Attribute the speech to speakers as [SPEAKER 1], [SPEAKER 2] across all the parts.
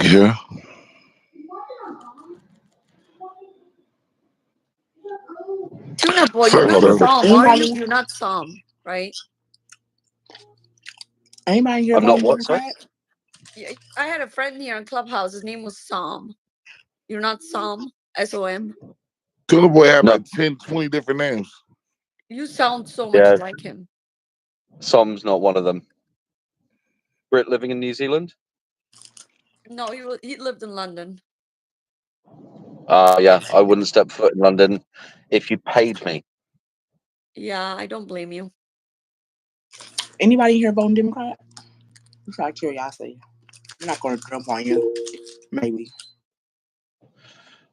[SPEAKER 1] Yeah.
[SPEAKER 2] Tuna boy, you're
[SPEAKER 1] Sorry about
[SPEAKER 2] not
[SPEAKER 1] that.
[SPEAKER 2] Psalm, are you?
[SPEAKER 3] Anybody?
[SPEAKER 2] You're not Psalm, right?
[SPEAKER 3] Anybody here
[SPEAKER 4] I'm not
[SPEAKER 3] voting
[SPEAKER 4] what, sorry?
[SPEAKER 3] Democrat?
[SPEAKER 2] Yeah, I had a friend here in Clubhouse. His name was Psalm. You're not Psalm, SOM.
[SPEAKER 1] Tuna Boy had
[SPEAKER 4] No.
[SPEAKER 1] like 10, 20 different names.
[SPEAKER 2] You sound so much
[SPEAKER 4] Yeah.
[SPEAKER 2] like him.
[SPEAKER 4] Som's not one of them. Brit living in New Zealand?
[SPEAKER 2] No, he lived in London.
[SPEAKER 4] Yeah, I wouldn't step foot in London if you paid me.
[SPEAKER 2] Yeah, I don't blame you.
[SPEAKER 3] Anybody here voting Democrat? Just out of curiosity. I'm not going to jump on you. Maybe.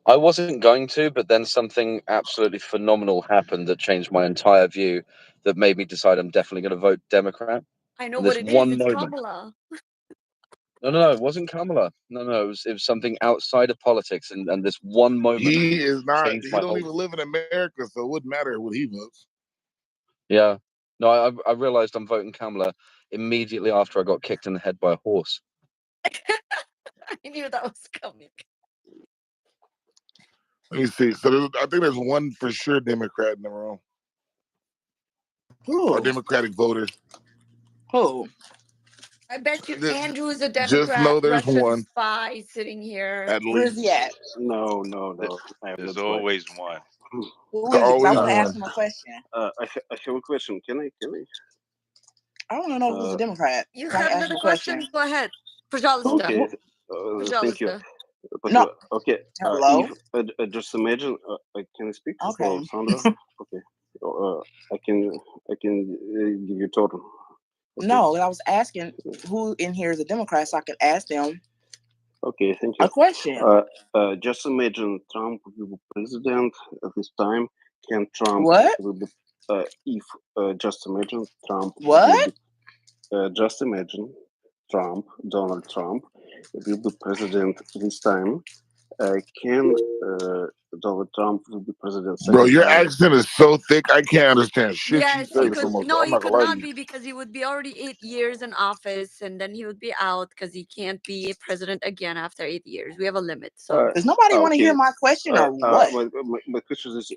[SPEAKER 4] I wasn't going to, but then something absolutely phenomenal happened that changed my entire view that made me decide I'm definitely going to vote Democrat.
[SPEAKER 2] I know
[SPEAKER 4] And
[SPEAKER 2] what
[SPEAKER 4] this
[SPEAKER 2] it
[SPEAKER 4] one
[SPEAKER 2] is. It's
[SPEAKER 4] moment.
[SPEAKER 2] Kamala.
[SPEAKER 4] No, it wasn't Kamala. No, it was something outside of politics, and this one moment
[SPEAKER 1] He is not.
[SPEAKER 4] changed
[SPEAKER 1] He
[SPEAKER 4] my
[SPEAKER 1] don't
[SPEAKER 4] whole.
[SPEAKER 1] even live in America, so it wouldn't matter what he votes.
[SPEAKER 4] Yeah, no, I realized I'm voting Kamala immediately after I got kicked in the head by a horse.
[SPEAKER 2] I knew that was coming.
[SPEAKER 1] Let me see. So I think there's one for sure Democrat in the room. Or
[SPEAKER 3] Who?
[SPEAKER 1] Democratic voter.
[SPEAKER 3] Who?
[SPEAKER 2] I bet you
[SPEAKER 1] Just-
[SPEAKER 2] Andrew is a
[SPEAKER 1] Just
[SPEAKER 2] Democrat,
[SPEAKER 1] know there's
[SPEAKER 2] Russian
[SPEAKER 1] one.
[SPEAKER 2] spy sitting here.
[SPEAKER 1] At
[SPEAKER 3] Where's
[SPEAKER 1] least.
[SPEAKER 3] he at?
[SPEAKER 5] No. I am
[SPEAKER 6] There's
[SPEAKER 5] not
[SPEAKER 6] always one.
[SPEAKER 3] Who
[SPEAKER 1] There's
[SPEAKER 3] is it? 'Cause I
[SPEAKER 1] always
[SPEAKER 3] want to ask
[SPEAKER 1] one.
[SPEAKER 3] him a question.
[SPEAKER 5] I have a question. Can I?
[SPEAKER 3] I want to know who's a Democrat.
[SPEAKER 2] You
[SPEAKER 3] So I
[SPEAKER 2] have
[SPEAKER 3] can ask him
[SPEAKER 2] another
[SPEAKER 3] a question.
[SPEAKER 2] question? Go ahead. Пожалуйста.
[SPEAKER 5] Okay. Thank you.
[SPEAKER 3] No.
[SPEAKER 5] Okay.
[SPEAKER 3] Hello?
[SPEAKER 5] If just imagine, can I speak?
[SPEAKER 3] Okay.
[SPEAKER 5] Hello, Sandra. Okay. I can give you total. Okay.
[SPEAKER 3] No, I was asking who in here is a Democrat so I could ask them
[SPEAKER 5] Okay, thank you.
[SPEAKER 3] a question.
[SPEAKER 5] Just imagine Trump will be president at this time. Can Trump
[SPEAKER 3] What?
[SPEAKER 5] will be if just imagine Trump
[SPEAKER 3] What?
[SPEAKER 5] will be just imagine Donald Trump will be president this time. Can Donald Trump will be president second
[SPEAKER 1] Bro, your
[SPEAKER 5] time?
[SPEAKER 1] accent is so thick I can't understand shit
[SPEAKER 2] Yes,
[SPEAKER 1] you
[SPEAKER 2] he
[SPEAKER 1] say
[SPEAKER 2] could.
[SPEAKER 1] so much.
[SPEAKER 2] No,
[SPEAKER 1] I'm
[SPEAKER 2] he
[SPEAKER 1] not
[SPEAKER 2] could
[SPEAKER 1] gonna lie to
[SPEAKER 2] not
[SPEAKER 1] you.
[SPEAKER 2] be because he would be already 8 years in office, and then he would be out because he can't be president again after 8 years. We have a limit. So
[SPEAKER 3] Does nobody want to
[SPEAKER 5] Okay.
[SPEAKER 3] hear my question or what?
[SPEAKER 5] My question is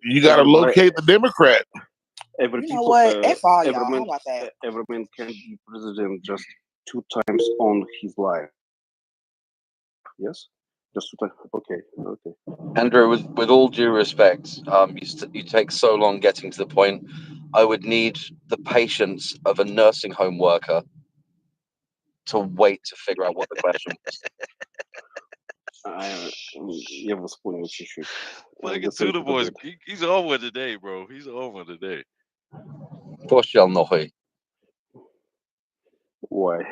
[SPEAKER 1] You gotta locate the Democrat.
[SPEAKER 5] every
[SPEAKER 3] You know
[SPEAKER 5] people
[SPEAKER 3] what? F all
[SPEAKER 5] every
[SPEAKER 3] y'all. How
[SPEAKER 5] man
[SPEAKER 3] about that?
[SPEAKER 5] every man can be president just 2 times on his life. Yes, just 2 times. Okay.
[SPEAKER 4] Andrew, with all due respect, you take so long getting to the point. I would need the patience of a nursing home worker to wait to figure out what the question was.
[SPEAKER 5] Я вас понял чуть-чуть.
[SPEAKER 6] Fucking Tuna Boy's he's on one today, bro. He's on one today.
[SPEAKER 4] Pościel nohy.
[SPEAKER 5] Why?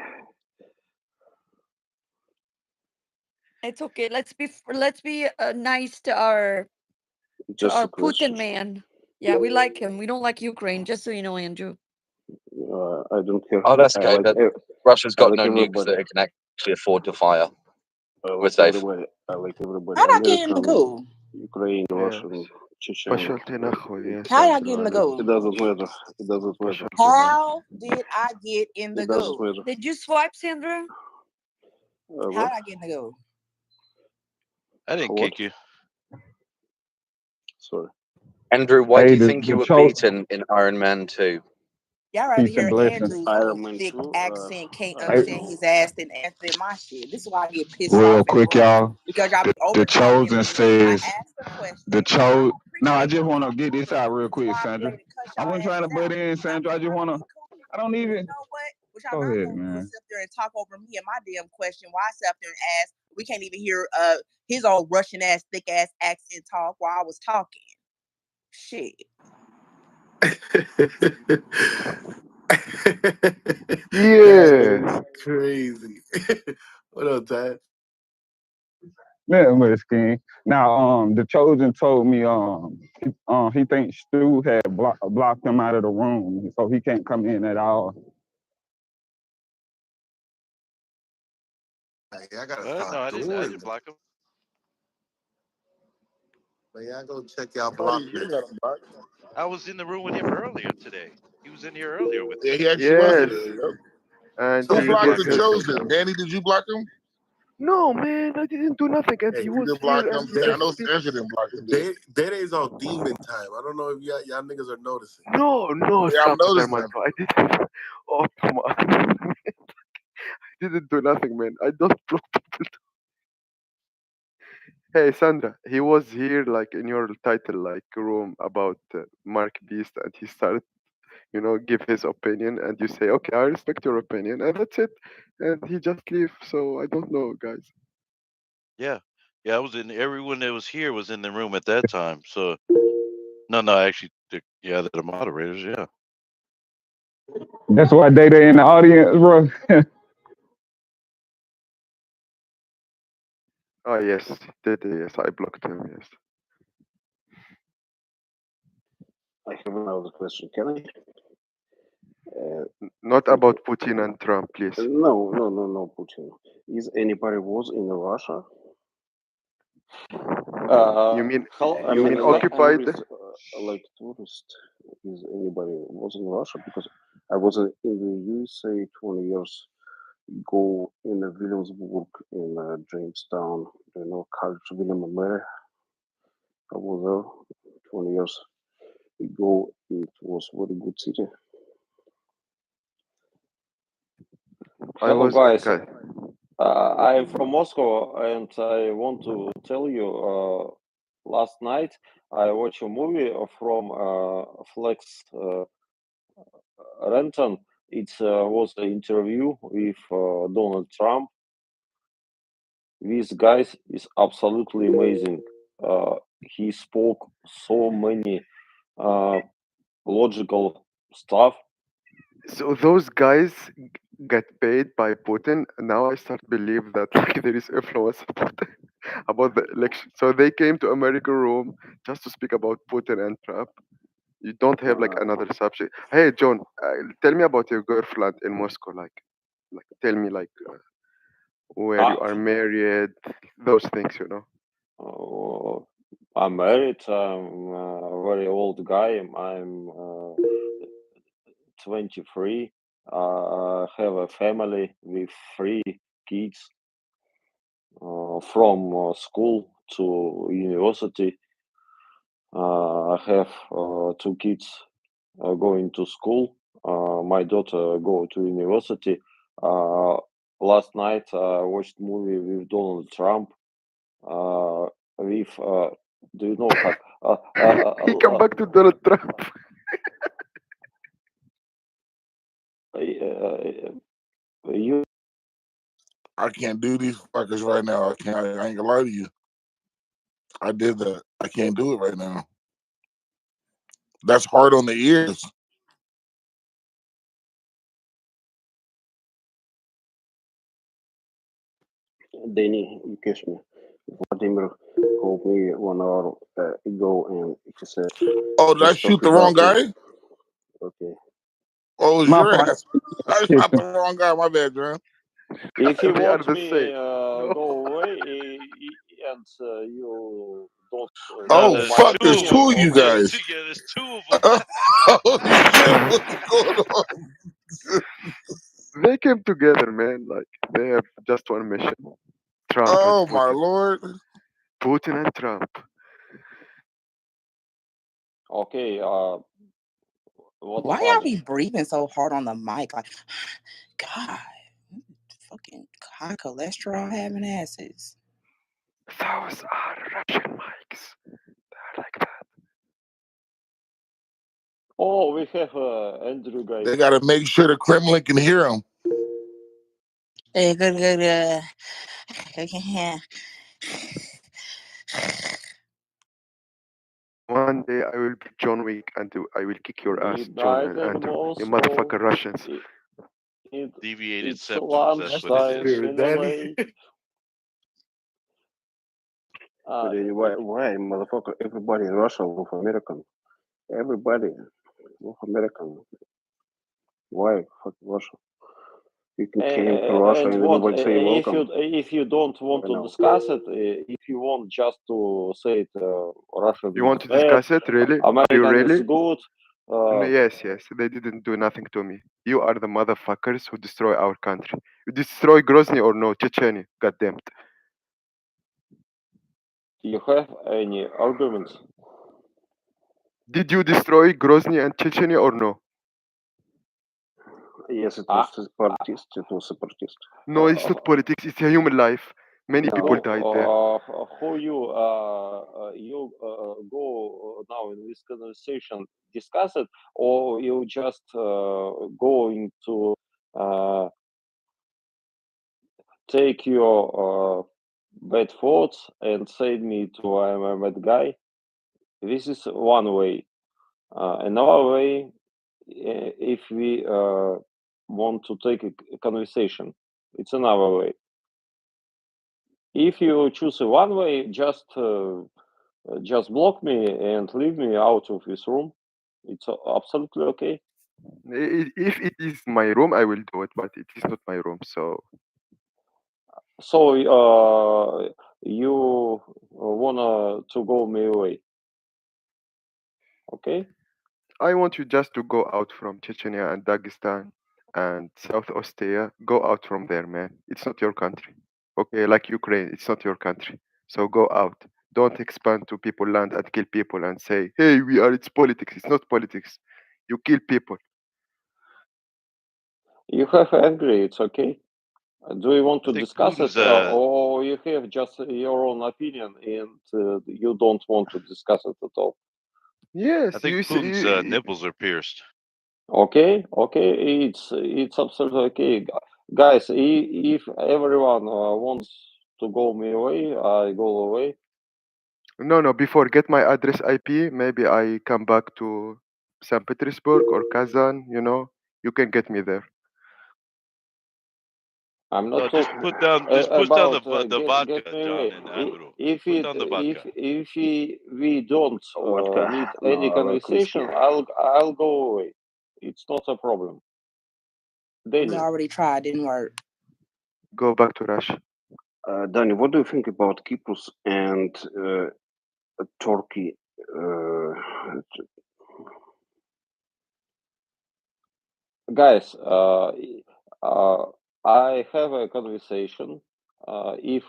[SPEAKER 2] it's okay. Let's be nice to our
[SPEAKER 5] Just a
[SPEAKER 2] Putin
[SPEAKER 5] question.
[SPEAKER 2] man. Yeah, we like him. We don't like Ukraine. Just so you know, Andrew.
[SPEAKER 5] I don't care.
[SPEAKER 4] Oh, that's
[SPEAKER 5] I
[SPEAKER 4] good.
[SPEAKER 5] like
[SPEAKER 4] Russia's
[SPEAKER 5] I
[SPEAKER 4] got
[SPEAKER 5] like
[SPEAKER 4] no nukes
[SPEAKER 5] everybody.
[SPEAKER 4] that it can actually afford to fire.
[SPEAKER 5] I
[SPEAKER 4] We're
[SPEAKER 5] like
[SPEAKER 4] safe.
[SPEAKER 5] everybody. I like everybody.
[SPEAKER 3] How'd I get in the
[SPEAKER 5] American,
[SPEAKER 3] goo?
[SPEAKER 5] Ukraine, Russian,
[SPEAKER 7] Yes.
[SPEAKER 5] Chechen.
[SPEAKER 7] Пошел ты нахуй, я
[SPEAKER 3] How'd I
[SPEAKER 7] сам
[SPEAKER 3] get in the
[SPEAKER 7] говорю.
[SPEAKER 5] It
[SPEAKER 3] goo?
[SPEAKER 5] doesn't matter. It doesn't matter.
[SPEAKER 7] Пошел ты нахуй.
[SPEAKER 3] How did I get in the
[SPEAKER 5] It doesn't
[SPEAKER 3] goo?
[SPEAKER 5] matter.
[SPEAKER 2] Did you swipe, Sandra?
[SPEAKER 3] How'd
[SPEAKER 5] What?
[SPEAKER 3] I get in the goo?
[SPEAKER 6] I didn't
[SPEAKER 5] What?
[SPEAKER 6] kick you.
[SPEAKER 5] Sorry.
[SPEAKER 4] Andrew, why do
[SPEAKER 8] Hey,
[SPEAKER 4] you think you were beaten in Iron Man 2?
[SPEAKER 3] Y'all rather
[SPEAKER 8] peace and
[SPEAKER 3] hear
[SPEAKER 8] blessings.
[SPEAKER 3] Andrew's
[SPEAKER 5] Iron Man
[SPEAKER 3] thick
[SPEAKER 5] 2.
[SPEAKER 3] accent, can't
[SPEAKER 5] I
[SPEAKER 3] understand his ass than answer my shit. This is why I get pissed
[SPEAKER 8] Real
[SPEAKER 3] off in the
[SPEAKER 8] quick,
[SPEAKER 3] room.
[SPEAKER 8] y'all.
[SPEAKER 3] Because y'all be
[SPEAKER 8] The
[SPEAKER 3] over talking
[SPEAKER 8] chosen
[SPEAKER 3] me. I
[SPEAKER 8] says
[SPEAKER 3] asked the question.
[SPEAKER 8] the
[SPEAKER 3] I
[SPEAKER 8] chose.
[SPEAKER 3] don't
[SPEAKER 8] No, I
[SPEAKER 3] appreciate
[SPEAKER 8] just
[SPEAKER 3] y'all
[SPEAKER 8] want to
[SPEAKER 3] being
[SPEAKER 8] get this
[SPEAKER 3] cool.
[SPEAKER 8] out real
[SPEAKER 3] This is
[SPEAKER 8] quick,
[SPEAKER 3] why I be
[SPEAKER 8] Sandra.
[SPEAKER 3] ready to cuss
[SPEAKER 8] I
[SPEAKER 3] y'all
[SPEAKER 8] wasn't trying to
[SPEAKER 3] asses
[SPEAKER 8] butt
[SPEAKER 3] out.
[SPEAKER 8] in,
[SPEAKER 3] Y'all
[SPEAKER 8] Sandra. I
[SPEAKER 3] be
[SPEAKER 8] just
[SPEAKER 3] trying
[SPEAKER 8] want
[SPEAKER 3] to
[SPEAKER 8] to.
[SPEAKER 3] be cool.
[SPEAKER 8] I don't
[SPEAKER 3] You
[SPEAKER 8] even.
[SPEAKER 3] know what? What y'all
[SPEAKER 8] Go
[SPEAKER 3] not
[SPEAKER 8] ahead,
[SPEAKER 3] gonna do is
[SPEAKER 8] man.
[SPEAKER 3] sit up there and talk over me and my damn question. Why I sit up there and ask? We can't even hear his old Russian ass, thick ass accent talk while I was talking. Shit.
[SPEAKER 7] Yeah.
[SPEAKER 1] Crazy. What up, Tad?
[SPEAKER 8] Man, Miss King. Now, the chosen told me he thinks Stu had blocked him out of the room, so he can't come in at all.
[SPEAKER 9] Hey, I gotta
[SPEAKER 6] No,
[SPEAKER 9] stop
[SPEAKER 6] I didn't
[SPEAKER 9] doing that.
[SPEAKER 6] block him.
[SPEAKER 9] Man, y'all go check y'all
[SPEAKER 1] Oh,
[SPEAKER 9] block
[SPEAKER 1] you
[SPEAKER 9] list.
[SPEAKER 1] got him blocked.
[SPEAKER 6] I was in the room with him earlier today. He was in here earlier with
[SPEAKER 1] Yeah,
[SPEAKER 6] me.
[SPEAKER 1] he actually was in
[SPEAKER 7] Yes.
[SPEAKER 1] there. Yep.
[SPEAKER 7] and
[SPEAKER 1] Who
[SPEAKER 7] he
[SPEAKER 1] blocked
[SPEAKER 7] gave
[SPEAKER 1] the
[SPEAKER 7] his.
[SPEAKER 1] chosen? Danny, did you block him?
[SPEAKER 7] No, man, I didn't do nothing, and
[SPEAKER 1] Hey,
[SPEAKER 7] he
[SPEAKER 1] you
[SPEAKER 7] was
[SPEAKER 1] didn't block
[SPEAKER 7] here,
[SPEAKER 1] him.
[SPEAKER 7] and he
[SPEAKER 1] I
[SPEAKER 7] just
[SPEAKER 1] know
[SPEAKER 7] speak.
[SPEAKER 1] Spencer didn't block him. Did
[SPEAKER 9] Day's on demon time. I don't know if y'all niggas are noticing.
[SPEAKER 7] No, no,
[SPEAKER 1] he? Yeah, I'm
[SPEAKER 7] stop it,
[SPEAKER 1] noticing.
[SPEAKER 7] Armando. I didn't. Oh, come on. I didn't do nothing, man. I don't block people. Hey, Sandra, he was here like in your title, like room about Mark Beast, and he started, give his opinion, and you say, okay, I respect your opinion, and that's it. And he just leave. So I don't know, guys.
[SPEAKER 6] Yeah. Yeah, I was in everyone that was here was in the room at that time. So no, actually the moderators, yeah.
[SPEAKER 8] That's why Data in the audience, bro.
[SPEAKER 7] Oh yes, yes, I blocked him. Yes.
[SPEAKER 5] I have another question. Can I?
[SPEAKER 7] Not about Putin and Trump, please.
[SPEAKER 5] No, Putin. Is anybody was in Russia?
[SPEAKER 7] You mean
[SPEAKER 5] I
[SPEAKER 7] you
[SPEAKER 5] mean,
[SPEAKER 7] mean occupied?
[SPEAKER 5] like tourist. Is anybody was in Russia? Because I was in the USA 20 years ago in Williamsburg, in Jamestown. You know, College William and Mary. I was there 20 years ago. It was very good city.
[SPEAKER 10] Hello, guys.
[SPEAKER 7] Okay.
[SPEAKER 10] I'm from Moscow, and I want to tell you. Last night I watched a movie from Flex Renton. It was an interview with Donald Trump. This guy is absolutely amazing. He spoke so many logical stuff.
[SPEAKER 7] So those guys get paid by Putin. Now I start to believe that like there is influence about the election. So they came to American room just to speak about Putin and Trump. You don't have like another subject. Hey John, tell me about your girlfriend in Moscow. Like tell me like where you are married, those things.
[SPEAKER 10] I'm married. I'm a very old guy. I'm 23. I have a family with 3 kids from school to university. I have 2 kids going to school. My daughter go to university. Last night I watched movie with Donald Trump. With do you know how?
[SPEAKER 7] He come back to Donald Trump.
[SPEAKER 10] You
[SPEAKER 1] I can't do these fuckers right now. I can't. I ain't gonna lie to you. I did that. I can't do it right now. That's hard on the ears.
[SPEAKER 5] Danny, you catch me. Vladimir called me 1 hour ago, and he said,
[SPEAKER 1] Oh, did I
[SPEAKER 5] "Let's
[SPEAKER 1] shoot
[SPEAKER 5] talk
[SPEAKER 1] the wrong
[SPEAKER 5] about
[SPEAKER 1] guy?
[SPEAKER 5] it." Okay.
[SPEAKER 1] Oh, it was
[SPEAKER 8] My
[SPEAKER 1] your
[SPEAKER 8] fault.
[SPEAKER 1] ass. I shot the wrong guy. My bad, John.
[SPEAKER 10] if you
[SPEAKER 7] We are
[SPEAKER 10] want
[SPEAKER 7] the
[SPEAKER 10] me
[SPEAKER 7] same.
[SPEAKER 10] go away and you don't
[SPEAKER 6] No,
[SPEAKER 1] Oh,
[SPEAKER 10] know
[SPEAKER 6] there's
[SPEAKER 10] my
[SPEAKER 1] fuck,
[SPEAKER 6] 2
[SPEAKER 1] there's
[SPEAKER 6] of
[SPEAKER 1] two
[SPEAKER 10] opinion,
[SPEAKER 6] them.
[SPEAKER 1] of you
[SPEAKER 10] okay.
[SPEAKER 1] guys.
[SPEAKER 6] There's 2 of them.
[SPEAKER 1] Holy shit, what's going on?
[SPEAKER 7] They came together, man. Like they have just one mission: Trump and
[SPEAKER 1] Oh, my
[SPEAKER 7] Putin.
[SPEAKER 1] Lord.
[SPEAKER 7] Putin and Trump.
[SPEAKER 10] Okay, what
[SPEAKER 3] Why
[SPEAKER 10] about
[SPEAKER 3] y'all
[SPEAKER 10] it?
[SPEAKER 3] be breathing so hard on the mic? Like, God, fucking high cholesterol having asses.
[SPEAKER 7] Those are Russian mics. They're like that.
[SPEAKER 10] Oh, we have Andrew guy.
[SPEAKER 1] They got to make sure the Kremlin can hear him.
[SPEAKER 3] Hey, good.
[SPEAKER 7] One day I will be John Wick and I will kick your ass, John and
[SPEAKER 10] Midnight in
[SPEAKER 7] Andrew. You
[SPEAKER 10] Moscow.
[SPEAKER 7] motherfucking Russians.
[SPEAKER 6] Deviated
[SPEAKER 10] It's
[SPEAKER 6] septums. That's what it
[SPEAKER 10] lunchtime
[SPEAKER 6] is.
[SPEAKER 10] in LA.
[SPEAKER 5] But anyway, why, motherfucker? Everybody in Russia love American. Everybody love American. Why fuck Russia? You can came to Russia
[SPEAKER 10] And
[SPEAKER 5] and
[SPEAKER 10] what
[SPEAKER 5] everybody say welcome.
[SPEAKER 10] if you don't want
[SPEAKER 5] Why
[SPEAKER 10] to
[SPEAKER 5] now?
[SPEAKER 10] discuss it? If you want just to say it, Russia
[SPEAKER 7] You
[SPEAKER 10] is
[SPEAKER 7] want to
[SPEAKER 10] bad,
[SPEAKER 7] discuss it? Really? Are you
[SPEAKER 10] American is
[SPEAKER 7] really?
[SPEAKER 10] good.
[SPEAKER 7] Yes, yes, they didn't do nothing to me. You are the motherfuckers who destroy our country. You destroy Grozny or no, Chechnya, goddamn.
[SPEAKER 10] You have any arguments?
[SPEAKER 7] Did you destroy Grozny and Chechnya or no?
[SPEAKER 5] Yes, it
[SPEAKER 10] Ah,
[SPEAKER 5] was separatist. It was separatist.
[SPEAKER 7] No, it's not politics, it's a human life. Many people
[SPEAKER 10] No,
[SPEAKER 7] died there.
[SPEAKER 10] who you go now in this conversation discuss it, or you just going to take your bad thoughts and send me to I'm a bad guy? This is one way. Another way, if we want to take a conversation, it's another way. If you choose one way, just block me and leave me out of this room. It's absolutely okay.
[SPEAKER 7] If it is my room, I will do it, but it is not my room, so
[SPEAKER 10] So you wanna to go me away, okay?
[SPEAKER 7] I want you just to go out from Chechnya and Dagestan and South Ossetia. Go out from there, man. It's not your country. Okay, like Ukraine, it's not your country. So go out. Don't expand to people land and kill people and say, hey, it's politics. It's not politics. You kill people.
[SPEAKER 10] You have angry. It's okay. Do you want
[SPEAKER 6] I
[SPEAKER 10] to
[SPEAKER 6] think
[SPEAKER 10] discuss
[SPEAKER 6] Putin's
[SPEAKER 10] it, or you have just your own opinion and you don't want to discuss it at all?
[SPEAKER 7] Yes,
[SPEAKER 6] I think
[SPEAKER 7] you
[SPEAKER 6] Putin's
[SPEAKER 7] see.
[SPEAKER 6] nipples are pierced.
[SPEAKER 10] Okay, it's absolutely okay, guys. If everyone wants to go me away, I go away.
[SPEAKER 7] No, before get my address IP, maybe I come back to St. Petersburg or Kazan, you can get me there.
[SPEAKER 10] I'm
[SPEAKER 6] No,
[SPEAKER 10] not
[SPEAKER 6] just
[SPEAKER 10] talking
[SPEAKER 6] put down the
[SPEAKER 10] about
[SPEAKER 6] the vodka,
[SPEAKER 10] get me
[SPEAKER 6] John
[SPEAKER 10] away.
[SPEAKER 6] and Andrew.
[SPEAKER 10] If
[SPEAKER 6] Put
[SPEAKER 10] it
[SPEAKER 6] down the vodka.
[SPEAKER 10] if we don't
[SPEAKER 5] Vodka.
[SPEAKER 10] need
[SPEAKER 5] No,
[SPEAKER 10] any
[SPEAKER 5] I like whiskey.
[SPEAKER 10] conversation, I'll go away. It's not a problem.
[SPEAKER 3] We
[SPEAKER 10] Danny,
[SPEAKER 3] already tried, didn't work.
[SPEAKER 7] Go back to Russia.
[SPEAKER 5] Danny, what do you think about Cyprus and Turkey?
[SPEAKER 10] guys, I have a conversation. If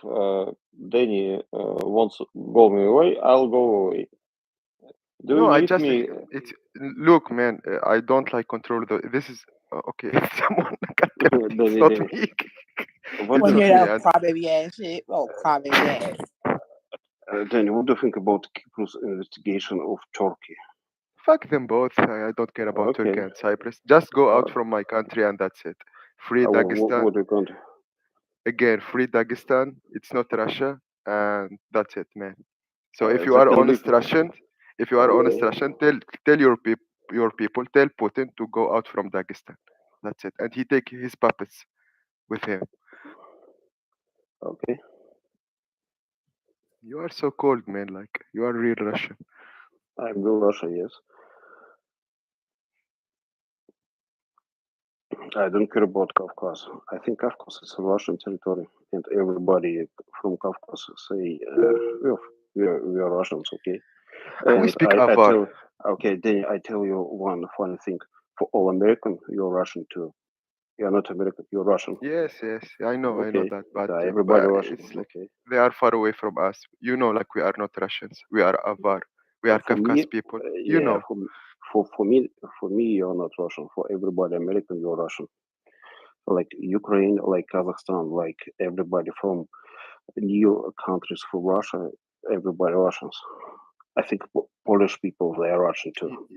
[SPEAKER 10] Danny wants to go me away, I'll go away. Do
[SPEAKER 7] No,
[SPEAKER 10] you
[SPEAKER 7] I
[SPEAKER 10] need
[SPEAKER 7] just
[SPEAKER 10] me?
[SPEAKER 7] look, man. I don't like control. This is okay. Someone, goddamn, it's
[SPEAKER 5] Danny,
[SPEAKER 7] not
[SPEAKER 5] Danny,
[SPEAKER 7] me.
[SPEAKER 5] what
[SPEAKER 3] Want
[SPEAKER 5] do
[SPEAKER 3] to
[SPEAKER 5] you
[SPEAKER 3] hear
[SPEAKER 5] think?
[SPEAKER 3] that crybaby ass shit? Oh, crybaby ass.
[SPEAKER 5] Danny, what do you think about Cyprus investigation of Turkey?
[SPEAKER 7] Fuck them both. I don't care about Turkey
[SPEAKER 5] Okay.
[SPEAKER 7] and Cyprus. Just go out from my country and that's it. Free Dagestan.
[SPEAKER 5] What do you want?
[SPEAKER 7] Again, free Dagestan. It's not Russia, and that's it, man. So if you
[SPEAKER 5] They
[SPEAKER 7] are
[SPEAKER 5] can
[SPEAKER 7] honest
[SPEAKER 5] live.
[SPEAKER 7] Russian, tell your people, tell Putin to go out from Dagestan. That's it, and he take his puppets with him.
[SPEAKER 5] Okay.
[SPEAKER 7] You are so cold, man. Like you are real Russian.
[SPEAKER 5] I'm real Russia, yes. I don't care about Caucasus. I think Caucasus is a Russian territory, and everybody from Caucasus say we are Russians, okay?
[SPEAKER 7] We
[SPEAKER 5] And
[SPEAKER 7] speak
[SPEAKER 5] I
[SPEAKER 7] Avar.
[SPEAKER 5] tell, okay, then I tell you one funny thing. For all American, you're Russian too. You're not American, you're Russian.
[SPEAKER 7] Yes, I know
[SPEAKER 5] Okay.
[SPEAKER 7] that, but
[SPEAKER 5] Everybody Russian.
[SPEAKER 7] it's like
[SPEAKER 5] Okay.
[SPEAKER 7] they are far away from us. Like we are not Russians. We are Avar. We are
[SPEAKER 5] For
[SPEAKER 7] Kafkas
[SPEAKER 5] me,
[SPEAKER 7] people.
[SPEAKER 5] yeah, for me, you're not Russian. For everybody American, you're Russian. Like Ukraine, like Kazakhstan, like everybody from new countries for Russia, everybody Russians. I think Polish people, they are Russian too.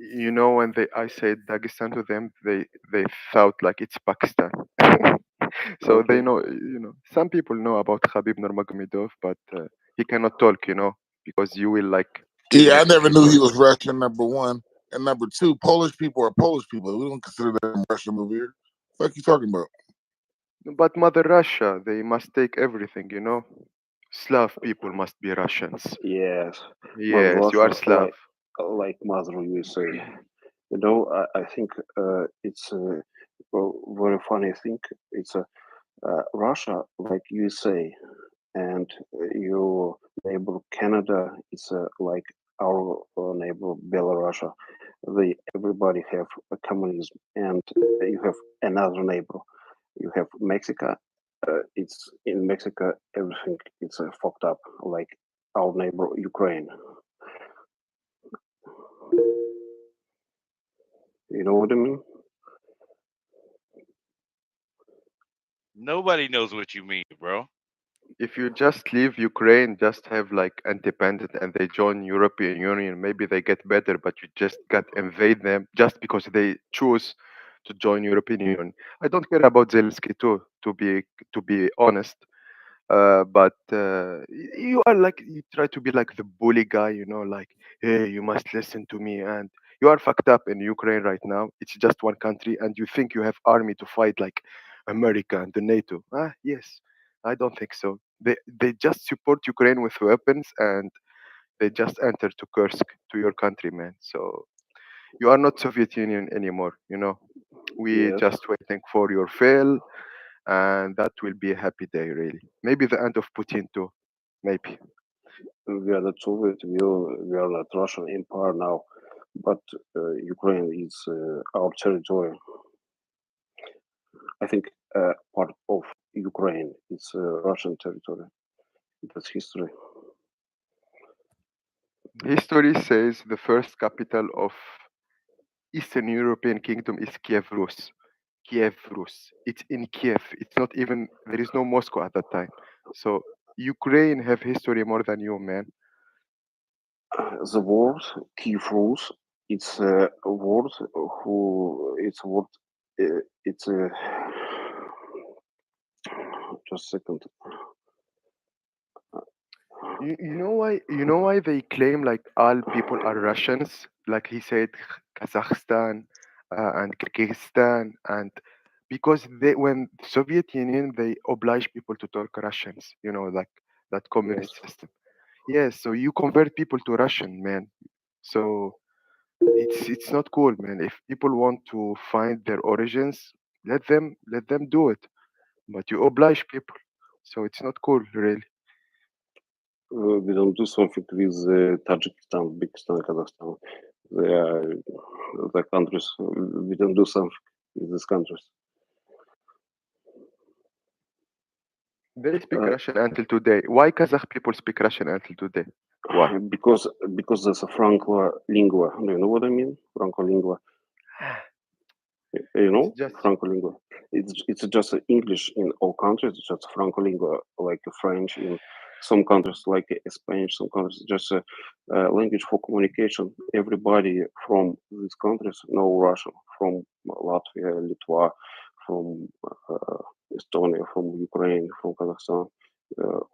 [SPEAKER 7] When I said Dagestan to them, they thought like it's Pakistan. So
[SPEAKER 5] Okay.
[SPEAKER 7] they know, some people know about Khabib Nurmagomedov, but he cannot talk, because you will like.
[SPEAKER 1] Yeah, I never knew he was Russian, number one. And number two, Polish people are Polish people. We don't consider them Russian over here. What you talking about?
[SPEAKER 7] But Mother Russia, they must take everything, Slav people must be Russians.
[SPEAKER 5] Yes.
[SPEAKER 7] Yes, you are Slav.
[SPEAKER 5] Like Mother USA. I think it's a very funny thing. It's Russia, like USA, and your neighbor Canada, it's like our neighbor Belarus. They everybody have a communism, and you have another neighbor. You have Mexico. It's in Mexico. Everything it's fucked up, like our neighbor Ukraine. You know what I mean?
[SPEAKER 6] Nobody knows what you mean, bro.
[SPEAKER 7] If you just leave Ukraine, just have like independent and they join European Union, maybe they get better, but you just got invade them just because they choose to join European Union. I don't care about Zelensky too, to be honest. But you are like you try to be like the bully guy, like, hey, you must listen to me, and you are fucked up in Ukraine right now. It's just one country, and you think you have army to fight like America and the NATO. Yes, I don't think so. They just support Ukraine with weapons, and they just enter to Kursk, to your country, man. So you are not Soviet Union anymore. We
[SPEAKER 5] Yes.
[SPEAKER 7] just waiting for your fail, and that will be a happy day, really. Maybe the end of Putin too. Maybe.
[SPEAKER 5] We are not Soviet. We are not Russian Empire now, but Ukraine is our territory. I think part of Ukraine is Russian territory. That's history.
[SPEAKER 7] History says the first capital of Eastern European kingdom is Kiev Rus. Kiev Rus. It's in Kiev. It's not even there is no Moscow at that time. So Ukraine have history more than you, man.
[SPEAKER 5] The word Kiev Rus, it's a word it's a word, it's a, just a second.
[SPEAKER 7] You know why they claim like all people are Russians? Like he said, Kazakhstan and Kyrgyzstan, and because when Soviet Union they oblige people to talk Russians, like that
[SPEAKER 5] Yes.
[SPEAKER 7] communist system. Yes, so you convert people to Russian, man. So it's not cool, man. If people want to find their origins, let them do it. But you oblige people, so it's not cool, really.
[SPEAKER 5] We don't do something with Tajikistan, Uzbekistan, Kazakhstan. They are the countries. We don't do something with these countries.
[SPEAKER 7] They speak
[SPEAKER 5] Uh,
[SPEAKER 7] Russian until today. Why Kazakh people speak Russian until today? Why?
[SPEAKER 5] because there's a franco lingua. Do you know what I mean? Franco lingua. You
[SPEAKER 7] It's
[SPEAKER 5] know,
[SPEAKER 7] just
[SPEAKER 5] franco lingua. It's just English in all countries. It's just franco lingua, like French in some countries, like Spanish. Some countries just a language for communication. Everybody from these countries know Russian. From Latvia, Litva, from Estonia, from Ukraine, from Kazakhstan.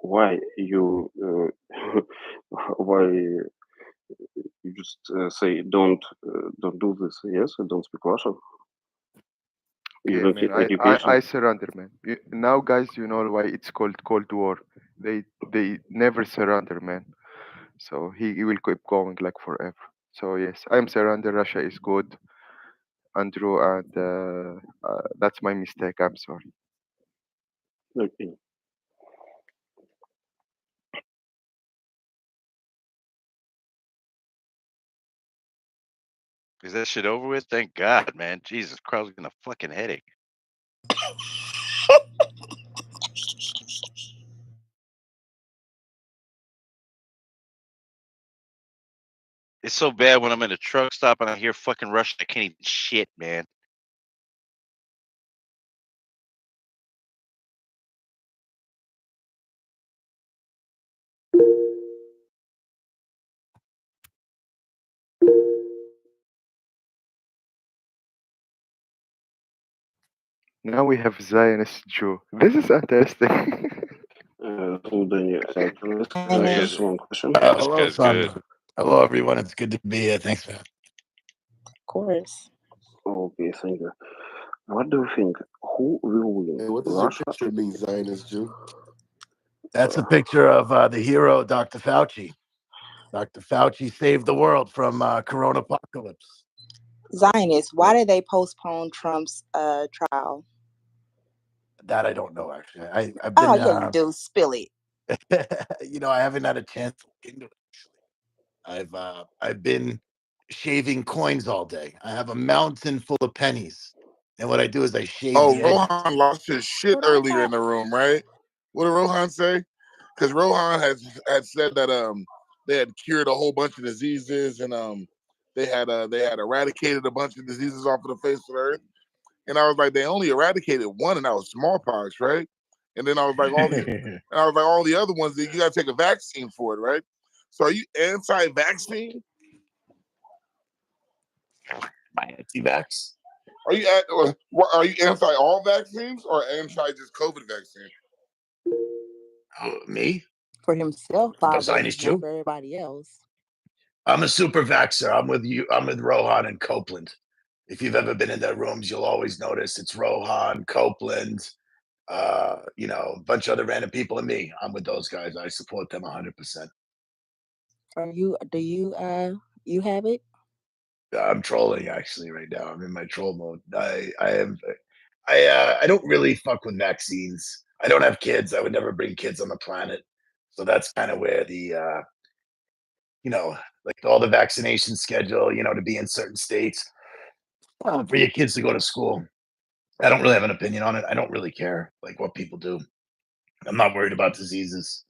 [SPEAKER 5] Why you why you just say don't do this? Yes, don't speak Russian. You
[SPEAKER 7] okay,
[SPEAKER 5] don't
[SPEAKER 7] man.
[SPEAKER 5] need
[SPEAKER 7] I,
[SPEAKER 5] education.
[SPEAKER 7] I, I surrender, man. Now, guys, you know why it's called Cold War. They never surrender, man. So he will keep going like forever. So yes, I'm surrender. Russia is good, Andrew, and that's my mistake. I'm sorry.
[SPEAKER 5] Okay.
[SPEAKER 6] Is that shit over with? Thank God, man. Jesus Christ, I was getting a fucking headache. It's so bad when I'm in a truck stop and I hear fucking Russian. I can't even shit, man.
[SPEAKER 7] Now we have Zionist Jew. This is interesting.
[SPEAKER 5] So Danny, can I ask
[SPEAKER 6] Oh, yeah.
[SPEAKER 5] just one question?
[SPEAKER 6] This
[SPEAKER 11] Hello,
[SPEAKER 6] guy's good.
[SPEAKER 11] Sandra. Hello, everyone. It's good to be here. Thanks, man.
[SPEAKER 3] Of course.
[SPEAKER 5] Okay, thank you. What do you think? Who will win,
[SPEAKER 9] Hey, what does your
[SPEAKER 5] Russia?
[SPEAKER 9] picture mean, Zionist Jew?
[SPEAKER 11] That's a picture of the hero, Dr. Fauci. Dr. Fauci saved the world from corona apocalypse.
[SPEAKER 3] Zionists, why did they postpone Trump's trial?
[SPEAKER 11] That I don't know, actually. I've
[SPEAKER 3] Oh,
[SPEAKER 11] been,
[SPEAKER 3] yeah, you do. Spill it.
[SPEAKER 11] I haven't had a chance to look into it, actually. I've been shaving coins all day. I have a mountain full of pennies, and what I do is I shave
[SPEAKER 1] Oh,
[SPEAKER 11] the edges.
[SPEAKER 1] Rohan lost his shit
[SPEAKER 3] But I
[SPEAKER 1] earlier
[SPEAKER 3] thought
[SPEAKER 1] in the room, right? What did Rohan say? Because Rohan had said that they had cured a whole bunch of diseases and they had eradicated a bunch of diseases off of the face of the earth. And I was like, they only eradicated one, and that was smallpox, right? And then I was like, all the other ones, you gotta take a vaccine for it, right? So are you anti-vaccine?
[SPEAKER 11] My anti-vax.
[SPEAKER 1] Are you anti all vaccines or anti just COVID vaccine?
[SPEAKER 11] Me?
[SPEAKER 3] for himself,
[SPEAKER 11] I'm a
[SPEAKER 3] probably,
[SPEAKER 11] Zionist
[SPEAKER 3] not
[SPEAKER 11] Jew.
[SPEAKER 3] for everybody else.
[SPEAKER 11] I'm a super vaxxer. I'm with you. I'm with Rohan and Copeland. If you've ever been in their rooms, you'll always notice it's Rohan, Copeland, a bunch of other random people, and me. I'm with those guys. I support them 100%.
[SPEAKER 3] Do you have it?
[SPEAKER 11] I'm trolling actually right now. I'm in my troll mode. I don't really fuck with vaccines. I don't have kids. I would never bring kids on the planet. So that's kind of where the like all the vaccination schedule, to be in certain states for your kids to go to school. I don't really have an opinion on it. I don't really care like what people do. I'm not worried about diseases.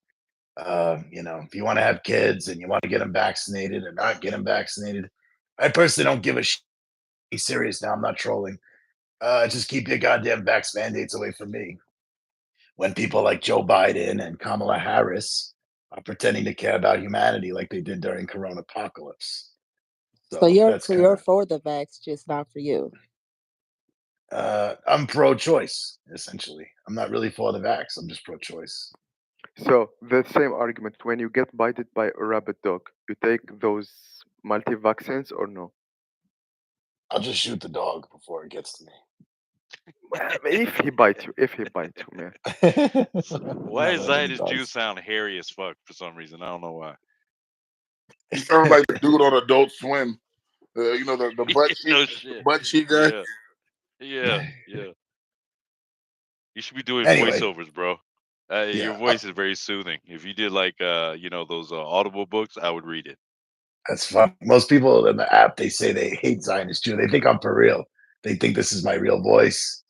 [SPEAKER 11] If you want to have kids and you want to get them vaccinated or not get them vaccinated, I personally don't give a shit. Be serious now. I'm not trolling. Just keep your goddamn vax mandates away from me. When people like Joe Biden and Kamala Harris are pretending to care about humanity like they did during Corona apocalypse.
[SPEAKER 3] So you're
[SPEAKER 11] that's
[SPEAKER 3] you're
[SPEAKER 11] kinda,
[SPEAKER 3] for the vax, just not for you.
[SPEAKER 11] I'm pro-choice, essentially. I'm not really for the vax. I'm just pro-choice.
[SPEAKER 7] So the same argument, when you get bited by a rabid dog, you take those multi-vaccines or no?
[SPEAKER 11] I'll just shoot the dog before it gets to me.
[SPEAKER 7] If he bites you, man.
[SPEAKER 6] Why
[SPEAKER 11] Not
[SPEAKER 6] does
[SPEAKER 11] letting
[SPEAKER 6] Zionist Jew
[SPEAKER 11] dogs.
[SPEAKER 6] sound hairy as fuck for some reason? I don't know why.
[SPEAKER 1] He sounds like the dude on Adult Swim. The butt cheek,
[SPEAKER 6] No
[SPEAKER 1] the
[SPEAKER 6] shit.
[SPEAKER 1] butt cheek guy.
[SPEAKER 6] Yeah. You should be doing
[SPEAKER 11] Anyway,
[SPEAKER 6] voiceovers, bro. Your
[SPEAKER 11] yeah,
[SPEAKER 6] voice is very soothing. If you did like those Audible books, I would read it.
[SPEAKER 11] that's fun. Most people in the app, they say they hate Zionist Jew. They think I'm for real. They think this is my real voice,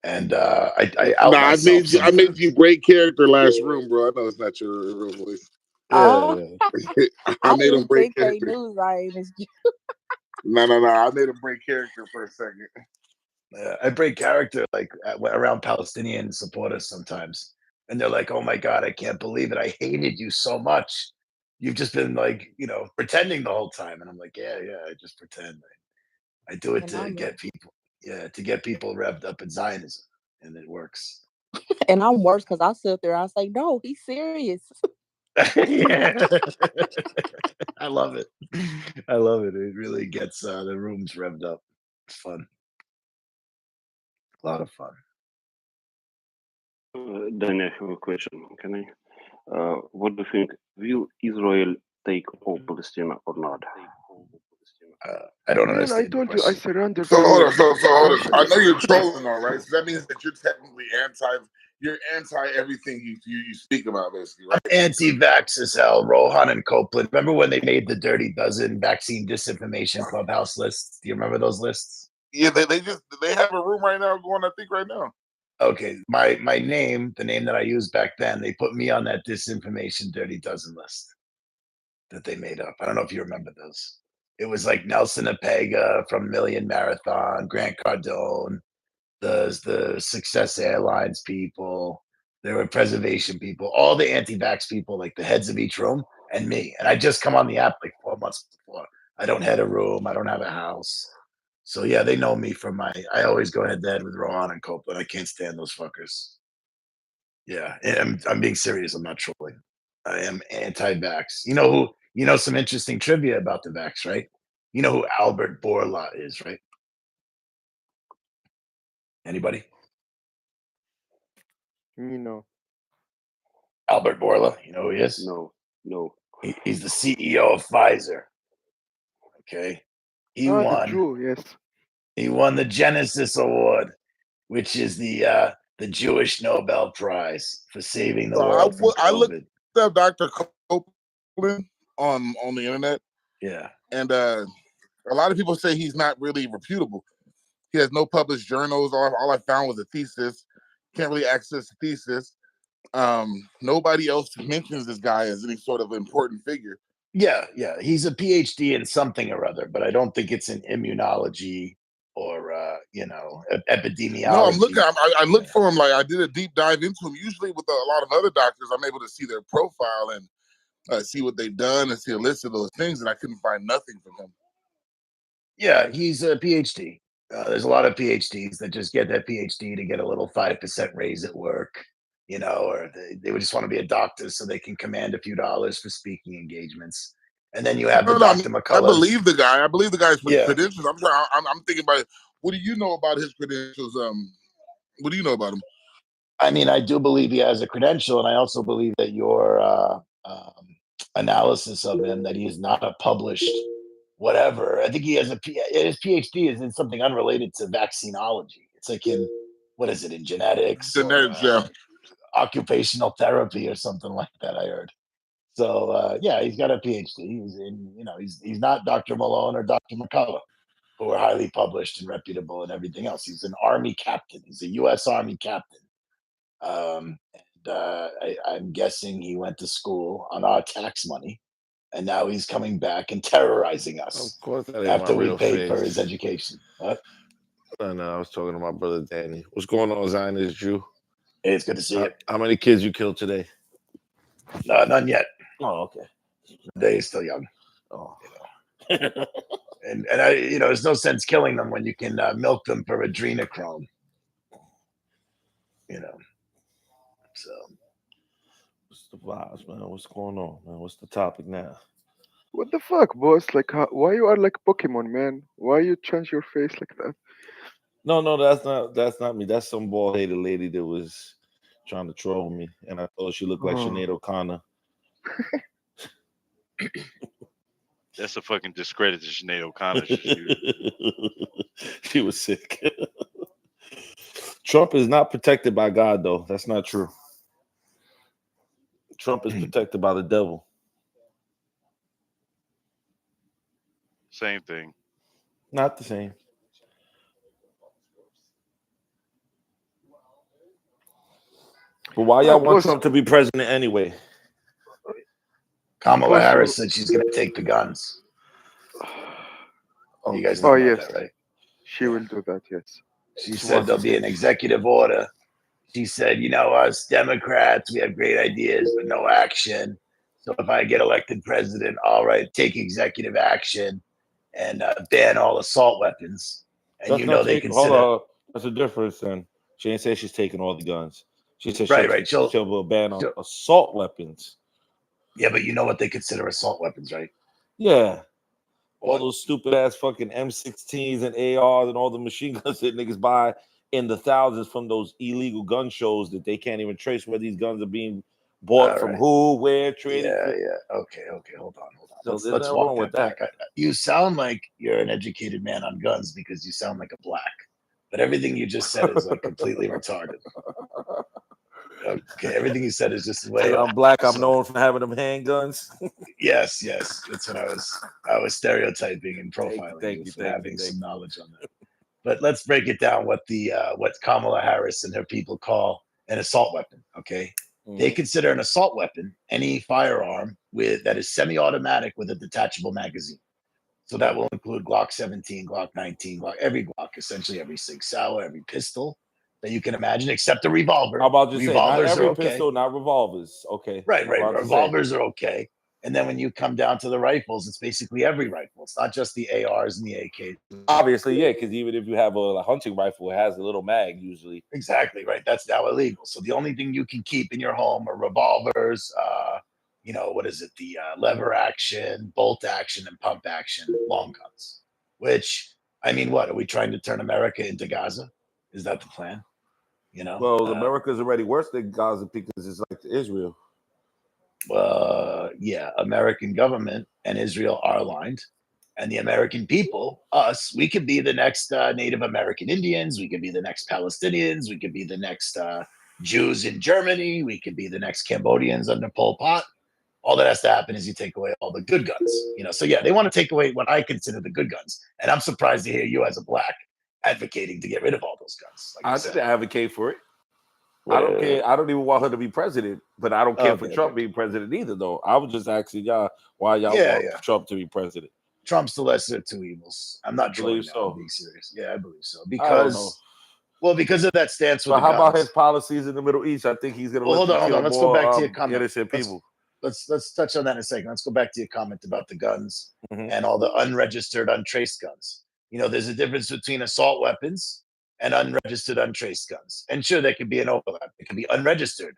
[SPEAKER 11] and I out
[SPEAKER 1] Nah,
[SPEAKER 11] myself
[SPEAKER 1] I made
[SPEAKER 11] sometimes.
[SPEAKER 1] you break character last room, bro. I know it's not your real voice.
[SPEAKER 3] Oh,
[SPEAKER 11] Yeah.
[SPEAKER 1] I
[SPEAKER 3] I
[SPEAKER 1] made him
[SPEAKER 3] didn't
[SPEAKER 1] break
[SPEAKER 3] think they
[SPEAKER 1] character.
[SPEAKER 3] knew Zionist Jew.
[SPEAKER 1] No. I made him break character for a second.
[SPEAKER 11] I break character like around Palestinian supporters sometimes, and they're like, "Oh my god, I can't believe it! I hated you so much. You've just been like, pretending the whole time." And I'm like, "Yeah, I just pretend. I do it
[SPEAKER 3] And
[SPEAKER 11] to
[SPEAKER 3] I'm
[SPEAKER 11] get people, to get people revved up in Zionism, and it works."
[SPEAKER 3] and I'm worse because I sit there. I say, no, he's serious.
[SPEAKER 11] Yeah, I love it. I love it. It really gets the rooms revved up. It's fun. A lot of fun.
[SPEAKER 5] Danny, I have a question. Can I? What do you think? Will Israel take all Palestine or not?
[SPEAKER 11] I don't
[SPEAKER 7] Man, I
[SPEAKER 11] understand the
[SPEAKER 7] told you I
[SPEAKER 11] question.
[SPEAKER 7] surrendered
[SPEAKER 1] So hold on.
[SPEAKER 7] to
[SPEAKER 1] So hold on. I know you're
[SPEAKER 7] Russia.
[SPEAKER 1] trolling, all right. So that means that you're technically You're anti everything you speak about, basically, right?
[SPEAKER 11] Anti-vax as hell. Rohan and Copeland. Remember when they made the Dirty Dozen vaccine disinformation clubhouse lists? Do you remember those lists?
[SPEAKER 1] Yeah, they have a room right now going. I think right now.
[SPEAKER 11] Okay, my name, the name that I used back then, they put me on that disinformation Dirty Dozen list that they made up. I don't know if you remember those. It was like Nelson Apega from Million Marathon, Grant Cardone, the Success Airlines people, there were preservation people, all the anti-vax people, like the heads of each room, and me. And I just come on the app like 4 months before. I don't head a room. I don't have a house. So yeah, they know me from I always go head to head with Rohan and Copeland. I can't stand those fuckers. Yeah, and I'm being serious. I'm not trolling. I am anti-vax. You know who? You know some interesting trivia about the vax, right? You know who Albert Bourla is, right? Anybody? Albert Bourla. You know who he is?
[SPEAKER 5] No.
[SPEAKER 11] He's the CEO of Pfizer. Okay, he
[SPEAKER 7] The
[SPEAKER 11] won.
[SPEAKER 7] Jew, yes.
[SPEAKER 11] He won the Genesis Award, which is the Jewish Nobel Prize for saving the
[SPEAKER 1] So
[SPEAKER 11] world from
[SPEAKER 1] I looked
[SPEAKER 11] COVID.
[SPEAKER 1] up Dr. Copeland on the internet,
[SPEAKER 11] Yeah.
[SPEAKER 1] And a lot of people say he's not really reputable. He has no published journals. All I found was a thesis. Can't really access the thesis. Nobody else mentions this guy as any sort of important figure.
[SPEAKER 11] Yeah, he's a PhD in something or other, but I don't think it's in immunology or epidemiology.
[SPEAKER 1] No, I'm looking. I looked for him. Like I did a deep dive into him. Usually, with a lot of other doctors, I'm able to see their profile and see what they've done and see a list of those things, and I couldn't find nothing from him.
[SPEAKER 11] Yeah, he's a PhD. There's a lot of PhDs that just get that PhD to get a little 5% raise at work, or they would just want to be a doctor so they can command a few dollars for speaking engagements. And then you have the Dr.
[SPEAKER 1] I
[SPEAKER 11] McCulloughs.
[SPEAKER 1] believe the guy. I believe the guy's
[SPEAKER 11] Yeah.
[SPEAKER 1] credentials. I'm thinking about it. What do you know about his credentials? What do you know about him?
[SPEAKER 11] I mean, I do believe he has a credential, and I also believe that your analysis of him, that he is not a published whatever. I think he has his PhD is in something unrelated to vaccinology. It's like in, what is it, in genetics or occupational therapy or something like that, I heard. So yeah, he's got a PhD. He's in, he's not Dr. Malone or Dr. McCullough, who are highly published and reputable and everything else. He's an Army captain. He's a U.S. Army captain. I'm guessing he went to school on our tax money, and now he's coming back and terrorizing us.
[SPEAKER 12] Of course, that ain't
[SPEAKER 11] after
[SPEAKER 12] my
[SPEAKER 11] we
[SPEAKER 12] real
[SPEAKER 11] paid for
[SPEAKER 12] face.
[SPEAKER 11] his education. What?
[SPEAKER 12] No, I was talking to my brother Danny. What's going on, Zionist Jew?
[SPEAKER 11] Hey, it's good to see you.
[SPEAKER 12] How many kids you killed today?
[SPEAKER 11] None yet.
[SPEAKER 12] Oh, okay.
[SPEAKER 11] The day is still young.
[SPEAKER 12] Oh.
[SPEAKER 11] And I, there's no sense killing them when you can milk them for adrenochrome. So.
[SPEAKER 12] What's the vibes, man? What's going on, man? What's the topic now?
[SPEAKER 7] What the fuck, boss? Like, why you are like Pokemon, man? Why you change your face like that?
[SPEAKER 12] No, that's not me. That's some bald-headed lady that was trying to troll me, and I thought she looked like Sinead O'Connor.
[SPEAKER 6] That's a fucking discredit to Sinead O'Connor.
[SPEAKER 12] She was sick. Trump is not protected by God, though. That's not true. Trump is protected by the devil.
[SPEAKER 6] Same thing.
[SPEAKER 12] Not the same. But why y'all want Trump to be president anyway?
[SPEAKER 11] Kamala Harris said she's going to take the guns. You guys know about that, right?
[SPEAKER 7] She will do that, yes.
[SPEAKER 11] She said there'll be an executive order. She said, us Democrats, we have great ideas, but no action. So if I get elected president, all right, take executive action and ban all assault weapons. And they consider...
[SPEAKER 12] That's a difference then. She didn't say she's taking all the guns. She said she'll ban on assault weapons.
[SPEAKER 11] Yeah, but you know what they consider assault weapons, right?
[SPEAKER 12] Yeah. All those stupid ass fucking M16s and ARs and all the machine guns that niggas buy in the thousands from those illegal gun shows that they can't even trace where these guns are being bought from, who, where, traded.
[SPEAKER 11] Yeah. Okay. Hold on.
[SPEAKER 12] So
[SPEAKER 11] Let's walk with that back. You sound like you're an educated man on guns because you sound like a black, but everything you just said is like completely retarded. Okay, everything you said is just the way.
[SPEAKER 12] I'm black. I'm known for having them handguns.
[SPEAKER 11] Yes, that's what I was stereotyping and profiling.
[SPEAKER 12] Thank you,
[SPEAKER 11] having some knowledge on that. But let's break it down. What Kamala Harris and her people call an assault weapon. Okay, they consider an assault weapon any firearm that is semi-automatic with a detachable magazine. So that will include Glock 17, Glock 19, every Glock, essentially every Sig Sauer, every pistol that you can imagine, except a revolver.
[SPEAKER 12] How about just
[SPEAKER 11] revolvers
[SPEAKER 12] saying, not every
[SPEAKER 11] are okay.
[SPEAKER 12] Pistol, not revolvers. Okay.
[SPEAKER 11] Right. Revolvers are okay. And then when you come down to the rifles, it's basically every rifle. It's not just the ARs and the AKs.
[SPEAKER 12] Obviously, yeah, because even if you have a hunting rifle, it has a little mag usually.
[SPEAKER 11] Exactly, right. That's now illegal. So the only thing you can keep in your home are revolvers, the lever action, bolt action, and pump action long guns. Which, I mean, what? Are we trying to turn America into Gaza? Is that the plan?
[SPEAKER 12] Well, America's already worse than Gaza because it's like Israel.
[SPEAKER 11] Yeah, American government and Israel are aligned, and the American people, us, we could be the next Native American Indians, we could be the next Palestinians, we could be the next Jews in Germany, we could be the next Cambodians under Pol Pot. All that has to happen is you take away all the good guns. So yeah, they want to take away what I consider the good guns, and I'm surprised to hear you as a black advocating to get rid of all those guns. Like
[SPEAKER 12] I
[SPEAKER 11] you
[SPEAKER 12] didn't
[SPEAKER 11] said.
[SPEAKER 12] advocate for it. I don't care. I don't even want her to be president, but I don't care for
[SPEAKER 11] Okay,
[SPEAKER 12] Trump being president either, though. I was just asking y'all why y'all
[SPEAKER 11] Yeah,
[SPEAKER 12] want
[SPEAKER 11] yeah.
[SPEAKER 12] Trump to be president.
[SPEAKER 11] Trump's the lesser of two evils. I'm not
[SPEAKER 12] You believe
[SPEAKER 11] trolling now.
[SPEAKER 12] so?
[SPEAKER 11] I'm being serious. Yeah, I believe so.
[SPEAKER 12] I don't know.
[SPEAKER 11] Because, well, because of that stance with
[SPEAKER 12] But
[SPEAKER 11] the
[SPEAKER 12] how about
[SPEAKER 11] guns.
[SPEAKER 12] his policies in the Middle East? I think he's going to
[SPEAKER 11] Well,
[SPEAKER 12] let
[SPEAKER 11] hold
[SPEAKER 12] them
[SPEAKER 11] on.
[SPEAKER 12] kill
[SPEAKER 11] Let's go back to your
[SPEAKER 12] more
[SPEAKER 11] comment.
[SPEAKER 12] innocent people.
[SPEAKER 11] Let's touch on that in a second. Let's go back to your comment about the guns
[SPEAKER 12] Mhm.
[SPEAKER 11] and all the unregistered, untraced guns. There's a difference between assault weapons and unregistered, untraced guns. And sure, there could be an overlap. It could be unregistered,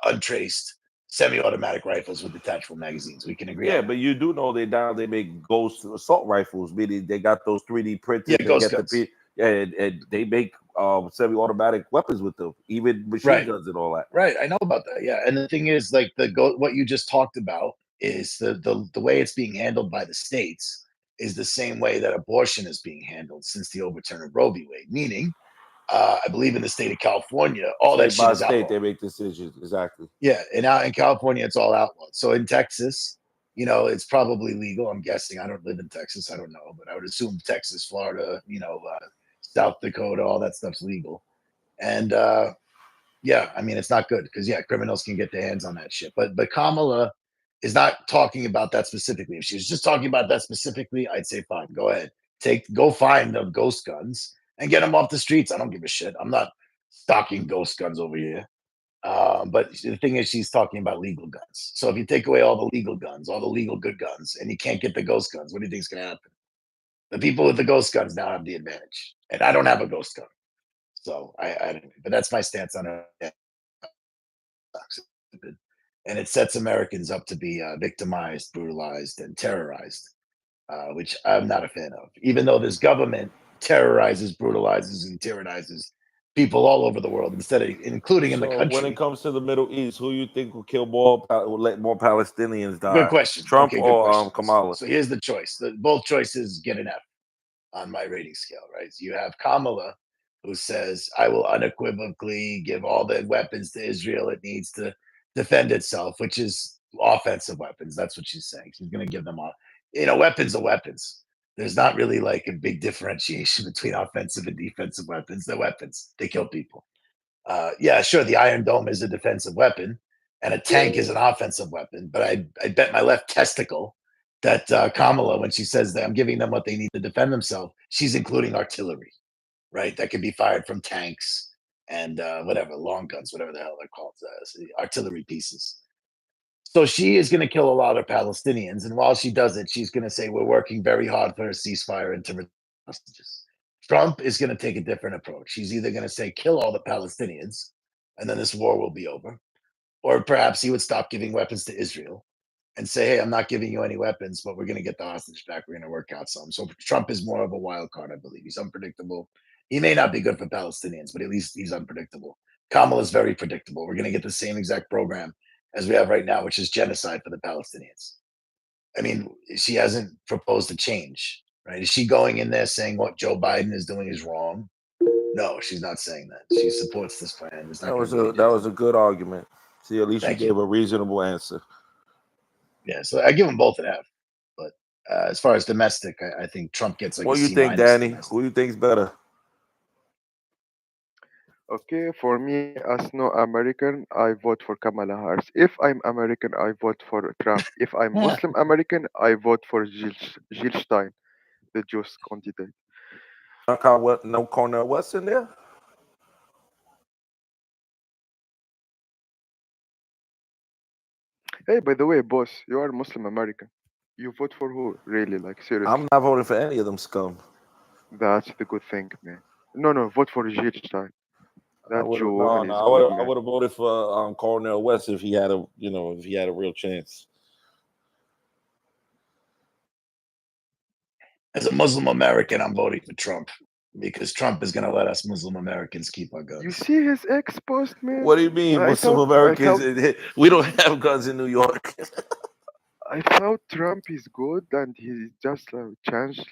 [SPEAKER 11] untraced semi-automatic rifles with detachable magazines. We can agree on
[SPEAKER 12] Yeah,
[SPEAKER 11] that.
[SPEAKER 12] but you do know they make ghost assault rifles, meaning they got those 3D printed.
[SPEAKER 11] Yeah,
[SPEAKER 12] They
[SPEAKER 11] ghost
[SPEAKER 12] get
[SPEAKER 11] guns.
[SPEAKER 12] and they make semi-automatic weapons with them, even machine
[SPEAKER 11] Right.
[SPEAKER 12] guns and all that.
[SPEAKER 11] Right, I know about that. Yeah, and the thing is, like what you just talked about is the way it's being handled by the states is the same way that abortion is being handled since the overturn of Roe v. Wade. Meaning, I believe in the state of California, all that
[SPEAKER 12] State
[SPEAKER 11] shit
[SPEAKER 12] by
[SPEAKER 11] is
[SPEAKER 12] state,
[SPEAKER 11] outlawed.
[SPEAKER 12] they make decisions exactly.
[SPEAKER 11] Yeah, and out in California, it's all outlawed. So in Texas, it's probably legal. I'm guessing. I don't live in Texas. I don't know, but I would assume Texas, Florida, South Dakota, all that stuff's legal. And yeah, I mean, it's not good because criminals can get their hands on that shit. But Kamala is not talking about that specifically. If she was just talking about that specifically, I'd say fine, go ahead, go find the ghost guns and get them off the streets. I don't give a shit. I'm not stocking ghost guns over here. But the thing is, she's talking about legal guns. So if you take away all the legal guns, all the legal good guns, and you can't get the ghost guns, what do you think's gonna happen? The people with the ghost guns now have the advantage, and I don't have a ghost gun. So but that's my stance on it. And it sets Americans up to be victimized, brutalized, and terrorized, which I'm not a fan of. Even though this government terrorizes, brutalizes, and tyrannizes people all over the world, including in the
[SPEAKER 12] So
[SPEAKER 11] country.
[SPEAKER 12] when it comes to the Middle East, who you think will kill more, will let more Palestinians die?
[SPEAKER 11] Good question.
[SPEAKER 12] Trump
[SPEAKER 11] Okay, good
[SPEAKER 12] or
[SPEAKER 11] question.
[SPEAKER 12] Kamala?
[SPEAKER 11] So here's the choice. Both choices get an F on my rating scale, right? So you have Kamala, who says, I will unequivocally give all the weapons to Israel it needs to defend itself, which is offensive weapons. That's what she's saying. She's going to give them all. Weapons are weapons. There's not really like a big differentiation between offensive and defensive weapons. They're weapons. They kill people. Yeah, sure, the Iron Dome is a defensive weapon, and a tank is an offensive weapon. But I bet my left testicle that Kamala, when she says that I'm giving them what they need to defend themselves, she's including artillery, right? That can be fired from tanks and whatever, long guns, whatever the hell they're called, artillery pieces. So she is going to kill a lot of Palestinians. And while she does it, she's going to say, we're working very hard for a ceasefire and to return hostages. Trump is going to take a different approach. He's either going to say, kill all the Palestinians, and then this war will be over. Or perhaps he would stop giving weapons to Israel and say, hey, I'm not giving you any weapons, but we're going to get the hostage back. We're going to work out something. So Trump is more of a wild card, I believe. He's unpredictable. He may not be good for Palestinians, but at least he's unpredictable. Kamala is very predictable. We're going to get the same exact program as we have right now, which is genocide for the Palestinians. I mean, she hasn't proposed a change, right? Is she going in there saying what Joe Biden is doing is wrong? No, she's not saying that. She supports this plan.
[SPEAKER 12] That was a good argument. See, at least
[SPEAKER 11] Thank
[SPEAKER 12] you gave a reasonable answer.
[SPEAKER 11] Yeah, so I give them both an F. But as far as domestic, I think Trump gets like
[SPEAKER 12] What
[SPEAKER 11] a
[SPEAKER 12] do you
[SPEAKER 11] C
[SPEAKER 12] think,
[SPEAKER 11] minus
[SPEAKER 12] Danny?
[SPEAKER 11] domestic.
[SPEAKER 12] Who do you think's better?
[SPEAKER 7] Okay, for me, as no American, I vote for Kamala Harris. If I'm American, I vote for Trump. If I'm Muslim American, I vote for Jill Stein, the Jewish candidate.
[SPEAKER 12] No Cornel West in there?
[SPEAKER 7] Hey, by the way, boss, you are Muslim American. You vote for who? Really, like seriously?
[SPEAKER 12] I'm not voting for any of them scum.
[SPEAKER 7] That's the good thing, man. No, vote for Jill Stein. That Jew, and he's
[SPEAKER 12] I
[SPEAKER 7] good, man.
[SPEAKER 12] would have voted for Cornel West if he had a real chance.
[SPEAKER 11] As a Muslim American, I'm voting for Trump because Trump is going to let us Muslim Americans keep our guns.
[SPEAKER 7] You see his ex post, man?
[SPEAKER 12] What do you mean, Muslim Americans? We don't have guns in New York.
[SPEAKER 7] I thought Trump is good and he just changed,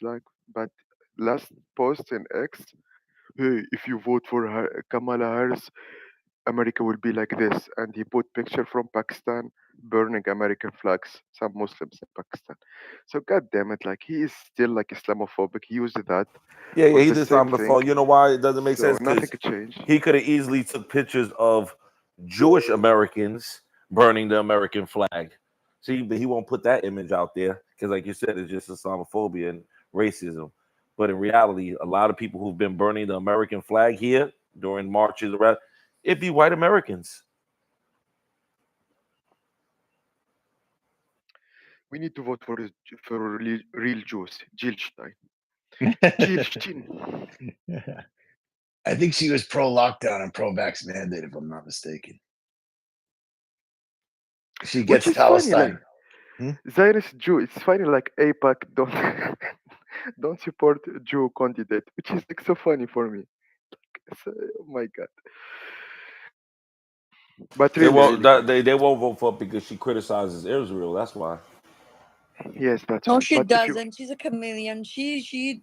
[SPEAKER 7] but last post in X, hey, if you vote for Kamala Harris, America will be like this, and he put picture from Pakistan burning American flags, some Muslims in Pakistan. So god damn it, like he is still like Islamophobic. He used that
[SPEAKER 12] Yeah,
[SPEAKER 7] for
[SPEAKER 12] he's
[SPEAKER 7] the same thing.
[SPEAKER 12] Islamophobe. You know why it doesn't make
[SPEAKER 7] So
[SPEAKER 12] sense?
[SPEAKER 7] nothing
[SPEAKER 12] Because
[SPEAKER 7] changed.
[SPEAKER 12] he could have easily took pictures of Jewish Americans burning the American flag. See, but he won't put that image out there because, like you said, it's just Islamophobia and racism. But in reality, a lot of people who've been burning the American flag here during marches around, it'd be white Americans.
[SPEAKER 7] We need to vote for real Jews. Jill Stein. Jill Stein.
[SPEAKER 11] I think she was pro lockdown and pro vax mandate, if I'm not mistaken. She
[SPEAKER 7] Which
[SPEAKER 11] gets
[SPEAKER 7] is funny, like
[SPEAKER 11] Palestine.
[SPEAKER 7] Zionist Jew. It's funny, like AIPAC don't don't support Jew candidate, which is like so funny for me. Oh my god! But
[SPEAKER 12] They
[SPEAKER 7] really,
[SPEAKER 12] won't.
[SPEAKER 7] really,
[SPEAKER 12] They won't vote for it because she criticizes Israel. That's why.
[SPEAKER 7] yes, that's
[SPEAKER 2] No,
[SPEAKER 7] why.
[SPEAKER 2] she
[SPEAKER 7] But if you,
[SPEAKER 2] doesn't. She's a chameleon. She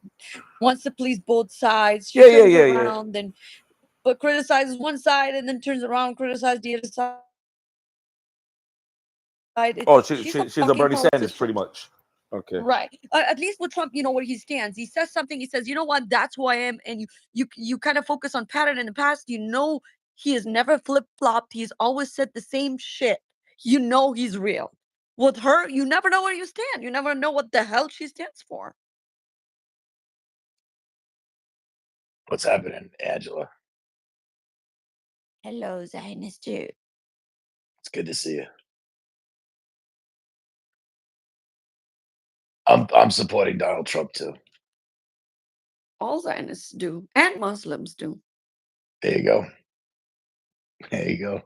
[SPEAKER 2] wants to please both sides. She
[SPEAKER 12] Yeah,
[SPEAKER 2] turns
[SPEAKER 12] yeah.
[SPEAKER 2] around and but criticizes one side and then turns around, criticizes the other side.
[SPEAKER 12] Oh,
[SPEAKER 2] She's a
[SPEAKER 12] she's a
[SPEAKER 2] fucking
[SPEAKER 12] Bernie Sanders,
[SPEAKER 2] politician.
[SPEAKER 12] pretty much. Okay.
[SPEAKER 2] Right. At least with Trump, you know where he stands. He says something. He says, "You know what? That's who I am." And you kind of focus on pattern in the past. You know he has never flip flopped. He's always said the same shit. You know he's real. With her, you never know where you stand. You never know what the hell she stands for.
[SPEAKER 11] What's happening, Angela?
[SPEAKER 2] Hello, Zionist Jew.
[SPEAKER 11] It's good to see you. I'm supporting Donald Trump too.
[SPEAKER 2] All Zionists do, and Muslims do.
[SPEAKER 11] There you go. There you go.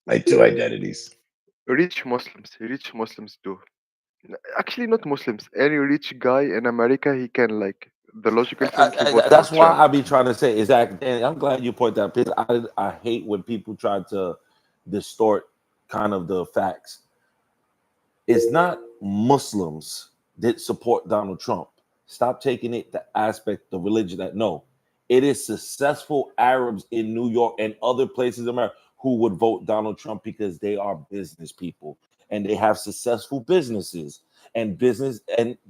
[SPEAKER 11] My two identities.
[SPEAKER 7] rich Muslims do. Actually, not Muslims. Any rich guy in America, he can like the logical sense. He vote for
[SPEAKER 12] That's why
[SPEAKER 7] Trump.
[SPEAKER 12] I be trying to say is that, and I'm glad you point that because I hate when people try to distort kind of the facts. It's not Muslims that support Donald Trump. Stop taking it the aspect of religion that no, it is successful Arabs in New York and other places in America who would vote Donald Trump because they are business people and they have successful businesses and business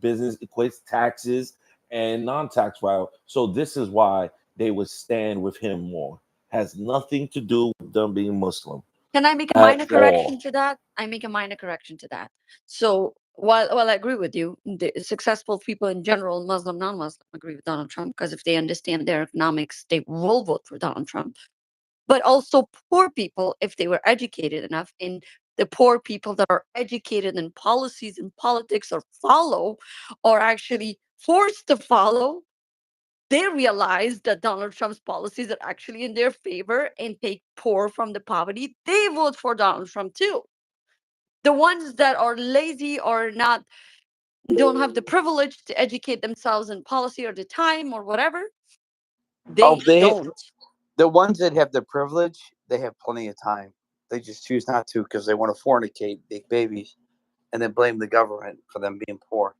[SPEAKER 12] equates taxes and non-tax file. So this is why they would stand with him more. Has nothing to do with them being Muslim.
[SPEAKER 2] Can I make a
[SPEAKER 12] At
[SPEAKER 2] minor
[SPEAKER 12] all.
[SPEAKER 2] correction to that? I make a minor correction to that. So while I agree with you, the successful people in general, Muslim, non-Muslim, agree with Donald Trump because if they understand their economics, they will vote for Donald Trump. But also poor people, if they were educated enough, and the poor people that are educated in policies and politics or follow, or actually forced to follow, they realize that Donald Trump's policies are actually in their favor and take poor from the poverty. They vote for Donald Trump too. The ones that are lazy or don't have the privilege to educate themselves in policy or the time or whatever,
[SPEAKER 13] Oh,
[SPEAKER 2] they don't.
[SPEAKER 13] the ones that have the privilege, they have plenty of time. They just choose not to because they want to fornicate big babies and then blame the government for them being poor.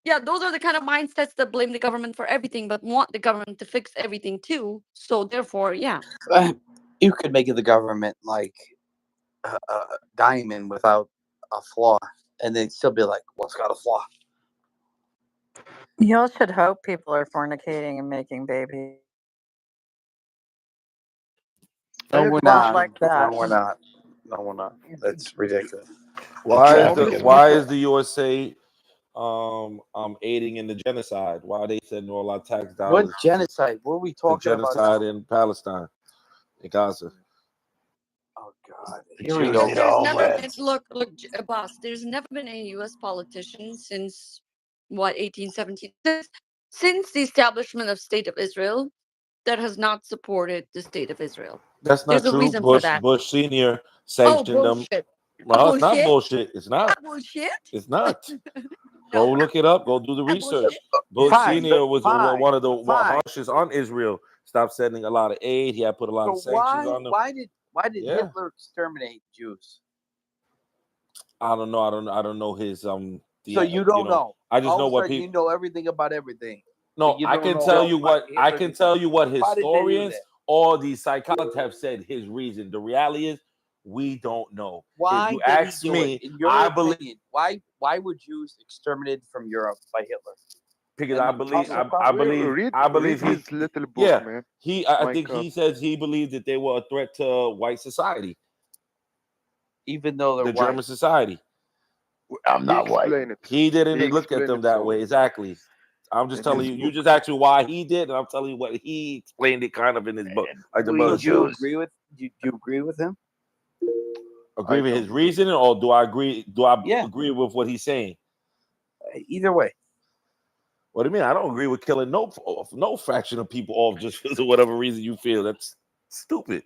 [SPEAKER 2] Yeah, those are the kind of mindsets that blame the government for everything, but want the government to fix everything too. So therefore, yeah.
[SPEAKER 13] You could make the government like a diamond without a flaw, and they'd still be like, "Well, it's got a flaw."
[SPEAKER 14] Y'all should hope people are fornicating and making babies.
[SPEAKER 13] No, we're
[SPEAKER 14] Not
[SPEAKER 13] not.
[SPEAKER 14] like that.
[SPEAKER 13] No, we're not. No, we're not. That's ridiculous.
[SPEAKER 12] Why is the USA aiding in the genocide? Why are they sending all our tax dollars?
[SPEAKER 13] What genocide? What are we
[SPEAKER 12] The
[SPEAKER 13] talking about
[SPEAKER 12] genocide
[SPEAKER 13] now?
[SPEAKER 12] in Palestine, in Gaza.
[SPEAKER 13] Oh God!
[SPEAKER 11] Here we go.
[SPEAKER 2] There's never been, look, boss. There's never been a U.S. politician since what 1817, since the establishment of State of Israel, that has not supported the State of Israel.
[SPEAKER 12] That's not
[SPEAKER 2] There's a
[SPEAKER 12] true.
[SPEAKER 2] reason for
[SPEAKER 12] Bush
[SPEAKER 2] that.
[SPEAKER 12] Bush Senior
[SPEAKER 2] Oh,
[SPEAKER 12] sanctioned them.
[SPEAKER 2] bullshit.
[SPEAKER 12] No, it's not
[SPEAKER 2] Bullshit.
[SPEAKER 12] bullshit. It's not.
[SPEAKER 2] Bullshit.
[SPEAKER 12] It's not. Go look it up. Go do the research. Bush
[SPEAKER 13] Fine,
[SPEAKER 12] Senior was
[SPEAKER 13] fine,
[SPEAKER 12] one of the
[SPEAKER 13] fine.
[SPEAKER 12] harshest on Israel. Stopped sending a lot of aid. He had put a lot of
[SPEAKER 13] So
[SPEAKER 12] sanctions on them.
[SPEAKER 13] why did
[SPEAKER 12] Yeah.
[SPEAKER 13] Hitler exterminate Jews?
[SPEAKER 12] I don't know. I don't know his
[SPEAKER 13] So you don't know.
[SPEAKER 12] I just
[SPEAKER 13] All
[SPEAKER 12] know
[SPEAKER 13] of a
[SPEAKER 12] what
[SPEAKER 13] sudden
[SPEAKER 12] people.
[SPEAKER 13] you know everything about everything.
[SPEAKER 12] No,
[SPEAKER 13] but you
[SPEAKER 12] I
[SPEAKER 13] don't
[SPEAKER 12] can
[SPEAKER 13] know
[SPEAKER 12] tell you
[SPEAKER 13] why
[SPEAKER 12] what I
[SPEAKER 13] Hitler
[SPEAKER 12] can
[SPEAKER 13] did
[SPEAKER 12] tell
[SPEAKER 13] that.
[SPEAKER 12] you what
[SPEAKER 13] Why did they do
[SPEAKER 12] historians
[SPEAKER 13] that?
[SPEAKER 12] all these psychologists have said his reason. The reality is, we don't know.
[SPEAKER 13] Why
[SPEAKER 12] If you
[SPEAKER 13] did he
[SPEAKER 12] ask
[SPEAKER 13] do
[SPEAKER 12] me,
[SPEAKER 13] it? In your
[SPEAKER 12] I believe
[SPEAKER 13] opinion, why were Jews exterminated from Europe by Hitler?
[SPEAKER 12] because
[SPEAKER 13] And
[SPEAKER 12] I
[SPEAKER 13] you
[SPEAKER 12] believe
[SPEAKER 13] talking about
[SPEAKER 12] I
[SPEAKER 7] Well,
[SPEAKER 12] believe
[SPEAKER 7] read
[SPEAKER 12] I
[SPEAKER 7] read
[SPEAKER 12] believe he
[SPEAKER 7] his little book,
[SPEAKER 12] yeah
[SPEAKER 7] man.
[SPEAKER 12] I
[SPEAKER 7] Mein
[SPEAKER 12] think he
[SPEAKER 7] Kampf.
[SPEAKER 12] says he believes that they were a threat to white society,
[SPEAKER 13] even though they're
[SPEAKER 12] the
[SPEAKER 13] white.
[SPEAKER 12] German society.
[SPEAKER 11] I'm
[SPEAKER 7] He
[SPEAKER 11] not white.
[SPEAKER 7] explained it.
[SPEAKER 12] He didn't
[SPEAKER 7] He
[SPEAKER 12] look at
[SPEAKER 7] explained
[SPEAKER 12] them
[SPEAKER 7] it
[SPEAKER 12] that
[SPEAKER 7] so
[SPEAKER 12] way. Exactly. I'm just
[SPEAKER 7] in
[SPEAKER 12] telling
[SPEAKER 7] his
[SPEAKER 12] you. You
[SPEAKER 7] book.
[SPEAKER 12] just asked me why he did, and I'm telling you what he explained it kind of in his book. Like the
[SPEAKER 13] Do
[SPEAKER 12] brother
[SPEAKER 13] you, do you
[SPEAKER 12] said.
[SPEAKER 13] agree with do you agree with him?
[SPEAKER 12] Agree
[SPEAKER 7] I
[SPEAKER 12] with his
[SPEAKER 7] don't.
[SPEAKER 12] reasoning, or do I agree? Do I
[SPEAKER 13] Yeah.
[SPEAKER 12] agree with what he's saying?
[SPEAKER 13] Either way.
[SPEAKER 12] What do you mean? I don't agree with killing no fraction of people off just for whatever reason you feel. That's stupid.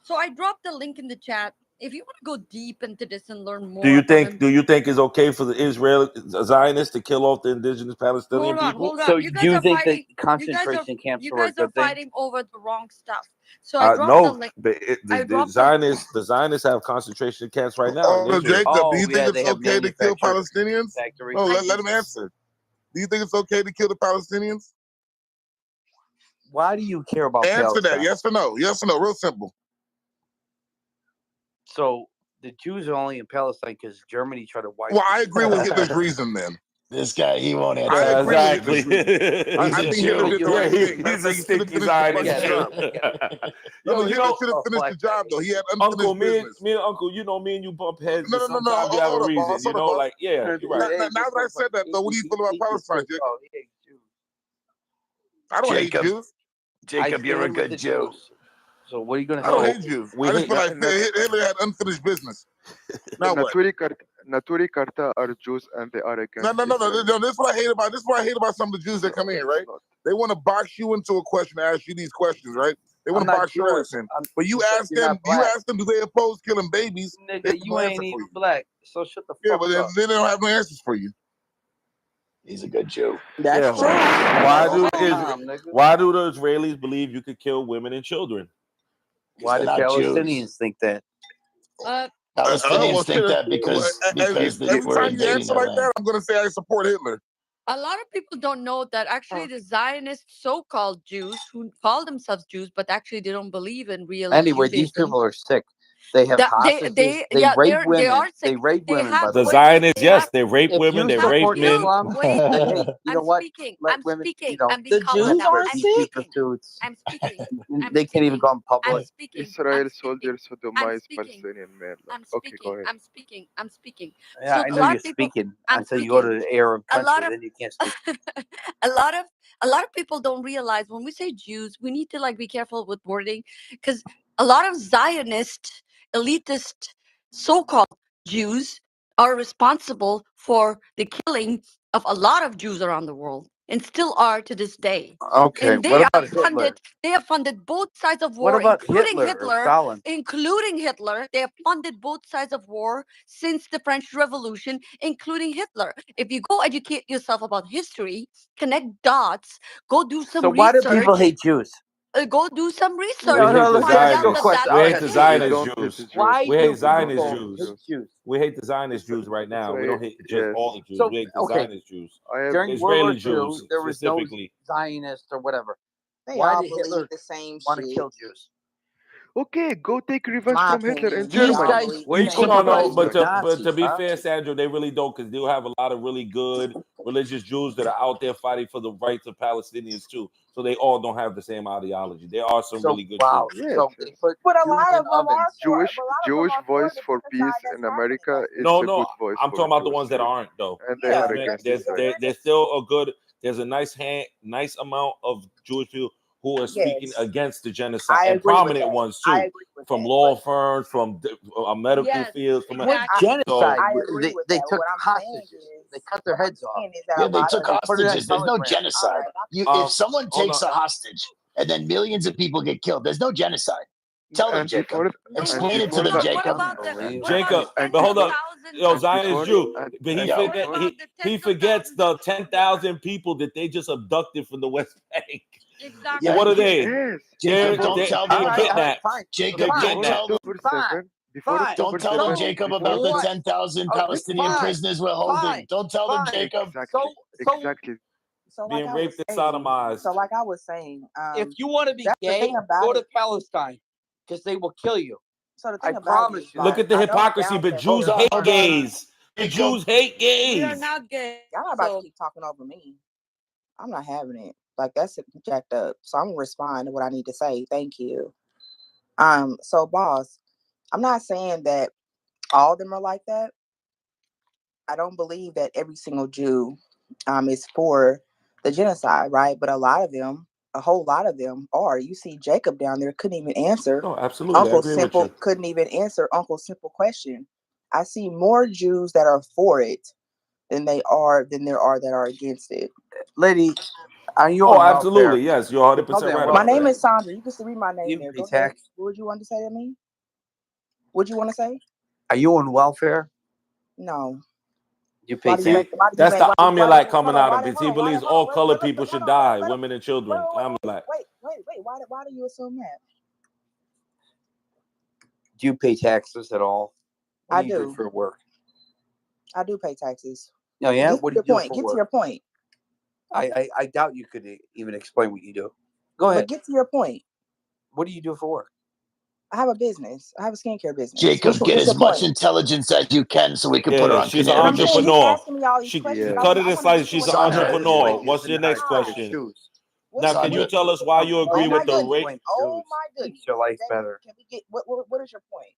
[SPEAKER 2] So I dropped the link in the chat. If you want to go deep into this and learn more
[SPEAKER 12] Do you
[SPEAKER 2] about
[SPEAKER 12] think?
[SPEAKER 2] him,
[SPEAKER 12] Do you think it's okay for the Israel Zionists to kill off the indigenous Palestinian people?
[SPEAKER 2] hold
[SPEAKER 13] So
[SPEAKER 2] on. You guys
[SPEAKER 13] you
[SPEAKER 2] are
[SPEAKER 13] think that
[SPEAKER 2] fighting.
[SPEAKER 13] concentration camps
[SPEAKER 2] You
[SPEAKER 13] were a
[SPEAKER 2] guys are
[SPEAKER 13] good thing?
[SPEAKER 2] fighting over the wrong stuff. So I dropped the
[SPEAKER 12] No,
[SPEAKER 2] link.
[SPEAKER 12] the
[SPEAKER 2] dropped the.
[SPEAKER 12] Zionists have concentration camps right now in
[SPEAKER 1] Oh,
[SPEAKER 12] Israel.
[SPEAKER 1] Jacob, do
[SPEAKER 13] Oh
[SPEAKER 1] you think
[SPEAKER 13] yeah,
[SPEAKER 1] it's
[SPEAKER 13] they have
[SPEAKER 1] okay to kill
[SPEAKER 13] manufacturing
[SPEAKER 1] Palestinians?
[SPEAKER 13] factories.
[SPEAKER 1] No, let him answer. Do you think it's okay to kill the Palestinians?
[SPEAKER 13] Why do you care about
[SPEAKER 1] Answer
[SPEAKER 13] Palestine?
[SPEAKER 1] that. Yes or no. Yes or no. Real simple.
[SPEAKER 13] So the Jews are only in Palestine because Germany tried to wipe.
[SPEAKER 1] Well, I agree with Hitler's reason then.
[SPEAKER 11] This guy, he won't answer.
[SPEAKER 1] I agree
[SPEAKER 12] Exactly.
[SPEAKER 1] with Hitler's reason.
[SPEAKER 11] He's
[SPEAKER 1] I
[SPEAKER 11] a
[SPEAKER 1] think Hitler
[SPEAKER 11] Jew.
[SPEAKER 1] did the right thing.
[SPEAKER 12] He's a
[SPEAKER 1] He should have
[SPEAKER 12] stinky
[SPEAKER 1] finished the fucking
[SPEAKER 12] Zionist.
[SPEAKER 1] job.
[SPEAKER 12] Yo,
[SPEAKER 1] No,
[SPEAKER 12] you
[SPEAKER 1] Hitler
[SPEAKER 12] know,
[SPEAKER 1] should have finished the job though. He had unfinished
[SPEAKER 12] Uncle,
[SPEAKER 1] business.
[SPEAKER 12] me and Uncle, you know, me and you bump heads,
[SPEAKER 1] No,
[SPEAKER 12] but
[SPEAKER 1] no, no, no.
[SPEAKER 12] sometimes you have
[SPEAKER 1] Hold
[SPEAKER 12] a
[SPEAKER 1] up,
[SPEAKER 12] reason,
[SPEAKER 1] boss.
[SPEAKER 12] you
[SPEAKER 1] Hold up,
[SPEAKER 12] know,
[SPEAKER 1] boss.
[SPEAKER 12] like, yeah, you're right.
[SPEAKER 1] Now that I said that though, what do you feel about Palestine, Jacob?
[SPEAKER 13] Oh, he hates Jews.
[SPEAKER 1] I don't hate
[SPEAKER 11] Jacob,
[SPEAKER 1] Jews.
[SPEAKER 11] Jacob, you're a
[SPEAKER 13] stand with
[SPEAKER 11] good
[SPEAKER 13] the
[SPEAKER 11] Jew.
[SPEAKER 13] Jews. So what are you gonna
[SPEAKER 1] I don't
[SPEAKER 13] say?
[SPEAKER 1] hate Jews.
[SPEAKER 12] we
[SPEAKER 1] I just
[SPEAKER 12] hate-
[SPEAKER 1] feel like
[SPEAKER 7] Na-
[SPEAKER 1] Hitler had unfinished business. Now what?
[SPEAKER 7] Naturi Karta are Jews and they are against
[SPEAKER 1] No.
[SPEAKER 7] Israel.
[SPEAKER 1] This is what I hate about. This is what I hate about some of the Jews that come in here, right? They want to box you into a question, ask you these questions, right? They want
[SPEAKER 13] I'm
[SPEAKER 1] to
[SPEAKER 13] not
[SPEAKER 1] box your
[SPEAKER 13] Jewish.
[SPEAKER 1] ass in.
[SPEAKER 13] I'm-
[SPEAKER 1] But you
[SPEAKER 13] because
[SPEAKER 1] ask
[SPEAKER 13] you're
[SPEAKER 1] them,
[SPEAKER 13] not black.
[SPEAKER 1] do they oppose killing babies? They
[SPEAKER 13] Nigga,
[SPEAKER 1] have
[SPEAKER 13] you
[SPEAKER 1] no
[SPEAKER 13] ain't
[SPEAKER 1] answer
[SPEAKER 13] even
[SPEAKER 1] for you.
[SPEAKER 13] black. So shut the
[SPEAKER 1] Yeah,
[SPEAKER 13] fuck
[SPEAKER 1] but
[SPEAKER 13] up.
[SPEAKER 1] they don't have no answers for you.
[SPEAKER 11] He's a good Jew.
[SPEAKER 3] That's
[SPEAKER 12] Yeah,
[SPEAKER 3] true.
[SPEAKER 12] why do the Israelis believe you could kill women and children?
[SPEAKER 13] Why do
[SPEAKER 11] they're not Jews.
[SPEAKER 13] Palestinians think that?
[SPEAKER 11] Palestinians think that because
[SPEAKER 1] Every
[SPEAKER 11] we're
[SPEAKER 1] time you
[SPEAKER 11] invading
[SPEAKER 1] answer
[SPEAKER 11] their
[SPEAKER 1] like
[SPEAKER 11] land.
[SPEAKER 1] that, I'm going to say I support Hitler.
[SPEAKER 2] A lot of people don't know that actually the Zionist so-called Jews who call themselves Jews, but actually they don't believe in real
[SPEAKER 13] Anyway, these
[SPEAKER 2] Judaism.
[SPEAKER 13] people are sick. They have hostages. They rape women.
[SPEAKER 2] They are sick.
[SPEAKER 13] They rape
[SPEAKER 2] They
[SPEAKER 13] women.
[SPEAKER 2] have-
[SPEAKER 13] By
[SPEAKER 12] The
[SPEAKER 13] the way,
[SPEAKER 12] Zionists, yes, they rape
[SPEAKER 13] if
[SPEAKER 12] women,
[SPEAKER 13] you
[SPEAKER 12] they rape
[SPEAKER 13] support
[SPEAKER 12] men.
[SPEAKER 13] Islam,
[SPEAKER 2] Wait,
[SPEAKER 13] then, hey, you know what?
[SPEAKER 2] speaking.
[SPEAKER 13] Let
[SPEAKER 2] I'm
[SPEAKER 13] women,
[SPEAKER 2] speaking.
[SPEAKER 13] you know,
[SPEAKER 2] I'm being
[SPEAKER 3] The
[SPEAKER 2] calm
[SPEAKER 3] Jews
[SPEAKER 2] now.
[SPEAKER 3] are
[SPEAKER 2] I'm
[SPEAKER 13] these
[SPEAKER 3] sick.
[SPEAKER 13] prostitutes.
[SPEAKER 2] I'm speaking.
[SPEAKER 13] They can't even go in public.
[SPEAKER 2] I'm speaking.
[SPEAKER 7] Israel
[SPEAKER 2] I'm
[SPEAKER 7] soldiers
[SPEAKER 2] speaking.
[SPEAKER 7] sodomize
[SPEAKER 2] speaking.
[SPEAKER 7] Palestinian men.
[SPEAKER 2] I'm
[SPEAKER 7] Okay, go
[SPEAKER 2] speaking.
[SPEAKER 7] ahead.
[SPEAKER 2] I'm speaking. I'm speaking.
[SPEAKER 13] Yeah,
[SPEAKER 2] So
[SPEAKER 13] I
[SPEAKER 2] a
[SPEAKER 13] know
[SPEAKER 2] lot
[SPEAKER 13] you're
[SPEAKER 2] of people.
[SPEAKER 13] speaking
[SPEAKER 2] I'm
[SPEAKER 13] until you go to
[SPEAKER 2] speaking.
[SPEAKER 13] the Arab
[SPEAKER 2] A lot
[SPEAKER 13] country,
[SPEAKER 2] of
[SPEAKER 13] then you can't speak.
[SPEAKER 2] a lot of people don't realize when we say Jews, we need to like be careful with wording because a lot of Zionist, elitist, so-called Jews are responsible for the killing of a lot of Jews around the world and still are to this day.
[SPEAKER 13] Okay,
[SPEAKER 2] And they
[SPEAKER 13] what about
[SPEAKER 2] have
[SPEAKER 13] Hitler?
[SPEAKER 2] funded. They have funded both sides of
[SPEAKER 13] What
[SPEAKER 2] war,
[SPEAKER 13] about
[SPEAKER 2] including
[SPEAKER 13] Hitler or Stalin?
[SPEAKER 2] including Hitler. They have funded both sides of war since the French Revolution, including Hitler. If you go educate yourself about history, connect dots, go do some
[SPEAKER 13] So why do
[SPEAKER 2] research.
[SPEAKER 13] people hate Jews?
[SPEAKER 2] Go do some research.
[SPEAKER 12] We hate the
[SPEAKER 2] Find out
[SPEAKER 12] Zionists.
[SPEAKER 2] that
[SPEAKER 12] We hate
[SPEAKER 2] that's
[SPEAKER 12] the
[SPEAKER 2] the
[SPEAKER 12] Zionist
[SPEAKER 7] don't hate the
[SPEAKER 12] Jews.
[SPEAKER 7] Jews.
[SPEAKER 13] Why
[SPEAKER 12] We
[SPEAKER 13] do
[SPEAKER 12] hate Zionist
[SPEAKER 13] people
[SPEAKER 12] Jews.
[SPEAKER 13] hate Jews?
[SPEAKER 12] We hate the Zionist Jews right now. We
[SPEAKER 7] Israel,
[SPEAKER 12] don't hate just
[SPEAKER 7] yes.
[SPEAKER 12] all the Jews.
[SPEAKER 13] So
[SPEAKER 12] We hate the
[SPEAKER 13] okay,
[SPEAKER 12] Zionist Jews.
[SPEAKER 7] I have
[SPEAKER 13] during World War
[SPEAKER 12] Israeli
[SPEAKER 13] II,
[SPEAKER 12] Jews
[SPEAKER 13] there was no
[SPEAKER 12] specifically.
[SPEAKER 13] Zionists or whatever.
[SPEAKER 3] They
[SPEAKER 13] Why
[SPEAKER 3] all
[SPEAKER 13] did
[SPEAKER 3] believe
[SPEAKER 13] Hitler
[SPEAKER 3] the same
[SPEAKER 13] want to
[SPEAKER 3] shit.
[SPEAKER 13] kill Jews?
[SPEAKER 7] Okay, go take revenge
[SPEAKER 3] My
[SPEAKER 7] from Hitler in
[SPEAKER 3] opinion, they
[SPEAKER 13] These
[SPEAKER 3] all
[SPEAKER 7] Germany.
[SPEAKER 13] guys,
[SPEAKER 3] believe
[SPEAKER 13] where
[SPEAKER 3] the
[SPEAKER 13] you
[SPEAKER 3] same
[SPEAKER 12] No,
[SPEAKER 13] sympathize
[SPEAKER 3] shit.
[SPEAKER 12] but
[SPEAKER 13] with
[SPEAKER 12] to
[SPEAKER 13] Nazis,
[SPEAKER 12] be
[SPEAKER 13] huh?
[SPEAKER 12] fair, Sandra, they really don't because they'll have a lot of really good religious Jews that are out there fighting for the rights of Palestinians too. So they all don't have the same ideology. There are some
[SPEAKER 13] So
[SPEAKER 12] really good
[SPEAKER 13] wow,
[SPEAKER 12] Jews.
[SPEAKER 7] Yes,
[SPEAKER 13] so
[SPEAKER 7] yes.
[SPEAKER 13] they put
[SPEAKER 3] But a
[SPEAKER 13] Jews
[SPEAKER 3] lot
[SPEAKER 13] in
[SPEAKER 3] of them
[SPEAKER 13] ovens.
[SPEAKER 3] are for.
[SPEAKER 7] Jewish
[SPEAKER 3] But a lot of them
[SPEAKER 7] Jewish
[SPEAKER 3] are for
[SPEAKER 7] voice
[SPEAKER 3] the
[SPEAKER 7] for
[SPEAKER 3] genocide
[SPEAKER 7] peace
[SPEAKER 3] that's
[SPEAKER 7] in
[SPEAKER 3] happening
[SPEAKER 7] America
[SPEAKER 3] though.
[SPEAKER 7] is
[SPEAKER 12] No,
[SPEAKER 7] a
[SPEAKER 12] no,
[SPEAKER 7] good voice
[SPEAKER 12] I'm
[SPEAKER 7] for
[SPEAKER 12] talking about the
[SPEAKER 7] Jews,
[SPEAKER 12] ones that aren't though.
[SPEAKER 7] and they
[SPEAKER 3] Yeah,
[SPEAKER 7] are
[SPEAKER 3] but
[SPEAKER 7] against
[SPEAKER 3] it's
[SPEAKER 7] Israel.
[SPEAKER 12] There's still a good. There's a nice amount of Jewish people who are speaking
[SPEAKER 3] yes,
[SPEAKER 12] against the genocide,
[SPEAKER 3] I
[SPEAKER 12] and
[SPEAKER 3] agree with
[SPEAKER 12] prominent
[SPEAKER 3] that.
[SPEAKER 12] ones
[SPEAKER 3] I
[SPEAKER 12] too,
[SPEAKER 3] agree with
[SPEAKER 12] from
[SPEAKER 3] that.
[SPEAKER 12] law
[SPEAKER 3] But
[SPEAKER 12] firms, from medical
[SPEAKER 2] Yes,
[SPEAKER 12] fields, from
[SPEAKER 13] What
[SPEAKER 2] exactly.
[SPEAKER 13] genocide?
[SPEAKER 3] I agree with
[SPEAKER 13] They
[SPEAKER 3] that.
[SPEAKER 13] took
[SPEAKER 3] What I'm saying
[SPEAKER 13] hostages. They
[SPEAKER 3] is,
[SPEAKER 13] cut their
[SPEAKER 3] what I'm
[SPEAKER 13] heads off.
[SPEAKER 3] saying is that
[SPEAKER 11] Yeah,
[SPEAKER 3] a
[SPEAKER 11] they
[SPEAKER 3] lot
[SPEAKER 11] took
[SPEAKER 3] of
[SPEAKER 13] They put it on
[SPEAKER 11] hostages. There's no
[SPEAKER 13] Telegram.
[SPEAKER 3] all
[SPEAKER 11] genocide.
[SPEAKER 3] right,
[SPEAKER 11] If someone
[SPEAKER 12] hold
[SPEAKER 11] takes
[SPEAKER 12] on.
[SPEAKER 11] a hostage and then millions of people get killed, there's no genocide. Tell them,
[SPEAKER 7] And
[SPEAKER 11] Jacob.
[SPEAKER 7] before
[SPEAKER 11] Explain it to
[SPEAKER 7] before
[SPEAKER 11] them,
[SPEAKER 7] that,
[SPEAKER 2] What
[SPEAKER 11] Jacob.
[SPEAKER 2] about the
[SPEAKER 13] Unbelievable.
[SPEAKER 2] what about
[SPEAKER 12] Jacob,
[SPEAKER 2] the
[SPEAKER 7] and
[SPEAKER 12] but hold on.
[SPEAKER 2] 10,000?
[SPEAKER 12] Yo,
[SPEAKER 7] and
[SPEAKER 12] Zionist
[SPEAKER 7] before
[SPEAKER 12] Jew,
[SPEAKER 7] and,
[SPEAKER 12] but he
[SPEAKER 11] Yo.
[SPEAKER 2] What
[SPEAKER 12] forget
[SPEAKER 2] about
[SPEAKER 12] he
[SPEAKER 2] the
[SPEAKER 12] he
[SPEAKER 2] 10,000
[SPEAKER 12] forgets the
[SPEAKER 2] that
[SPEAKER 12] 10,000 people that they just abducted from the West Bank.
[SPEAKER 2] exactly?
[SPEAKER 11] Yeah.
[SPEAKER 12] What are they?
[SPEAKER 7] yes,
[SPEAKER 11] Jacob,
[SPEAKER 7] before
[SPEAKER 11] don't tell
[SPEAKER 12] They're
[SPEAKER 11] them
[SPEAKER 13] All right,
[SPEAKER 12] kidnapped.
[SPEAKER 13] fine.
[SPEAKER 11] Jacob,
[SPEAKER 12] They're
[SPEAKER 13] Fine.
[SPEAKER 11] don't
[SPEAKER 7] before
[SPEAKER 11] tell them
[SPEAKER 12] kidnapped.
[SPEAKER 7] October
[SPEAKER 13] Fine.
[SPEAKER 7] 7, before
[SPEAKER 13] Fine.
[SPEAKER 7] October
[SPEAKER 11] don't tell them,
[SPEAKER 7] 7,
[SPEAKER 11] Jacob,
[SPEAKER 7] before
[SPEAKER 11] about the
[SPEAKER 13] What?
[SPEAKER 11] 10,000
[SPEAKER 13] Okay,
[SPEAKER 11] Palestinian
[SPEAKER 13] fine.
[SPEAKER 11] prisoners we're holding.
[SPEAKER 13] Fine.
[SPEAKER 11] Don't tell them,
[SPEAKER 13] Fine.
[SPEAKER 11] Jacob.
[SPEAKER 7] exactly
[SPEAKER 13] So
[SPEAKER 7] exactly
[SPEAKER 3] So
[SPEAKER 12] being
[SPEAKER 3] like I was
[SPEAKER 12] raped and
[SPEAKER 3] saying,
[SPEAKER 12] sodomized.
[SPEAKER 3] so like I was saying,
[SPEAKER 13] If you want to be
[SPEAKER 3] that's the
[SPEAKER 13] gay,
[SPEAKER 3] thing about
[SPEAKER 13] go
[SPEAKER 3] it.
[SPEAKER 13] to Palestine because they will kill you.
[SPEAKER 3] So the
[SPEAKER 13] I
[SPEAKER 3] thing about it
[SPEAKER 13] promise
[SPEAKER 3] is,
[SPEAKER 13] you
[SPEAKER 12] Look
[SPEAKER 3] like,
[SPEAKER 12] at the
[SPEAKER 3] I don't
[SPEAKER 12] hypocrisy,
[SPEAKER 3] doubt
[SPEAKER 12] but
[SPEAKER 3] that
[SPEAKER 12] Jews
[SPEAKER 3] there
[SPEAKER 12] hate
[SPEAKER 3] are.
[SPEAKER 12] gays. The
[SPEAKER 11] Jacob,
[SPEAKER 12] Jews hate
[SPEAKER 2] We are
[SPEAKER 12] gays.
[SPEAKER 2] not gay.
[SPEAKER 3] Y'all not about
[SPEAKER 2] So
[SPEAKER 3] to keep talking over me. I'm not having it. Like that's jacked up. So I'm gonna respond to what I need to say. Thank you. So boss, I'm not saying that all of them are like that. I don't believe that every single Jew is for the genocide, right? But a lot of them, a whole lot of them are. You see Jacob down there couldn't even answer
[SPEAKER 12] No, absolutely. I agree with you.
[SPEAKER 3] couldn't even answer Uncle's simple question. I see more Jews that are for it than there are that are against it.
[SPEAKER 13] Lady, are you
[SPEAKER 12] Oh,
[SPEAKER 13] on welfare?
[SPEAKER 12] absolutely. Yes, you're 100%
[SPEAKER 13] Probably on
[SPEAKER 12] right
[SPEAKER 3] My
[SPEAKER 12] about
[SPEAKER 3] name
[SPEAKER 12] that.
[SPEAKER 3] is Sandra. You can still read my name
[SPEAKER 13] You
[SPEAKER 3] there.
[SPEAKER 13] pay
[SPEAKER 3] Go ahead.
[SPEAKER 13] tax.
[SPEAKER 3] What would you want to say to me? What you want to say?
[SPEAKER 13] Are you on welfare?
[SPEAKER 3] No.
[SPEAKER 13] You
[SPEAKER 3] Why
[SPEAKER 13] pay
[SPEAKER 3] do you
[SPEAKER 12] See,
[SPEAKER 13] tax.
[SPEAKER 3] make? Why do you
[SPEAKER 12] that's
[SPEAKER 3] make?
[SPEAKER 12] the
[SPEAKER 3] Why do
[SPEAKER 12] Amulite
[SPEAKER 3] you?
[SPEAKER 12] coming
[SPEAKER 3] Hold on.
[SPEAKER 12] out
[SPEAKER 3] Why
[SPEAKER 12] of
[SPEAKER 3] do?
[SPEAKER 12] it.
[SPEAKER 3] Hold
[SPEAKER 12] He
[SPEAKER 3] on. Why?
[SPEAKER 12] believes
[SPEAKER 3] Hold
[SPEAKER 12] all
[SPEAKER 3] on. Wait.
[SPEAKER 12] colored
[SPEAKER 3] Wait.
[SPEAKER 12] people should
[SPEAKER 3] Hold on.
[SPEAKER 12] die.
[SPEAKER 3] Wait.
[SPEAKER 12] Women and children. Amulite.
[SPEAKER 3] Wait. Why do you assume that?
[SPEAKER 13] Do you pay taxes at all? What
[SPEAKER 3] I
[SPEAKER 13] do you do
[SPEAKER 3] do.
[SPEAKER 13] for work?
[SPEAKER 3] I do pay taxes.
[SPEAKER 13] No, yeah.
[SPEAKER 3] Get
[SPEAKER 13] What
[SPEAKER 3] to
[SPEAKER 13] do
[SPEAKER 3] your
[SPEAKER 13] you do
[SPEAKER 3] point.
[SPEAKER 13] for
[SPEAKER 3] Get to
[SPEAKER 13] work?
[SPEAKER 3] your point.
[SPEAKER 13] I doubt you could even explain what you do. Go
[SPEAKER 3] But
[SPEAKER 13] ahead.
[SPEAKER 3] get to your point.
[SPEAKER 13] What do you do for work?
[SPEAKER 3] I have a business. I have a skincare business.
[SPEAKER 11] Jacob, get
[SPEAKER 3] What's
[SPEAKER 11] as
[SPEAKER 3] your
[SPEAKER 11] much
[SPEAKER 3] point?
[SPEAKER 11] intelligence as you can so we can put her
[SPEAKER 12] Yeah,
[SPEAKER 11] on
[SPEAKER 12] she's an
[SPEAKER 11] Canary
[SPEAKER 3] But I'm saying
[SPEAKER 11] Mission.
[SPEAKER 3] he's
[SPEAKER 12] entrepreneur.
[SPEAKER 3] asking me all these
[SPEAKER 12] She
[SPEAKER 3] questions.
[SPEAKER 12] cut it
[SPEAKER 3] I
[SPEAKER 12] and
[SPEAKER 3] want to
[SPEAKER 12] slice.
[SPEAKER 3] get to
[SPEAKER 12] She's
[SPEAKER 3] what
[SPEAKER 12] an
[SPEAKER 3] I'm
[SPEAKER 11] Sandra,
[SPEAKER 3] saying.
[SPEAKER 12] entrepreneur.
[SPEAKER 13] Lady
[SPEAKER 12] What's
[SPEAKER 13] is
[SPEAKER 12] your
[SPEAKER 13] in
[SPEAKER 12] next
[SPEAKER 13] high pocket
[SPEAKER 12] question?
[SPEAKER 13] shoes.
[SPEAKER 3] What's
[SPEAKER 12] Now,
[SPEAKER 3] your
[SPEAKER 12] can you
[SPEAKER 11] Sandra,
[SPEAKER 3] point?
[SPEAKER 12] tell us why you agree
[SPEAKER 3] Oh my
[SPEAKER 12] with the
[SPEAKER 3] goodness.
[SPEAKER 12] rape?
[SPEAKER 3] Oh my goodness.
[SPEAKER 13] Makes your life
[SPEAKER 3] Jacob,
[SPEAKER 13] better.
[SPEAKER 3] can we get what is your point?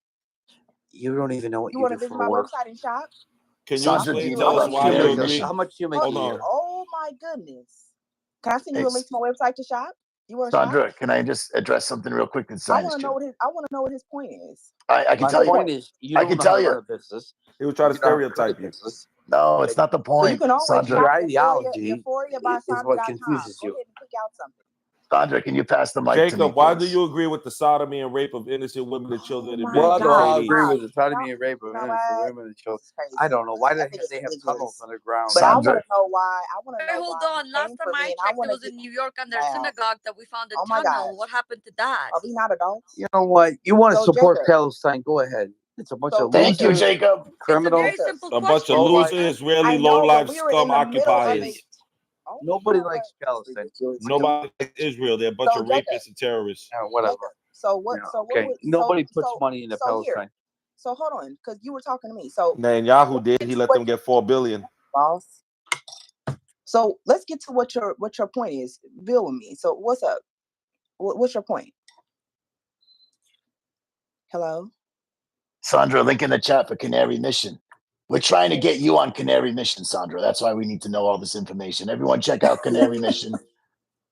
[SPEAKER 13] You don't even know what
[SPEAKER 3] You
[SPEAKER 13] you
[SPEAKER 3] want
[SPEAKER 13] do
[SPEAKER 3] to visit
[SPEAKER 13] for
[SPEAKER 3] my
[SPEAKER 13] work.
[SPEAKER 3] website and shop?
[SPEAKER 12] Can you
[SPEAKER 11] Sandra, do
[SPEAKER 12] explain?
[SPEAKER 11] you
[SPEAKER 12] Tell
[SPEAKER 11] know
[SPEAKER 12] us
[SPEAKER 11] about
[SPEAKER 12] why you
[SPEAKER 11] Canary
[SPEAKER 12] agree.
[SPEAKER 11] Mission?
[SPEAKER 13] How much you make
[SPEAKER 12] Hold
[SPEAKER 13] a
[SPEAKER 12] on.
[SPEAKER 13] year?
[SPEAKER 3] Oh my goodness. Can I send you a link
[SPEAKER 11] It's
[SPEAKER 3] to my website to shop? You want to shop?
[SPEAKER 11] Sandra, can I just address something real quick and
[SPEAKER 3] I
[SPEAKER 11] sign
[SPEAKER 3] want
[SPEAKER 11] this
[SPEAKER 3] to know
[SPEAKER 11] Jew?
[SPEAKER 3] what his point is.
[SPEAKER 11] I can
[SPEAKER 3] What's
[SPEAKER 13] My
[SPEAKER 11] tell
[SPEAKER 3] your
[SPEAKER 11] you.
[SPEAKER 13] point
[SPEAKER 3] point?
[SPEAKER 13] is you
[SPEAKER 11] I
[SPEAKER 13] don't
[SPEAKER 11] can
[SPEAKER 13] know how
[SPEAKER 11] tell
[SPEAKER 13] to
[SPEAKER 11] you.
[SPEAKER 13] run a business.
[SPEAKER 12] He was trying to
[SPEAKER 13] You know how to run a
[SPEAKER 12] stereotype you.
[SPEAKER 13] business.
[SPEAKER 11] No, it's not the
[SPEAKER 3] So
[SPEAKER 11] point.
[SPEAKER 3] you can always
[SPEAKER 11] Sandra,
[SPEAKER 3] shop
[SPEAKER 13] Your ideology
[SPEAKER 3] Euphoria by
[SPEAKER 13] is what
[SPEAKER 3] Sandra.com.
[SPEAKER 13] confuses
[SPEAKER 3] Go
[SPEAKER 13] you.
[SPEAKER 3] ahead and pick out something.
[SPEAKER 11] Sandra, can you pass the mic to me,
[SPEAKER 12] Jacob, why do
[SPEAKER 11] please?
[SPEAKER 12] you agree with the sodomy and rape of innocent women and
[SPEAKER 3] Oh
[SPEAKER 12] children and
[SPEAKER 3] my
[SPEAKER 12] being
[SPEAKER 13] Well, no, I
[SPEAKER 3] God.
[SPEAKER 12] paraded?
[SPEAKER 13] agree
[SPEAKER 3] Wow.
[SPEAKER 13] with the sodomy
[SPEAKER 3] Y'all,
[SPEAKER 13] and rape of
[SPEAKER 3] you know
[SPEAKER 13] innocent
[SPEAKER 3] what?
[SPEAKER 13] women and children.
[SPEAKER 3] This is crazy.
[SPEAKER 13] I don't know why
[SPEAKER 3] I think it's
[SPEAKER 13] they have
[SPEAKER 3] ridiculous.
[SPEAKER 13] tunnels underground.
[SPEAKER 3] But I want
[SPEAKER 11] Sandra,
[SPEAKER 3] to know why. I want to
[SPEAKER 2] Hey,
[SPEAKER 3] know
[SPEAKER 2] hold
[SPEAKER 3] why
[SPEAKER 2] on.
[SPEAKER 3] he
[SPEAKER 2] Last
[SPEAKER 3] came
[SPEAKER 2] time
[SPEAKER 3] for me,
[SPEAKER 2] I
[SPEAKER 3] and I
[SPEAKER 2] checked,
[SPEAKER 3] want
[SPEAKER 2] it
[SPEAKER 3] to
[SPEAKER 2] was
[SPEAKER 3] get.
[SPEAKER 2] in New York on their
[SPEAKER 3] Wow.
[SPEAKER 2] synagogue that we found a
[SPEAKER 3] Oh my
[SPEAKER 2] tunnel.
[SPEAKER 3] gosh.
[SPEAKER 2] What happened to that?
[SPEAKER 3] Are we not adults?
[SPEAKER 13] You know what? You want to
[SPEAKER 3] So
[SPEAKER 13] support
[SPEAKER 3] Jacob.
[SPEAKER 13] Palestine? Go ahead. It's a bunch
[SPEAKER 3] So
[SPEAKER 13] of
[SPEAKER 11] thank you,
[SPEAKER 13] losers,
[SPEAKER 3] Jacob.
[SPEAKER 11] Jacob.
[SPEAKER 2] It's a
[SPEAKER 13] criminals,
[SPEAKER 2] very
[SPEAKER 3] Jacob.
[SPEAKER 2] simple
[SPEAKER 12] A bunch of
[SPEAKER 2] question.
[SPEAKER 13] low life.
[SPEAKER 12] loser Israeli
[SPEAKER 3] I know,
[SPEAKER 12] low-life
[SPEAKER 3] but we were
[SPEAKER 12] scum
[SPEAKER 3] in the middle of
[SPEAKER 12] occupiers.
[SPEAKER 3] it. Oh, you
[SPEAKER 13] Nobody
[SPEAKER 3] know what?
[SPEAKER 13] likes
[SPEAKER 3] It's
[SPEAKER 13] Palestine.
[SPEAKER 3] ridiculous.
[SPEAKER 12] Nobody likes Israel. They're a bunch
[SPEAKER 3] So
[SPEAKER 12] of
[SPEAKER 3] Jacob.
[SPEAKER 12] rapists and terrorists.
[SPEAKER 13] Whatever.
[SPEAKER 3] Jacob. So what?
[SPEAKER 13] Yeah,
[SPEAKER 3] So what
[SPEAKER 13] okay.
[SPEAKER 3] would?
[SPEAKER 13] Nobody puts
[SPEAKER 3] So
[SPEAKER 13] money into
[SPEAKER 3] so here.
[SPEAKER 13] Palestine.
[SPEAKER 3] So hold on, because you were talking to me. So
[SPEAKER 12] Man, Yahoo did. He let them get $4 billion.
[SPEAKER 3] boss. So let's get to what your point is. Bill with me. So what's up? What's your point? Hello.
[SPEAKER 11] Sandra, link in the chat for Canary Mission. We're trying to get you on Canary Mission, Sandra. That's why we need to know all this information. Everyone check out Canary Mission.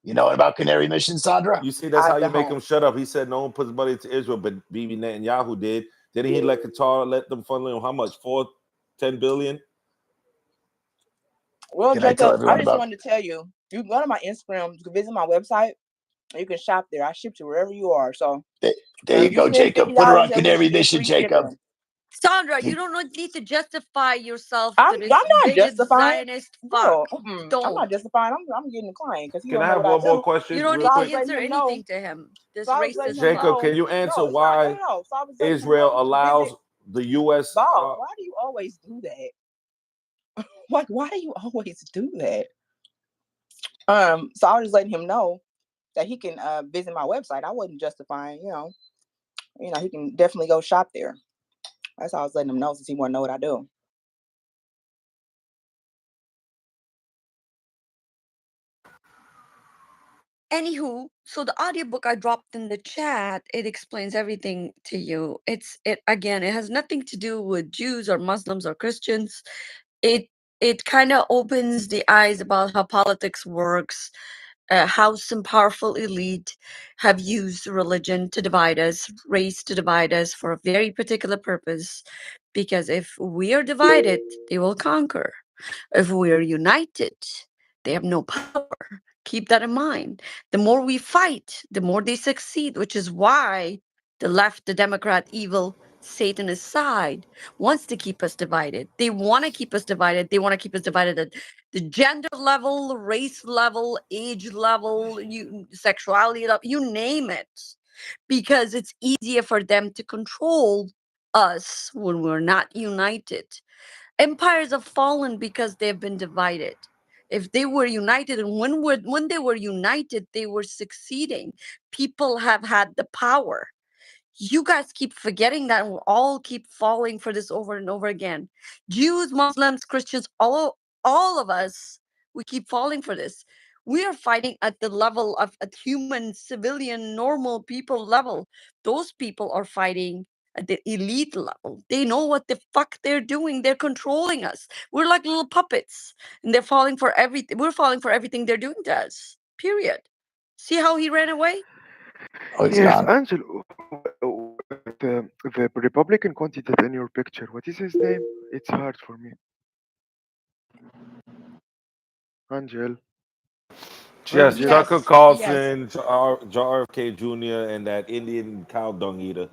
[SPEAKER 11] You know about Canary Mission, Sandra?
[SPEAKER 12] You see, that's how you make
[SPEAKER 3] don't.
[SPEAKER 12] him shut up. He said no one puts money into Israel, but Bibi Netanyahu did. Didn't he let Qatar let them fund him how much? 10 billion?
[SPEAKER 3] Well,
[SPEAKER 11] Can I tell
[SPEAKER 3] Jacob, I
[SPEAKER 11] everyone
[SPEAKER 3] just
[SPEAKER 11] about?
[SPEAKER 3] wanted to tell you, you can go to my Instagram, you can visit my website, you can shop there. I ship to wherever you are. So
[SPEAKER 11] There you
[SPEAKER 3] you
[SPEAKER 11] go,
[SPEAKER 3] spend
[SPEAKER 11] Jacob. Put her
[SPEAKER 3] $50
[SPEAKER 11] on
[SPEAKER 3] at least,
[SPEAKER 11] Canary
[SPEAKER 3] you get
[SPEAKER 11] Mission,
[SPEAKER 3] free
[SPEAKER 11] Jacob.
[SPEAKER 3] shipping.
[SPEAKER 2] Sandra,
[SPEAKER 11] You-
[SPEAKER 2] you don't need to justify yourself
[SPEAKER 3] I'm
[SPEAKER 2] to this
[SPEAKER 3] not
[SPEAKER 2] bigot
[SPEAKER 3] justifying.
[SPEAKER 2] Zionist
[SPEAKER 3] Bill,
[SPEAKER 2] fuck.
[SPEAKER 3] I'm
[SPEAKER 2] Don't.
[SPEAKER 3] not justifying. I'm getting the client because he
[SPEAKER 12] Can I
[SPEAKER 3] don't know
[SPEAKER 12] have
[SPEAKER 3] what I
[SPEAKER 12] one more
[SPEAKER 3] do.
[SPEAKER 12] question
[SPEAKER 2] You don't
[SPEAKER 12] real
[SPEAKER 2] need to
[SPEAKER 12] quick?
[SPEAKER 2] answer
[SPEAKER 3] Letting him know.
[SPEAKER 2] anything to him. This
[SPEAKER 3] So I was letting
[SPEAKER 2] racist
[SPEAKER 3] him
[SPEAKER 2] fuck.
[SPEAKER 12] Jacob,
[SPEAKER 3] know.
[SPEAKER 12] can you answer
[SPEAKER 3] No, it's
[SPEAKER 12] why
[SPEAKER 3] not. No. So I was letting him
[SPEAKER 12] Israel
[SPEAKER 3] know to
[SPEAKER 12] allows
[SPEAKER 3] visit.
[SPEAKER 12] the U.S.
[SPEAKER 3] Bob, why do you always do that? Like, why do you always do that? So I was just letting him know that he can visit my website. I wasn't justifying, you know, he can definitely go shop there. That's how I was letting him know since he want to know what I do.
[SPEAKER 2] Anywho, so the audiobook I dropped in the chat, it explains everything to you. It has nothing to do with Jews or Muslims or Christians. It kind of opens the eyes about how politics works, how some powerful elite have used religion to divide us, race to divide us for a very particular purpose. Because if we are divided, they will conquer. If we are united, they have no power. Keep that in mind. The more we fight, the more they succeed, which is why the left, the Democrat, evil, Satanist side wants to keep us divided. They want to keep us divided. They want to keep us divided at the gender level, race level, age level, sexuality level, you name it, because it's easier for them to control us when we're not united. Empires have fallen because they've been divided. If they were united, and when they were united, they were succeeding. People have had the power. You guys keep forgetting that, and we all keep falling for this over and over again. Jews, Muslims, Christians, all of us, we keep falling for this. We are fighting at the level of a human, civilian, normal people level. Those people are fighting at the elite level. They know what the fuck they're doing. They're controlling us. We're like little puppets, and they're falling for everything. We're falling for everything they're doing to us. Period. See how he ran away?
[SPEAKER 11] Oh, he's
[SPEAKER 7] Yes,
[SPEAKER 11] gone.
[SPEAKER 7] Angel, the Republican candidate in your picture, what is his name? It's hard for me. Angel.
[SPEAKER 12] Yes,
[SPEAKER 7] Angel.
[SPEAKER 12] Tucker
[SPEAKER 2] Yes. Yes.
[SPEAKER 12] Carlson, JRFK Jr., and that Indian cow dung eater.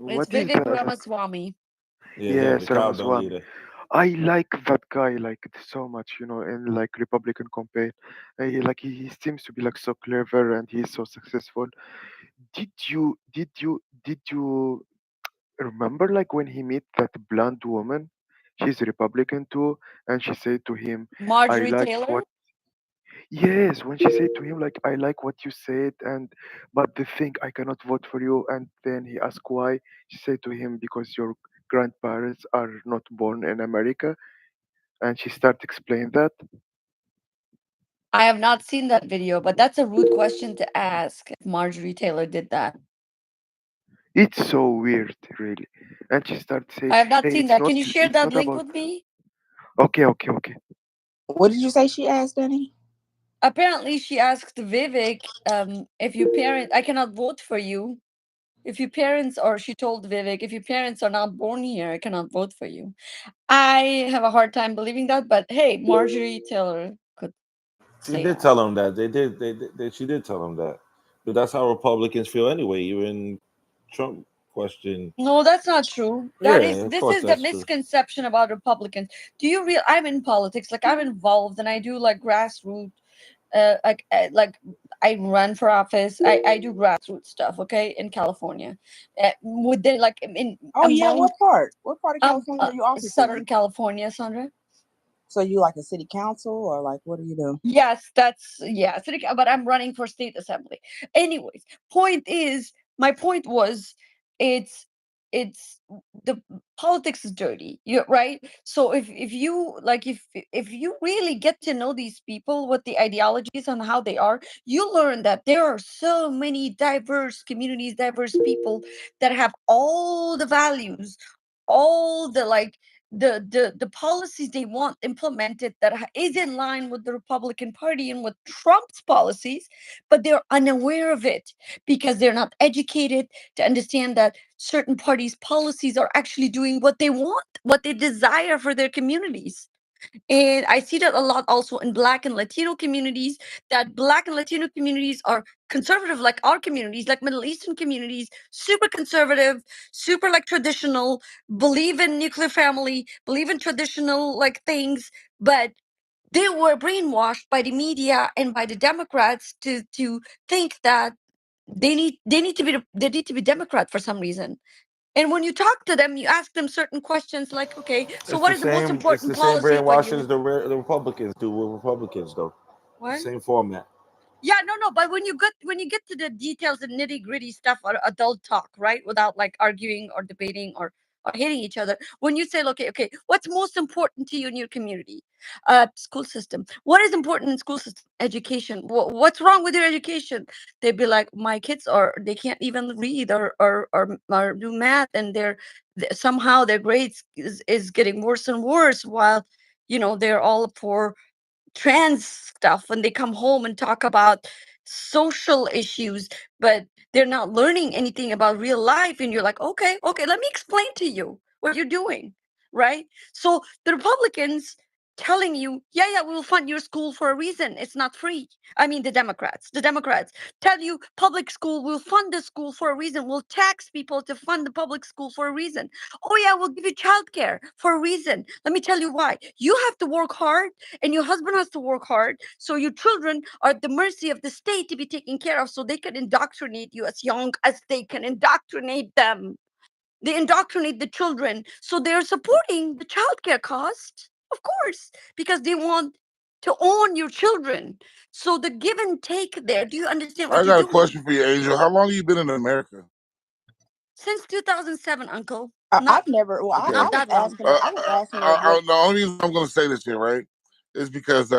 [SPEAKER 2] It's
[SPEAKER 7] What is
[SPEAKER 2] Vivek
[SPEAKER 7] that?
[SPEAKER 2] Ramaswamy.
[SPEAKER 12] Yeah, him, the
[SPEAKER 7] Yes,
[SPEAKER 12] cow dung
[SPEAKER 7] Ramaswamy.
[SPEAKER 12] eater.
[SPEAKER 7] I like that guy like so much, in like Republican campaign. He seems to be like so clever and he's so successful. Did you remember like when he met that blonde woman? She's Republican too, and she said to him, I
[SPEAKER 2] Marjorie
[SPEAKER 7] like
[SPEAKER 2] Taylor.
[SPEAKER 7] what yes, when she said to him like I like what you said and but the thing I cannot vote for you and then he asked why. She said to him because your grandparents are not born in America and she started explain that.
[SPEAKER 2] I have not seen that video, but that's a rude question to ask if Marjorie Taylor did that.
[SPEAKER 7] It's so weird, really. And she started saying,
[SPEAKER 2] I have not
[SPEAKER 7] "Hey,
[SPEAKER 2] seen that. Can you share
[SPEAKER 7] it's
[SPEAKER 2] that
[SPEAKER 7] not
[SPEAKER 2] link
[SPEAKER 7] about."
[SPEAKER 2] with me?
[SPEAKER 7] Okay, okay, okay.
[SPEAKER 3] What did you say she asked, Danny?
[SPEAKER 2] Apparently, she asked Vivek, if your parent, I cannot vote for you. If your parents, or she told Vivek, if your parents are not born here, I cannot vote for you. I have a hard time believing that, but hey, Marjorie Taylor could
[SPEAKER 12] She
[SPEAKER 2] say
[SPEAKER 12] did
[SPEAKER 2] that.
[SPEAKER 12] tell him that. She did tell him that. But that's how Republicans feel anyway. Even Trump questioned.
[SPEAKER 2] No, that's not true.
[SPEAKER 12] Yeah, of
[SPEAKER 2] This
[SPEAKER 12] course
[SPEAKER 2] is the
[SPEAKER 12] that's true.
[SPEAKER 2] misconception about Republicans. Do you real? I'm in politics, like I'm involved, and I do like grassroots, like I run for office. I do grassroots stuff. Okay, in California, would they like in
[SPEAKER 3] Oh yeah,
[SPEAKER 2] among
[SPEAKER 3] what part? What part of California are you office
[SPEAKER 2] Southern
[SPEAKER 3] in?
[SPEAKER 2] California, Sandra?
[SPEAKER 3] So you like a city council or like what do you do?
[SPEAKER 2] Yes, but I'm running for state assembly. Anyways, my point was, it's it's the politics is dirty. You right? So if you like if you really get to know these people, what the ideologies and how they are, you learn that there are so many diverse communities, diverse people that have all the values, all the like the policies they want implemented that is in line with the Republican Party and with Trump's policies, but they're unaware of it because they're not educated to understand that certain parties' policies are actually doing what they want, what they desire for their communities. And I see that a lot also in Black and Latino communities, that Black and Latino communities are conservative, like our communities, like Middle Eastern communities, super conservative, super like traditional, believe in nuclear family, believe in traditional like things, but they were brainwashed by the media and by the Democrats to think that they need to be Democrat for some reason. And when you talk to them, you ask them certain questions like, okay, so
[SPEAKER 12] It's
[SPEAKER 2] what
[SPEAKER 12] the
[SPEAKER 2] is the most
[SPEAKER 12] same. It's
[SPEAKER 2] important
[SPEAKER 12] the same
[SPEAKER 2] policy for
[SPEAKER 12] brainwashing as
[SPEAKER 2] you?
[SPEAKER 12] the Republicans do with Republicans, though.
[SPEAKER 2] What?
[SPEAKER 12] Same format.
[SPEAKER 2] Yeah, no, but when you get to the details and nitty gritty stuff or adult talk, right, without like arguing or debating or hitting each other, when you say, okay, what's most important to you in your community? School system. What is important in school system? Education. What's wrong with your education? They'd be like, my kids they can't even read or do math, and somehow their grades is getting worse and worse, while they're all for trans stuff when they come home and talk about social issues, but they're not learning anything about real life. And you're like, okay, let me explain to you what you're doing, right? So the Republicans telling you, yeah, we will fund your school for a reason. It's not free. I mean, the Democrats tell you public school will fund the school for a reason. We'll tax people to fund the public school for a reason. Oh yeah, we'll give you childcare for a reason. Let me tell you why. You have to work hard and your husband has to work hard. So your children are at the mercy of the state to be taken care of so they can indoctrinate you as young as they can indoctrinate them. They indoctrinate the children. So they're supporting the childcare cost, of course, because they want to own your children. So the give and take there. Do you understand what
[SPEAKER 1] I
[SPEAKER 2] you're
[SPEAKER 1] got a
[SPEAKER 2] doing?
[SPEAKER 1] question for you, Angel. How long have you been in America?
[SPEAKER 2] Since 2007, Uncle.
[SPEAKER 3] I've
[SPEAKER 2] Not
[SPEAKER 3] never. Well,
[SPEAKER 1] Okay.
[SPEAKER 3] I
[SPEAKER 2] not
[SPEAKER 3] was
[SPEAKER 2] that long.
[SPEAKER 3] asking. I was asking her what.
[SPEAKER 1] The only reason I'm going to say this here, right, is because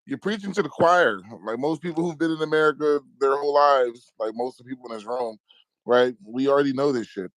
[SPEAKER 1] you're preaching to the choir. Like most people who've been in America their whole lives, like most of the people in this room, right? We already know this shit.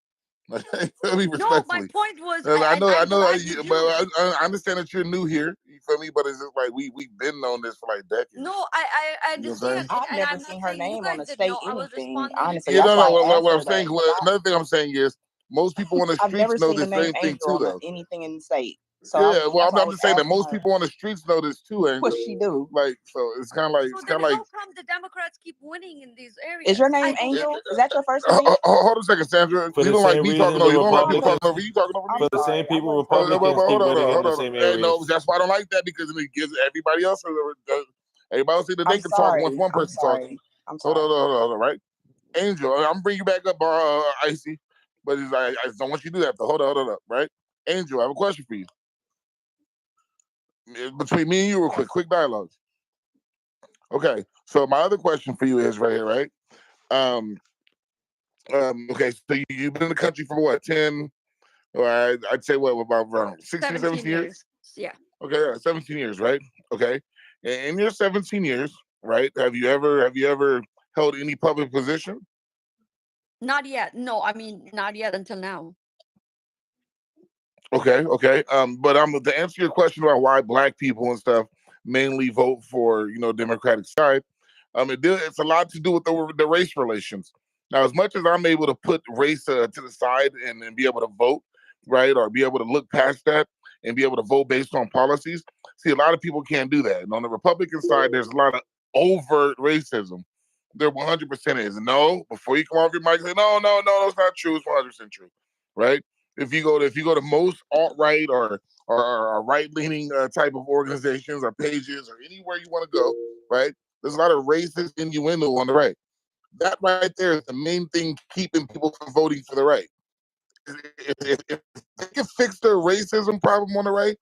[SPEAKER 1] Like, feel me,
[SPEAKER 2] No, my
[SPEAKER 1] respectfully.
[SPEAKER 2] point was,
[SPEAKER 1] I know,
[SPEAKER 2] I'm glad
[SPEAKER 1] you,
[SPEAKER 2] you
[SPEAKER 1] but
[SPEAKER 2] do.
[SPEAKER 1] I understand that you're new here. You feel me? But it's just like we've been on this for like decades.
[SPEAKER 2] No, I
[SPEAKER 1] You know what I'm saying?
[SPEAKER 2] understand,
[SPEAKER 3] I've
[SPEAKER 2] and
[SPEAKER 3] never
[SPEAKER 2] I'm not
[SPEAKER 3] seen her
[SPEAKER 2] saying you
[SPEAKER 3] name on
[SPEAKER 2] guys
[SPEAKER 3] the
[SPEAKER 2] didn't
[SPEAKER 3] state
[SPEAKER 2] know. I was
[SPEAKER 3] anything.
[SPEAKER 2] responding.
[SPEAKER 3] Honestly,
[SPEAKER 1] Yeah,
[SPEAKER 3] that's why I
[SPEAKER 1] what
[SPEAKER 3] asked
[SPEAKER 1] I'm
[SPEAKER 3] her
[SPEAKER 1] saying.
[SPEAKER 3] that.
[SPEAKER 1] Another thing I'm saying is most people on the
[SPEAKER 3] I've
[SPEAKER 1] streets
[SPEAKER 3] never
[SPEAKER 1] know
[SPEAKER 3] seen
[SPEAKER 1] the
[SPEAKER 3] the name
[SPEAKER 1] same thing
[SPEAKER 3] Angel
[SPEAKER 1] too,
[SPEAKER 3] on
[SPEAKER 1] though.
[SPEAKER 3] anything in the state. So
[SPEAKER 1] Yeah, well,
[SPEAKER 3] that's why I
[SPEAKER 1] I'm
[SPEAKER 3] was
[SPEAKER 1] just saying that
[SPEAKER 3] asking
[SPEAKER 1] most
[SPEAKER 3] her
[SPEAKER 1] people on the streets know this too, Angel.
[SPEAKER 3] what she do.
[SPEAKER 1] Like, so it's kind of like
[SPEAKER 2] So then, how come the Democrats keep winning in these areas?
[SPEAKER 3] Is your name
[SPEAKER 2] I don't
[SPEAKER 3] Angel?
[SPEAKER 2] get
[SPEAKER 3] Is that your first name?
[SPEAKER 1] Hold on a second, Sandra.
[SPEAKER 12] For
[SPEAKER 1] You
[SPEAKER 12] the
[SPEAKER 1] don't like
[SPEAKER 12] same
[SPEAKER 1] me
[SPEAKER 12] reason
[SPEAKER 1] talking
[SPEAKER 12] the
[SPEAKER 1] over you. Don't like me
[SPEAKER 12] Republicans,
[SPEAKER 1] talking over you. You talking over me?
[SPEAKER 12] for the
[SPEAKER 3] sorry,
[SPEAKER 12] same people
[SPEAKER 3] I wasn't
[SPEAKER 1] But
[SPEAKER 12] Republicans keep
[SPEAKER 1] hold on,
[SPEAKER 12] winning in
[SPEAKER 1] hold
[SPEAKER 12] the
[SPEAKER 1] on.
[SPEAKER 12] same
[SPEAKER 1] Hey, no,
[SPEAKER 12] areas.
[SPEAKER 1] that's why I don't like that because it gives everybody else everybody else see that they
[SPEAKER 3] I'm
[SPEAKER 1] can talk once
[SPEAKER 3] sorry.
[SPEAKER 1] one
[SPEAKER 3] I'm
[SPEAKER 1] person talking.
[SPEAKER 3] sorry. I'm
[SPEAKER 1] Hold
[SPEAKER 3] sorry.
[SPEAKER 1] on, right? Angel, I'm bringing you back up, Icy. But I just don't want you to do that. Hold on, right? Angel, I have a question for you. Between me and you, real quick dialogue. Okay, so my other question for you is right here, right? Okay, so you've been in the country for what, 10, or I'd say what, about around 16, 17 years?
[SPEAKER 2] Yeah.
[SPEAKER 1] Okay, 17 years, right? Okay. In your 17 years, right, have you ever held any public position?
[SPEAKER 2] Not yet. No, I mean not yet until now.
[SPEAKER 1] Okay. But to answer your question about why black people and stuff mainly vote for Democratic side, it's a lot to do with the race relations. Now, as much as I'm able to put race to the side and be able to vote, right, or be able to look past that and be able to vote based on policies, see, a lot of people can't do that. And on the Republican side, there's a lot of overt racism. There 100% is. No, before you come off your mic, say no, it's not true. It's 100% true, right? If you go to most alt-right or right-leaning type of organizations or pages or anywhere you want to go, right? There's a lot of racist innuendo on the right. That right there is the main thing keeping people from voting for the right. If they can fix their racism problem on the right,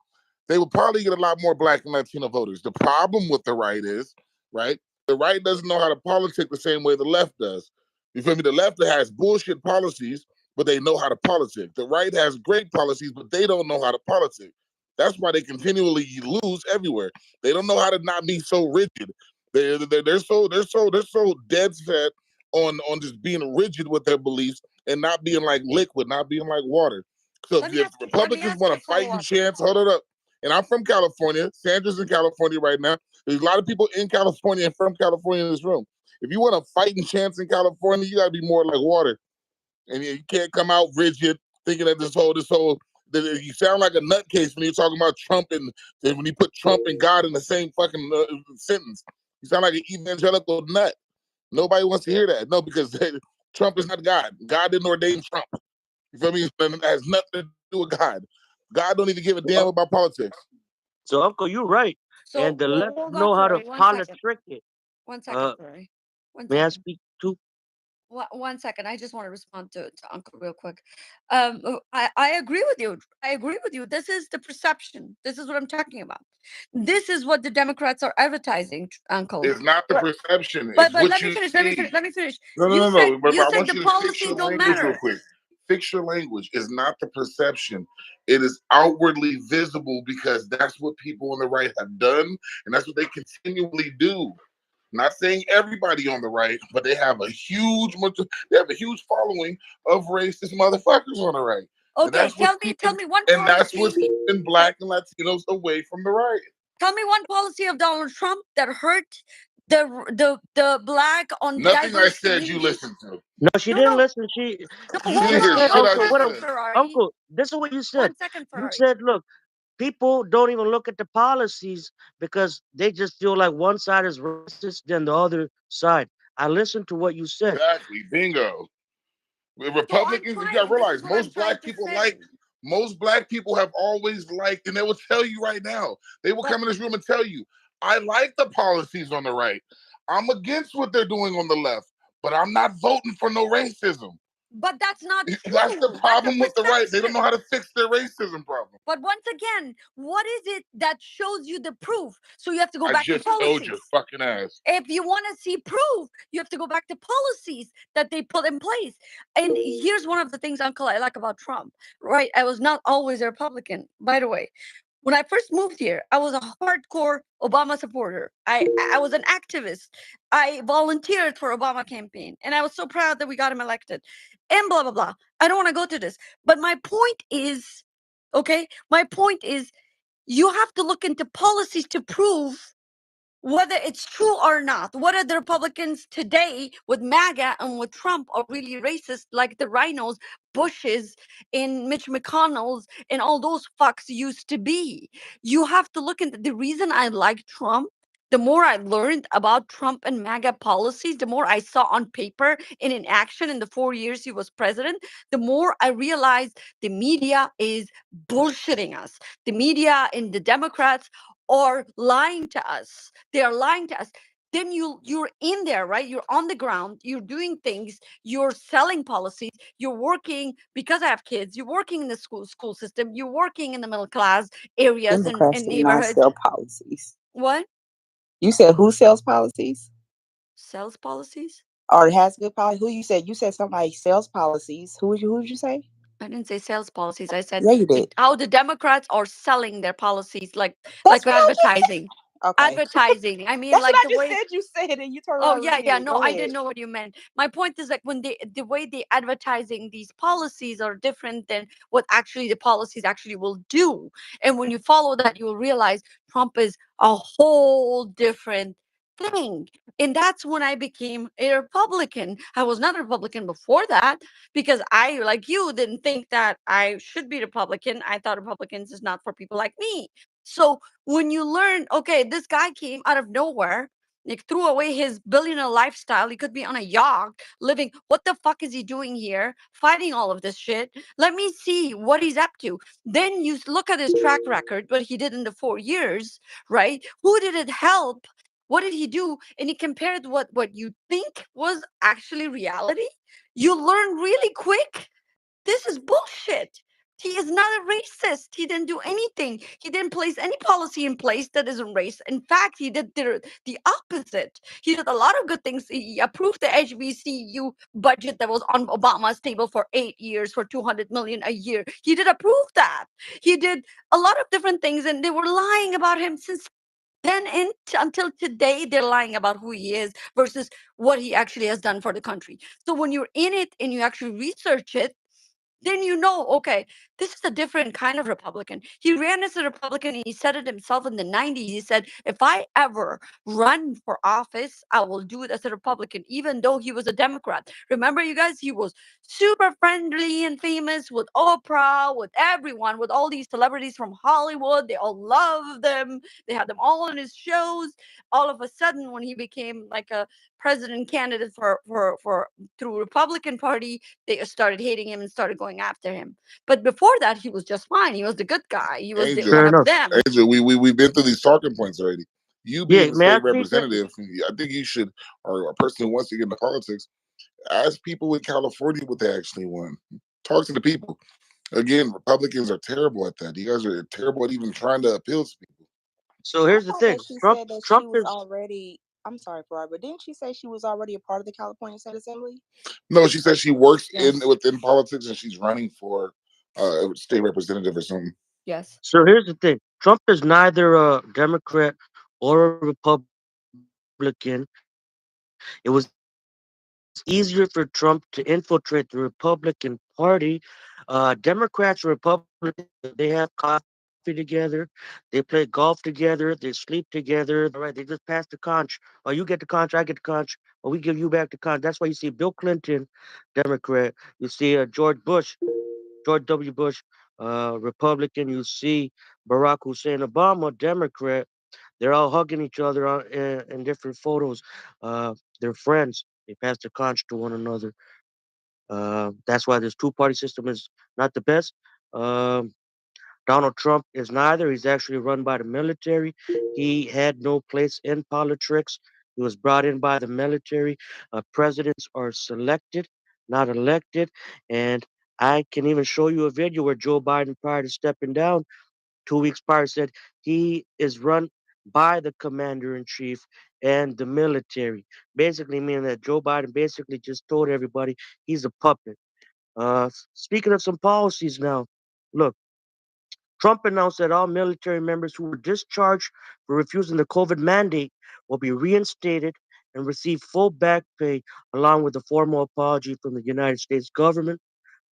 [SPEAKER 1] they will probably get a lot more black and Latino voters. The problem with the right is, right, the right doesn't know how to politic the same way the left does. You feel me? The left has bullshit policies, but they know how to politic. The right has great policies, but they don't know how to politic. That's why they continually lose everywhere. They don't know how to not be so rigid. They're so dead set on just being rigid with their beliefs and not being like liquid, not being like water. So
[SPEAKER 2] Let
[SPEAKER 1] if
[SPEAKER 2] me
[SPEAKER 1] the
[SPEAKER 2] ask you
[SPEAKER 1] Republicans
[SPEAKER 2] a
[SPEAKER 1] want a fighting
[SPEAKER 2] follow-up.
[SPEAKER 1] chance, hold it up. And I'm from California. Sandra's in California right now. There's a lot of people in California and from California in this room. If you want a fighting chance in California, you gotta be more like water. And you can't come out rigid thinking that that you sound like a nutcase when you're talking about Trump and when you put Trump and God in the same fucking sentence. You sound like an evangelical nut. Nobody wants to hear that. No, because Trump is not God. God didn't ordain Trump. You feel me? It has nothing to do with God. God don't even give a damn about politics.
[SPEAKER 15] So, Uncle, you're right.
[SPEAKER 2] So
[SPEAKER 15] And the left
[SPEAKER 2] hold on,
[SPEAKER 15] know how to
[SPEAKER 2] Ferrari. 1 second.
[SPEAKER 15] politic it.
[SPEAKER 2] 1 second, Ferrari. 1
[SPEAKER 15] May I
[SPEAKER 2] second.
[SPEAKER 15] speak too?
[SPEAKER 2] 1 second. I just want to respond to Uncle real quick. I agree with you. I agree with you. This is the perception. This is what I'm talking about. This is what the Democrats are advertising, Uncle.
[SPEAKER 1] It's not the perception.
[SPEAKER 2] But
[SPEAKER 1] It's what
[SPEAKER 2] let me
[SPEAKER 1] you
[SPEAKER 2] finish.
[SPEAKER 1] see.
[SPEAKER 2] Let me finish.
[SPEAKER 1] No. But
[SPEAKER 2] You
[SPEAKER 1] I
[SPEAKER 2] said
[SPEAKER 1] want
[SPEAKER 2] the
[SPEAKER 1] you to fix
[SPEAKER 2] policies
[SPEAKER 1] your
[SPEAKER 2] don't
[SPEAKER 1] language real
[SPEAKER 2] matter.
[SPEAKER 1] quick. Fix your language. It's not the perception. It is outwardly visible because that's what people on the right have done, and that's what they continually do. Not saying everybody on the right, but they have a huge following of racist motherfuckers on the right.
[SPEAKER 2] Okay, tell me one policy.
[SPEAKER 1] And that's what's keeping black and Latinos away from the right.
[SPEAKER 2] Tell me one policy of Donald Trump that hurt the black on
[SPEAKER 1] Nothing I
[SPEAKER 2] diverse
[SPEAKER 1] said you
[SPEAKER 2] communities.
[SPEAKER 1] listened to.
[SPEAKER 15] No, she didn't listen. You
[SPEAKER 2] hold
[SPEAKER 15] just
[SPEAKER 2] on.
[SPEAKER 15] said,
[SPEAKER 1] Shit I
[SPEAKER 15] Uncle,
[SPEAKER 1] just said.
[SPEAKER 15] Uncle, this is what you said.
[SPEAKER 2] 1 second,
[SPEAKER 15] You
[SPEAKER 2] Ferrari.
[SPEAKER 15] said, look, people don't even look at the policies because they just feel like one side is racist than the other side. I listened to what you said.
[SPEAKER 1] Exactly. Bingo. With Republicans, you gotta realize most black people have always liked, and they will tell you right now, they will come in this room and tell you, I like the policies on the right. I'm against what they're doing on the left, but I'm not voting for no racism.
[SPEAKER 2] But that's not true.
[SPEAKER 1] That's the problem with the right. They don't
[SPEAKER 2] perception.
[SPEAKER 1] know how to fix their racism problem.
[SPEAKER 2] But once again, what is it that shows you the proof? So you have to go
[SPEAKER 1] I
[SPEAKER 2] back to
[SPEAKER 1] just told your
[SPEAKER 2] policies.
[SPEAKER 1] fucking ass.
[SPEAKER 2] If you want to see proof, you have to go back to policies that they put in place. And here's one of the things, Uncle, I like about Trump, right? I was not always a Republican, by the way. When I first moved here, I was a hardcore Obama supporter. I was an activist. I volunteered for Obama campaign, and I was so proud that we got him elected. And blah blah blah. I don't want to go to this, but my point is, okay, my point is, you have to look into policies to prove whether it's true or not. Whether the Republicans today with MAGA and with Trump are really racist, like the rhinos, Bushes, and Mitch McConnell's, and all those fucks used to be. You have to look into the reason I like Trump. The more I learned about Trump and MAGA policies, the more I saw on paper and in action in the 4 years he was president, the more I realized the media is bullshitting us. The media and the Democrats are lying to us. They are lying to us. Then you're in there, right? You're on the ground, you're doing things, you're selling policies, you're working. Because I have kids, you're working in the school system, you're working in the middle class areas
[SPEAKER 3] Democrats
[SPEAKER 2] and
[SPEAKER 3] do not
[SPEAKER 2] neighborhoods.
[SPEAKER 3] sell policies.
[SPEAKER 2] What?
[SPEAKER 3] You said who sells policies?
[SPEAKER 2] Sells policies?
[SPEAKER 3] Or has good policy? Who you said? You said somebody sells policies. Who did you say?
[SPEAKER 2] I didn't say sales policies. I said
[SPEAKER 3] Yeah, you did.
[SPEAKER 2] how the Democrats are selling their policies, like
[SPEAKER 3] That's what I was just
[SPEAKER 2] advertising.
[SPEAKER 3] Okay.
[SPEAKER 2] Advertising. I mean,
[SPEAKER 3] That's what
[SPEAKER 2] like
[SPEAKER 3] I
[SPEAKER 2] the
[SPEAKER 3] just
[SPEAKER 2] way.
[SPEAKER 3] said. You said it. You turned
[SPEAKER 2] Oh
[SPEAKER 3] around and
[SPEAKER 2] yeah,
[SPEAKER 3] repeated
[SPEAKER 2] yeah.
[SPEAKER 3] it.
[SPEAKER 2] No,
[SPEAKER 3] Go
[SPEAKER 2] I
[SPEAKER 3] ahead.
[SPEAKER 2] didn't know what you meant. My point is like when the way they advertising these policies are different than what actually the policies actually will do. And when you follow that, you will realize Trump is a whole different thing. And that's when I became a Republican. I was not a Republican before that because I, like you, didn't think that I should be Republican. I thought Republicans is not for people like me. So when you learn, okay, this guy came out of nowhere, like threw away his billionaire lifestyle. He could be on a yacht living. What the fuck is he doing here? Fighting all of this shit. Let me see what he's up to. Then you look at his track record, what he did in the 4 years, right? Who did it help? What did he do? And he compared what you think was actually reality. You learn really quick. This is bullshit. He is not a racist. He didn't do anything. He didn't place any policy in place that isn't racist. In fact, he did the opposite. He did a lot of good things. He approved the HBCU budget that was on Obama's table for 8 years for 200 million a year. He did approve that. He did a lot of different things, and they were lying about him since then until today. They're lying about who he is versus what he actually has done for the country. So when you're in it and you actually research it, then you know, okay, this is a different kind of Republican. He ran as a Republican and he said it himself in the 90s. He said, if I ever run for office, I will do it as a Republican, even though he was a Democrat. Remember, you guys, he was super friendly and famous with Oprah, with everyone, with all these celebrities from Hollywood. They all loved them. They had them all in his shows. All of a sudden, when he became like a president candidate for through Republican Party, they started hating him and started going after him. But before that, he was just fine. He was the good guy. He was
[SPEAKER 1] Angel,
[SPEAKER 2] one
[SPEAKER 15] Fair
[SPEAKER 2] of
[SPEAKER 15] enough.
[SPEAKER 2] them.
[SPEAKER 1] Angel, we've been through these talking points already. You
[SPEAKER 15] Yeah,
[SPEAKER 1] being a
[SPEAKER 15] may I
[SPEAKER 1] state
[SPEAKER 15] speak now?
[SPEAKER 1] representative, I think you should, or a person who wants to get into politics, ask people in California what they actually want. Talk to the people. Again, Republicans are terrible at that. You guys are terrible at even trying to appeal to people.
[SPEAKER 15] So
[SPEAKER 3] I
[SPEAKER 15] here's the
[SPEAKER 3] thought
[SPEAKER 15] thing.
[SPEAKER 3] that she
[SPEAKER 15] Trump
[SPEAKER 3] said that she
[SPEAKER 15] Trump
[SPEAKER 3] was
[SPEAKER 15] is
[SPEAKER 3] already. I'm sorry, Ferrari, but didn't she say she was already a part of the California State Assembly?
[SPEAKER 1] No, she says she works
[SPEAKER 2] Yes.
[SPEAKER 1] within politics and she's running for a state representative or something.
[SPEAKER 2] Yes.
[SPEAKER 15] so here's the thing. Trump is neither a Democrat or a Republican. It was easier for Trump to infiltrate the Republican Party. Democrats, Republicans, they have coffee together, they play golf together, they sleep together. All right, they just pass the conch. Oh, you get the conch, I get the conch, or we give you back the conch. That's why you see Bill Clinton, Democrat. You see George W. Bush, Republican. You see Barack Hussein Obama, Democrat. They're all hugging each other in different photos. They're friends. They pass the conch to one another. That's why this two-party system is not the best. Um, Donald Trump is neither. He's actually run by the military. He had no place in politics. He was brought in by the military. Presidents are selected. not elected. And I can even show you a video where Joe Biden, prior to stepping down, 2 weeks prior, said he is run by the commander in chief and the military. Basically, meaning that Joe Biden basically just told everybody he's a puppet. Speaking of some policies now, look, Trump announced that all military members who were discharged for refusing the COVID mandate will be reinstated and receive full back pay along with a formal apology from the United States government.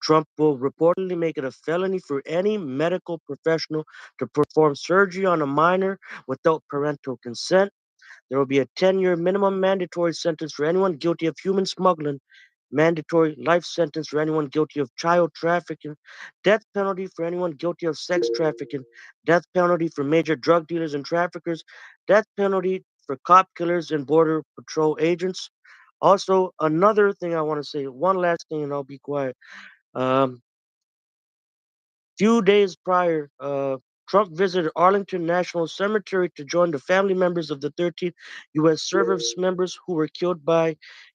[SPEAKER 15] Trump will reportedly make it a felony for any medical professional to perform surgery on a minor without parental consent. There will be a 10-year minimum mandatory sentence for anyone guilty of human smuggling, mandatory life sentence for anyone guilty of child trafficking, death penalty for anyone guilty of sex trafficking, death penalty for major drug dealers and traffickers, death penalty for cop killers and border patrol agents. Also, another thing I want to say, one last thing, and I'll be quiet. Um, Few days prior, Trump visited Arlington National Cemetery to join the family members of the 13 U.S. service members who were killed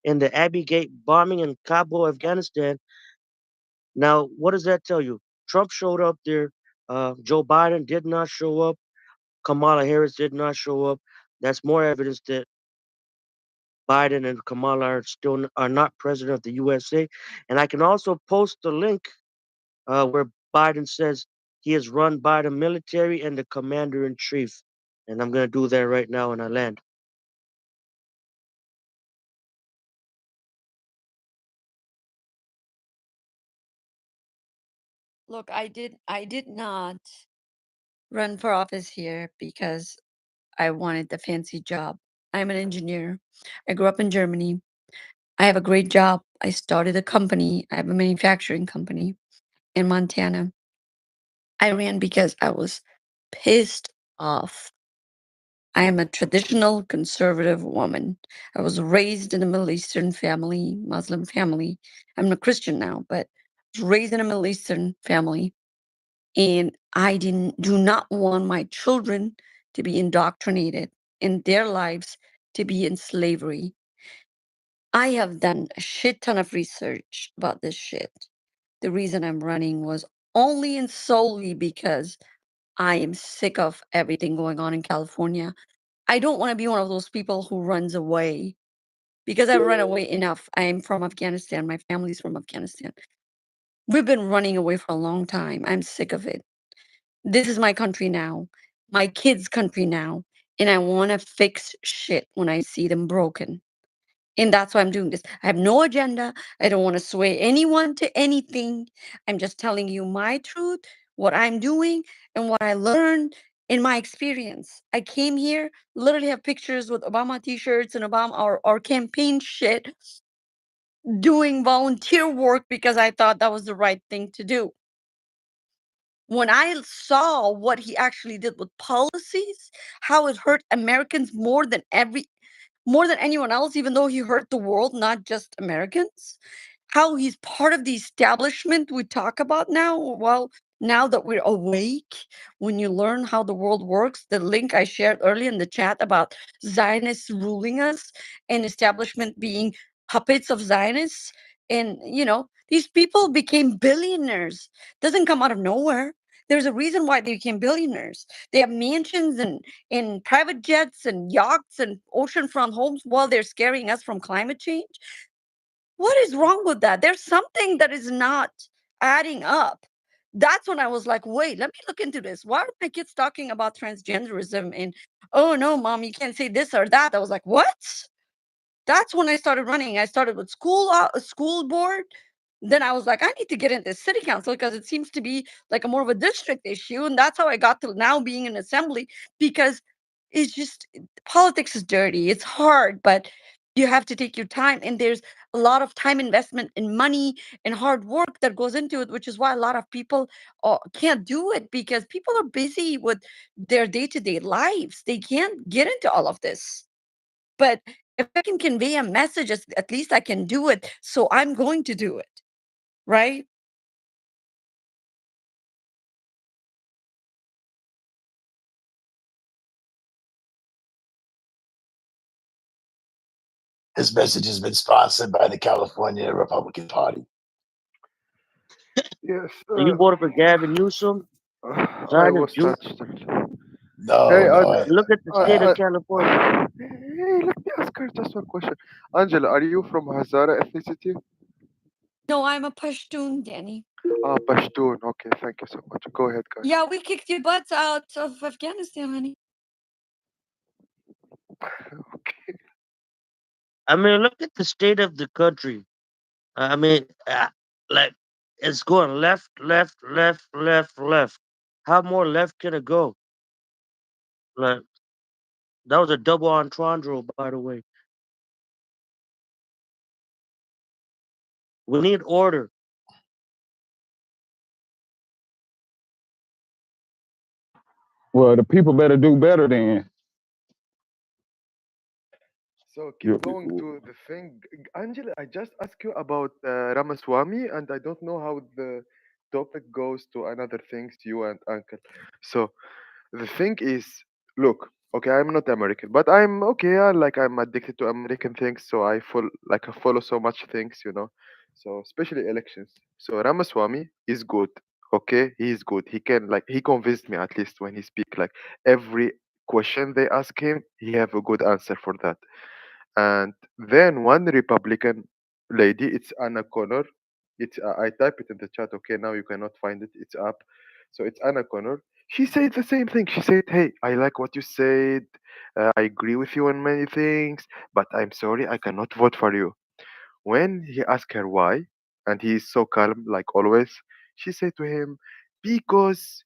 [SPEAKER 15] in the Abbey Gate bombing in Kabul, Afghanistan. Now, what does that tell you? Trump showed up there. Joe Biden did not show up. Kamala Harris did not show up. That's more evidence that Biden and Kamala are not president of the USA. And I can also post the link where Biden says he is run by the military and the commander in chief. And I'm going to do that right now when I land.
[SPEAKER 2] Look, I did not run for office here because I wanted the fancy job. I'm an engineer. I grew up in Germany. I have a great job. I started a company. I have a manufacturing company in Montana. I ran because I was pissed off. I am a traditional conservative woman. I was raised in a Middle Eastern family, Muslim family. I'm a Christian now, but I was raised in a Middle Eastern family. And I do not want my children to be indoctrinated in their lives to be in slavery. I have done a shit ton of research about this shit. The reason I'm running was only and solely because I am sick of everything going on in California. I don't want to be one of those people who runs away because I've run away enough. I'm from Afghanistan. My family's from Afghanistan. We've been running away for a long time. I'm sick of it. This is my country now, my kids' country now, and I want to fix shit when I see them broken. And that's why I'm doing this. I have no agenda. I don't want to sway anyone to anything. I'm just telling you my truth, what I'm doing, and what I learned in my experience. I came here, literally have pictures with Obama t-shirts and Obama or campaign shit, doing volunteer work because I thought that was the right thing to do. When I saw what he actually did with policies, how it hurt Americans more than anyone else, even though he hurt the world, not just Americans. How he's part of the establishment we talk about now. Well, now that we're awake, when you learn how the world works, the link I shared earlier in the chat about Zionists ruling us and establishment being puppets of Zionists. And, these people became billionaires. Doesn't come out of nowhere. There's a reason why they became billionaires. They have mansions and in private jets and yachts and oceanfront homes while they're scaring us from climate change. What is wrong with that? There's something that is not adding up. That's when I was like, wait, let me look into this. Why are my kids talking about transgenderism? And oh no, mom, you can't say this or that. I was like, what? That's when I started running. I started with school board. Then I was like, I need to get into city council because it seems to be like a more of a district issue. And that's how I got to now being in assembly because it's just politics is dirty. It's hard, but you have to take your time. And there's a lot of time investment and money and hard work that goes into it, which is why a lot of people can't do it because people are busy with their day-to-day lives. They can't get into all of this. But if I can convey a message, at least I can do it. So I'm going to do it. Right?
[SPEAKER 11] His message has been sponsored by the California Republican Party.
[SPEAKER 7] Yes.
[SPEAKER 15] So you voted for Gavin Newsom?
[SPEAKER 7] I
[SPEAKER 15] Sign of
[SPEAKER 7] was
[SPEAKER 15] Jude?
[SPEAKER 7] touched.
[SPEAKER 11] No,
[SPEAKER 7] Hey,
[SPEAKER 11] no.
[SPEAKER 15] Look at the state of California.
[SPEAKER 7] Hey, let me ask her just one question. Angela, are you from Hazara ethnicity?
[SPEAKER 2] No, I'm a Pashtun, Danny.
[SPEAKER 7] Ah, Pashtun. Okay, thank you so much. Go ahead, guys.
[SPEAKER 2] Yeah, we kicked your butts out of Afghanistan, honey.
[SPEAKER 7] Okay.
[SPEAKER 15] I mean, look at the state of the country. I mean, like it's going left, left, left, left, left. How more left can it go? Like that was a double entendre, by the way. We need order.
[SPEAKER 8] Well, the people better do better then.
[SPEAKER 7] So
[SPEAKER 8] You-
[SPEAKER 7] keep going to the thing. Angela, I just asked you about Ramaswamy, and I don't know how the topic goes to another things, you and Uncle. So the thing is, look, okay, I'm not American, but I'm okay. I'm addicted to American things, so I follow so much things, you know. So especially elections. So Ramaswamy is good. Okay, he is good. He convinced me at least when he speak. Like every question they ask him, he have a good answer for that. And then one Republican lady, it's Anna Connor. I type it in the chat. Okay, now you cannot find it. It's up. So it's Anna Connor. She said the same thing. She said, "Hey, I like what you said. I agree with you on many things, but I'm sorry, I cannot vote for you." When he asked her why, and he is so calm like always, she said to him, "Because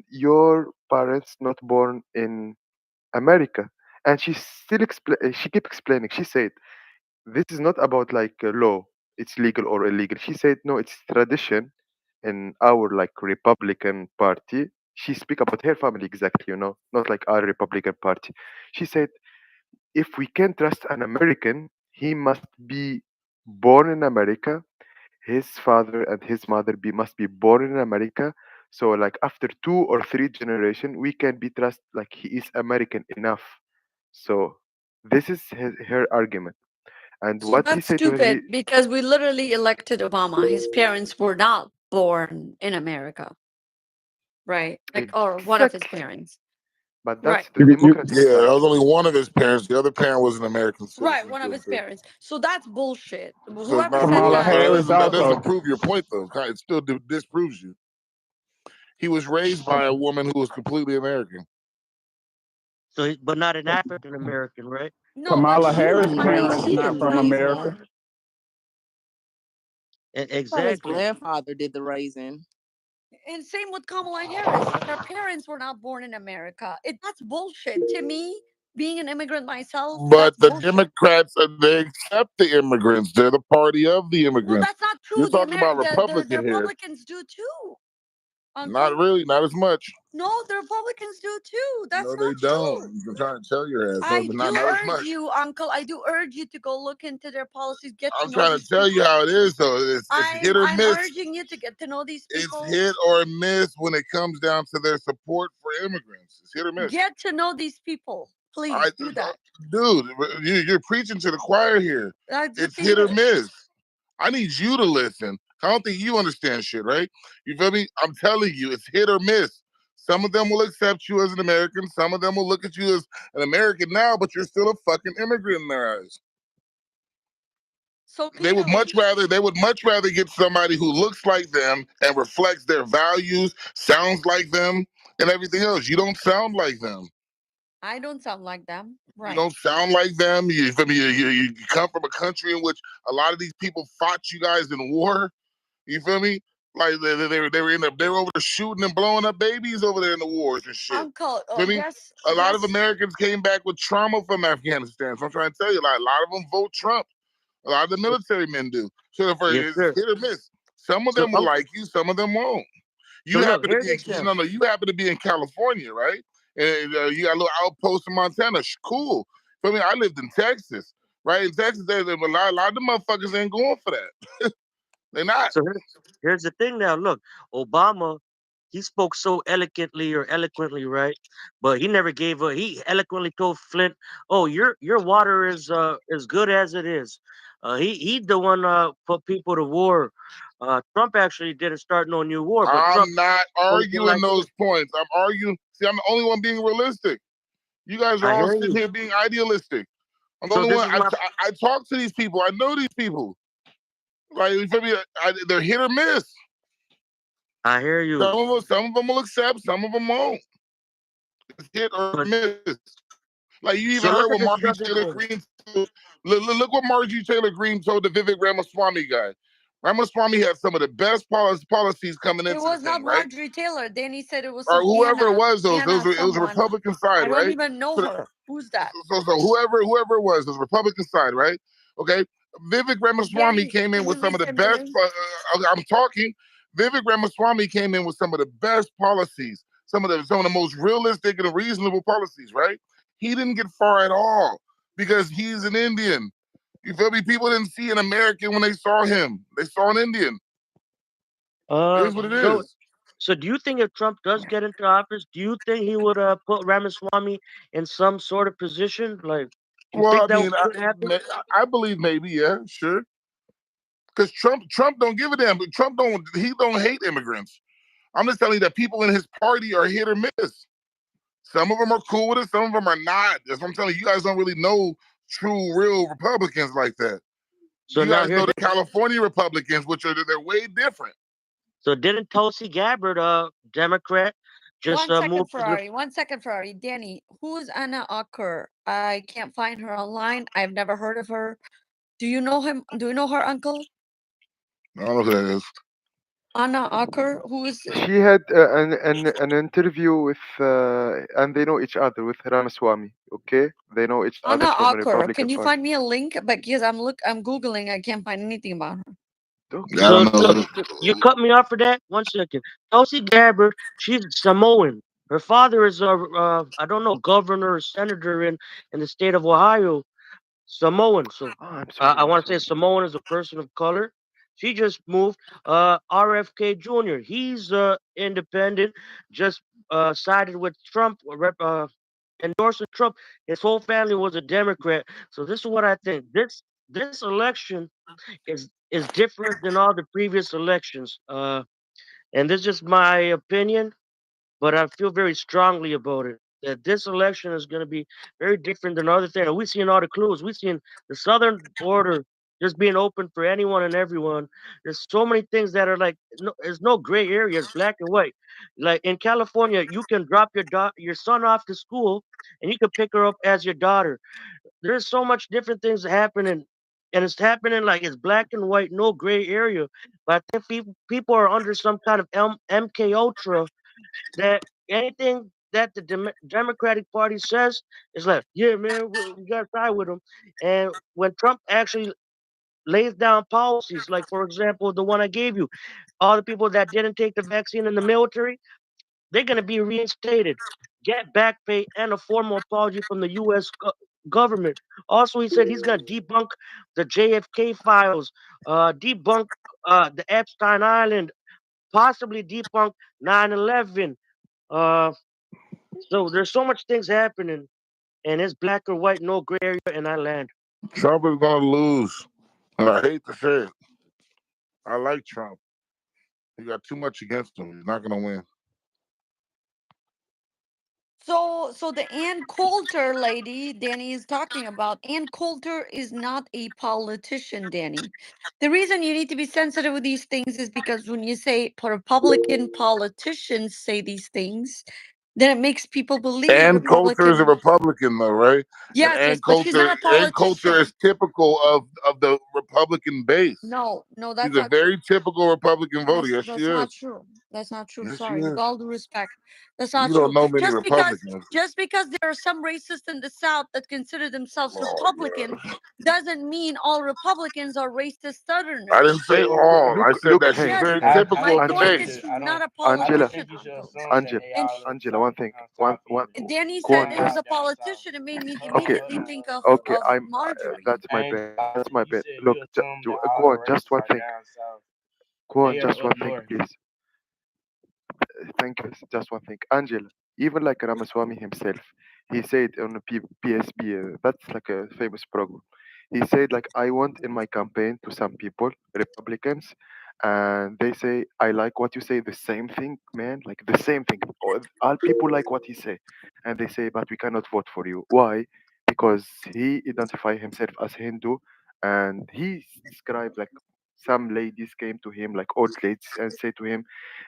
[SPEAKER 7] your parents not born in America." And she kept explaining. She said, this is not about law, it's legal or illegal. She said no, it's tradition in our like Republican party. She speak about her family exactly, you know, not like our Republican party. She said if we can trust an American, he must be born in America, his father and his mother must be born in America. So like after 2 or 3 generation we can be trust like he is American enough. So this is her argument. And
[SPEAKER 2] So
[SPEAKER 7] what he
[SPEAKER 2] that's
[SPEAKER 7] said to her,
[SPEAKER 2] stupid because we literally elected Obama. His parents were not born in America, right? Like, or one of his
[SPEAKER 7] exactly,
[SPEAKER 2] parents,
[SPEAKER 7] but
[SPEAKER 2] right?
[SPEAKER 7] that's the Democratic
[SPEAKER 1] Yeah, that
[SPEAKER 7] Party.
[SPEAKER 1] was only one of his parents. The other parent was an American
[SPEAKER 2] Right,
[SPEAKER 1] citizen.
[SPEAKER 2] one of his parents. So that's bullshit.
[SPEAKER 1] So it's
[SPEAKER 2] Whoever
[SPEAKER 1] not
[SPEAKER 2] said
[SPEAKER 1] proof.
[SPEAKER 8] Kamala
[SPEAKER 2] that,
[SPEAKER 8] Harris
[SPEAKER 1] That
[SPEAKER 8] also.
[SPEAKER 1] doesn't prove your point, though. It still disproves you. He was raised by a woman who was completely American.
[SPEAKER 15] So, but not an African American, right?
[SPEAKER 2] no, but
[SPEAKER 8] Kamala
[SPEAKER 2] she
[SPEAKER 8] Harris'
[SPEAKER 2] was. I mean,
[SPEAKER 8] parents
[SPEAKER 2] she
[SPEAKER 8] not
[SPEAKER 2] didn't
[SPEAKER 8] from
[SPEAKER 2] raise
[SPEAKER 8] America.
[SPEAKER 2] her.
[SPEAKER 3] His
[SPEAKER 15] Exactly.
[SPEAKER 3] grandfather did the raising.
[SPEAKER 2] And same with Kamala Harris. Her parents were not born in America. That's bullshit. To me, being an immigrant myself,
[SPEAKER 1] But
[SPEAKER 2] that's
[SPEAKER 1] the
[SPEAKER 2] bullshit.
[SPEAKER 1] Democrats, they accept the immigrants. They're the party of the
[SPEAKER 2] Well,
[SPEAKER 1] immigrants.
[SPEAKER 2] that's not true.
[SPEAKER 1] You're talking about
[SPEAKER 2] The
[SPEAKER 1] Republican here.
[SPEAKER 2] Republicans do too, Uncle.
[SPEAKER 1] Not really, not as much.
[SPEAKER 2] No, the Republicans do too. That's
[SPEAKER 1] No, they
[SPEAKER 2] not true.
[SPEAKER 1] don't. I'm trying to tell your ass,
[SPEAKER 2] I
[SPEAKER 1] but
[SPEAKER 2] do
[SPEAKER 1] not as
[SPEAKER 2] urge
[SPEAKER 1] much.
[SPEAKER 2] you, Uncle. I do urge you to go look into their policies, get to
[SPEAKER 1] I'm
[SPEAKER 2] know
[SPEAKER 1] trying
[SPEAKER 2] these
[SPEAKER 1] to tell you
[SPEAKER 2] people.
[SPEAKER 1] how it is, though. It's hit or
[SPEAKER 2] I'm
[SPEAKER 1] miss.
[SPEAKER 2] urging you to get to know these
[SPEAKER 1] It's
[SPEAKER 2] people.
[SPEAKER 1] hit or miss when it comes down to their support for immigrants. It's hit or miss.
[SPEAKER 2] Get to know these people. Please do that.
[SPEAKER 1] Dude, you're preaching to the choir here.
[SPEAKER 2] That's
[SPEAKER 1] It's
[SPEAKER 2] the
[SPEAKER 1] hit or
[SPEAKER 2] thing.
[SPEAKER 1] miss. I need you to listen. I don't think you understand shit, right? You feel me? I'm telling you, it's hit or miss. Some of them will accept you as an American. Some of them will look at you as an American now, but you're still a fucking immigrant in their eyes.
[SPEAKER 2] So
[SPEAKER 1] They would much rather get somebody who looks like them and reflects their values, sounds like them, and everything else. You don't sound like them.
[SPEAKER 2] I don't sound like them.
[SPEAKER 1] You
[SPEAKER 2] Right.
[SPEAKER 1] don't sound like them. You feel me? You come from a country in which a lot of these people fought you guys in war. You feel me? Like they were over there shooting and blowing up babies over there in the wars and shit.
[SPEAKER 2] Uncle,
[SPEAKER 1] Feel me?
[SPEAKER 2] yes.
[SPEAKER 1] A lot of
[SPEAKER 2] yes.
[SPEAKER 1] Americans came back with trauma from Afghanistan. So I'm trying to tell you, like a lot of them vote Trump. A lot of the military men do. So if
[SPEAKER 15] Yes,
[SPEAKER 1] it's
[SPEAKER 15] sir.
[SPEAKER 1] hit or miss. Some of
[SPEAKER 15] So,
[SPEAKER 1] them will like you, some of them won't. You
[SPEAKER 15] so look,
[SPEAKER 1] happen to
[SPEAKER 15] here's
[SPEAKER 1] be
[SPEAKER 15] the deal.
[SPEAKER 1] you happen to be in California, right? And you got a little outpost in Montana. Cool. For me, I lived in Texas, right? In Texas, a lot of the motherfuckers ain't going for that. They're not.
[SPEAKER 15] So here's the thing now. Look, Obama he spoke so eloquently, right? But he never gave a. He eloquently told Flint, "Oh, your water is as good as it is." He the one put people to war. Trump actually didn't start no new war, but Trump
[SPEAKER 1] I'm not
[SPEAKER 15] only thing
[SPEAKER 1] arguing
[SPEAKER 15] like
[SPEAKER 1] those
[SPEAKER 15] this.
[SPEAKER 1] points. I'm arguing. See, I'm the only one being realistic. You guys are
[SPEAKER 15] I
[SPEAKER 1] all
[SPEAKER 15] hear
[SPEAKER 1] sitting
[SPEAKER 15] you.
[SPEAKER 1] here being idealistic. I'm the
[SPEAKER 15] So
[SPEAKER 1] only
[SPEAKER 15] this
[SPEAKER 1] one.
[SPEAKER 15] is my.
[SPEAKER 1] I talk to these people. I know these people. Like, you feel me? They're hit or miss.
[SPEAKER 15] I hear you.
[SPEAKER 1] Some of them will accept. Some of them won't. It's hit or
[SPEAKER 15] But
[SPEAKER 1] miss. Like, you even
[SPEAKER 15] so look
[SPEAKER 1] heard
[SPEAKER 15] at
[SPEAKER 1] what
[SPEAKER 15] this
[SPEAKER 1] Margie
[SPEAKER 15] Southern
[SPEAKER 1] Taylor
[SPEAKER 15] thing.
[SPEAKER 1] Greene told. Look what Margie Taylor Greene told the Vivek Ramaswamy guy. Ramaswamy had some of the best policies coming
[SPEAKER 2] It
[SPEAKER 1] into the
[SPEAKER 2] was not
[SPEAKER 1] thing, right?
[SPEAKER 2] Marjorie Taylor. Danny said it was
[SPEAKER 1] Or
[SPEAKER 2] some
[SPEAKER 1] whoever it was,
[SPEAKER 2] Anna
[SPEAKER 1] it was a
[SPEAKER 2] someone.
[SPEAKER 1] Republican side,
[SPEAKER 2] I don't
[SPEAKER 1] right?
[SPEAKER 2] even know
[SPEAKER 1] So,
[SPEAKER 2] her. Who's that?
[SPEAKER 1] so whoever it was Republican side, right? Okay. Vivek Ramaswamy
[SPEAKER 2] Danny,
[SPEAKER 1] came in
[SPEAKER 2] can you
[SPEAKER 1] with some of the
[SPEAKER 2] resend me a
[SPEAKER 1] best.
[SPEAKER 2] link?
[SPEAKER 1] I'm talking. Vivek Ramaswamy came in with some of the best policies, some of the most realistic and reasonable policies, right? He didn't get far at all because he's an Indian. You feel me? People didn't see an American when they saw him. They saw an Indian. It is what it
[SPEAKER 15] So
[SPEAKER 1] is.
[SPEAKER 15] so do you think if Trump does get into office, do you think he would put Ramaswamy in some sort of position? Like, do you
[SPEAKER 1] Well,
[SPEAKER 15] think
[SPEAKER 1] I
[SPEAKER 15] that
[SPEAKER 1] mean,
[SPEAKER 15] could happen?
[SPEAKER 1] I believe maybe, yeah, sure. Because Trump don't give a damn. But he don't hate immigrants. I'm just telling you that people in his party are hit or miss. Some of them are cool with it, some of them are not. That's what I'm telling you. You guys don't really know true, real Republicans like that.
[SPEAKER 15] So
[SPEAKER 1] You
[SPEAKER 15] now
[SPEAKER 1] guys
[SPEAKER 15] here's
[SPEAKER 1] know the
[SPEAKER 15] the
[SPEAKER 1] California Republicans, which they're way different.
[SPEAKER 15] so didn't Tulsi Gabbard, Democrat, just
[SPEAKER 2] One second,
[SPEAKER 15] move to the
[SPEAKER 2] Ferrari. 1 second, Ferrari. Danny, who's Anna Ocker? I can't find her online. I've never heard of her. Do you know him? Do you know her uncle?
[SPEAKER 1] I don't know who that is.
[SPEAKER 2] Anna Ocker? Who is
[SPEAKER 7] She had an interview with and they know each other with Ramaswamy. Okay, they know each other
[SPEAKER 2] Anna
[SPEAKER 7] from a
[SPEAKER 2] Ocker? Can
[SPEAKER 7] Republican
[SPEAKER 2] you
[SPEAKER 7] Party.
[SPEAKER 2] find me a link? Because I'm Googling. I can't find anything about her.
[SPEAKER 7] Okay.
[SPEAKER 1] Yeah, I don't know.
[SPEAKER 15] You cut me off for that. 1 second. Tulsi Gabbard, she's Samoan. Her father is I don't know, governor or senator in the state of Ohio. Samoan. So
[SPEAKER 7] Oh, I'm
[SPEAKER 15] I
[SPEAKER 7] sorry. I'm
[SPEAKER 15] want to say
[SPEAKER 7] sorry.
[SPEAKER 15] Samoan is a person of color. She just moved. RFK Jr. He's independent. Just sided with Trump. Endorsing Trump. His whole family was a Democrat. So this is what I think. This election is different than all the previous elections. And this is just my opinion, but I feel very strongly about it. That this election is going to be very different than other things. We've seen all the clues. We've seen the southern border just being open for anyone and everyone. There's so many things that are like there's no gray areas, black and white. Like in California, you can drop your son off to school, and you can pick her up as your daughter. There's so much different things happening, and it's happening like it's black and white, no gray area. But I think people are under some kind of MK Ultra that anything that the Democratic Party says is like, yeah, man, we got to side with them. And when Trump actually lays down policies, like for example, the one I gave you, all the people that didn't take the vaccine in the military, they're going to be reinstated, get back pay, and a formal apology from the U.S. Government. Also, he said he's going to debunk the JFK files, debunk the Epstein Island, possibly debunk 9/11. Uh, so there's so much things happening, and it's black or white, no gray area in our land.
[SPEAKER 1] Trump is gonna lose. And I hate to say it. I like Trump. He got too much against him. He's not gonna win.
[SPEAKER 2] So the Ann Coulter lady Danny is talking about, Ann Coulter is not a politician, Danny. The reason you need to be sensitive with these things is because when you say Republican politicians say these things, then it makes people believe
[SPEAKER 1] Ann Coulter is a
[SPEAKER 2] Republican.
[SPEAKER 1] Republican, though, right? And
[SPEAKER 2] Yes, but she's not a
[SPEAKER 1] Ann Coulter is
[SPEAKER 2] politician.
[SPEAKER 1] typical of the Republican base.
[SPEAKER 2] No, that's
[SPEAKER 1] She's a
[SPEAKER 2] not true.
[SPEAKER 1] very typical Republican voter. Yes, she
[SPEAKER 2] That's not
[SPEAKER 1] is.
[SPEAKER 2] true. That's not true.
[SPEAKER 1] Yes, she
[SPEAKER 2] Sorry, with
[SPEAKER 1] is.
[SPEAKER 2] all due respect, that's
[SPEAKER 1] You
[SPEAKER 2] not
[SPEAKER 1] don't
[SPEAKER 2] true.
[SPEAKER 1] know many Republicans.
[SPEAKER 2] Just because there are some racists in the South that consider themselves
[SPEAKER 1] Oh,
[SPEAKER 2] Republican
[SPEAKER 1] yeah.
[SPEAKER 2] doesn't mean all Republicans are racist
[SPEAKER 1] I didn't
[SPEAKER 2] Southerners.
[SPEAKER 1] say all. I said that she's
[SPEAKER 2] Yes,
[SPEAKER 1] very
[SPEAKER 2] but
[SPEAKER 1] typical
[SPEAKER 2] my
[SPEAKER 1] of the
[SPEAKER 2] point
[SPEAKER 1] base.
[SPEAKER 2] is she's not a
[SPEAKER 7] Angela,
[SPEAKER 2] politician, uncle. And
[SPEAKER 7] Angela, one thing, one.
[SPEAKER 2] and Danny
[SPEAKER 7] Go on,
[SPEAKER 2] said it was
[SPEAKER 7] just
[SPEAKER 2] a politician. It made me
[SPEAKER 7] okay,
[SPEAKER 2] immediately think
[SPEAKER 7] okay.
[SPEAKER 2] of Marjorie.
[SPEAKER 7] That's my bad. That's my bad. Look, go on, just one thing. Go on, just one thing, please. thank you. Just one thing, Angela. Even like Ramaswamy himself, he said on a PSB, that's like a famous program. He said like I want in my campaign to some people, Republicans, and they say I like what you say. The same thing, man, like the same thing. All people like what he say, and they say, but we cannot vote for you. Why? Because he identify himself as Hindu, and he described like some ladies came to him, like old ladies, and say to him,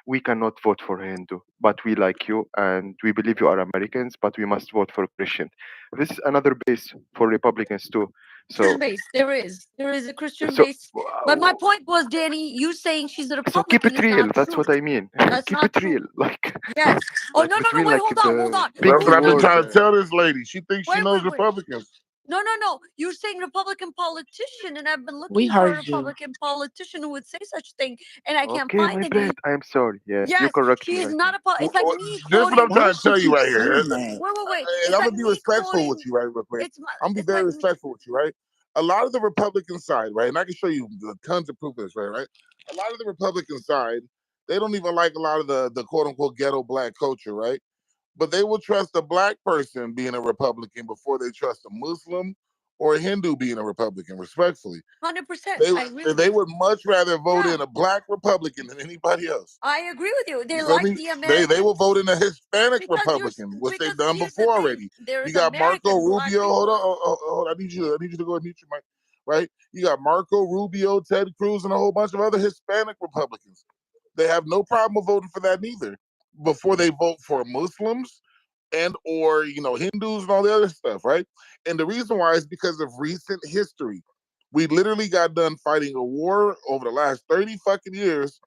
[SPEAKER 7] we cannot vote for Hindu, but we like you and we believe you are Americans, but we must vote for Christian. This is another base for Republicans too.
[SPEAKER 2] Christian
[SPEAKER 7] So,
[SPEAKER 2] base. There is a Christian
[SPEAKER 7] so,
[SPEAKER 2] base. But my point was, Danny, you saying she's a
[SPEAKER 7] so keep
[SPEAKER 2] Republican
[SPEAKER 7] it
[SPEAKER 2] is
[SPEAKER 7] real.
[SPEAKER 2] not
[SPEAKER 7] That's
[SPEAKER 2] true.
[SPEAKER 7] what I mean.
[SPEAKER 2] That's
[SPEAKER 7] Keep
[SPEAKER 2] not
[SPEAKER 7] it real.
[SPEAKER 2] true.
[SPEAKER 7] Like,
[SPEAKER 2] Yes. Oh
[SPEAKER 7] like
[SPEAKER 2] no, no, no,
[SPEAKER 7] between
[SPEAKER 2] wait,
[SPEAKER 7] like
[SPEAKER 2] hold on, hold
[SPEAKER 7] the
[SPEAKER 2] on.
[SPEAKER 7] big
[SPEAKER 1] That's what I've been
[SPEAKER 2] Wait,
[SPEAKER 7] word.
[SPEAKER 1] trying to tell this lady. She thinks she knows
[SPEAKER 2] wait.
[SPEAKER 1] Republicans.
[SPEAKER 2] No, no, no. You're saying Republican politician, and I've been
[SPEAKER 3] We
[SPEAKER 2] looking for a
[SPEAKER 3] heard you.
[SPEAKER 2] Republican politician who would say such thing, and I can't
[SPEAKER 7] Okay,
[SPEAKER 2] find
[SPEAKER 7] my
[SPEAKER 2] any.
[SPEAKER 7] bad. I'm sorry. Yeah, you
[SPEAKER 2] Yes,
[SPEAKER 7] correct
[SPEAKER 2] she
[SPEAKER 7] me
[SPEAKER 2] is
[SPEAKER 7] right
[SPEAKER 2] not
[SPEAKER 7] now.
[SPEAKER 2] a. It's like me
[SPEAKER 1] This is what I'm
[SPEAKER 2] quoting.
[SPEAKER 3] Why
[SPEAKER 1] trying
[SPEAKER 3] does
[SPEAKER 1] to
[SPEAKER 3] she
[SPEAKER 1] tell you
[SPEAKER 3] keep
[SPEAKER 1] right here.
[SPEAKER 3] saying that?
[SPEAKER 2] Wait.
[SPEAKER 1] And
[SPEAKER 2] It's
[SPEAKER 1] I'm
[SPEAKER 2] like
[SPEAKER 1] gonna be
[SPEAKER 2] me
[SPEAKER 1] respectful with
[SPEAKER 2] quoting.
[SPEAKER 1] you, right, real quick.
[SPEAKER 2] It's my.
[SPEAKER 1] I'm gonna be
[SPEAKER 2] It's
[SPEAKER 1] very
[SPEAKER 2] like me.
[SPEAKER 1] respectful with you, right? A lot of the Republican side, right, and I can show you tons of proof of this, right? A lot of the Republican side, they don't even like a lot of the quote unquote ghetto black culture, right? But they will trust a black person being a Republican before they trust a Muslim or a Hindu being a Republican, respectfully.
[SPEAKER 2] 100%.
[SPEAKER 1] They
[SPEAKER 2] I agree with
[SPEAKER 1] they
[SPEAKER 2] you.
[SPEAKER 1] would much rather vote
[SPEAKER 2] Yeah,
[SPEAKER 1] in a black Republican than anybody else.
[SPEAKER 2] I agree with you. They
[SPEAKER 1] You feel
[SPEAKER 2] like
[SPEAKER 1] me?
[SPEAKER 2] the
[SPEAKER 1] They will
[SPEAKER 2] Americans
[SPEAKER 1] vote in a Hispanic
[SPEAKER 2] because
[SPEAKER 1] Republican, which they've
[SPEAKER 2] because
[SPEAKER 1] done
[SPEAKER 2] here's the
[SPEAKER 1] before
[SPEAKER 2] thing.
[SPEAKER 1] already.
[SPEAKER 2] There's
[SPEAKER 1] You got Marco
[SPEAKER 2] American black
[SPEAKER 1] Rubio. Hold
[SPEAKER 2] people.
[SPEAKER 1] on, hold on. I need you to go and mute your mic. Right? You got Marco Rubio, Ted Cruz, and a whole bunch of other Hispanic Republicans. They have no problem with voting for that neither. Before they vote for Muslims and or Hindus and all the other stuff, right? And the reason why is because of recent history. We literally got done fighting a war over the last 30 fucking years,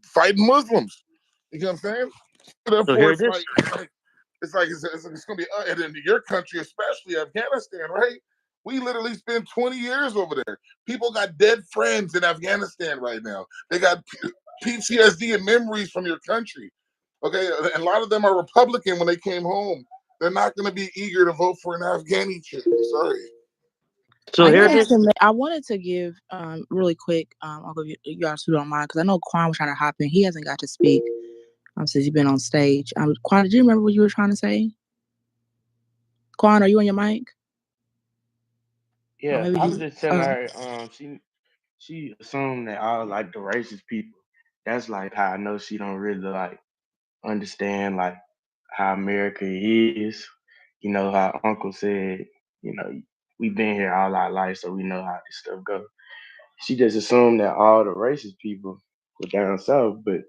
[SPEAKER 1] fighting Muslims. You know what I'm saying? And
[SPEAKER 15] So
[SPEAKER 1] therefore,
[SPEAKER 15] here
[SPEAKER 1] it's
[SPEAKER 15] it is.
[SPEAKER 1] like it's gonna be and in your country, especially Afghanistan, right? We literally spent 20 years over there. People got dead friends in Afghanistan right now. They got PTSD and memories from your country. Okay, and a lot of them are Republican when they came home. They're not going to be eager to vote for an Afghani chick. I'm sorry.
[SPEAKER 15] So
[SPEAKER 3] I
[SPEAKER 15] here it
[SPEAKER 3] wanted
[SPEAKER 15] is.
[SPEAKER 3] to I wanted to give really quick. I'll give you guys who don't mind because I know Quan was trying to hop in. He hasn't got to speak since he's been on stage. Quan, did you remember what you were trying to say? Quan, are you on your mic? Or
[SPEAKER 16] Yeah,
[SPEAKER 3] maybe
[SPEAKER 16] I was
[SPEAKER 3] you.
[SPEAKER 16] just telling her, she assumed that all like the racist people. That's like how I know she don't really like understand like how America is. You know how Uncle said, you know, we've been here all our life, so we know how this stuff goes. She just assumed that all the racist people were down south, but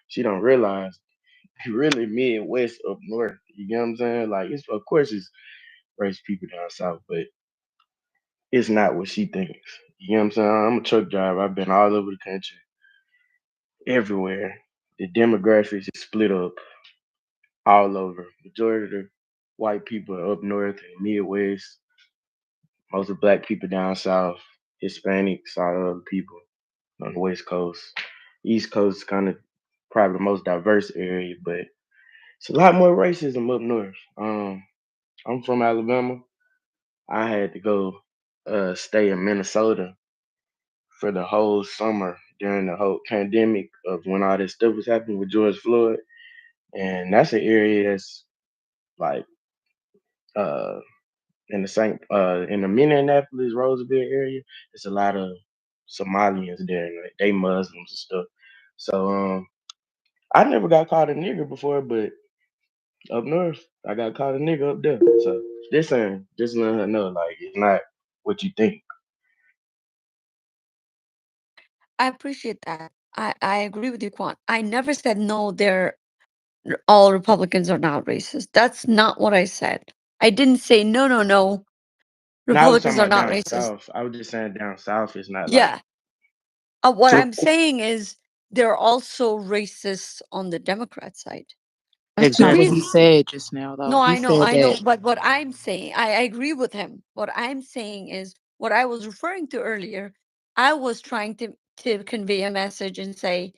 [SPEAKER 16] she don't realize really Midwest up north. You get what I'm saying? Like it's of course it's racist people down south, but it's not what she thinks. You know what I'm saying? I'm a truck driver. I've been all over the country, everywhere. The demographics is split up all over. Majority of the white people are up north and Midwest. Most of the black people down south. Hispanics, all the other people on the West Coast. East Coast is kind of probably the most diverse area, but it's a lot more racism up north. I'm from Alabama. I had to go stay in Minnesota for the whole summer during the whole pandemic of when all this stuff was happening with George Floyd. And that's an area that's like uh in the Minneapolis, Roseville area, there's a lot of Somalians there and like, they Muslims and stuff. So I never got called a nigger before, but up north I got called a nigger up there. So just letting her know like it's not what you think.
[SPEAKER 2] I appreciate that. I agree with you, Quan. I never said no. All Republicans are not racist. That's not what I said. I didn't say no, no, no.
[SPEAKER 16] Now I was
[SPEAKER 2] Republicans
[SPEAKER 16] talking
[SPEAKER 2] are
[SPEAKER 16] about
[SPEAKER 2] not
[SPEAKER 16] down
[SPEAKER 2] racist.
[SPEAKER 16] south. I was just saying down south is not like
[SPEAKER 2] Yeah. What
[SPEAKER 15] So
[SPEAKER 2] I'm saying is they're also racist on the Democrat side.
[SPEAKER 3] That's
[SPEAKER 2] The
[SPEAKER 3] not what
[SPEAKER 15] exactly.
[SPEAKER 3] he
[SPEAKER 2] reason,
[SPEAKER 3] said just now, though.
[SPEAKER 2] no,
[SPEAKER 3] He said
[SPEAKER 2] I know.
[SPEAKER 3] that.
[SPEAKER 2] But what I'm saying, I agree with him. What I'm saying is what I was referring to earlier. I was trying to convey a message and say,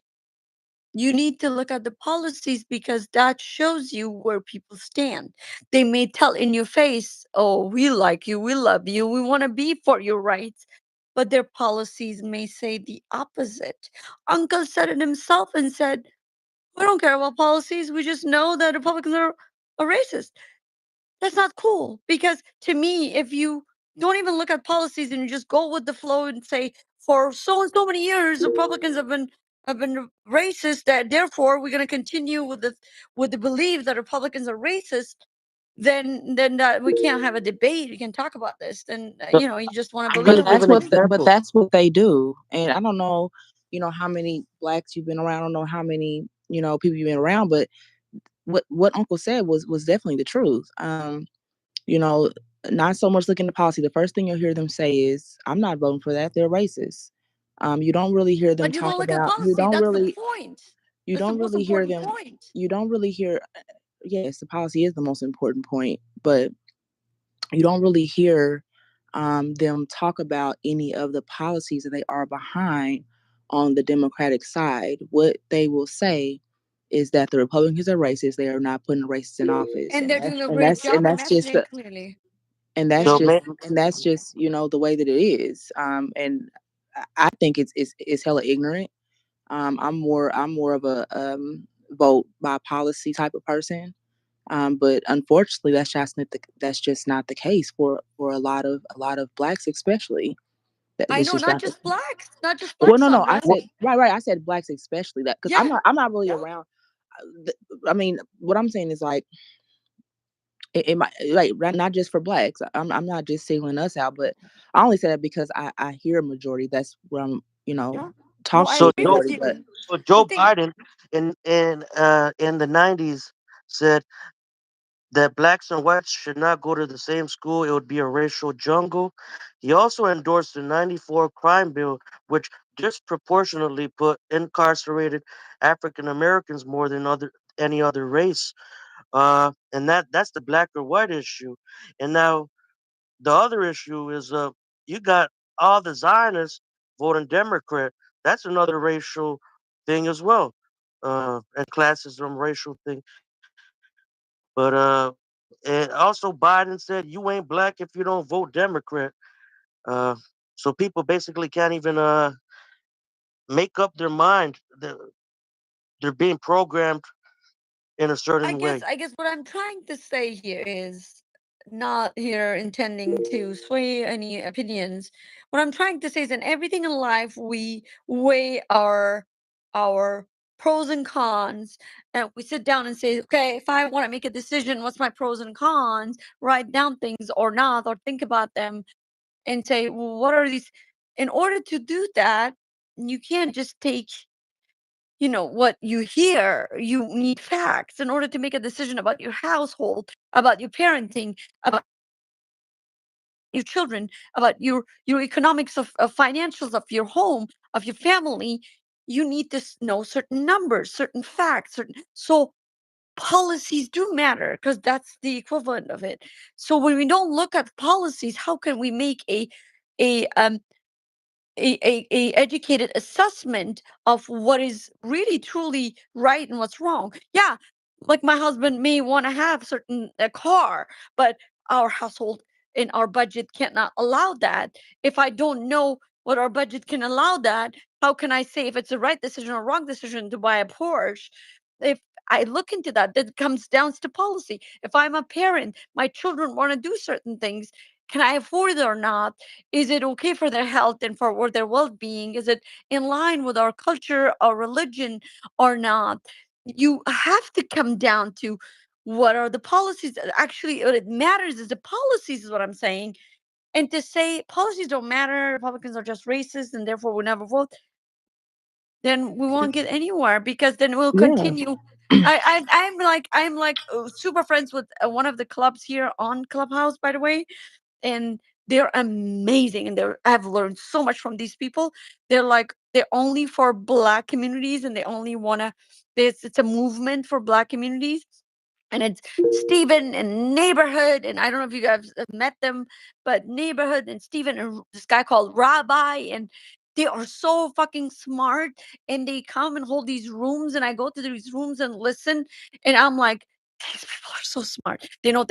[SPEAKER 2] you need to look at the policies because that shows you where people stand. They may tell in your face, oh, we like you, we love you, we want to be for your rights. But their policies may say the opposite. Uncle said it himself and said, We don't care about policies. We just know that Republicans are racist. That's not cool, because to me, if you don't even look at policies and you just go with the flow and say, for so and so many years Republicans have been racist, that therefore we're going to continue with the belief that Republicans are racist, then we can't have a debate. We can talk about this. Then
[SPEAKER 15] So,
[SPEAKER 2] you just want to
[SPEAKER 15] I'm
[SPEAKER 2] believe
[SPEAKER 15] gonna
[SPEAKER 3] But
[SPEAKER 15] give
[SPEAKER 2] what
[SPEAKER 3] that's
[SPEAKER 15] an
[SPEAKER 3] what
[SPEAKER 2] somebody.
[SPEAKER 3] but
[SPEAKER 15] example.
[SPEAKER 3] that's what they do. And I don't know, how many blacks you've been around. I don't know how many, people you've been around, but what Uncle said was definitely the truth. You know, not so much looking at policy. The first thing you'll hear them say is, "I'm not voting for that. They're racist." You don't really hear them
[SPEAKER 2] But you
[SPEAKER 3] talk
[SPEAKER 2] don't look at
[SPEAKER 3] about.
[SPEAKER 2] policy. That's the point.
[SPEAKER 3] You
[SPEAKER 2] That's the
[SPEAKER 3] don't
[SPEAKER 2] most
[SPEAKER 3] really hear
[SPEAKER 2] important
[SPEAKER 3] them.
[SPEAKER 2] point.
[SPEAKER 3] You don't really hear. Yes, the policy is the most important point, but you don't really hear them talk about any of the policies that they are behind on the Democratic side. What they will say is that the Republicans are racist. They are not putting racists in office,
[SPEAKER 2] And
[SPEAKER 3] and
[SPEAKER 2] they're
[SPEAKER 3] that's
[SPEAKER 2] doing a
[SPEAKER 3] and
[SPEAKER 2] great
[SPEAKER 3] that's and
[SPEAKER 2] job of
[SPEAKER 3] that's just
[SPEAKER 2] mentioning
[SPEAKER 3] the
[SPEAKER 2] clearly.
[SPEAKER 3] and that's
[SPEAKER 15] So,
[SPEAKER 2] Yeah.
[SPEAKER 3] just
[SPEAKER 15] ma-
[SPEAKER 3] and that's just the way that it is. And I think it's hella ignorant. I'm more of a vote by policy type of person. But unfortunately, that's just not the case for a lot of blacks, especially.
[SPEAKER 2] I
[SPEAKER 3] That's
[SPEAKER 2] know,
[SPEAKER 3] just
[SPEAKER 2] not
[SPEAKER 3] not the.
[SPEAKER 2] just blacks, not just
[SPEAKER 3] Well,
[SPEAKER 2] blacks,
[SPEAKER 3] no, no. I
[SPEAKER 2] Sandra.
[SPEAKER 3] said right. I said blacks especially that because I'm
[SPEAKER 2] Yeah,
[SPEAKER 3] not really
[SPEAKER 2] yeah.
[SPEAKER 3] around. I mean, what I'm saying is like it might like not just for blacks. I'm not just singling us out, but I only say that because I hear a majority. That's where I'm
[SPEAKER 2] Yeah. No,
[SPEAKER 3] talk
[SPEAKER 2] I
[SPEAKER 3] to
[SPEAKER 15] so
[SPEAKER 3] a
[SPEAKER 2] agree
[SPEAKER 15] Joe,
[SPEAKER 2] with
[SPEAKER 3] majority. But
[SPEAKER 2] you.
[SPEAKER 15] so
[SPEAKER 2] The
[SPEAKER 15] Joe
[SPEAKER 2] thing,
[SPEAKER 15] Biden in the '90s said that blacks and whites should not go to the same school. It would be a racial jungle. He also endorsed the '94 crime bill, which disproportionately put incarcerated African Americans more than any other race. And that's the black or white issue. And now the other issue is you got all the Zionists voting Democrat. That's another racial thing as well. And classism, racial thing. But and also Biden said you ain't black if you don't vote Democrat. Uh, so people basically can't even make up their mind. They're being programmed in a
[SPEAKER 2] I
[SPEAKER 15] certain
[SPEAKER 2] guess
[SPEAKER 15] way.
[SPEAKER 2] I guess what I'm trying to say here is not here intending to sway any opinions. What I'm trying to say is in everything in life we weigh our pros and cons, and we sit down and say, okay, if I want to make a decision, what's my pros and cons? Write down things or not, or think about them and say, well, what are these? In order to do that, you can't just take what you hear. You need facts in order to make a decision about your household, about your parenting, about your children, about your economics of financials of your home, of your family. You need to know certain numbers, certain facts, certain so policies do matter because that's the equivalent of it. So when we don't look at policies, how can we make a um a educated assessment of what is really truly right and what's wrong? Yeah, like my husband may want to have certain a car, but our household in our budget cannot allow that. If I don't know what our budget can allow that, how can I say if it's a right decision or wrong decision to buy a Porsche? If I look into that, that comes down to policy. If I'm a parent, my children want to do certain things, can I afford it or not? Is it okay for their health and for their well-being? Is it in line with our culture or religion or not? You have to come down to what are the policies that actually what it matters is the policies is what I'm saying. And to say policies don't matter, Republicans are just racist and therefore we'll never vote, then we won't get anywhere because then we'll
[SPEAKER 3] yeah,
[SPEAKER 2] continue. I'm like super friends with one of the clubs here on Clubhouse, by the way, and they're amazing and I've learned so much from these people. They're only for black communities and they only want to it's a movement for black communities, and it's Stephen and Neighborhood, and I don't know if you guys have met them, but Neighborhood and Stephen and this guy called Rabbi, and they are so fucking smart, and they come and hold these rooms, and I go to these rooms and listen, and I'm like, these people are so smart. They know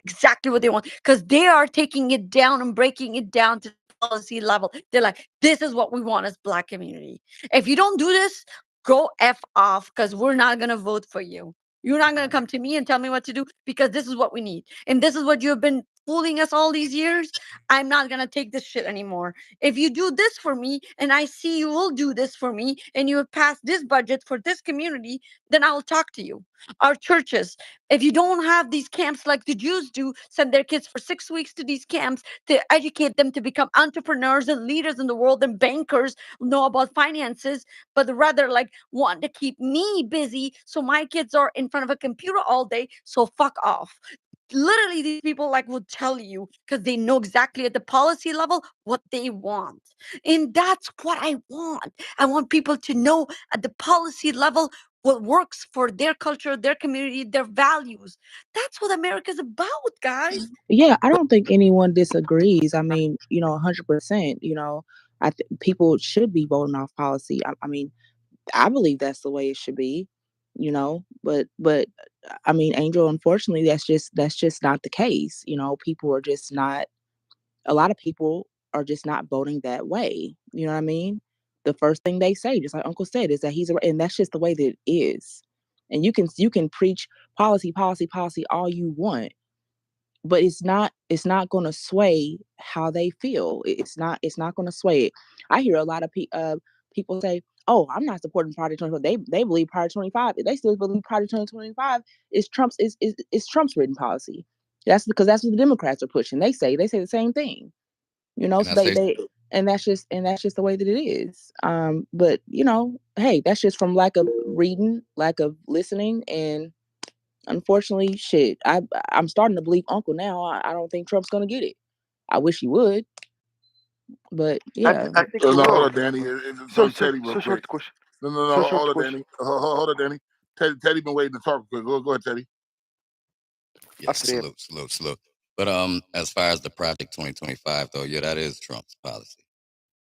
[SPEAKER 2] exactly what they want because they are taking it down and breaking it down to policy level. They're like, this is what we want as black community. If you don't do this, go F off, because we're not going to vote for you. You're not going to come to me and tell me what to do, because this is what we need. And this is what you've been fooling us all these years. I'm not going to take this shit anymore. If you do this for me and I see you will do this for me and you have passed this budget for this community, then I will talk to you. Our churches, if you don't have these camps like the Jews do, send their kids for 6 weeks to these camps to educate them to become entrepreneurs and leaders in the world and bankers, know about finances, but rather like want to keep me busy so my kids are in front of a computer all day. So fuck off. Literally, these people like will tell you, because they know exactly at the policy level what they want. And that's what I want. I want people to know at the policy level what works for their culture, their community, their values. That's what America's about, guys.
[SPEAKER 3] Yeah, I don't think anyone disagrees. I mean, 100%. People should be voting off policy. I mean, I believe that's the way it should be. But I mean, Angel, unfortunately, that's just not the case. People are just not. A lot of people are just not voting that way. You know what I mean? The first thing they say, just like Uncle said, is that and that's just the way that it is. And you can preach policy all you want, but it's not going to sway how they feel. It's not going to sway it. I hear a lot of people say, "Oh, I'm not supporting Project 25." They believe Project 25. They still believe Project 2025 is Trump's written policy. That's because that's what the Democrats are pushing. They say the same thing. So they and that's just the way that it is. But hey, that's just from lack of reading, lack of listening, and unfortunately, shit. I'm starting to believe Uncle now. I don't think Trump's gonna get it. I wish he would, but yeah.
[SPEAKER 15] I think
[SPEAKER 1] No,
[SPEAKER 15] he
[SPEAKER 1] hold
[SPEAKER 15] will.
[SPEAKER 1] on, Danny. So Teddy, real quick.
[SPEAKER 7] Short question.
[SPEAKER 1] No,
[SPEAKER 7] Short
[SPEAKER 1] hold on,
[SPEAKER 7] question.
[SPEAKER 1] Danny. Hold on, Danny. Teddy been waiting to talk. Quick. Go ahead, Teddy.
[SPEAKER 17] Yes,
[SPEAKER 7] After him.
[SPEAKER 17] salute. But as far as the Project 2025, though, yeah, that is Trump's policy.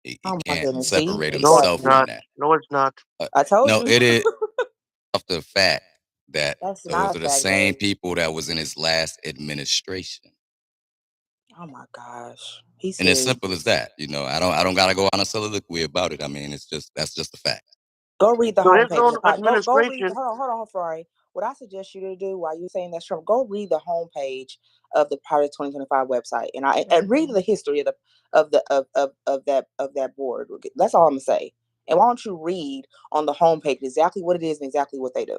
[SPEAKER 17] He
[SPEAKER 3] Oh my
[SPEAKER 17] can't
[SPEAKER 3] goodness, see,
[SPEAKER 17] separate
[SPEAKER 15] No, it's
[SPEAKER 17] himself
[SPEAKER 3] exactly.
[SPEAKER 17] from
[SPEAKER 15] not.
[SPEAKER 17] that.
[SPEAKER 15] No, it's not.
[SPEAKER 3] I told
[SPEAKER 17] No,
[SPEAKER 3] you.
[SPEAKER 17] it is off the fact that
[SPEAKER 3] That's
[SPEAKER 17] those
[SPEAKER 3] not
[SPEAKER 17] are
[SPEAKER 3] a
[SPEAKER 17] the
[SPEAKER 3] fact,
[SPEAKER 17] same
[SPEAKER 3] Dave.
[SPEAKER 17] people that was in his last administration.
[SPEAKER 3] Oh my gosh, he's
[SPEAKER 17] And it's
[SPEAKER 3] serious.
[SPEAKER 17] simple as that. I don't gotta go on a soliloquy about it. I mean, that's just a fact.
[SPEAKER 3] Go read the
[SPEAKER 15] So his
[SPEAKER 3] homepage of
[SPEAKER 15] own
[SPEAKER 3] the go read.
[SPEAKER 15] administration.
[SPEAKER 3] Hold on, Ferrari. What I suggest you to do while you're saying that's Trump, go read the homepage of the Project 2025 website, and read the history of that board. That's all I'm gonna say. And why don't you read on the homepage exactly what it is and exactly what they do?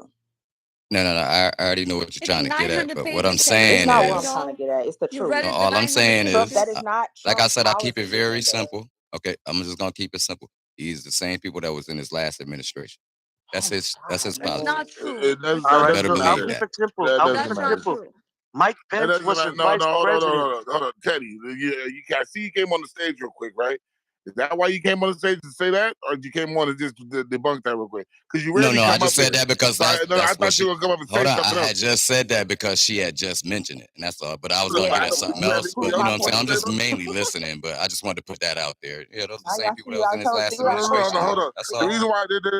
[SPEAKER 17] No. I already know what you're
[SPEAKER 2] It's
[SPEAKER 17] trying to get at.
[SPEAKER 2] 900
[SPEAKER 17] But what I'm
[SPEAKER 2] pages, Teddy.
[SPEAKER 3] It's
[SPEAKER 17] saying
[SPEAKER 3] not
[SPEAKER 2] You
[SPEAKER 3] what
[SPEAKER 2] read
[SPEAKER 3] I'm
[SPEAKER 2] it
[SPEAKER 17] is,
[SPEAKER 3] trying to
[SPEAKER 2] all.
[SPEAKER 3] get at. It's the
[SPEAKER 2] You
[SPEAKER 3] truth.
[SPEAKER 2] read it, the
[SPEAKER 17] all I'm
[SPEAKER 2] 900
[SPEAKER 17] saying
[SPEAKER 3] Trump,
[SPEAKER 17] is,
[SPEAKER 3] that
[SPEAKER 2] pages.
[SPEAKER 3] is not
[SPEAKER 17] like I
[SPEAKER 3] Trump's
[SPEAKER 17] said, I keep it
[SPEAKER 3] policy
[SPEAKER 17] very
[SPEAKER 3] agenda.
[SPEAKER 17] simple. Okay, I'm just gonna keep it simple. He's the same people that was in his last administration. That's
[SPEAKER 3] Oh my
[SPEAKER 17] his
[SPEAKER 3] God,
[SPEAKER 2] That's
[SPEAKER 17] policy.
[SPEAKER 3] man.
[SPEAKER 2] not true.
[SPEAKER 1] That
[SPEAKER 2] But
[SPEAKER 15] All
[SPEAKER 17] You
[SPEAKER 15] right,
[SPEAKER 17] better
[SPEAKER 15] look,
[SPEAKER 1] doesn't
[SPEAKER 15] I'll
[SPEAKER 17] believe
[SPEAKER 1] matter.
[SPEAKER 15] keep
[SPEAKER 17] that.
[SPEAKER 15] it simple.
[SPEAKER 1] That
[SPEAKER 15] I'll keep
[SPEAKER 1] doesn't
[SPEAKER 15] it
[SPEAKER 2] that's not
[SPEAKER 1] matter.
[SPEAKER 15] simple.
[SPEAKER 2] true.
[SPEAKER 15] Mike
[SPEAKER 1] That
[SPEAKER 15] Pence
[SPEAKER 1] doesn't
[SPEAKER 15] was
[SPEAKER 1] matter.
[SPEAKER 15] his
[SPEAKER 1] No,
[SPEAKER 15] vice president.
[SPEAKER 1] hold on, Teddy. You I see you came on the stage real quick, right? Is that why you came on the stage to say that, or you came on to just debunk that real quick? Because you
[SPEAKER 17] No,
[SPEAKER 1] rarely
[SPEAKER 17] I
[SPEAKER 1] come up
[SPEAKER 17] just said
[SPEAKER 1] here.
[SPEAKER 17] that because
[SPEAKER 1] So I
[SPEAKER 17] that's what
[SPEAKER 1] thought you
[SPEAKER 17] she.
[SPEAKER 1] were gonna come up and
[SPEAKER 17] Hold
[SPEAKER 1] say
[SPEAKER 17] on, I
[SPEAKER 1] something
[SPEAKER 17] had
[SPEAKER 1] else.
[SPEAKER 17] just said that because she had just mentioned it, and that's all. But I was gonna
[SPEAKER 3] Yeah,
[SPEAKER 17] get at
[SPEAKER 3] but
[SPEAKER 17] something
[SPEAKER 1] You had
[SPEAKER 17] else.
[SPEAKER 1] to
[SPEAKER 3] see
[SPEAKER 17] But
[SPEAKER 1] y'all
[SPEAKER 3] my
[SPEAKER 17] I'm
[SPEAKER 3] point.
[SPEAKER 17] saying I'm
[SPEAKER 1] say
[SPEAKER 17] just
[SPEAKER 1] something?
[SPEAKER 17] mainly listening. But I just wanted to put that out there. Yeah, those are the
[SPEAKER 3] I
[SPEAKER 17] same people
[SPEAKER 3] see.
[SPEAKER 17] that was
[SPEAKER 3] I
[SPEAKER 17] in his
[SPEAKER 3] told
[SPEAKER 17] last
[SPEAKER 3] you. I told
[SPEAKER 17] administration,
[SPEAKER 3] you.
[SPEAKER 1] Hold
[SPEAKER 17] though.
[SPEAKER 1] on.
[SPEAKER 17] That's
[SPEAKER 1] The
[SPEAKER 17] all.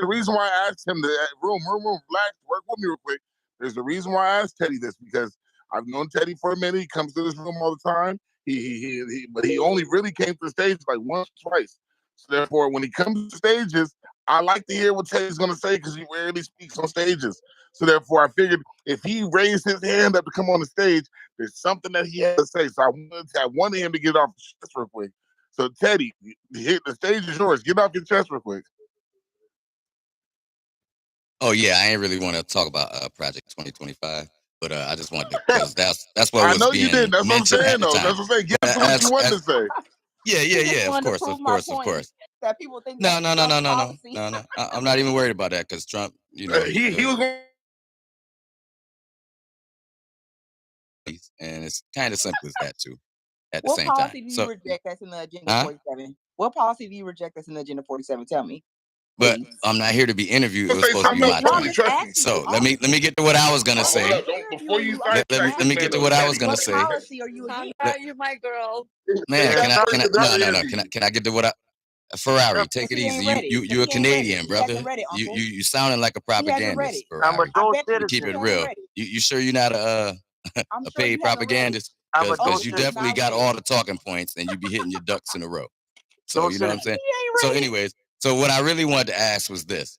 [SPEAKER 1] reason why I asked him to room, relax, work with me real quick. There's the reason why I asked Teddy this, because I've known Teddy for a minute. He comes to this room all the time. But he only really came to the stage like once, twice. So therefore, when he comes to stages, I like to hear what Teddy's gonna say because he rarely speaks on stages. So therefore, I figured if he raised his hand up to come on the stage, there's something that he had to say. So I wanted him to get it off his chest real quick. So Teddy, the stage is yours. Get off your chest real quick.
[SPEAKER 17] Oh yeah, I ain't really want to talk about Project 2025, but I just wanted to, because that's what
[SPEAKER 1] I
[SPEAKER 17] was
[SPEAKER 1] know you didn't.
[SPEAKER 17] being
[SPEAKER 1] That's what I'm
[SPEAKER 17] mentioned at
[SPEAKER 1] saying,
[SPEAKER 17] the
[SPEAKER 1] though.
[SPEAKER 17] time.
[SPEAKER 1] That's what I'm saying. Get
[SPEAKER 17] But
[SPEAKER 1] to what you wanted to say.
[SPEAKER 17] yeah,
[SPEAKER 3] He just
[SPEAKER 17] of
[SPEAKER 3] wanted to
[SPEAKER 17] course,
[SPEAKER 3] prove my point that people think
[SPEAKER 17] No,
[SPEAKER 3] that's Trump's
[SPEAKER 17] no.
[SPEAKER 3] policy.
[SPEAKER 17] I'm not even worried about that because Trump,
[SPEAKER 1] He was going.
[SPEAKER 17] and it's kind of simple as that too. At the
[SPEAKER 3] What
[SPEAKER 17] same time,
[SPEAKER 3] policy do you
[SPEAKER 17] so
[SPEAKER 3] reject that's in the Agenda
[SPEAKER 17] huh?
[SPEAKER 3] 47? What policy do you reject that's in the Agenda 47? Tell me,
[SPEAKER 17] But
[SPEAKER 3] please.
[SPEAKER 17] I'm not here to be interviewed. It
[SPEAKER 1] Don't
[SPEAKER 17] was
[SPEAKER 1] say
[SPEAKER 17] supposed to be
[SPEAKER 1] something else.
[SPEAKER 17] my
[SPEAKER 3] No, I'm
[SPEAKER 17] turn.
[SPEAKER 3] just
[SPEAKER 1] Trust me.
[SPEAKER 3] asking you
[SPEAKER 17] So let me
[SPEAKER 3] honestly.
[SPEAKER 17] get to what I was gonna
[SPEAKER 3] I'm
[SPEAKER 1] Hold
[SPEAKER 17] say.
[SPEAKER 3] not
[SPEAKER 1] up. Don't before
[SPEAKER 3] interviewing
[SPEAKER 1] you
[SPEAKER 3] you. I'm
[SPEAKER 1] start
[SPEAKER 3] just
[SPEAKER 17] Let me get to
[SPEAKER 3] asking
[SPEAKER 17] what I
[SPEAKER 3] you.
[SPEAKER 17] was gonna
[SPEAKER 3] What
[SPEAKER 17] say.
[SPEAKER 3] policy are you
[SPEAKER 2] Calm
[SPEAKER 3] against?
[SPEAKER 2] down, you're my girl.
[SPEAKER 17] Man,
[SPEAKER 15] Yeah, stop.
[SPEAKER 17] no. Can I get to what I? Ferrari,
[SPEAKER 15] Stop.
[SPEAKER 17] take
[SPEAKER 3] Because
[SPEAKER 17] it
[SPEAKER 3] he ain't
[SPEAKER 17] easy.
[SPEAKER 3] ready. Because
[SPEAKER 17] You a
[SPEAKER 3] he ain't ready.
[SPEAKER 17] Canadian,
[SPEAKER 3] He hasn't
[SPEAKER 17] brother.
[SPEAKER 3] read it, Uncle.
[SPEAKER 17] You sounding like a
[SPEAKER 3] He hasn't read
[SPEAKER 17] propagandist,
[SPEAKER 3] it.
[SPEAKER 15] I'm a
[SPEAKER 17] Ferrari.
[SPEAKER 3] I
[SPEAKER 15] dual
[SPEAKER 3] bet
[SPEAKER 17] To
[SPEAKER 3] you
[SPEAKER 17] keep
[SPEAKER 3] he
[SPEAKER 17] it
[SPEAKER 15] citizen.
[SPEAKER 3] hasn't
[SPEAKER 17] real,
[SPEAKER 3] read it.
[SPEAKER 17] you sure you're not
[SPEAKER 3] I'm
[SPEAKER 17] a
[SPEAKER 3] sure
[SPEAKER 17] paid
[SPEAKER 3] you haven't read it.
[SPEAKER 17] propagandist?
[SPEAKER 15] I'm a dual
[SPEAKER 3] Oh,
[SPEAKER 17] Because you
[SPEAKER 3] you have
[SPEAKER 15] citizen.
[SPEAKER 17] definitely
[SPEAKER 3] not
[SPEAKER 17] got
[SPEAKER 3] read
[SPEAKER 17] all
[SPEAKER 3] it.
[SPEAKER 17] the talking points and you be hitting your ducks in a row. So
[SPEAKER 15] Dual
[SPEAKER 17] you know what I'm
[SPEAKER 15] citizen.
[SPEAKER 17] saying?
[SPEAKER 3] He ain't
[SPEAKER 17] So
[SPEAKER 3] read it.
[SPEAKER 17] anyways, so what I really wanted to ask was this.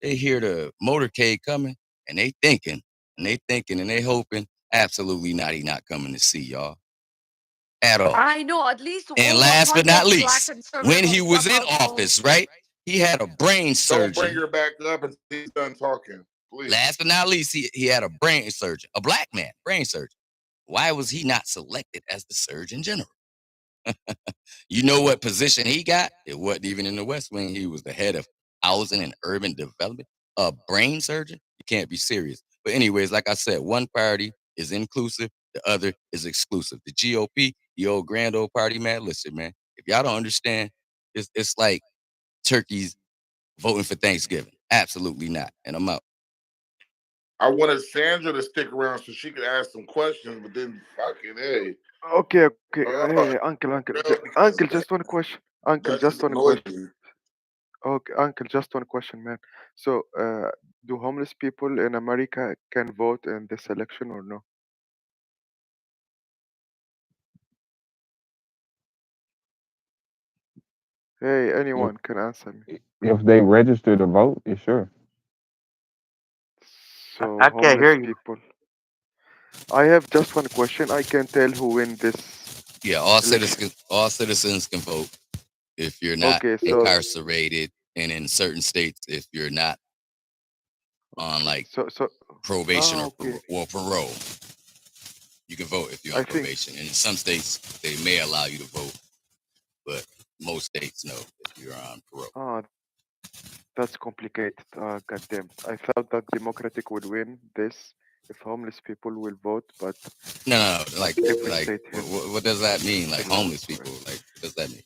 [SPEAKER 17] They hear the motorcade coming and they thinking and they hoping. Absolutely not. He not coming to see y'all at all.
[SPEAKER 2] I know at least
[SPEAKER 17] And
[SPEAKER 2] over
[SPEAKER 17] last but not
[SPEAKER 2] 100 black
[SPEAKER 17] least,
[SPEAKER 2] conservative
[SPEAKER 17] when he
[SPEAKER 2] on
[SPEAKER 17] was in
[SPEAKER 2] Clubhouse will-
[SPEAKER 17] office, right? He had a brain
[SPEAKER 1] Don't bring
[SPEAKER 17] surgeon.
[SPEAKER 1] her back up until he's done talking, please.
[SPEAKER 17] Last but not least, he had a brain surgeon, a black man, brain surgeon. Why was he not selected as the Surgeon General? You know what position he got? It wasn't even in the West Wing. He was the head of housing and urban development, a brain surgeon. You can't be serious. But anyways, like I said, one party is inclusive, the other is exclusive. The GOP, the old grand old party, man, listen, man, if y'all don't understand, it's like turkeys voting for Thanksgiving. Absolutely not. And I'm out.
[SPEAKER 1] I wanted Sandra to stick around so she could ask some questions, but then fucking hey.
[SPEAKER 7] Okay, hey, uncle, just one question. Uncle,
[SPEAKER 1] That
[SPEAKER 7] just
[SPEAKER 1] just
[SPEAKER 7] one
[SPEAKER 1] annoyed
[SPEAKER 7] question.
[SPEAKER 1] me.
[SPEAKER 7] Okay, uncle, just one question, man. So, do homeless people in America can vote in this election or no? Hey,
[SPEAKER 8] If
[SPEAKER 7] anyone can answer me.
[SPEAKER 8] if they register to vote, yeah, sure.
[SPEAKER 7] So,
[SPEAKER 15] I can't hear
[SPEAKER 7] homeless
[SPEAKER 15] you.
[SPEAKER 7] people. I have just one question. I can tell who win this
[SPEAKER 17] Yeah, all
[SPEAKER 7] election.
[SPEAKER 17] citizens can vote if you're not
[SPEAKER 7] Okay, so
[SPEAKER 17] incarcerated, and in certain states, if you're not on like
[SPEAKER 7] so
[SPEAKER 17] probation
[SPEAKER 7] okay.
[SPEAKER 17] or parole, you can vote if you're
[SPEAKER 7] I
[SPEAKER 17] on
[SPEAKER 7] think
[SPEAKER 17] probation. And in some states, they may allow you to vote, but most states no if you're on parole.
[SPEAKER 7] that's complicated. Goddamn. I thought that Democratic would win this if homeless people will vote, but
[SPEAKER 17] No, like
[SPEAKER 7] every state has
[SPEAKER 17] what does that mean? Like
[SPEAKER 7] laws,
[SPEAKER 17] homeless
[SPEAKER 7] right?
[SPEAKER 17] people, like what does that mean?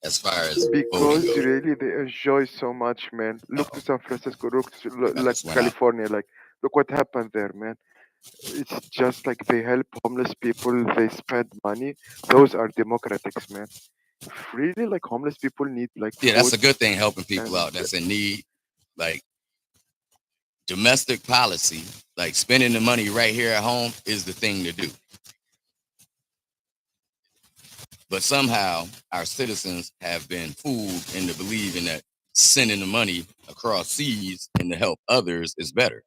[SPEAKER 17] As far as voting
[SPEAKER 7] Because
[SPEAKER 17] goes,
[SPEAKER 7] really they enjoy so much, man. Look to San Francisco, look to
[SPEAKER 17] I
[SPEAKER 7] like
[SPEAKER 17] just went out.
[SPEAKER 7] California, like look what happened there, man. It's just like they help homeless people, they spend money. Those are democrats, man. Really, like homeless people need like
[SPEAKER 17] Yeah, that's
[SPEAKER 7] food
[SPEAKER 17] a good thing, helping people
[SPEAKER 7] and
[SPEAKER 17] out that's in need. Like domestic policy, like spending the money right here at home is the thing to do. But somehow our citizens have been fooled into believing that sending the money across seas and to help others is better.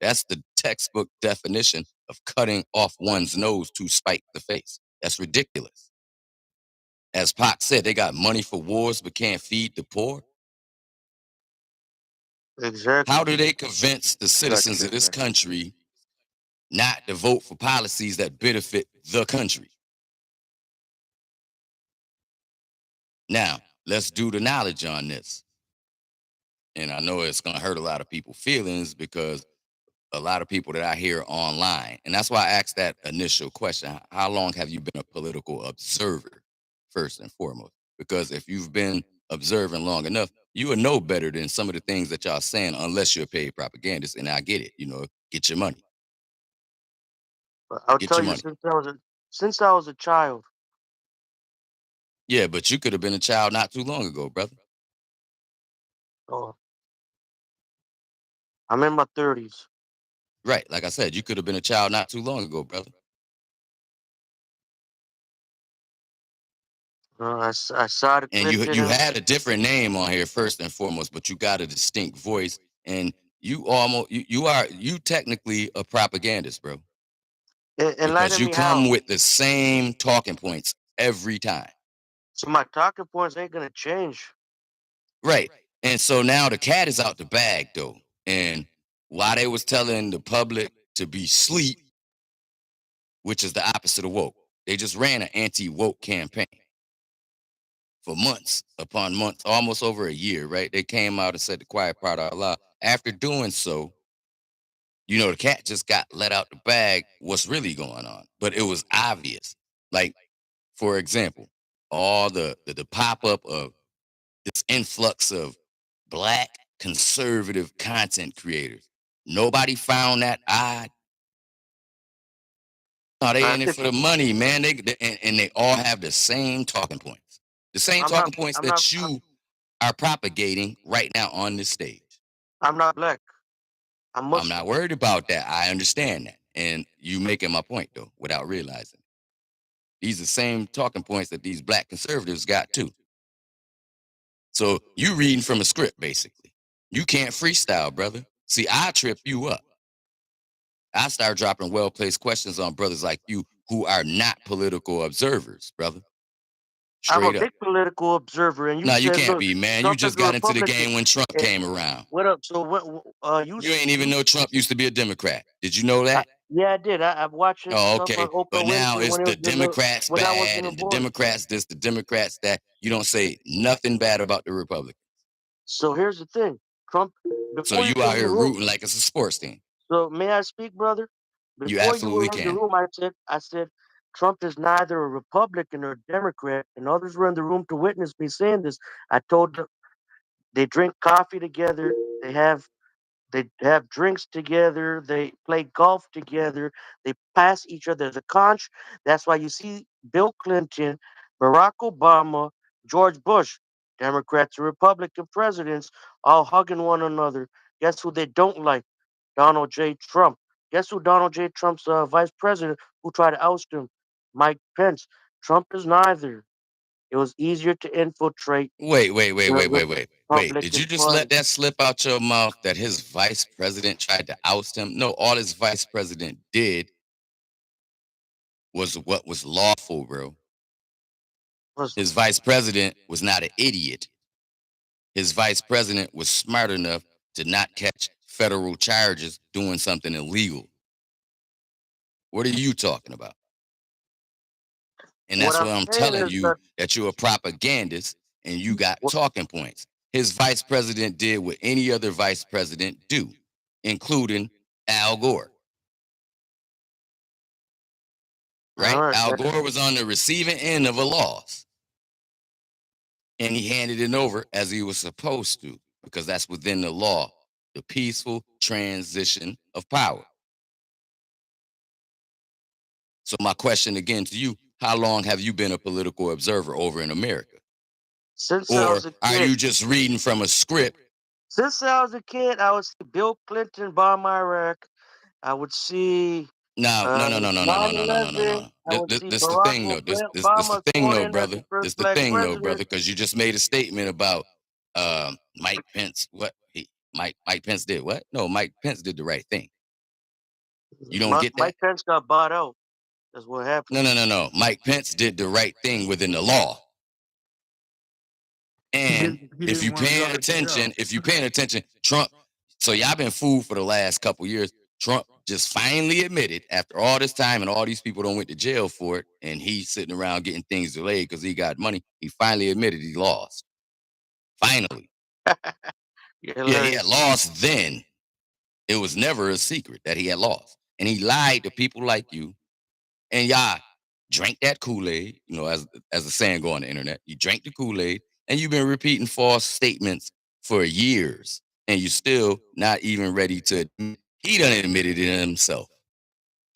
[SPEAKER 17] That's the textbook definition of cutting off one's nose to spite the face. That's ridiculous. As Pac said, they got money for wars but can't feed the poor.
[SPEAKER 15] Exactly.
[SPEAKER 17] How do they convince the citizens
[SPEAKER 7] exactly,
[SPEAKER 17] of this
[SPEAKER 7] man.
[SPEAKER 17] country not to vote for policies that benefit the country? Now, let's do the knowledge on this. And I know it's going to hurt a lot of people's feelings because a lot of people that I hear online, and that's why I asked that initial question, how long have you been a political observer, first and foremost? Because if you've been observing long enough, you would know better than some of the things that y'all saying, unless you're a paid propagandist. And I get it, get your money.
[SPEAKER 15] But I'll
[SPEAKER 17] Get
[SPEAKER 15] tell
[SPEAKER 17] your
[SPEAKER 15] you,
[SPEAKER 17] money.
[SPEAKER 15] since I was a child.
[SPEAKER 17] Yeah, but you could have been a child not too long ago, brother.
[SPEAKER 15] Oh, I'm in my 30s.
[SPEAKER 17] Right. Like I said, you could have been a child not too long ago, brother.
[SPEAKER 15] I saw the
[SPEAKER 17] And you
[SPEAKER 15] Clinton.
[SPEAKER 17] had a different name on here first and foremost, but you got a distinct voice, and you technically a propagandist, bro. Because
[SPEAKER 15] Enlighten
[SPEAKER 17] you
[SPEAKER 15] me
[SPEAKER 17] come
[SPEAKER 15] how.
[SPEAKER 17] with the same talking points every time.
[SPEAKER 15] So my talking points ain't gonna change.
[SPEAKER 17] Right. And so now the cat is out the bag though. And while they was telling the public to be sleep, which is the opposite of woke, they just ran an anti-woke campaign for months upon months, almost over a year, right? They came out and said the quiet part out loud. After doing so, the cat just got let out the bag what's really going on. But it was obvious. Like, for example, all the pop-up of this influx of black conservative content creators. Nobody found that odd. No, they in it for the money, man. And they all have the same talking points. The same talking points that you are propagating right now on this stage.
[SPEAKER 15] I'm not black. I'm Muslim.
[SPEAKER 17] I'm not worried about that. I understand that. And you making my point though, without realizing. These are the same talking points that these black conservatives got too. So you reading from a script, basically. You can't freestyle, brother. See, I trip you up. I start dropping well-placed questions on brothers like you who are not political observers, brother.
[SPEAKER 15] I'm a
[SPEAKER 17] Straight up.
[SPEAKER 15] big political observer, and you
[SPEAKER 17] No, you
[SPEAKER 15] said,
[SPEAKER 17] can't
[SPEAKER 15] look,
[SPEAKER 17] be, man. You
[SPEAKER 15] Trump is
[SPEAKER 17] just
[SPEAKER 15] a
[SPEAKER 17] got into the
[SPEAKER 15] Republican.
[SPEAKER 17] game when Trump came around.
[SPEAKER 15] What up? So what?
[SPEAKER 17] You ain't even know Trump used to be a Democrat. Did you know that?
[SPEAKER 15] Yeah, I did. I'm watching
[SPEAKER 17] Oh,
[SPEAKER 15] stuff
[SPEAKER 17] okay.
[SPEAKER 15] on Oprah
[SPEAKER 17] But now
[SPEAKER 15] Winfrey
[SPEAKER 17] it's
[SPEAKER 15] when it
[SPEAKER 17] the
[SPEAKER 15] was in the
[SPEAKER 17] Democrats
[SPEAKER 15] when I was in
[SPEAKER 17] bad
[SPEAKER 15] the
[SPEAKER 17] and the
[SPEAKER 15] board.
[SPEAKER 17] Democrats this, the Democrats that. You don't say nothing bad about the Republicans.
[SPEAKER 15] So here's the thing, Trump.
[SPEAKER 17] So
[SPEAKER 15] Before you
[SPEAKER 17] you
[SPEAKER 15] came
[SPEAKER 17] out
[SPEAKER 15] in the
[SPEAKER 17] here
[SPEAKER 15] room,
[SPEAKER 17] rooting like it's a sports team.
[SPEAKER 15] so may I speak, brother?
[SPEAKER 17] You
[SPEAKER 15] Before you were
[SPEAKER 17] absolutely
[SPEAKER 15] in the
[SPEAKER 17] can.
[SPEAKER 15] room, I said Trump is neither a Republican or Democrat, and others were in the room to witness me saying this. I told them they drink coffee together, they have drinks together, they play golf together, they pass each other the conch. That's why you see Bill Clinton, Barack Obama, George Bush, Democrats and Republican presidents all hugging one another. Guess who they don't like? Donald J. Trump. Guess who Donald J. Trump's vice president who tried to oust him? Mike Pence. Trump is neither. It was easier to infiltrate
[SPEAKER 17] Wait.
[SPEAKER 15] the
[SPEAKER 17] Did you
[SPEAKER 15] Republican
[SPEAKER 17] just let
[SPEAKER 15] Party.
[SPEAKER 17] that slip out your mouth that his vice president tried to oust him? No, all his vice president did was what was lawful, bro. His vice president was not an idiot. His vice president was smart enough to not catch federal charges doing something illegal. What are you talking about? And
[SPEAKER 15] What
[SPEAKER 17] that's
[SPEAKER 15] I'm
[SPEAKER 17] what I'm
[SPEAKER 15] saying
[SPEAKER 17] telling
[SPEAKER 15] is
[SPEAKER 17] you, that you're a propagandist and you got talking points. His vice president did what any other vice president do, including Al Gore. Right?
[SPEAKER 15] all right,
[SPEAKER 17] Al Gore was on the receiving end of a loss. And he handed it over as he was supposed to, because that's within the law, the peaceful transition of power. So my question again to you, how long have you been a political observer over in America?
[SPEAKER 15] since I
[SPEAKER 17] Or
[SPEAKER 15] was a
[SPEAKER 17] are
[SPEAKER 15] kid.
[SPEAKER 17] you just reading from a script?
[SPEAKER 15] Since I was a kid, I would see Bill Clinton bomb Iraq. I would see
[SPEAKER 17] No.
[SPEAKER 15] 9/11. I would see
[SPEAKER 17] This the
[SPEAKER 15] Barack
[SPEAKER 17] thing though. This
[SPEAKER 15] Obama
[SPEAKER 17] the thing
[SPEAKER 15] sworn
[SPEAKER 17] though,
[SPEAKER 15] in as the
[SPEAKER 17] brother.
[SPEAKER 15] first
[SPEAKER 17] This the
[SPEAKER 15] black
[SPEAKER 17] thing though, brother,
[SPEAKER 15] president.
[SPEAKER 17] because you just made a statement about Mike Pence. What Mike Pence did? What? No, Mike Pence did the right thing. You don't get that?
[SPEAKER 15] Mike Pence got bought out. That's what happened.
[SPEAKER 17] No. Mike Pence did the right thing within the law. And
[SPEAKER 18] He
[SPEAKER 17] if
[SPEAKER 18] didn't
[SPEAKER 17] you
[SPEAKER 18] want to go
[SPEAKER 17] paying
[SPEAKER 18] to jail.
[SPEAKER 17] attention, Trump. So y'all been fooled for the last couple years. Trump just finally admitted after all this time and all these people don't went to jail for it, and he's sitting around getting things delayed because he got money. He finally admitted he lost. Finally. Yeah, he had lost then. It was never a secret that he had lost. And he lied to people like you. And y'all drank that Kool-Aid, you know, as the saying go on the internet. You drank the Kool-Aid and you've been repeating false statements for years. And you still not even ready to admit. He done admitted it himself.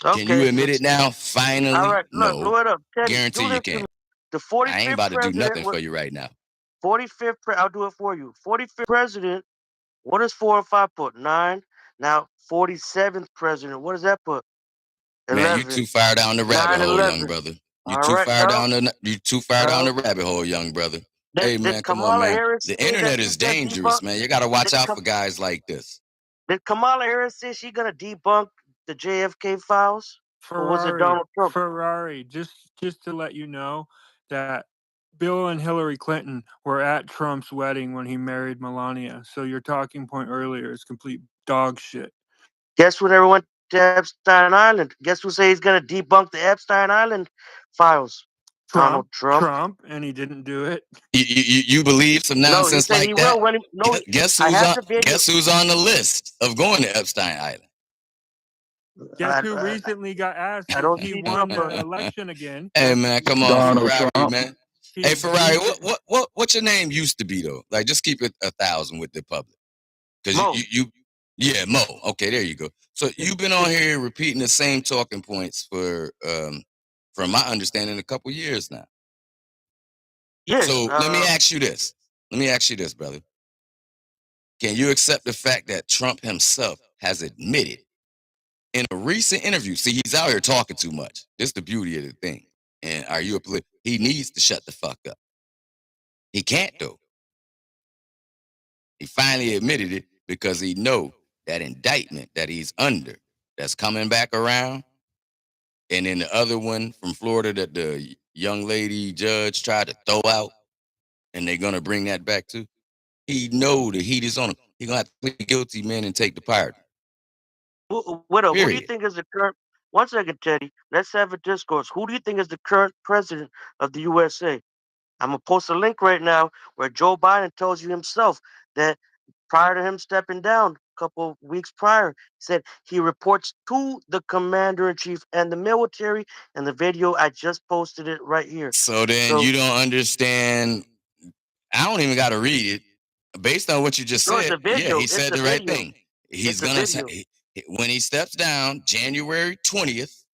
[SPEAKER 17] Can you admit it now? Finally?
[SPEAKER 15] All right, look,
[SPEAKER 17] No.
[SPEAKER 15] blow it up. Teddy,
[SPEAKER 17] Guarantee
[SPEAKER 15] do
[SPEAKER 17] you
[SPEAKER 15] this to
[SPEAKER 17] can't.
[SPEAKER 15] me. The
[SPEAKER 17] I ain't
[SPEAKER 15] 45th
[SPEAKER 17] about to do
[SPEAKER 15] president
[SPEAKER 17] nothing for you right now.
[SPEAKER 15] 45th, I'll do it for you. 45th president, what does 4 and 5 put? 9. Now, 47th president, what does that put?
[SPEAKER 17] Man,
[SPEAKER 15] 11.
[SPEAKER 17] you too far down the rabbit hole,
[SPEAKER 15] 9/11.
[SPEAKER 17] young brother. You
[SPEAKER 15] All
[SPEAKER 17] too
[SPEAKER 15] right,
[SPEAKER 17] far
[SPEAKER 15] now,
[SPEAKER 17] down the rabbit hole, young brother. Hey man,
[SPEAKER 15] did
[SPEAKER 17] come on,
[SPEAKER 15] Kamala
[SPEAKER 17] man.
[SPEAKER 15] Harris
[SPEAKER 17] The
[SPEAKER 15] say that
[SPEAKER 17] internet
[SPEAKER 15] she's
[SPEAKER 17] is
[SPEAKER 15] gonna
[SPEAKER 17] dangerous,
[SPEAKER 15] debunk?
[SPEAKER 17] man. You gotta watch out for guys like this.
[SPEAKER 15] Did Kamala Harris say she's gonna debunk the JFK files, or was it Donald Trump?
[SPEAKER 18] Ferrari, just to let you know that Bill and Hillary Clinton were at Trump's wedding when he married Melania. So your talking point earlier is complete dog shit.
[SPEAKER 15] Guess who never went to Epstein Island? Guess who says he's gonna debunk the Epstein Island files? Donald Trump.
[SPEAKER 18] And he didn't do it.
[SPEAKER 17] You believe some
[SPEAKER 15] No, he
[SPEAKER 17] nonsense
[SPEAKER 15] said
[SPEAKER 17] like
[SPEAKER 15] he
[SPEAKER 17] that?
[SPEAKER 15] will when he. No,
[SPEAKER 17] Guess
[SPEAKER 15] I
[SPEAKER 17] who's
[SPEAKER 15] have
[SPEAKER 17] on?
[SPEAKER 15] the video.
[SPEAKER 17] Guess who's on the list of going to Epstein Island?
[SPEAKER 18] Guess who recently got asked
[SPEAKER 15] I
[SPEAKER 18] if
[SPEAKER 15] don't
[SPEAKER 18] he
[SPEAKER 15] see
[SPEAKER 18] won
[SPEAKER 15] Trump.
[SPEAKER 18] the election again?
[SPEAKER 17] Hey man, come on,
[SPEAKER 8] Donald
[SPEAKER 17] Ferrari,
[SPEAKER 8] Trump.
[SPEAKER 17] man. Hey Ferrari, what's your name used to be though? Like, just keep it 1,000 with the public, because you yeah, Mo. Okay, there you go. So you've been on here repeating the same talking points for from my understanding, a couple years now.
[SPEAKER 15] Yeah.
[SPEAKER 17] So let me ask you this. Brother. Can you accept the fact that Trump himself has admitted in a recent interview? See, he's out here talking too much. This is the beauty of the thing. And are you he needs to shut the fuck up. He can't though. He finally admitted it because he know that indictment that he's under that's coming back around. And then the other one from Florida that the young lady judge tried to throw out, and they're gonna bring that back too. He know the heat is on him. He gonna have to plead guilty, man, and take the pardon.
[SPEAKER 15] Who do you think is the current? One second, Teddy. Let's have a discourse. Who do you think is the current president of the USA? I'm gonna post a link right now where Joe Biden tells you himself that prior to him stepping down a couple of weeks prior, he said he reports to the commander in chief and the military. And the video I just posted it right here.
[SPEAKER 17] So then
[SPEAKER 15] So
[SPEAKER 17] you don't understand. I don't even got to read it. Based on what you just
[SPEAKER 15] no, it's
[SPEAKER 17] said,
[SPEAKER 15] a
[SPEAKER 17] yeah,
[SPEAKER 15] video.
[SPEAKER 17] he
[SPEAKER 15] It's
[SPEAKER 17] said
[SPEAKER 15] a
[SPEAKER 17] the right
[SPEAKER 15] video.
[SPEAKER 17] thing. He's
[SPEAKER 15] It's a
[SPEAKER 17] gonna
[SPEAKER 15] video.
[SPEAKER 17] when he steps down January 20th.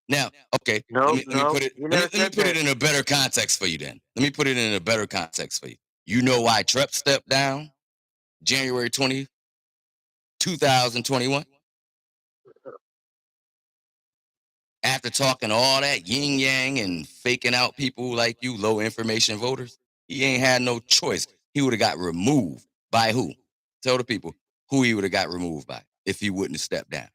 [SPEAKER 17] Now, okay,
[SPEAKER 15] No,
[SPEAKER 17] let me put it.
[SPEAKER 15] he
[SPEAKER 17] Let me
[SPEAKER 15] never said
[SPEAKER 17] put
[SPEAKER 15] that.
[SPEAKER 17] it in a better context for you. Then let me put it in a better context for you. You know why Trump stepped down January 20th, 2021? After talking all that yin yang and faking out people like you, low information voters, he ain't had no choice. He would have got removed by who? Tell the people who he would have got removed by if he wouldn't have stepped down.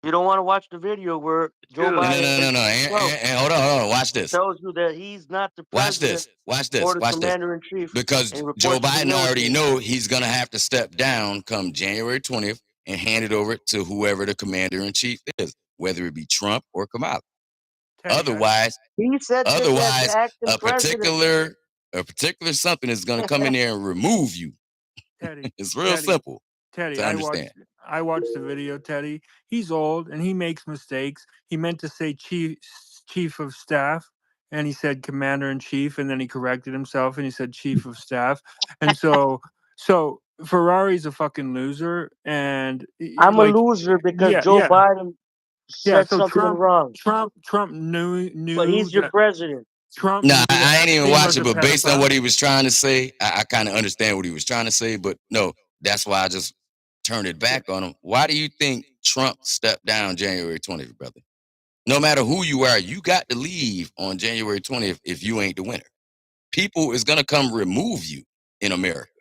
[SPEAKER 15] You don't want to watch the video where Joe
[SPEAKER 17] No,
[SPEAKER 15] Biden
[SPEAKER 17] no. And hold on. Watch this.
[SPEAKER 15] tells you that he's not the
[SPEAKER 17] Watch
[SPEAKER 15] president
[SPEAKER 17] this. Watch this.
[SPEAKER 15] or the
[SPEAKER 17] Watch this.
[SPEAKER 15] commander in chief.
[SPEAKER 17] Because
[SPEAKER 15] and he
[SPEAKER 17] Joe
[SPEAKER 15] reports to the
[SPEAKER 17] Biden already
[SPEAKER 15] military.
[SPEAKER 17] know he's gonna have to step down come January 20th and hand it over to whoever the commander in chief is, whether it be Trump or Kamala. Otherwise,
[SPEAKER 15] he said this as the acting
[SPEAKER 17] a particular something is gonna come in there and remove you.
[SPEAKER 18] Teddy,
[SPEAKER 17] It's real
[SPEAKER 18] Teddy,
[SPEAKER 17] simple
[SPEAKER 18] Teddy,
[SPEAKER 17] to understand.
[SPEAKER 18] I watched the video, Teddy. He's old and he makes mistakes. He meant to say chief of staff and he said commander in chief and then he corrected himself and he said chief of staff. And so Ferrari's a fucking loser and
[SPEAKER 15] I'm
[SPEAKER 18] like
[SPEAKER 15] a loser because Joe Biden said
[SPEAKER 18] so
[SPEAKER 15] something wrong.
[SPEAKER 18] Trump knew
[SPEAKER 15] But he's your
[SPEAKER 18] that
[SPEAKER 15] president.
[SPEAKER 18] Trump
[SPEAKER 17] Nah,
[SPEAKER 18] knew that
[SPEAKER 17] I ain't even
[SPEAKER 18] Epstein
[SPEAKER 17] watch
[SPEAKER 18] was
[SPEAKER 17] it,
[SPEAKER 18] a
[SPEAKER 17] but based on
[SPEAKER 18] pedophile.
[SPEAKER 17] what he was trying to say, I kind of understand what he was trying to say. But no, that's why I just turned it back on him. Why do you think Trump stepped down January 20th, brother? No matter who you are, you got to leave on January 20th if you ain't the winner. People is gonna come remove you in America.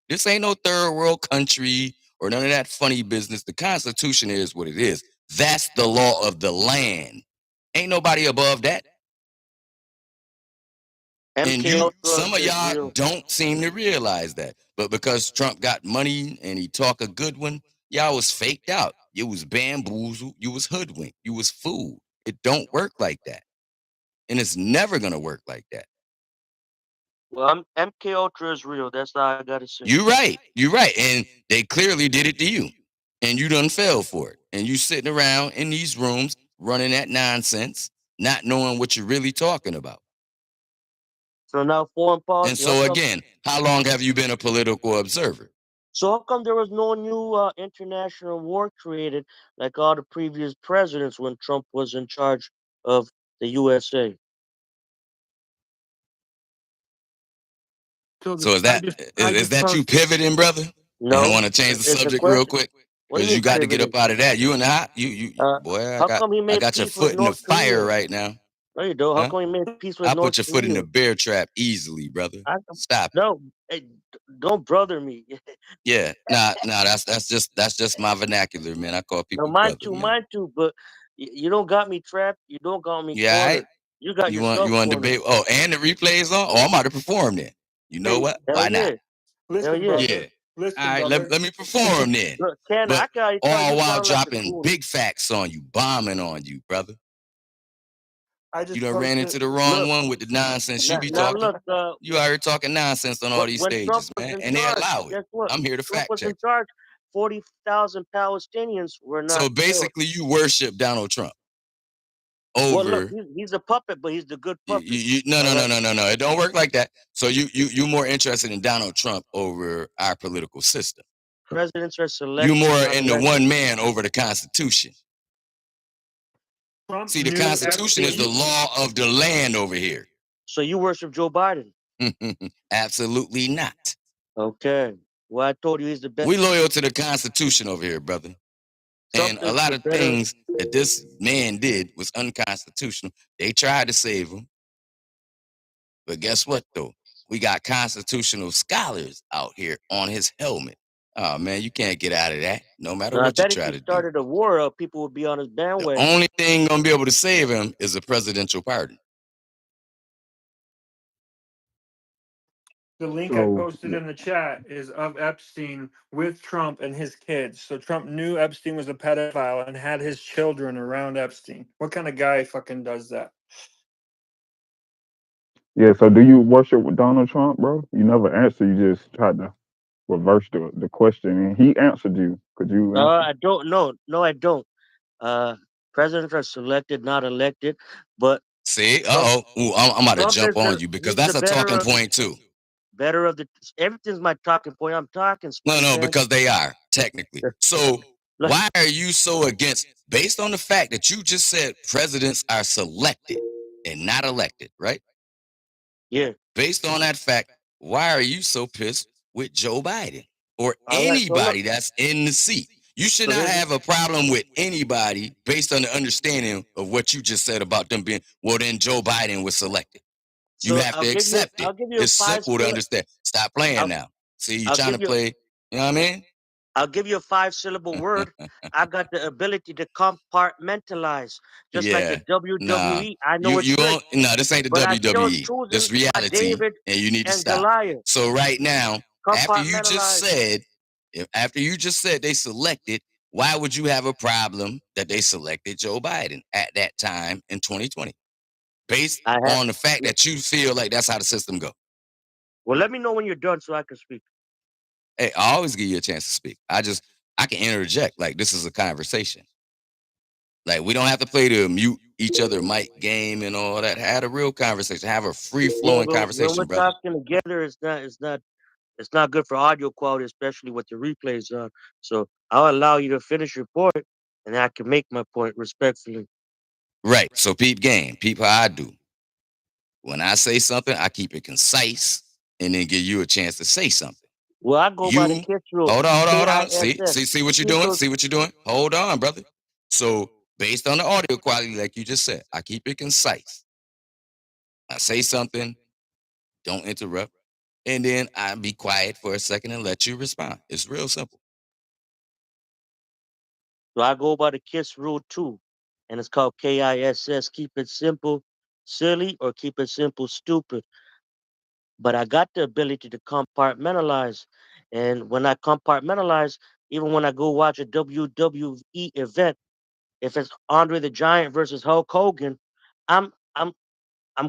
[SPEAKER 17] This ain't no third world country or none of that funny business. The Constitution is what it is. That's the law of the land. Ain't nobody above that. And some of y'all don't seem to realize that. But because Trump got money and he talk a good one, y'all was faked out. You was bamboozled. You was hoodwinked. You was fooled. It don't work like that. And it's never gonna work like that.
[SPEAKER 15] Well, MK Ultra is real. That's all I gotta say.
[SPEAKER 17] You're right. You're right. And they clearly did it to you. And you done fell for it. And you sitting around in these rooms running that nonsense, not knowing what you're really talking about.
[SPEAKER 15] So now foreign policy.
[SPEAKER 17] And so again, how long have you been a political observer?
[SPEAKER 15] So how come there was no new international war created like all the previous presidents when Trump was in charge of the USA?
[SPEAKER 17] So is that you pivoting, brother?
[SPEAKER 15] No.
[SPEAKER 17] And I want to change the
[SPEAKER 15] It's a
[SPEAKER 17] subject real
[SPEAKER 15] question.
[SPEAKER 17] quick
[SPEAKER 15] What do
[SPEAKER 17] because
[SPEAKER 15] you
[SPEAKER 17] you got to get
[SPEAKER 15] pivoting?
[SPEAKER 17] up out of that. You in the hot? Boy,
[SPEAKER 15] How come he
[SPEAKER 17] I
[SPEAKER 15] made
[SPEAKER 17] got your
[SPEAKER 15] peace with
[SPEAKER 17] foot in the
[SPEAKER 15] North
[SPEAKER 17] fire
[SPEAKER 15] Korea?
[SPEAKER 17] right now.
[SPEAKER 15] No, you don't. How
[SPEAKER 17] Huh?
[SPEAKER 15] come he made peace with
[SPEAKER 17] I
[SPEAKER 15] North
[SPEAKER 17] put your foot in
[SPEAKER 15] Korea?
[SPEAKER 17] the bear trap easily, brother. Stop it.
[SPEAKER 15] No, hey, don't brother me.
[SPEAKER 17] Yeah, nah, that's just my vernacular, man. I call
[SPEAKER 15] No,
[SPEAKER 17] people
[SPEAKER 15] mine
[SPEAKER 17] brother, man.
[SPEAKER 15] too. But you don't got me trapped. You don't got me
[SPEAKER 17] Yeah,
[SPEAKER 15] cornered. You got
[SPEAKER 17] you
[SPEAKER 15] yourself
[SPEAKER 17] want to
[SPEAKER 15] cornered.
[SPEAKER 17] debate? Oh, and the replay's on. Oh, I'm about to perform then. You know what?
[SPEAKER 15] Hell
[SPEAKER 17] Why
[SPEAKER 15] yeah.
[SPEAKER 17] not?
[SPEAKER 18] Listen,
[SPEAKER 15] yeah.
[SPEAKER 18] brother.
[SPEAKER 17] Yeah.
[SPEAKER 18] Listen,
[SPEAKER 17] All right,
[SPEAKER 18] brother.
[SPEAKER 17] let me perform then.
[SPEAKER 15] Look, Ken, I
[SPEAKER 17] But
[SPEAKER 15] gotta tell
[SPEAKER 17] all
[SPEAKER 15] you
[SPEAKER 17] while
[SPEAKER 15] sound like a
[SPEAKER 17] dropping
[SPEAKER 15] goon.
[SPEAKER 17] big facts on you, bombing on you, brother.
[SPEAKER 18] I
[SPEAKER 17] You
[SPEAKER 18] just
[SPEAKER 17] done ran
[SPEAKER 18] posted.
[SPEAKER 17] into the wrong one with the nonsense you be
[SPEAKER 15] Now
[SPEAKER 17] talking.
[SPEAKER 15] look,
[SPEAKER 17] You out here talking nonsense on all these
[SPEAKER 15] when Trump
[SPEAKER 17] stages,
[SPEAKER 15] was
[SPEAKER 17] man,
[SPEAKER 15] in
[SPEAKER 17] and they
[SPEAKER 15] charge,
[SPEAKER 17] allow it.
[SPEAKER 15] guess what?
[SPEAKER 17] I'm here to
[SPEAKER 15] Trump
[SPEAKER 17] fact
[SPEAKER 15] was in
[SPEAKER 17] check.
[SPEAKER 15] charge. 40,000 Palestinians were not
[SPEAKER 17] So
[SPEAKER 15] killed.
[SPEAKER 17] basically, you worship Donald Trump
[SPEAKER 15] Well, look,
[SPEAKER 17] over.
[SPEAKER 15] he's a puppet, but he's the good puppet.
[SPEAKER 17] No. It don't work like that. So you more interested in Donald Trump over our political system.
[SPEAKER 15] Presidents are selected.
[SPEAKER 17] You more
[SPEAKER 15] not
[SPEAKER 17] in the
[SPEAKER 15] elected.
[SPEAKER 17] one man over the Constitution.
[SPEAKER 18] Trump
[SPEAKER 17] See, the
[SPEAKER 18] knew
[SPEAKER 17] Constitution is the
[SPEAKER 18] Epstein.
[SPEAKER 17] law of the land over here.
[SPEAKER 15] So you worship Joe Biden?
[SPEAKER 17] Absolutely not.
[SPEAKER 15] Okay. Well, I told you he's the best.
[SPEAKER 17] We loyal to the Constitution over here, brother. And a lot of things that this man did was unconstitutional. They tried to save him. But guess what, though? We got constitutional scholars out here on his helmet. Oh, man, you can't get out of that, no matter
[SPEAKER 15] I
[SPEAKER 17] what you
[SPEAKER 15] bet if
[SPEAKER 17] try
[SPEAKER 15] he
[SPEAKER 17] to do.
[SPEAKER 15] started a war, people would be on his
[SPEAKER 17] The
[SPEAKER 15] bandwagon.
[SPEAKER 17] only thing gonna be able to save him is a presidential pardon.
[SPEAKER 18] The link I
[SPEAKER 8] So
[SPEAKER 18] posted in the chat is of Epstein with Trump and his kids. So Trump knew Epstein was a pedophile and had his children around Epstein. What kind of guy fucking does that?
[SPEAKER 8] yeah, so do you worship with Donald Trump, bro? You never answer. You just tried to reverse the question, and he answered you. Could you answer?
[SPEAKER 15] I don't know. No, I don't. Presidents are selected, not elected. But
[SPEAKER 17] See,
[SPEAKER 15] Trump,
[SPEAKER 17] I'm about to
[SPEAKER 15] Trump
[SPEAKER 17] jump
[SPEAKER 15] is
[SPEAKER 17] on you because
[SPEAKER 15] he's the
[SPEAKER 17] that's a talking point too.
[SPEAKER 15] better of the. Everything's my talking point. I'm talking,
[SPEAKER 17] No,
[SPEAKER 15] Spice Man.
[SPEAKER 17] because they are technically. So why are you so against, based on the fact that you just said presidents are selected and not elected, right?
[SPEAKER 15] Yeah.
[SPEAKER 17] Based on that fact, why are you so pissed with Joe Biden or
[SPEAKER 15] All right, so look,
[SPEAKER 17] anybody that's in the seat? You should
[SPEAKER 15] so
[SPEAKER 17] not
[SPEAKER 15] here's
[SPEAKER 17] have a problem with anybody based on the understanding of what you just said about them being, well, then Joe Biden was selected. You
[SPEAKER 15] so
[SPEAKER 17] have to accept it.
[SPEAKER 15] I'll give you
[SPEAKER 17] It's simple to understand. Stop playing now. See, you're
[SPEAKER 15] I'll
[SPEAKER 17] trying to
[SPEAKER 15] give you
[SPEAKER 17] play, you know what I mean?
[SPEAKER 15] I'll give you a 5-syllable word. I've got the ability to compartmentalize, just like the
[SPEAKER 17] Yeah. Nah.
[SPEAKER 15] WWE. I know it's trick,
[SPEAKER 17] No, this ain't the
[SPEAKER 15] but I've
[SPEAKER 17] WWE. This
[SPEAKER 15] chosen my
[SPEAKER 17] reality,
[SPEAKER 15] David
[SPEAKER 17] and you need to
[SPEAKER 15] and
[SPEAKER 17] stop.
[SPEAKER 15] Goliath.
[SPEAKER 17] So right now, after you just
[SPEAKER 15] Compartmentalize.
[SPEAKER 17] said they selected, why would you have a problem that they selected Joe Biden at that time in 2020? Based on the fact that you feel like that's how the system go.
[SPEAKER 15] Well, let me know when you're done so I can speak.
[SPEAKER 17] Hey, I always give you a chance to speak. I can interject. Like, this is a conversation. Like, we don't have to play the mute each other mic game and all that. Have a real conversation. Have a free flowing
[SPEAKER 15] When
[SPEAKER 17] conversation,
[SPEAKER 15] we're
[SPEAKER 17] brother.
[SPEAKER 15] talking together, it's not good for audio quality, especially with the replays on. So I'll allow you to finish your point, and I can make my point respectfully.
[SPEAKER 17] Right. So peep game. Peep how I do. When I say something, I keep it concise and then give you a chance to say something.
[SPEAKER 15] Well, I go by the KISS rule.
[SPEAKER 17] Hold on.
[SPEAKER 15] KISS.
[SPEAKER 17] See what you're doing? See what you're doing? Hold on, brother. So based on the audio quality, like you just said, I keep it concise. I say something, don't interrupt, and then I be quiet for a second and let you respond. It's real simple.
[SPEAKER 15] So I go by the KISS rule too, and it's called KISS. Keep it simple, silly, or keep it simple, stupid. But I got the ability to compartmentalize, and when I compartmentalize, even when I go watch a WWE event, if it's Andre the Giant versus Hulk Hogan, I'm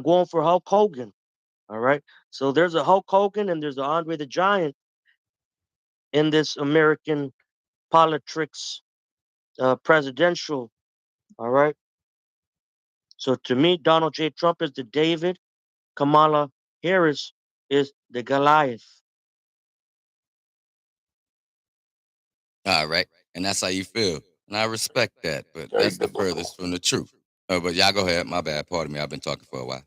[SPEAKER 15] going for Hulk Hogan. All right. So there's a Hulk Hogan and there's an Andre the Giant in this American politics presidential. All right. So to me, Donald J. Trump is the David. Kamala Harris is the Goliath.
[SPEAKER 17] All right. And that's how you feel. And I respect that, but that's the furthest from the truth. But y'all go ahead. My bad. Pardon me. I've been talking for a while.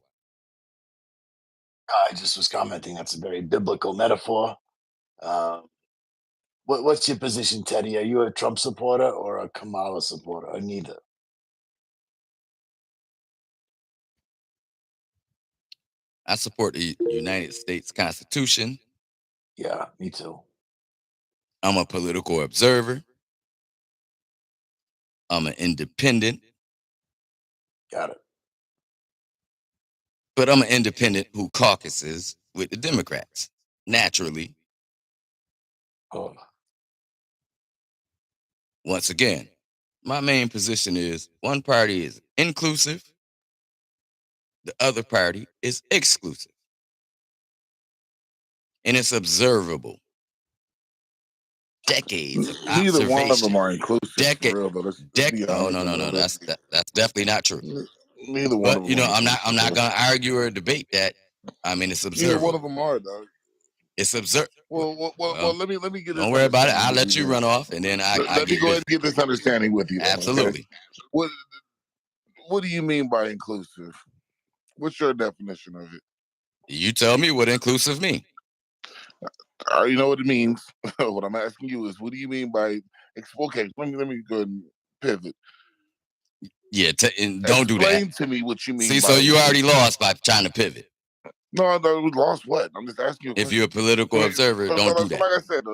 [SPEAKER 11] I just was commenting. That's a very biblical metaphor. What's your position, Teddy? Are you a Trump supporter or a Kamala supporter, or neither?
[SPEAKER 17] I support the United States Constitution.
[SPEAKER 11] Yeah, me too.
[SPEAKER 17] I'm a political observer. I'm an independent.
[SPEAKER 11] Got it.
[SPEAKER 17] But I'm an independent who caucuses with the Democrats, naturally.
[SPEAKER 11] Oh.
[SPEAKER 17] Once again, my main position is one party is inclusive, the other party is exclusive. And it's observable. Decades of
[SPEAKER 1] Neither
[SPEAKER 17] observation.
[SPEAKER 1] one of them are inclusive. For real, though. Let's be
[SPEAKER 17] Oh,
[SPEAKER 1] honest.
[SPEAKER 17] no. That's definitely not true.
[SPEAKER 1] Neither one
[SPEAKER 17] But
[SPEAKER 1] of them.
[SPEAKER 17] I'm not gonna argue or debate that. I mean, it's
[SPEAKER 1] Neither one
[SPEAKER 17] observable.
[SPEAKER 1] of them are, dog.
[SPEAKER 17] It's observable.
[SPEAKER 1] Well, let me get this.
[SPEAKER 17] Don't worry about it. I'll
[SPEAKER 1] understanding
[SPEAKER 17] let
[SPEAKER 1] with
[SPEAKER 17] you
[SPEAKER 1] then.
[SPEAKER 17] run off, and then I
[SPEAKER 1] Let me
[SPEAKER 17] get
[SPEAKER 1] go ahead
[SPEAKER 17] busy.
[SPEAKER 1] and get this understanding with you. Then,
[SPEAKER 17] Absolutely.
[SPEAKER 1] okay? What do you mean by inclusive? What's your definition of it?
[SPEAKER 17] You tell me what inclusive mean.
[SPEAKER 1] I already know what it means. What I'm asking you is, what do you mean by okay? Let me go ahead and pivot.
[SPEAKER 17] Yeah, and don't do that.
[SPEAKER 1] Explain to me what you mean.
[SPEAKER 17] See, so you already lost by trying to pivot.
[SPEAKER 1] No, we lost what? I'm just asking you.
[SPEAKER 17] If you're a political observer, don't do that.
[SPEAKER 1] Like I said,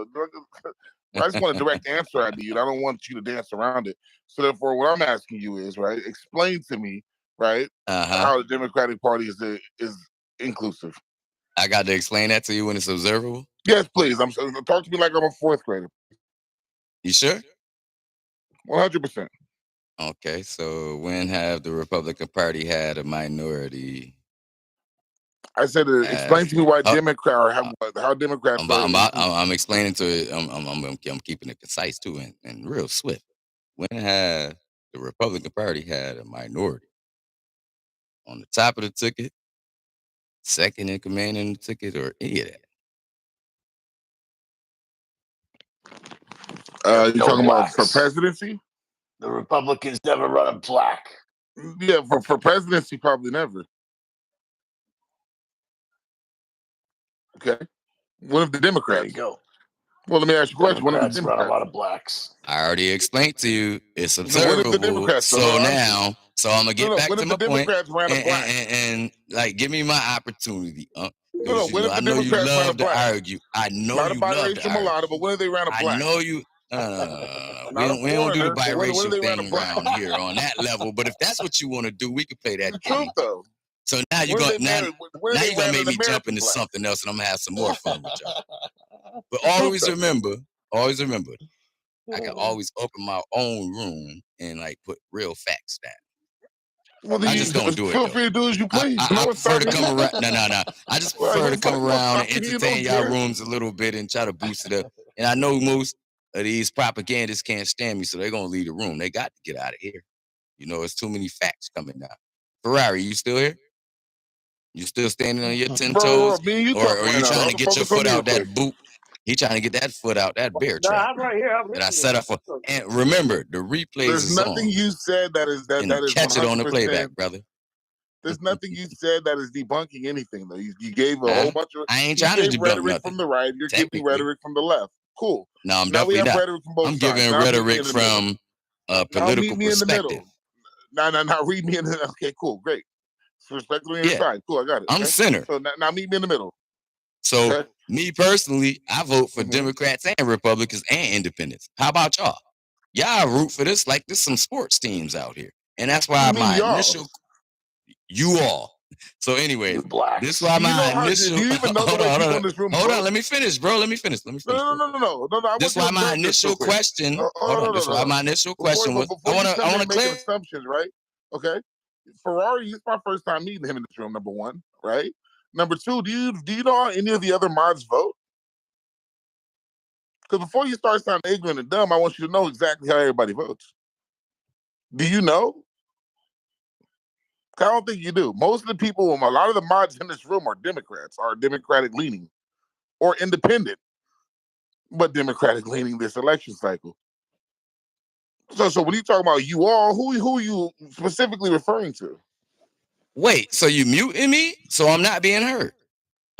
[SPEAKER 1] I just want a direct answer out of you. And I don't want you to dance around it. So therefore, what I'm asking you is, right? Explain to me, right, how the Democratic Party is inclusive.
[SPEAKER 17] I got to explain that to you when it's observable.
[SPEAKER 1] Yes, please. Talk to me like I'm a fourth grader.
[SPEAKER 17] You sure?
[SPEAKER 1] 100%.
[SPEAKER 17] Okay, so when have the Republican Party had a minority?
[SPEAKER 1] I said, explain to me why Democrat or how Democrats
[SPEAKER 17] I'm explaining to it. I'm keeping it concise too and real swift. When have the Republican Party had a minority on the top of the ticket, second in command in the ticket, or any of that?
[SPEAKER 1] You
[SPEAKER 11] No
[SPEAKER 1] talking about for
[SPEAKER 11] blacks.
[SPEAKER 1] presidency?
[SPEAKER 11] The Republicans never run a black.
[SPEAKER 1] Yeah, for presidency, probably never. Okay. What if the Democrats?
[SPEAKER 11] There you go.
[SPEAKER 1] Well, let me ask you a question. What if the
[SPEAKER 11] Democrats run a
[SPEAKER 1] Democrats?
[SPEAKER 11] lot of blacks.
[SPEAKER 17] I already explained to you it's
[SPEAKER 1] What if the
[SPEAKER 17] observable.
[SPEAKER 1] Democrats?
[SPEAKER 17] So now, so I'm gonna get back
[SPEAKER 1] What
[SPEAKER 17] to
[SPEAKER 1] if
[SPEAKER 17] my
[SPEAKER 1] the
[SPEAKER 17] point.
[SPEAKER 1] Democrats ran a black?
[SPEAKER 17] And like, give me my opportunity.
[SPEAKER 1] No.
[SPEAKER 17] Because
[SPEAKER 1] What if
[SPEAKER 17] I
[SPEAKER 1] the
[SPEAKER 17] know you
[SPEAKER 1] Democrats ran a
[SPEAKER 17] love to
[SPEAKER 1] black?
[SPEAKER 17] argue. I know
[SPEAKER 1] Not a
[SPEAKER 17] you love to
[SPEAKER 1] biracial mulatto,
[SPEAKER 17] argue.
[SPEAKER 1] but when if they ran a black?
[SPEAKER 17] I know you. We don't do the
[SPEAKER 1] foreigner, but when
[SPEAKER 17] biracial
[SPEAKER 1] they ran a
[SPEAKER 17] thing
[SPEAKER 1] black?
[SPEAKER 17] around here on that level. But if that's what you want to do, we can play that
[SPEAKER 1] The
[SPEAKER 17] game.
[SPEAKER 1] truth, though.
[SPEAKER 17] So now you're
[SPEAKER 1] When
[SPEAKER 17] gonna
[SPEAKER 1] they
[SPEAKER 17] now
[SPEAKER 1] ran
[SPEAKER 17] you're gonna make
[SPEAKER 1] an
[SPEAKER 17] me jump
[SPEAKER 1] American
[SPEAKER 17] into
[SPEAKER 1] black?
[SPEAKER 17] something else, and I'm gonna have some more fun with y'all. But
[SPEAKER 1] The truth,
[SPEAKER 17] always
[SPEAKER 1] though.
[SPEAKER 17] remember, I can always open my own room and like put real facts down.
[SPEAKER 1] Well, then
[SPEAKER 17] I just don't do it
[SPEAKER 1] feel
[SPEAKER 17] though.
[SPEAKER 1] free to do as you please.
[SPEAKER 17] I prefer to come around. No. I just
[SPEAKER 1] Well,
[SPEAKER 17] prefer to come
[SPEAKER 1] nobody
[SPEAKER 17] around and
[SPEAKER 1] stopping you,
[SPEAKER 17] entertain
[SPEAKER 1] don't
[SPEAKER 17] y'all
[SPEAKER 1] care.
[SPEAKER 17] rooms a little bit and try to boost it up. And I know most of these propagandists can't stand me, so they're gonna leave the room. They got to get out of here. You know, it's too many facts coming out. Ferrari, you still here? You still standing on your 10 toes?
[SPEAKER 1] Me and you
[SPEAKER 17] Or
[SPEAKER 1] talking
[SPEAKER 17] are
[SPEAKER 1] right
[SPEAKER 17] you
[SPEAKER 1] now,
[SPEAKER 17] trying
[SPEAKER 1] dog.
[SPEAKER 17] to get your
[SPEAKER 1] Focus on
[SPEAKER 17] foot
[SPEAKER 1] me real
[SPEAKER 17] out that
[SPEAKER 1] quick.
[SPEAKER 17] boot? He trying to get that foot out that bear
[SPEAKER 10] Nah,
[SPEAKER 17] trap
[SPEAKER 10] I'm right here. I'm
[SPEAKER 17] that I
[SPEAKER 10] listening.
[SPEAKER 17] set up for. And remember, the replays
[SPEAKER 1] There's
[SPEAKER 17] is
[SPEAKER 1] nothing
[SPEAKER 17] on.
[SPEAKER 1] you said that is
[SPEAKER 17] And
[SPEAKER 1] that is
[SPEAKER 17] catch it on the
[SPEAKER 1] 100%.
[SPEAKER 17] playback, brother.
[SPEAKER 1] There's nothing you said that is debunking anything, though. You gave a whole bunch of.
[SPEAKER 17] I ain't
[SPEAKER 1] You
[SPEAKER 17] trying to
[SPEAKER 1] gave
[SPEAKER 17] debunk
[SPEAKER 1] rhetoric
[SPEAKER 17] nothing.
[SPEAKER 1] from the right. You're giving
[SPEAKER 17] Technically.
[SPEAKER 1] rhetoric from the left. Cool.
[SPEAKER 17] No, I'm
[SPEAKER 1] Now we
[SPEAKER 17] definitely
[SPEAKER 1] have
[SPEAKER 17] not.
[SPEAKER 1] rhetoric from both
[SPEAKER 17] I'm
[SPEAKER 1] sides.
[SPEAKER 17] giving
[SPEAKER 1] Now meet me
[SPEAKER 17] rhetoric
[SPEAKER 1] in the middle.
[SPEAKER 17] from a
[SPEAKER 1] Now
[SPEAKER 17] political
[SPEAKER 1] meet me in the
[SPEAKER 17] perspective.
[SPEAKER 1] middle. Now read me in the. Okay, cool, great. So respectfully on your
[SPEAKER 17] Yeah.
[SPEAKER 1] side. Cool, I got it.
[SPEAKER 17] I'm
[SPEAKER 1] okay?
[SPEAKER 17] center.
[SPEAKER 1] So now meet me in the middle.
[SPEAKER 17] So
[SPEAKER 1] Okay.
[SPEAKER 17] me personally, I vote for Democrats and Republicans and independents. How about y'all? Y'all root for this like there's some sports teams out here. And that's why
[SPEAKER 1] You mean
[SPEAKER 17] my
[SPEAKER 1] y'all?
[SPEAKER 17] initial you all. So anyway, this is why
[SPEAKER 1] Do you know
[SPEAKER 17] my
[SPEAKER 1] how?
[SPEAKER 17] initial
[SPEAKER 1] Do you even know the way people in this room
[SPEAKER 17] hold
[SPEAKER 1] vote?
[SPEAKER 17] on, let me finish, bro. Let me finish.
[SPEAKER 1] No. I
[SPEAKER 17] This
[SPEAKER 1] want
[SPEAKER 17] why
[SPEAKER 1] you to
[SPEAKER 17] my
[SPEAKER 1] observe this real
[SPEAKER 17] initial
[SPEAKER 1] quick.
[SPEAKER 17] question. Hold on. This why my initial question was.
[SPEAKER 1] Before you come in and
[SPEAKER 17] clear.
[SPEAKER 1] making assumptions, right? Okay. Ferrari, it's my first time meeting him in this room. Number one, right? Number two, do you know how any of the other mods vote? Because before you start sounding ignorant and dumb, I want you to know exactly how everybody votes. Do you know? I don't think you do. Most of the people, a lot of the mods in this room are Democrats, are Democratic leaning, or independent, but Democratic leaning this election cycle. So when you talk about you all, who are you specifically referring to?
[SPEAKER 17] Wait, so you muting me? So I'm not being heard.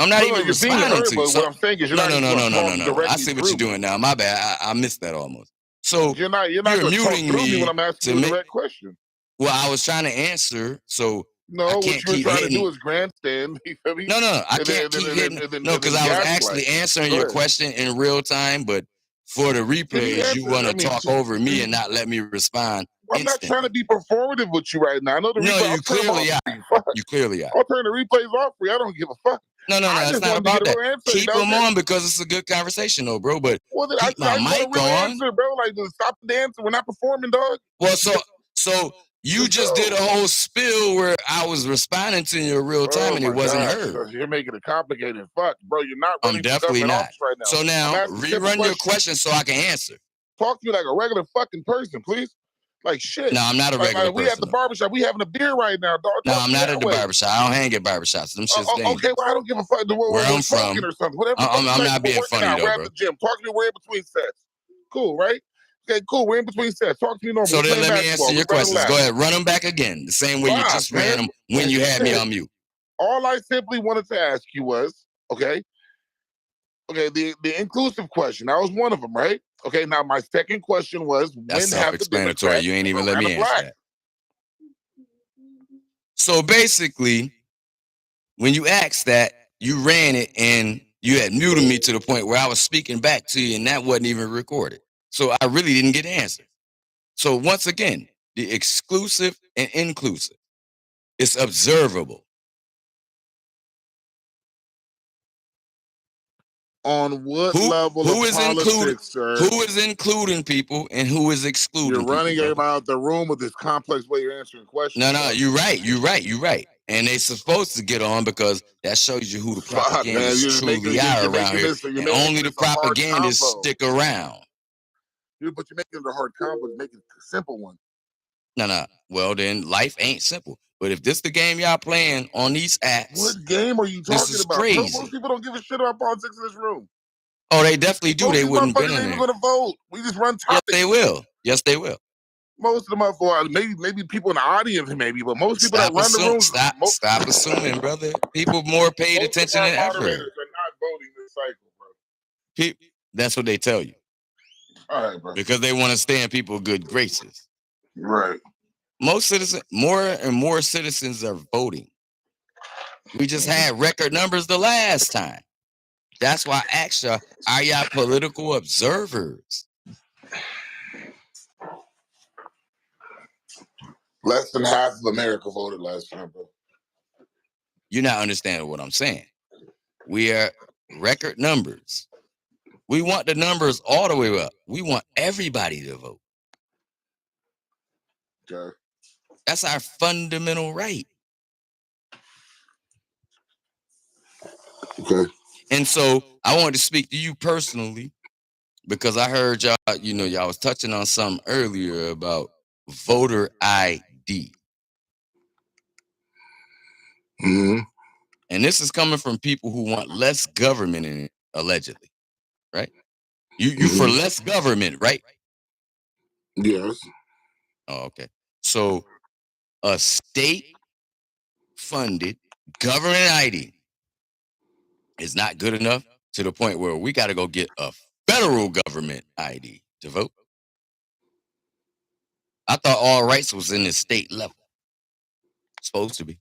[SPEAKER 17] I'm not even
[SPEAKER 1] you're being
[SPEAKER 17] responding
[SPEAKER 1] heard,
[SPEAKER 17] to you.
[SPEAKER 1] but
[SPEAKER 17] So,
[SPEAKER 1] what I'm saying is you're not even going to talk
[SPEAKER 17] no.
[SPEAKER 1] directly
[SPEAKER 17] I see what you're
[SPEAKER 1] through me.
[SPEAKER 17] doing now. My bad. I missed that almost. So
[SPEAKER 1] You're not going to talk
[SPEAKER 17] muting
[SPEAKER 1] through me
[SPEAKER 17] me
[SPEAKER 1] when I'm asking you a direct question.
[SPEAKER 17] Well, I was trying to answer, so
[SPEAKER 1] No,
[SPEAKER 17] I
[SPEAKER 1] what
[SPEAKER 17] can't
[SPEAKER 1] you were
[SPEAKER 17] keep
[SPEAKER 1] trying to
[SPEAKER 17] hitting.
[SPEAKER 1] do is grandstand. You feel me?
[SPEAKER 17] No, I
[SPEAKER 1] And
[SPEAKER 17] can't
[SPEAKER 1] then-
[SPEAKER 17] keep
[SPEAKER 1] and then-
[SPEAKER 17] hitting.
[SPEAKER 1] and then-
[SPEAKER 17] No,
[SPEAKER 1] and then
[SPEAKER 17] because I was
[SPEAKER 1] gaslight.
[SPEAKER 17] actually answering
[SPEAKER 1] Go
[SPEAKER 17] your
[SPEAKER 1] ahead.
[SPEAKER 17] question in real time, but for the replays, you want to talk over me and not let me respond
[SPEAKER 1] I'm not
[SPEAKER 17] instantly.
[SPEAKER 1] trying to be performative with you right now. I know the
[SPEAKER 17] No,
[SPEAKER 1] replay.
[SPEAKER 17] you clearly are. You clearly are.
[SPEAKER 1] I'll turn the replays off for you. I don't give a fuck.
[SPEAKER 17] No,
[SPEAKER 1] I
[SPEAKER 17] it's
[SPEAKER 1] just
[SPEAKER 17] not
[SPEAKER 1] wanted to
[SPEAKER 17] about
[SPEAKER 1] get a
[SPEAKER 17] that.
[SPEAKER 1] real answer.
[SPEAKER 17] Keep
[SPEAKER 1] That was
[SPEAKER 17] them
[SPEAKER 1] it.
[SPEAKER 17] on because it's a good conversation, though, bro. But
[SPEAKER 1] Well, then
[SPEAKER 17] keep my
[SPEAKER 1] I want
[SPEAKER 17] mic
[SPEAKER 1] a real
[SPEAKER 17] on.
[SPEAKER 1] answer, bro. Like, just stop the dance. We're not performing, dog.
[SPEAKER 17] Well, so you just did a whole spill where I was responding to you in real time and it wasn't heard.
[SPEAKER 1] You're making it complicated. Fuck, bro. You're not
[SPEAKER 17] I'm
[SPEAKER 1] running for
[SPEAKER 17] definitely
[SPEAKER 1] government
[SPEAKER 17] not.
[SPEAKER 1] office right now.
[SPEAKER 17] So
[SPEAKER 1] I'm
[SPEAKER 17] now
[SPEAKER 1] asking simple
[SPEAKER 17] rerun your
[SPEAKER 1] questions.
[SPEAKER 17] question so I can answer.
[SPEAKER 1] Talk to me like a regular fucking person, please. Like shit.
[SPEAKER 17] No, I'm not a regular
[SPEAKER 1] We at the
[SPEAKER 17] person.
[SPEAKER 1] barbershop. We having a beer right now, dog.
[SPEAKER 17] No,
[SPEAKER 1] Talk
[SPEAKER 17] I'm
[SPEAKER 1] to me
[SPEAKER 17] not
[SPEAKER 1] that
[SPEAKER 17] at the
[SPEAKER 1] way.
[SPEAKER 17] barbershop. I don't hang at barbershops. Them shit's dangerous.
[SPEAKER 1] Okay, well, I don't give a fuck.
[SPEAKER 17] Where I'm
[SPEAKER 1] smoking
[SPEAKER 17] from,
[SPEAKER 1] or something. Whatever.
[SPEAKER 17] I'm not being funny
[SPEAKER 1] out.
[SPEAKER 17] though,
[SPEAKER 1] We're at
[SPEAKER 17] bro.
[SPEAKER 1] the gym. Talk to me. We're in between sets. Cool, right? Okay, cool. We're in between sets. Talk to me normal.
[SPEAKER 17] So
[SPEAKER 1] We're
[SPEAKER 17] then
[SPEAKER 1] playing
[SPEAKER 17] let me
[SPEAKER 1] basketball.
[SPEAKER 17] answer your
[SPEAKER 1] We're running
[SPEAKER 17] questions. Go
[SPEAKER 1] laps.
[SPEAKER 17] ahead, run them back again, the same way you
[SPEAKER 1] Fuck,
[SPEAKER 17] just ran them
[SPEAKER 1] man.
[SPEAKER 17] when you had me on mute.
[SPEAKER 1] All I simply wanted to ask you was, okay, the inclusive question. That was one of them, right? Okay, now my second question was,
[SPEAKER 17] That's
[SPEAKER 1] when have the
[SPEAKER 17] self-explanatory.
[SPEAKER 1] Democrats
[SPEAKER 17] You ain't even let
[SPEAKER 1] ran
[SPEAKER 17] me
[SPEAKER 1] a
[SPEAKER 17] answer
[SPEAKER 1] black?
[SPEAKER 17] that. So basically, when you asked that, you ran it and you had muted me to the point where I was speaking back to you and that wasn't even recorded. So I really didn't get an answer. So once again, the exclusive and inclusive, it's observable.
[SPEAKER 1] On what
[SPEAKER 17] Who
[SPEAKER 1] level
[SPEAKER 17] who
[SPEAKER 1] of
[SPEAKER 17] is included?
[SPEAKER 1] politics, sir?
[SPEAKER 17] Who is including people and who is excluding
[SPEAKER 1] You're
[SPEAKER 17] people?
[SPEAKER 1] running
[SPEAKER 17] brother?
[SPEAKER 1] everybody out the room with this complex way you're answering questions.
[SPEAKER 17] No,
[SPEAKER 1] bro.
[SPEAKER 17] you're right. And they supposed to get on because that shows you who the
[SPEAKER 1] Fuck, man.
[SPEAKER 17] propagandists
[SPEAKER 1] You're
[SPEAKER 17] truly are around here.
[SPEAKER 1] you're
[SPEAKER 17] And
[SPEAKER 1] making
[SPEAKER 17] only the
[SPEAKER 1] this a hard
[SPEAKER 17] propagandists
[SPEAKER 1] combo.
[SPEAKER 17] stick around.
[SPEAKER 1] But you're making it a hard combo. Make it a simple one.
[SPEAKER 17] No. Well, then life ain't simple. But if this the game y'all playing on these apps,
[SPEAKER 1] What game are you
[SPEAKER 17] this
[SPEAKER 1] talking
[SPEAKER 17] is
[SPEAKER 1] about?
[SPEAKER 17] crazy.
[SPEAKER 1] Most people don't give a shit about politics in this room.
[SPEAKER 17] Oh, they definitely do.
[SPEAKER 1] Most
[SPEAKER 17] They
[SPEAKER 1] of these
[SPEAKER 17] wouldn't been
[SPEAKER 1] motherfuckers
[SPEAKER 17] in
[SPEAKER 1] ain't even
[SPEAKER 17] there.
[SPEAKER 1] gonna vote. We just run
[SPEAKER 17] Yes,
[SPEAKER 1] topics.
[SPEAKER 17] they will. Yes, they will.
[SPEAKER 1] Most of them motherfuckers, maybe people in the audience, maybe, but most people that run the rooms.
[SPEAKER 17] Stop assuming, brother. People more paid
[SPEAKER 1] Most
[SPEAKER 17] attention
[SPEAKER 1] of our
[SPEAKER 17] than ever.
[SPEAKER 1] moderators are not voting this cycle, bro.
[SPEAKER 17] That's what they tell you.
[SPEAKER 1] All right, bro.
[SPEAKER 17] Because they want to stay in people's good graces.
[SPEAKER 1] Right.
[SPEAKER 17] More and more citizens are voting. We just had record numbers the last time. That's why I asked y'all, are y'all political observers?
[SPEAKER 1] Less than half of America voted last time, bro.
[SPEAKER 17] You're not understanding what I'm saying. We are record numbers. We want the numbers all the way up. We want everybody to vote.
[SPEAKER 1] Okay.
[SPEAKER 17] That's our fundamental right.
[SPEAKER 1] Okay.
[SPEAKER 17] And so I wanted to speak to you personally because I heard y'all, y'all was touching on something earlier about voter ID.
[SPEAKER 1] Mm-hmm.
[SPEAKER 17] And this is coming from people who want less government in it, allegedly, right? You for less government, right?
[SPEAKER 1] Yes.
[SPEAKER 17] Oh, okay. So a state-funded government ID is not good enough to the point where we got to go get a federal government ID to vote. I thought all rights was in the state level. Supposed to be.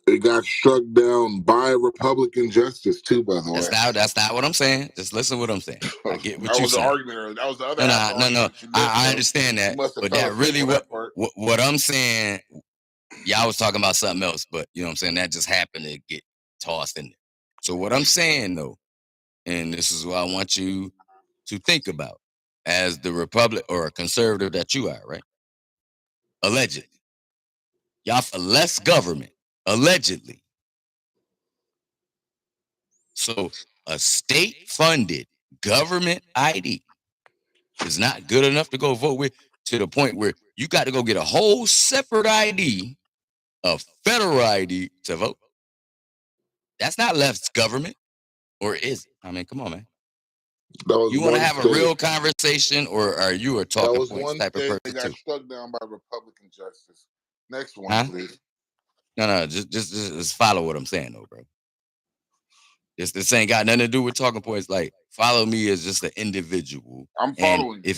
[SPEAKER 1] It got struck down by Republican justice too, by the way.
[SPEAKER 17] That's not what I'm saying. Just listen to what I'm saying. I get what
[SPEAKER 1] That
[SPEAKER 17] you're
[SPEAKER 1] was the
[SPEAKER 17] saying.
[SPEAKER 1] argument earlier. That was the other
[SPEAKER 17] No. I understand that, but that really what I'm saying. Y'all was talking about something else, but you know what I'm saying. That just happened to get tossed in there. So what I'm saying though, and this is what I want you to think about, as the Republic or a conservative that you are, right? Allegedly, y'all for less government, allegedly. So a state-funded government ID is not good enough to go vote with, to the point where you got to go get a whole separate ID, a federal ID to vote. That's not left government, or is it? I mean, come on, man. You want to have a real conversation, or are you a talking points type of person
[SPEAKER 1] that got
[SPEAKER 17] too?
[SPEAKER 1] struck down by Republican justice. Next one, please.
[SPEAKER 17] No, just follow what I'm saying, though, bro. This ain't got nothing to do with talking points. Like, follow me as just an individual.
[SPEAKER 1] I'm following
[SPEAKER 17] you.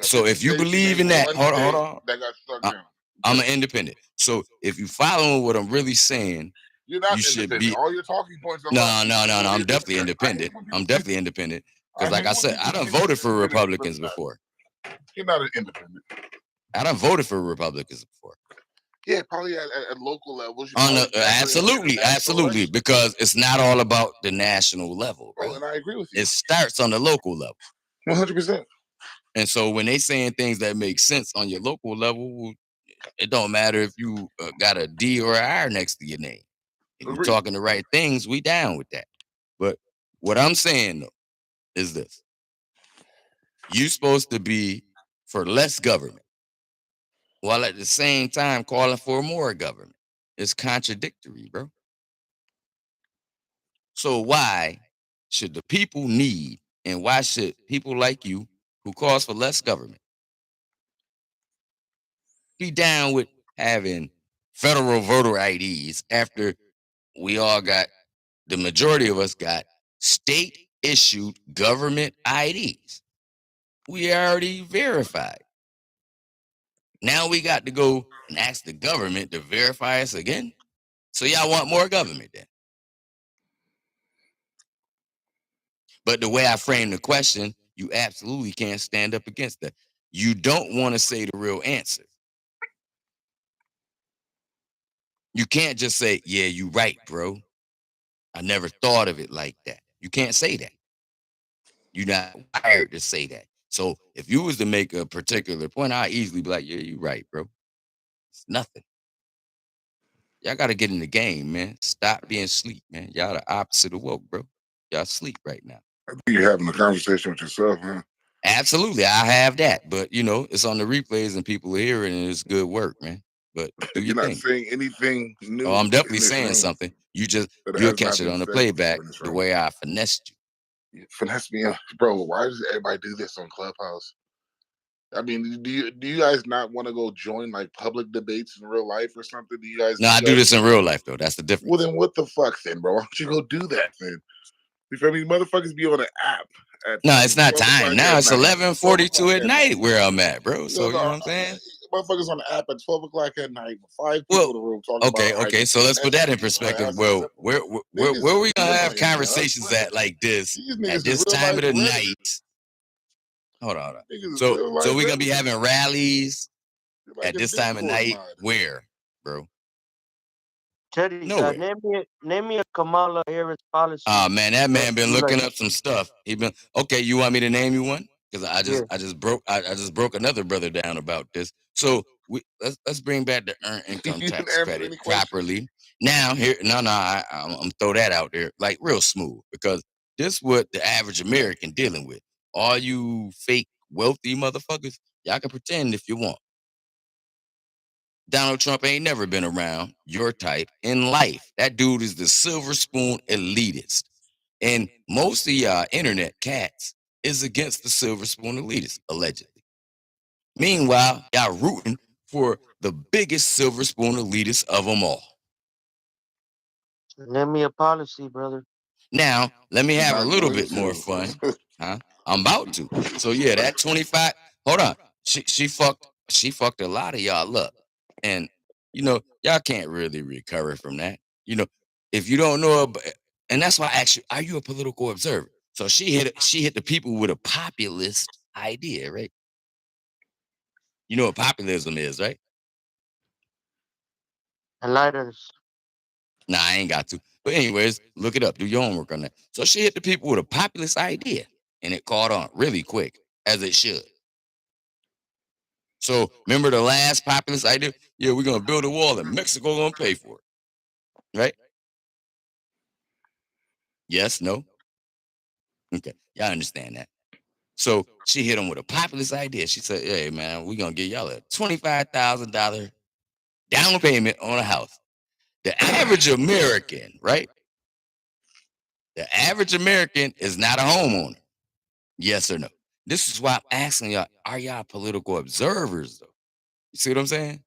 [SPEAKER 17] If you believe in that, hold on.
[SPEAKER 1] That got struck down.
[SPEAKER 17] I'm an independent. So if you following what I'm really saying,
[SPEAKER 1] you're not
[SPEAKER 17] should
[SPEAKER 1] independent.
[SPEAKER 17] be.
[SPEAKER 1] All your talking points are
[SPEAKER 17] No. I'm definitely independent. Because, like I said, I done voted for Republicans before.
[SPEAKER 1] You're not an independent.
[SPEAKER 17] I done voted for Republicans before.
[SPEAKER 1] Yeah, probably at local levels.
[SPEAKER 17] Absolutely, because it's not all about the national level, bro.
[SPEAKER 1] And I agree with you.
[SPEAKER 17] It starts on the local level.
[SPEAKER 1] 100%.
[SPEAKER 17] And so when they saying things that make sense on your local level, it don't matter if you got a D or an R next to your name. If you're talking the right things, we down with that. But what I'm saying though is this: you supposed to be for less government, while at the same time calling for more government. It's contradictory, bro. So why should the people need, and why should people like you who calls for less government be down with having federal voter IDs after we all got, the majority of us got state issued government IDs? We already verified. Now we got to go and ask the government to verify us again. So y'all want more government then? But the way I frame the question, you absolutely can't stand up against that. You don't want to say the real answer. You can't just say, yeah, you right, bro. I never thought of it like that. You can't say that. You're not wired to say that. So if you was to make a particular point, I'd easily be like, yeah, you're right, bro. It's nothing. Y'all got to get in the game, man. Stop being sleep, man. Y'all the opposite of woke, bro. Y'all sleep right now.
[SPEAKER 1] I think you're having a conversation with yourself, huh?
[SPEAKER 17] Absolutely, I have that, but you know, it's on the replays and people are hearing it, and it's good work, man. But do your
[SPEAKER 1] You're not
[SPEAKER 17] thing.
[SPEAKER 1] saying anything new.
[SPEAKER 17] Oh, I'm definitely
[SPEAKER 1] in this
[SPEAKER 17] saying
[SPEAKER 1] room
[SPEAKER 17] something. You'll
[SPEAKER 1] has
[SPEAKER 17] catch
[SPEAKER 1] not
[SPEAKER 17] it
[SPEAKER 1] been
[SPEAKER 17] on the
[SPEAKER 1] said
[SPEAKER 17] playback
[SPEAKER 1] before in this
[SPEAKER 17] the
[SPEAKER 1] room.
[SPEAKER 17] way I finessed you.
[SPEAKER 1] You finesse me, bro. Why does everybody do this on Clubhouse? I mean, do you guys not want to go join like public debates in real life or something? Do you guys?
[SPEAKER 17] No, I do this in real life though. That's the difference.
[SPEAKER 1] Well, then what the fuck, then, bro? Why don't you go do that then? You feel me? Motherfuckers be on an app at
[SPEAKER 17] No, it's not
[SPEAKER 1] 12
[SPEAKER 17] time.
[SPEAKER 1] o'clock
[SPEAKER 17] Now
[SPEAKER 1] at
[SPEAKER 17] it's
[SPEAKER 1] night.
[SPEAKER 17] 11:42 at night where I'm at, bro. So you know what I'm saying?
[SPEAKER 1] Motherfuckers on the app at 12 o'clock at night with 5 people
[SPEAKER 17] Well,
[SPEAKER 1] in the room talking
[SPEAKER 17] okay,
[SPEAKER 1] about.
[SPEAKER 17] okay. So let's put that in perspective. Well, where are we gonna have conversations at like this at this time of the night? Hold on. So we're gonna be having rallies at this time of night. Where, bro?
[SPEAKER 15] Teddy,
[SPEAKER 17] Nowhere.
[SPEAKER 15] name me a Kamala Harris policy.
[SPEAKER 17] Oh man, that man been
[SPEAKER 15] you
[SPEAKER 17] looking
[SPEAKER 15] like.
[SPEAKER 17] up some stuff. He been okay. You want me to name you one? Because I just broke another brother down about this. So let's bring back the earned income tax credit properly. Now I'm throw that out there like real smooth because this what the average American dealing with. All you fake wealthy motherfuckers, y'all can pretend if you want. Donald Trump ain't never been around your type in life. That dude is the silver spoon elitist. And most of y'all internet cats is against the silver spoon elitists, allegedly. Meanwhile, y'all rooting for the biggest silver spoon elitist of them all.
[SPEAKER 15] Name me a policy, brother.
[SPEAKER 17] Now, let me have a little bit more fun. Huh? I'm about to. So yeah, that 25. Hold on. She fucked a lot of y'all up. And you know, y'all can't really recover from that. You know, if you don't know about, and that's why I asked you, are you a political observer? So she hit the people with a populist idea, right? You know what populism is, right?
[SPEAKER 15] Enlighteners.
[SPEAKER 17] Nah, I ain't got to. But anyways, look it up. Do your homework on that. So she hit the people with a populist idea, and it caught on really quick, as it should. So remember the last populist idea? Yeah, we're gonna build a wall, and Mexico gonna pay for it, right? Yes, no. Okay, y'all understand that. So she hit him with a populist idea. She said, "Hey, man, we're gonna give y'all a $25,000 down payment on a house." The average American, right? The average American is not a homeowner. Yes or no? This is why I'm asking y'all, are y'all political observers, though? You see what I'm saying?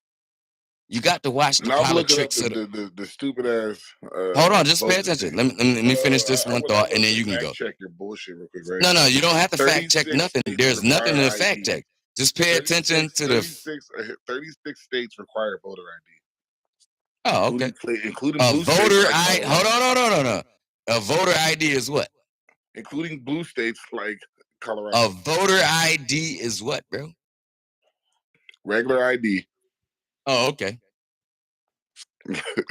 [SPEAKER 17] You got to watch the
[SPEAKER 1] I'm looking up
[SPEAKER 17] politics of
[SPEAKER 1] the stupid ass.
[SPEAKER 17] Hold on, just pay
[SPEAKER 1] voting
[SPEAKER 17] attention.
[SPEAKER 1] thing.
[SPEAKER 17] Let me finish this
[SPEAKER 1] I
[SPEAKER 17] one
[SPEAKER 1] wanna
[SPEAKER 17] thought, and then you can
[SPEAKER 1] fact
[SPEAKER 17] go.
[SPEAKER 1] check your bullshit real quick, right?
[SPEAKER 17] No, you don't have to fact check
[SPEAKER 1] 36
[SPEAKER 17] nothing.
[SPEAKER 1] states
[SPEAKER 17] There's nothing to
[SPEAKER 1] require
[SPEAKER 17] fact
[SPEAKER 1] ID.
[SPEAKER 17] check. Just pay attention to the.
[SPEAKER 1] 36 states require voter ID.
[SPEAKER 17] Oh, okay.
[SPEAKER 1] Including
[SPEAKER 17] A
[SPEAKER 1] blue
[SPEAKER 17] voter
[SPEAKER 1] states like
[SPEAKER 17] ID.
[SPEAKER 1] Colorado.
[SPEAKER 17] Hold on. A voter ID is what?
[SPEAKER 1] Including blue states like Colorado.
[SPEAKER 17] A voter ID is what, bro?
[SPEAKER 1] Regular ID.
[SPEAKER 17] Oh, okay.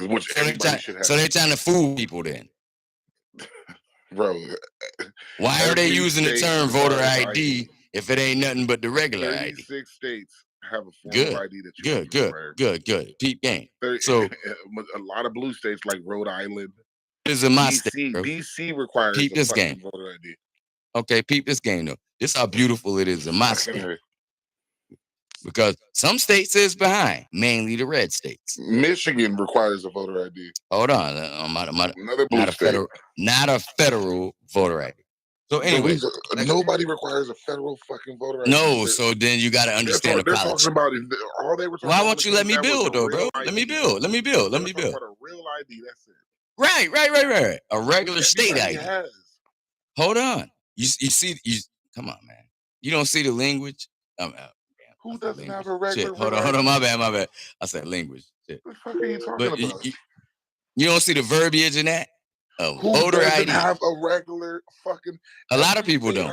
[SPEAKER 1] Which everybody should have.
[SPEAKER 17] So they're trying to fool people then.
[SPEAKER 1] Bro.
[SPEAKER 17] Why are they using the term voter ID if it ain't nothing but the regular
[SPEAKER 1] 36
[SPEAKER 17] ID?
[SPEAKER 1] states have a form
[SPEAKER 17] Good.
[SPEAKER 1] of ID that you
[SPEAKER 17] Good. Peep game. So
[SPEAKER 1] a lot of blue states like Rhode Island.
[SPEAKER 17] This is my state, bro.
[SPEAKER 1] DC requires
[SPEAKER 17] peep this game.
[SPEAKER 1] voter ID.
[SPEAKER 17] Okay, peep this game though. This is how beautiful it is in my state. Because some states is behind, mainly the red states.
[SPEAKER 1] Michigan requires a voter ID.
[SPEAKER 17] Hold on,
[SPEAKER 1] another blue state.
[SPEAKER 17] Not a federal voter ID. So anyway,
[SPEAKER 1] nobody requires a federal fucking voter ID.
[SPEAKER 17] No, so then you got to understand the politics.
[SPEAKER 1] Talking about all they were talking
[SPEAKER 17] Why
[SPEAKER 1] about.
[SPEAKER 17] won't you let me build though, bro? Let me build. Let me build.
[SPEAKER 1] About a real ID. That's it.
[SPEAKER 17] Right. A regular state ID.
[SPEAKER 1] Has.
[SPEAKER 17] Hold on. You see. Come on, man. You don't see the language.
[SPEAKER 1] Who doesn't have a regular?
[SPEAKER 17] Shit. Hold on. My bad. I said language. Shit.
[SPEAKER 1] What the fuck are you talking about?
[SPEAKER 17] You don't see the verbiage in that.
[SPEAKER 1] Who
[SPEAKER 17] voter
[SPEAKER 1] doesn't
[SPEAKER 17] ID.
[SPEAKER 1] have a regular fucking?
[SPEAKER 17] A lot of people don't.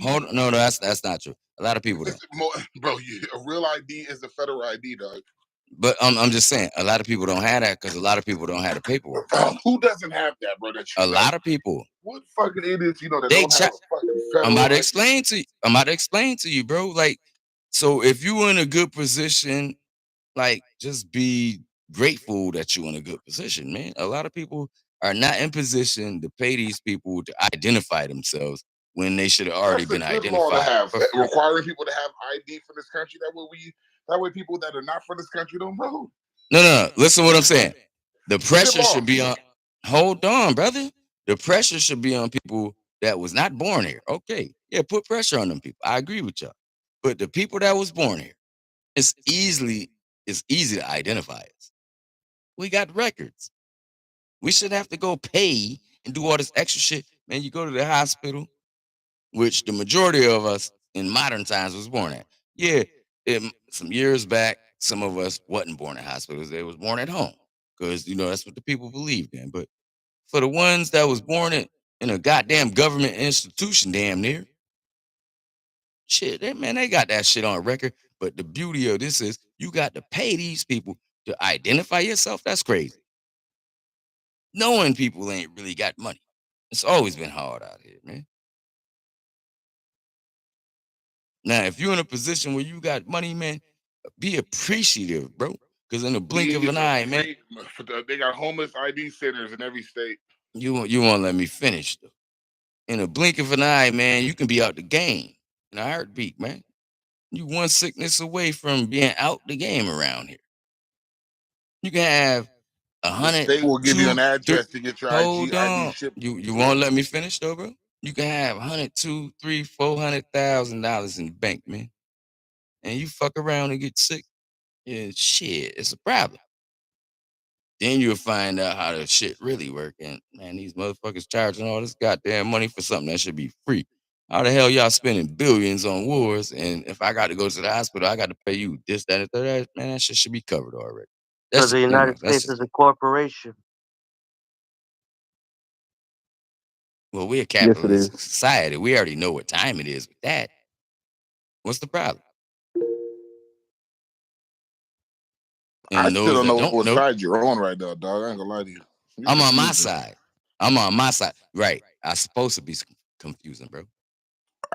[SPEAKER 17] Hold on. No, that's not true. A lot of people don't.
[SPEAKER 1] Bro, a real ID is a federal ID, dog.
[SPEAKER 17] But I'm just saying, a lot of people don't have that because a lot of people don't have the paperwork.
[SPEAKER 1] Who doesn't have that, bro? That you
[SPEAKER 17] A
[SPEAKER 1] know?
[SPEAKER 17] lot of people.
[SPEAKER 1] What fucking idiots you know that
[SPEAKER 17] They
[SPEAKER 1] don't have
[SPEAKER 17] check.
[SPEAKER 1] a fucking
[SPEAKER 17] I'm
[SPEAKER 1] federal
[SPEAKER 17] about to
[SPEAKER 1] ID?
[SPEAKER 17] explain to you. I'm about to explain to you, bro. Like, so if you in a good position, like, just be grateful that you're in a good position, man. A lot of people are not in position to pay these people to identify themselves when they should have already
[SPEAKER 1] That's a
[SPEAKER 17] been
[SPEAKER 1] good law to
[SPEAKER 17] identified.
[SPEAKER 1] have,
[SPEAKER 17] for free.
[SPEAKER 1] requiring people to have ID for this country. That way people that are not from this country don't vote.
[SPEAKER 17] No. Listen to what I'm saying. The
[SPEAKER 1] It's a good
[SPEAKER 17] pressure
[SPEAKER 1] law.
[SPEAKER 17] should be on. Hold on, brother. The pressure should be on people that was not born here. Okay, yeah, put pressure on them people. I agree with y'all. But the people that was born here, it's easy to identify us. We got records. We should have to go pay and do all this extra shit. Man, you go to the hospital, which the majority of us in modern times was born at. Yeah, some years back, some of us wasn't born in hospitals. They was born at home because, that's what the people believed in. But for the ones that was born in a goddamn government institution damn near, shit, they got that shit on record. But the beauty of this is you got to pay these people to identify yourself. That's crazy. Knowing people ain't really got money. It's always been hard out here, man. Now, if you're in a position where you got money, man, be appreciative, bro. Because in the blink of an eye, man,
[SPEAKER 1] They got homeless ID centers in every state.
[SPEAKER 17] you won't let me finish though. In a blink of an eye, man, you can be out the game in a heartbeat, man. You one sickness away from being out the game around here. You can have
[SPEAKER 1] The
[SPEAKER 17] 100,
[SPEAKER 1] state will give you an
[SPEAKER 17] 2, 3.
[SPEAKER 1] address to get your
[SPEAKER 17] Hold
[SPEAKER 1] ID
[SPEAKER 17] on.
[SPEAKER 1] shipped.
[SPEAKER 17] You won't let me finish though, bro. You can have 100, 2, 3, $400,000 in the bank, man, and you fuck around and get sick. Yeah, shit, it's a problem. Then you'll find out how the shit really work. And man, these motherfuckers charging all this goddamn money for something that should be free. How the hell y'all spending billions on wars? And if I got to go to the hospital, I got to pay you this, that, and third. Man, that shit should be covered already.
[SPEAKER 15] Because
[SPEAKER 17] That's
[SPEAKER 15] the United States is a corporation.
[SPEAKER 17] Well, we're a
[SPEAKER 7] Yes, it
[SPEAKER 17] capitalist
[SPEAKER 7] is.
[SPEAKER 17] society. We already know what time it is with that. What's the problem?
[SPEAKER 1] I
[SPEAKER 17] And
[SPEAKER 1] still
[SPEAKER 17] those
[SPEAKER 1] don't
[SPEAKER 17] that
[SPEAKER 1] know
[SPEAKER 17] don't
[SPEAKER 1] what
[SPEAKER 17] know,
[SPEAKER 1] side you're on right now, dog. I ain't gonna lie to you. You're
[SPEAKER 17] I'm on my
[SPEAKER 1] confusing.
[SPEAKER 17] side. I'm on my side. Right. I'm supposed to be confusing, bro.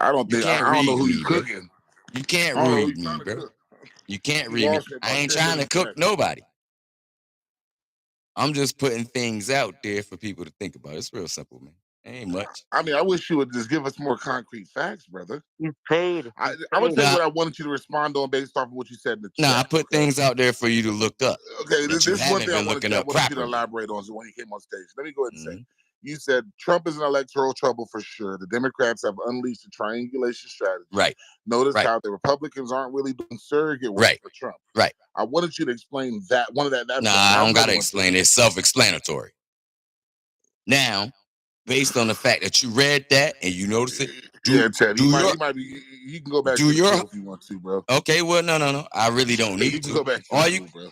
[SPEAKER 1] I don't
[SPEAKER 17] You
[SPEAKER 1] think
[SPEAKER 17] can't
[SPEAKER 1] I don't know
[SPEAKER 17] read
[SPEAKER 1] who
[SPEAKER 17] me,
[SPEAKER 1] you
[SPEAKER 17] bro.
[SPEAKER 1] cooking.
[SPEAKER 17] You can't
[SPEAKER 1] I don't know who
[SPEAKER 17] read
[SPEAKER 1] you
[SPEAKER 17] me,
[SPEAKER 1] trying to
[SPEAKER 17] bro.
[SPEAKER 1] cook.
[SPEAKER 17] You can't
[SPEAKER 1] You
[SPEAKER 17] read me.
[SPEAKER 1] lost me
[SPEAKER 17] I
[SPEAKER 1] about
[SPEAKER 17] ain't
[SPEAKER 1] 10
[SPEAKER 17] trying to
[SPEAKER 1] minutes
[SPEAKER 17] cook
[SPEAKER 1] back.
[SPEAKER 17] nobody. I'm just putting things out there for people to think about. It's real simple, man. Ain't much.
[SPEAKER 1] I mean, I wish you would just give us more concrete facts, brother.
[SPEAKER 15] He's paid.
[SPEAKER 1] I'm gonna
[SPEAKER 15] He's
[SPEAKER 1] tell you
[SPEAKER 17] Nah,
[SPEAKER 1] what I wanted you to respond on based off of what you said in the
[SPEAKER 17] I
[SPEAKER 1] chat.
[SPEAKER 17] put
[SPEAKER 1] Okay.
[SPEAKER 17] things out there for you to look up
[SPEAKER 1] Okay.
[SPEAKER 17] that you
[SPEAKER 1] This is one
[SPEAKER 17] haven't
[SPEAKER 1] thing I
[SPEAKER 17] been looking
[SPEAKER 1] wanted
[SPEAKER 17] up
[SPEAKER 1] you to
[SPEAKER 17] properly.
[SPEAKER 1] elaborate on. So when you came on stage, let me go ahead and say,
[SPEAKER 17] Mhm.
[SPEAKER 1] you said Trump is in electoral trouble for sure. The Democrats have unleashed a triangulation strategy.
[SPEAKER 17] Right.
[SPEAKER 1] Notice
[SPEAKER 17] Right.
[SPEAKER 1] how the Republicans aren't really doing surrogate work
[SPEAKER 17] Right.
[SPEAKER 1] for Trump.
[SPEAKER 17] Right.
[SPEAKER 1] I wanted you to explain that one of that.
[SPEAKER 17] Nah, I don't gotta explain it. It's self-explanatory. Now, based on the fact that you read that and you noticed it,
[SPEAKER 1] Yeah, Ted.
[SPEAKER 17] do
[SPEAKER 1] He
[SPEAKER 17] your
[SPEAKER 1] might be. You can go back
[SPEAKER 17] do
[SPEAKER 1] to the
[SPEAKER 17] your
[SPEAKER 1] school if you want to, bro.
[SPEAKER 17] okay. Well, no. I really don't
[SPEAKER 1] You
[SPEAKER 17] need
[SPEAKER 1] can
[SPEAKER 17] to.
[SPEAKER 1] go back to
[SPEAKER 17] All
[SPEAKER 1] the
[SPEAKER 17] you
[SPEAKER 1] school, bro.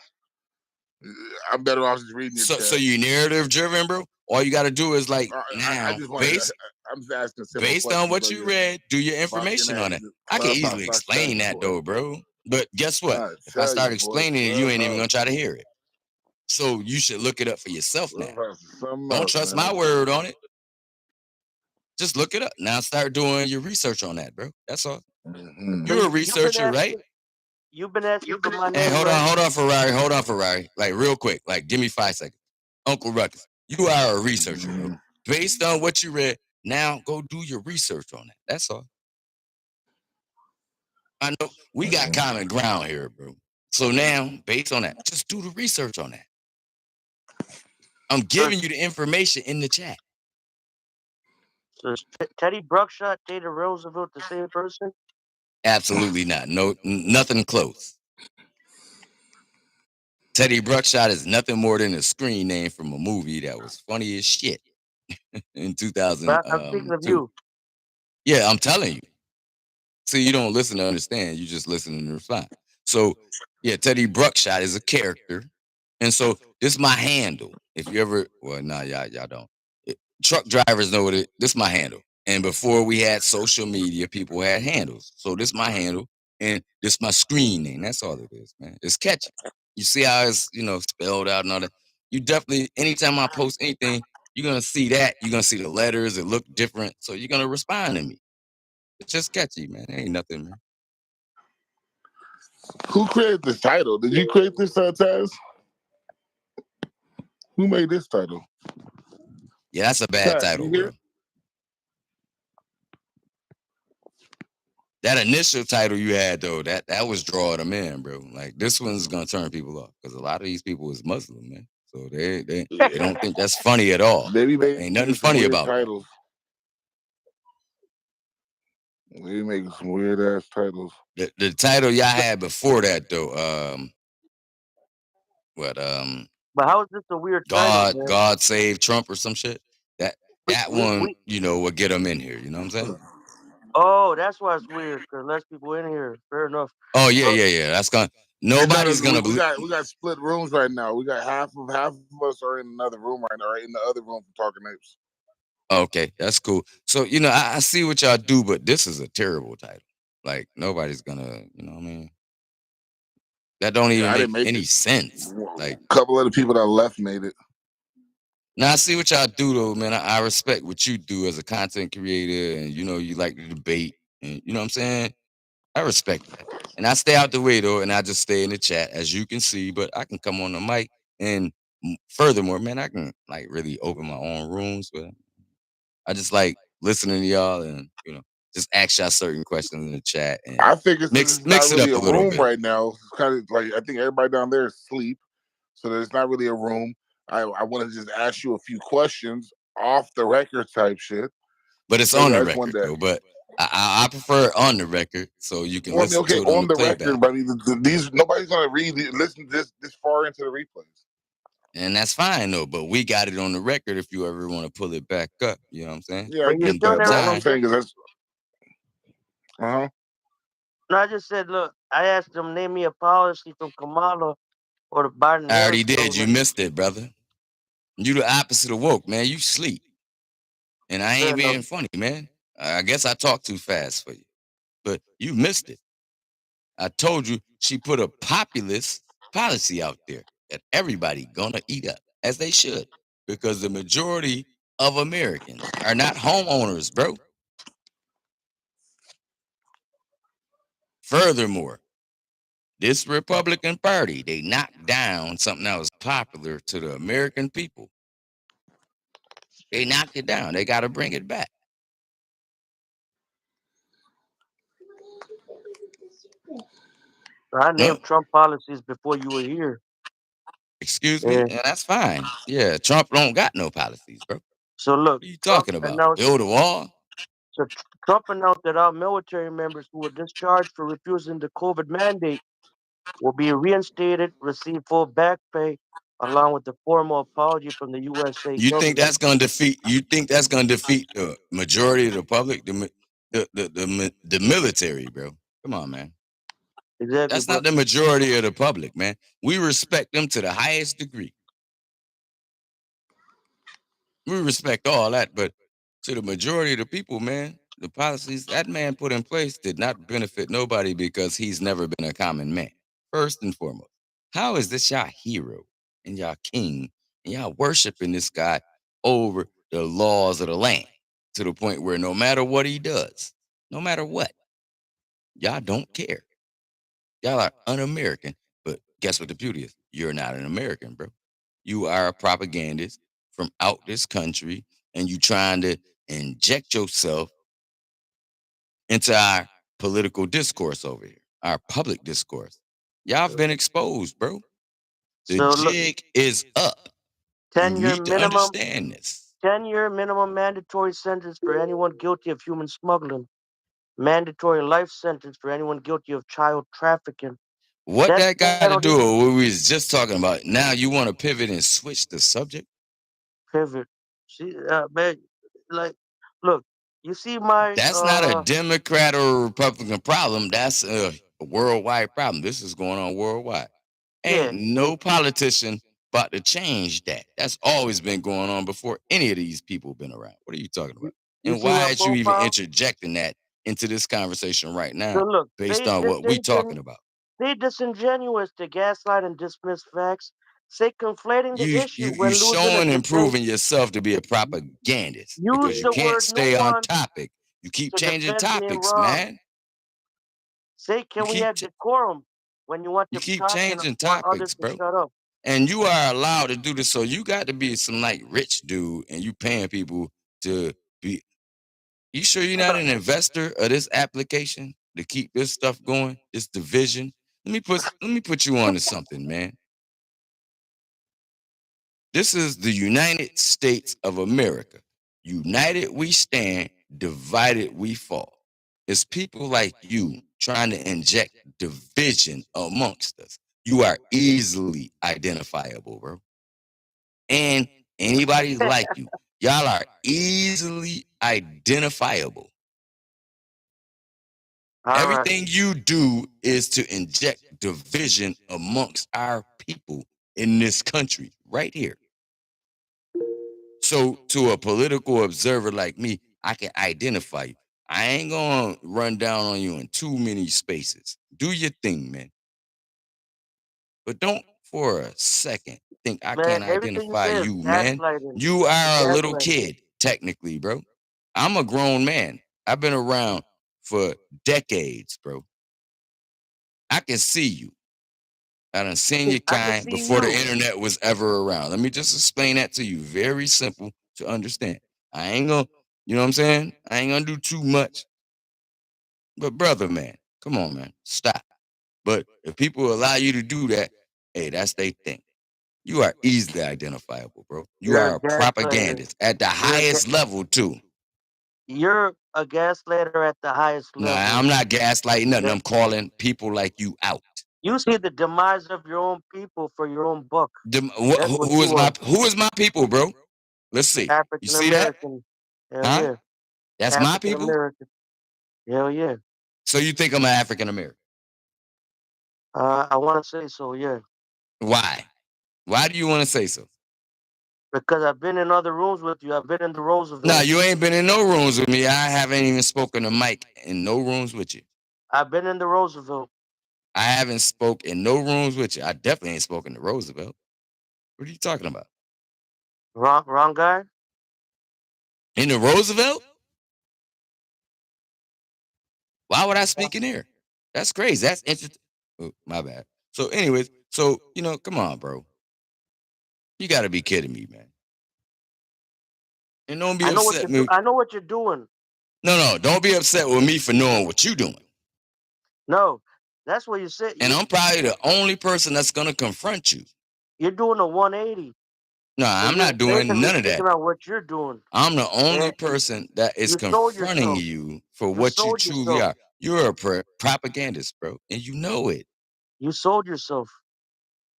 [SPEAKER 1] I'm better off just reading your chat.
[SPEAKER 17] so you narrative driven, bro. All you got to do is like
[SPEAKER 1] I
[SPEAKER 17] now
[SPEAKER 1] just wanted.
[SPEAKER 17] based
[SPEAKER 1] I'm just asking a simple
[SPEAKER 17] based
[SPEAKER 1] question,
[SPEAKER 17] on what
[SPEAKER 1] bro.
[SPEAKER 17] you read, do your information on it. I can easily explain that though, bro. But guess what? If I start explaining it, you ain't even gonna try to hear it. So you should look it up for yourself now. Don't trust my word on it. Just look it up. Now start doing your research on that, bro. That's all. You're a researcher, right?
[SPEAKER 15] You've been asking for my
[SPEAKER 17] Hey,
[SPEAKER 15] name,
[SPEAKER 17] hold
[SPEAKER 15] right?
[SPEAKER 17] on, Ferrari. Like real quick, like give me 5 seconds. Uncle Ruckus, you are a researcher, bro. Based on what you read, now go do your research on that. That's all. I know we got common ground here, bro. So now, based on that, just do the research on that. I'm giving you the information in the chat.
[SPEAKER 15] So is Teddy Bruckshot, Teddy Roosevelt, the same person?
[SPEAKER 17] Absolutely not. No, nothing close. Teddy Bruckshot is nothing more than a screen name from a movie that was funny as shit in 2002.
[SPEAKER 15] I'm thinking of you.
[SPEAKER 17] Yeah, I'm telling you. See, you don't listen to understand. You just listen and respond. So, yeah, Teddy Bruckshot is a character. And so this is my handle. If you ever, well, nah, y'all don't. Truck drivers know what this is my handle. And before we had social media, people had handles. So this is my handle. And this is my screen name. That's all it is, man. It's catchy. You see how it's spelled out and all that. You definitely, anytime I post anything, you're gonna see that. You're gonna see the letters. It look different, so you're gonna respond to me. It's just catchy, man. It ain't nothing, man.
[SPEAKER 1] Who created this title? Did you create this, Taz? Who made this title?
[SPEAKER 17] Yeah, that's a bad
[SPEAKER 1] Taz,
[SPEAKER 17] title,
[SPEAKER 1] you here?
[SPEAKER 17] bro. That initial title you had though, that was drawing them in, bro. Like this one's gonna turn people off because a lot of these people is Muslim, man. So they don't think that's funny at all.
[SPEAKER 1] Maybe
[SPEAKER 17] Ain't nothing
[SPEAKER 1] making some
[SPEAKER 17] funny
[SPEAKER 1] weird
[SPEAKER 17] about that.
[SPEAKER 1] titles. They making some weird ass titles.
[SPEAKER 17] The title y'all had before that though,
[SPEAKER 15] But how is this a weird title, man?
[SPEAKER 17] God save Trump or some shit. That one,
[SPEAKER 15] We
[SPEAKER 17] would get them in here. You know what I'm saying?
[SPEAKER 15] Oh, that's why it's weird, because less people in here. Fair enough.
[SPEAKER 17] Oh yeah. That's gonna. Nobody's gonna believe.
[SPEAKER 1] We got split rooms right now. We got half of us are in another room right now, right in the other room for Talking Apes.
[SPEAKER 17] Okay, that's cool. So I see what y'all do, but this is a terrible title. Like nobody's gonna, you know what I mean? That don't even
[SPEAKER 1] I
[SPEAKER 17] make
[SPEAKER 1] didn't make
[SPEAKER 17] any
[SPEAKER 1] it.
[SPEAKER 17] sense. Like
[SPEAKER 1] A couple of the people that left made it.
[SPEAKER 17] now I see what y'all do though, man. I respect what you do as a content creator, and you like to debate, and you know what I'm saying? I respect that. And I stay out the way though, and I just stay in the chat, as you can see, but I can come on the mic and furthermore, man, I can like really open my own rooms, but I just like listening to y'all and just ask y'all certain questions in the chat and
[SPEAKER 1] I think it's
[SPEAKER 17] mix
[SPEAKER 1] not
[SPEAKER 17] it
[SPEAKER 1] really
[SPEAKER 17] up
[SPEAKER 1] a
[SPEAKER 17] a little
[SPEAKER 1] room
[SPEAKER 17] bit.
[SPEAKER 1] right now. It's kind of like I think everybody down there is asleep, so there's not really a room. I want to just ask you a few questions off the record type shit.
[SPEAKER 17] But it's
[SPEAKER 1] Maybe
[SPEAKER 17] on
[SPEAKER 1] I
[SPEAKER 17] the
[SPEAKER 1] just want
[SPEAKER 17] record
[SPEAKER 1] that.
[SPEAKER 17] though. But I prefer it on the record so you can listen
[SPEAKER 1] Okay,
[SPEAKER 17] to it on
[SPEAKER 1] on
[SPEAKER 17] the
[SPEAKER 1] the record,
[SPEAKER 17] playback.
[SPEAKER 1] but I mean, these nobody's gonna listen to this far into the replays.
[SPEAKER 17] And that's fine though, but we got it on the record if you ever want to pull it back up. You know what I'm saying?
[SPEAKER 1] Yeah, I get that. But all I'm saying is that's
[SPEAKER 15] No, I just said, look, I asked them, name me a policy from Kamala or the Biden
[SPEAKER 17] I already
[SPEAKER 15] Harris
[SPEAKER 17] did. You
[SPEAKER 15] government.
[SPEAKER 17] missed it, brother. You the opposite of woke, man. You sleep. And I ain't being funny, man. I guess I talk too fast for you. But you missed it. I told you she put a populist policy out there that everybody gonna eat up, as they should, because the majority of Americans are not homeowners, bro. Furthermore, this Republican Party, they knocked down something that was popular to the American people. They knocked it down. They got to bring it back.
[SPEAKER 15] I named Trump policies before you were here.
[SPEAKER 17] Excuse me? Yeah, that's fine. Yeah, Trump don't got no policies, bro.
[SPEAKER 15] So look,
[SPEAKER 17] What are you talking about? Build a wall?
[SPEAKER 15] So Trump announced that our military members who were discharged for refusing the COVID mandate will be reinstated, receive full back pay, along with the formal apology from the USA
[SPEAKER 17] You
[SPEAKER 15] government.
[SPEAKER 17] think that's gonna defeat? You think that's gonna defeat the majority of the public, the military, bro? Come on, man.
[SPEAKER 15] Exactly.
[SPEAKER 17] That's not the majority of the public, man. We respect them to the highest degree. We respect all that, but to the majority of the people, man, the policies that man put in place did not benefit nobody because he's never been a common man. First and foremost, how is this y'all hero and y'all king and y'all worshiping this guy over the laws of the land to the point where no matter what he does, no matter what, y'all don't care. Y'all are un-American. But guess what the beauty is? You're not an American, bro. You are a propagandist from out this country, and you trying to inject yourself into our political discourse over here, our public discourse. Y'all been exposed, bro. The jig is up.
[SPEAKER 15] 10-year
[SPEAKER 17] need to
[SPEAKER 15] minimum.
[SPEAKER 17] understand this.
[SPEAKER 15] 10-year minimum mandatory sentence for anyone guilty of human smuggling. Mandatory life sentence for anyone guilty of child trafficking.
[SPEAKER 17] What that got to do with what we was just talking about? Now you want to pivot and switch the subject?
[SPEAKER 15] Pivot. See, man, like, look, you see my.
[SPEAKER 17] That's not a Democrat or Republican problem. That's a worldwide problem. This is going on worldwide. Ain't no politician about to change that. That's always been going on before any of these people been around. What are you talking about? And why is you even interjecting that into this conversation right now, based on what we talking about?
[SPEAKER 15] They disingenuous to gaslight and dismiss facts. Say conflating the issue
[SPEAKER 17] You
[SPEAKER 15] when losing a
[SPEAKER 17] showing and
[SPEAKER 15] debate.
[SPEAKER 17] proving yourself to be a propagandist because
[SPEAKER 15] Use
[SPEAKER 17] you
[SPEAKER 15] the
[SPEAKER 17] can't
[SPEAKER 15] word
[SPEAKER 17] stay on
[SPEAKER 15] nuance
[SPEAKER 17] topic. You keep
[SPEAKER 15] to
[SPEAKER 17] changing
[SPEAKER 15] defend being
[SPEAKER 17] topics,
[SPEAKER 15] wrong.
[SPEAKER 17] man.
[SPEAKER 15] Say,
[SPEAKER 17] You
[SPEAKER 15] can we
[SPEAKER 17] keep
[SPEAKER 15] have decorum when you want
[SPEAKER 17] you
[SPEAKER 15] to
[SPEAKER 17] keep
[SPEAKER 15] talk and
[SPEAKER 17] changing
[SPEAKER 15] want others
[SPEAKER 17] topics,
[SPEAKER 15] to
[SPEAKER 17] bro.
[SPEAKER 15] shut up?
[SPEAKER 17] And you are allowed to do this, so you got to be some like rich dude, and you paying people to be. You sure you're not an investor of this application to keep this stuff going? This division. Let me put you on to something, man. This is the United States of America. United we stand, divided we fall. It's people like you trying to inject division amongst us. You are easily identifiable, bro. And anybody like you, y'all are easily identifiable.
[SPEAKER 15] All right.
[SPEAKER 17] Everything you do is to inject division amongst our people in this country, right here. So, to a political observer like me, I can identify you. I ain't gonna run down on you in too many spaces. Do your thing, man. But don't for a second think I
[SPEAKER 15] Man,
[SPEAKER 17] can't
[SPEAKER 15] everything you
[SPEAKER 17] identify
[SPEAKER 15] say is
[SPEAKER 17] you, man.
[SPEAKER 15] gaslighting.
[SPEAKER 17] You are a little
[SPEAKER 15] Gaslighting.
[SPEAKER 17] kid, technically, bro. I'm a grown man. I've been around for decades, bro. I can see you. I done seen your
[SPEAKER 15] I can
[SPEAKER 17] kind
[SPEAKER 15] see
[SPEAKER 17] before the
[SPEAKER 15] you.
[SPEAKER 17] internet was ever around. Let me just explain that to you. Very simple to understand. I ain't gonna, you know what I'm saying? I ain't gonna do too much. But brother, man, come on, man, stop. But if people allow you to do that, hey, that's their thing. You are easily identifiable, bro. You
[SPEAKER 15] You're
[SPEAKER 17] are
[SPEAKER 15] a
[SPEAKER 17] a
[SPEAKER 15] gaslighter.
[SPEAKER 17] propagandist at the highest level, too.
[SPEAKER 15] You're a gaslighter at the highest
[SPEAKER 17] No,
[SPEAKER 15] level.
[SPEAKER 17] I'm not gaslighting nothing.
[SPEAKER 15] Yeah.
[SPEAKER 17] I'm calling people like you out.
[SPEAKER 15] You see the demise of your own people for your own book. That's what
[SPEAKER 17] Who
[SPEAKER 15] you
[SPEAKER 17] is
[SPEAKER 15] are.
[SPEAKER 17] who is my people, bro? Let's see. You
[SPEAKER 15] African
[SPEAKER 17] see that?
[SPEAKER 15] American. Hell
[SPEAKER 17] Huh?
[SPEAKER 15] yeah.
[SPEAKER 17] That's my
[SPEAKER 15] African
[SPEAKER 17] people?
[SPEAKER 15] American. Hell yeah.
[SPEAKER 17] So you think I'm an African American?
[SPEAKER 15] I want to say so, yeah.
[SPEAKER 17] Why? Why do you want to say so?
[SPEAKER 15] Because I've been in other rooms with you. I've been in the Roosevelt.
[SPEAKER 17] No, you ain't been in no rooms with me. I haven't even spoken to Mike in no rooms with you.
[SPEAKER 15] I've been in the Roosevelt.
[SPEAKER 17] I haven't spoke in no rooms with you. I definitely ain't spoken to Roosevelt. What are you talking about?
[SPEAKER 15] Wrong guy?
[SPEAKER 17] In the Roosevelt? Why would I speak in there? That's crazy. That's interesting. Oh, my bad. So, anyways, come on, bro. You got to be kidding me, man. And don't be
[SPEAKER 15] I know what
[SPEAKER 17] upset
[SPEAKER 15] you're
[SPEAKER 17] me.
[SPEAKER 15] I know what you're doing.
[SPEAKER 17] No, don't be upset with me for knowing what you're doing.
[SPEAKER 15] No, that's what you said.
[SPEAKER 17] And I'm probably the only person that's gonna confront you.
[SPEAKER 15] You're doing a 180.
[SPEAKER 17] No,
[SPEAKER 15] And
[SPEAKER 17] I'm
[SPEAKER 15] you're
[SPEAKER 17] not doing
[SPEAKER 15] basically
[SPEAKER 17] none of
[SPEAKER 15] speaking
[SPEAKER 17] that.
[SPEAKER 15] on what you're doing.
[SPEAKER 17] I'm the only
[SPEAKER 15] And
[SPEAKER 17] person that is
[SPEAKER 15] you sold
[SPEAKER 17] confronting
[SPEAKER 15] yourself.
[SPEAKER 17] you for
[SPEAKER 15] You
[SPEAKER 17] what you
[SPEAKER 15] sold
[SPEAKER 17] truly
[SPEAKER 15] yourself.
[SPEAKER 17] are. You're a propagandist, bro, and you know it.
[SPEAKER 15] You sold yourself.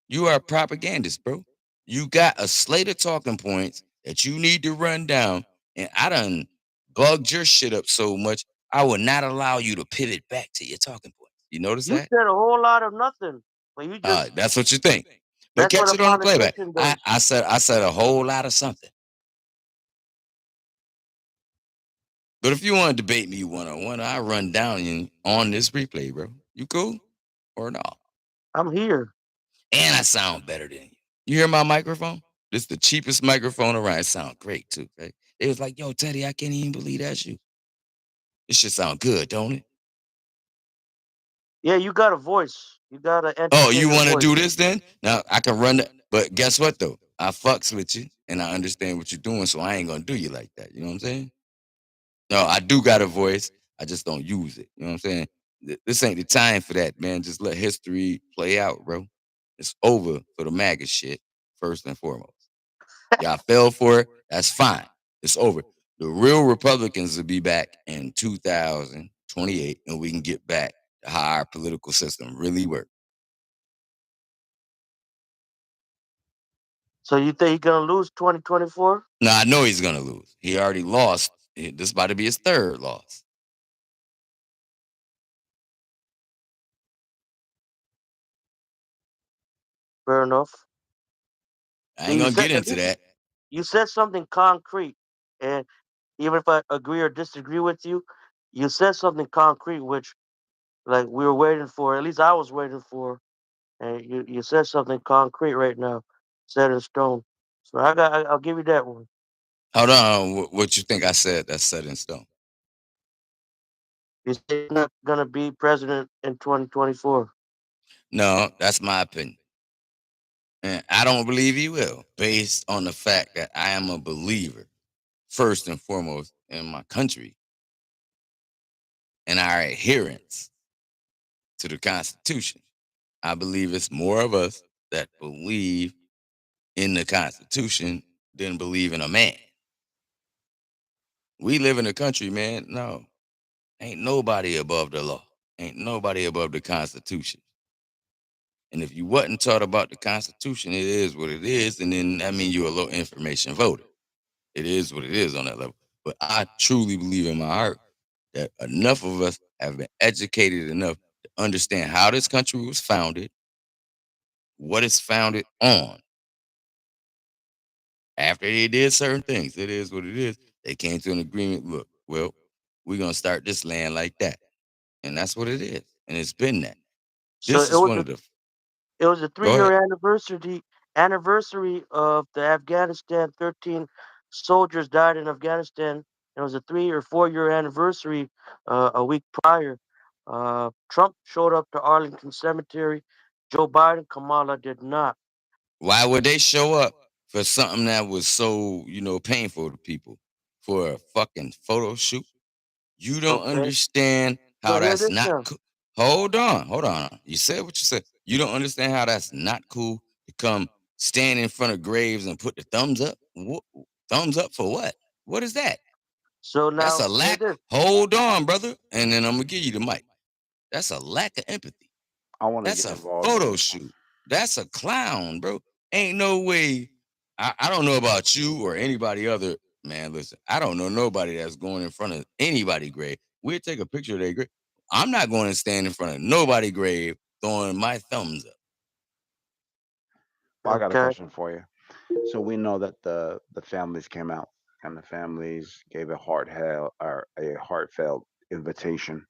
[SPEAKER 17] You are a propagandist, bro. You got a slate of talking points that you need to run down, and I done bugged your shit up so much, I will not allow you to pivot back to your talking points. You notice
[SPEAKER 15] You
[SPEAKER 17] that?
[SPEAKER 15] said a whole lot of nothing. But you just
[SPEAKER 17] That's what you think. But
[SPEAKER 15] that's what
[SPEAKER 17] catch
[SPEAKER 15] a
[SPEAKER 17] it on the playback.
[SPEAKER 15] politician does.
[SPEAKER 17] I said a whole lot of something. But if you want to debate me one-on-one, I run down you on this replay, bro. You cool or not?
[SPEAKER 15] I'm here.
[SPEAKER 17] And I sound better than you. You hear my microphone? This is the cheapest microphone around. It sound great too. Okay? It was like, yo, Teddy, I can't even believe that's you. This shit sound good, don't it?
[SPEAKER 15] Yeah, you got a voice. You got an
[SPEAKER 17] Oh, you
[SPEAKER 15] entertainer
[SPEAKER 17] want to
[SPEAKER 15] voice.
[SPEAKER 17] do this then? Now I can run that. But guess what though? I fucks with you and I understand what you're doing, so I ain't gonna do you like that. You know what I'm saying? No, I do got a voice. I just don't use it. You know what I'm saying? This ain't the time for that, man. Just let history play out, bro. It's over for the MAGA shit, first and foremost. Y'all fell for it. That's fine. It's over. The real Republicans will be back in 2028, and we can get back to how our political system really works.
[SPEAKER 15] So you think he's gonna lose 2024?
[SPEAKER 17] No, I know he's gonna lose. He already lost. This is about to be his third loss.
[SPEAKER 15] Fair enough.
[SPEAKER 17] I ain't gonna get
[SPEAKER 15] at
[SPEAKER 17] into
[SPEAKER 15] least
[SPEAKER 17] that.
[SPEAKER 15] you said something concrete, and even if I agree or disagree with you, you said something concrete, which like we were waiting for. At least I was waiting for. And you said something concrete right now, set in stone. So I'll give you that one.
[SPEAKER 17] Hold on. What you think I said that's set in stone?
[SPEAKER 15] You said he's not gonna be president in 2024.
[SPEAKER 17] No, that's my opinion. And I don't believe he will, based on the fact that I am a believer, first and foremost, in my country and our adherence to the Constitution. I believe it's more of us that believe in the Constitution than believe in a man. We live in a country, man. No, ain't nobody above the law. Ain't nobody above the Constitution. And if you wasn't taught about the Constitution, it is what it is. And then that means you're a low information voter. It is what it is on that level. But I truly believe in my heart that enough of us have been educated enough to understand how this country was founded, what it's founded on. After they did certain things, it is what it is. They came to an agreement. Look, well, we're gonna start this land like that, and that's what it is. And it's been that.
[SPEAKER 15] So
[SPEAKER 17] This is one of the.
[SPEAKER 15] it was a
[SPEAKER 17] Go ahead.
[SPEAKER 15] 3-year anniversary of the Afghanistan. 13 soldiers died in Afghanistan. It was a 3 or 4-year anniversary a week prior. Trump showed up to Arlington Cemetery. Joe Biden, Kamala did not.
[SPEAKER 17] Why would they show up for something that was so, painful to people? For a fucking photo shoot? You don't understand how that's not cool. Hold on. You said what you said. You don't understand how that's not cool to come stand in front of graves and put the thumbs up? Thumbs up for what? What is that?
[SPEAKER 15] So now
[SPEAKER 17] that's a lack. Hold on, brother. And then I'm gonna give you the mic. That's a lack of empathy.
[SPEAKER 19] I want to
[SPEAKER 17] That's
[SPEAKER 19] get
[SPEAKER 17] a
[SPEAKER 19] involved.
[SPEAKER 17] photo shoot. That's a clown, bro. Ain't no way. I don't know about you or anybody other. Man, listen, I don't know nobody that's going in front of anybody's grave. We'll take a picture of their grave. I'm not going to stand in front of nobody's grave throwing my thumbs up.
[SPEAKER 19] Well, I got a question for you. So we know that the families came out and the families gave a heartfelt invitation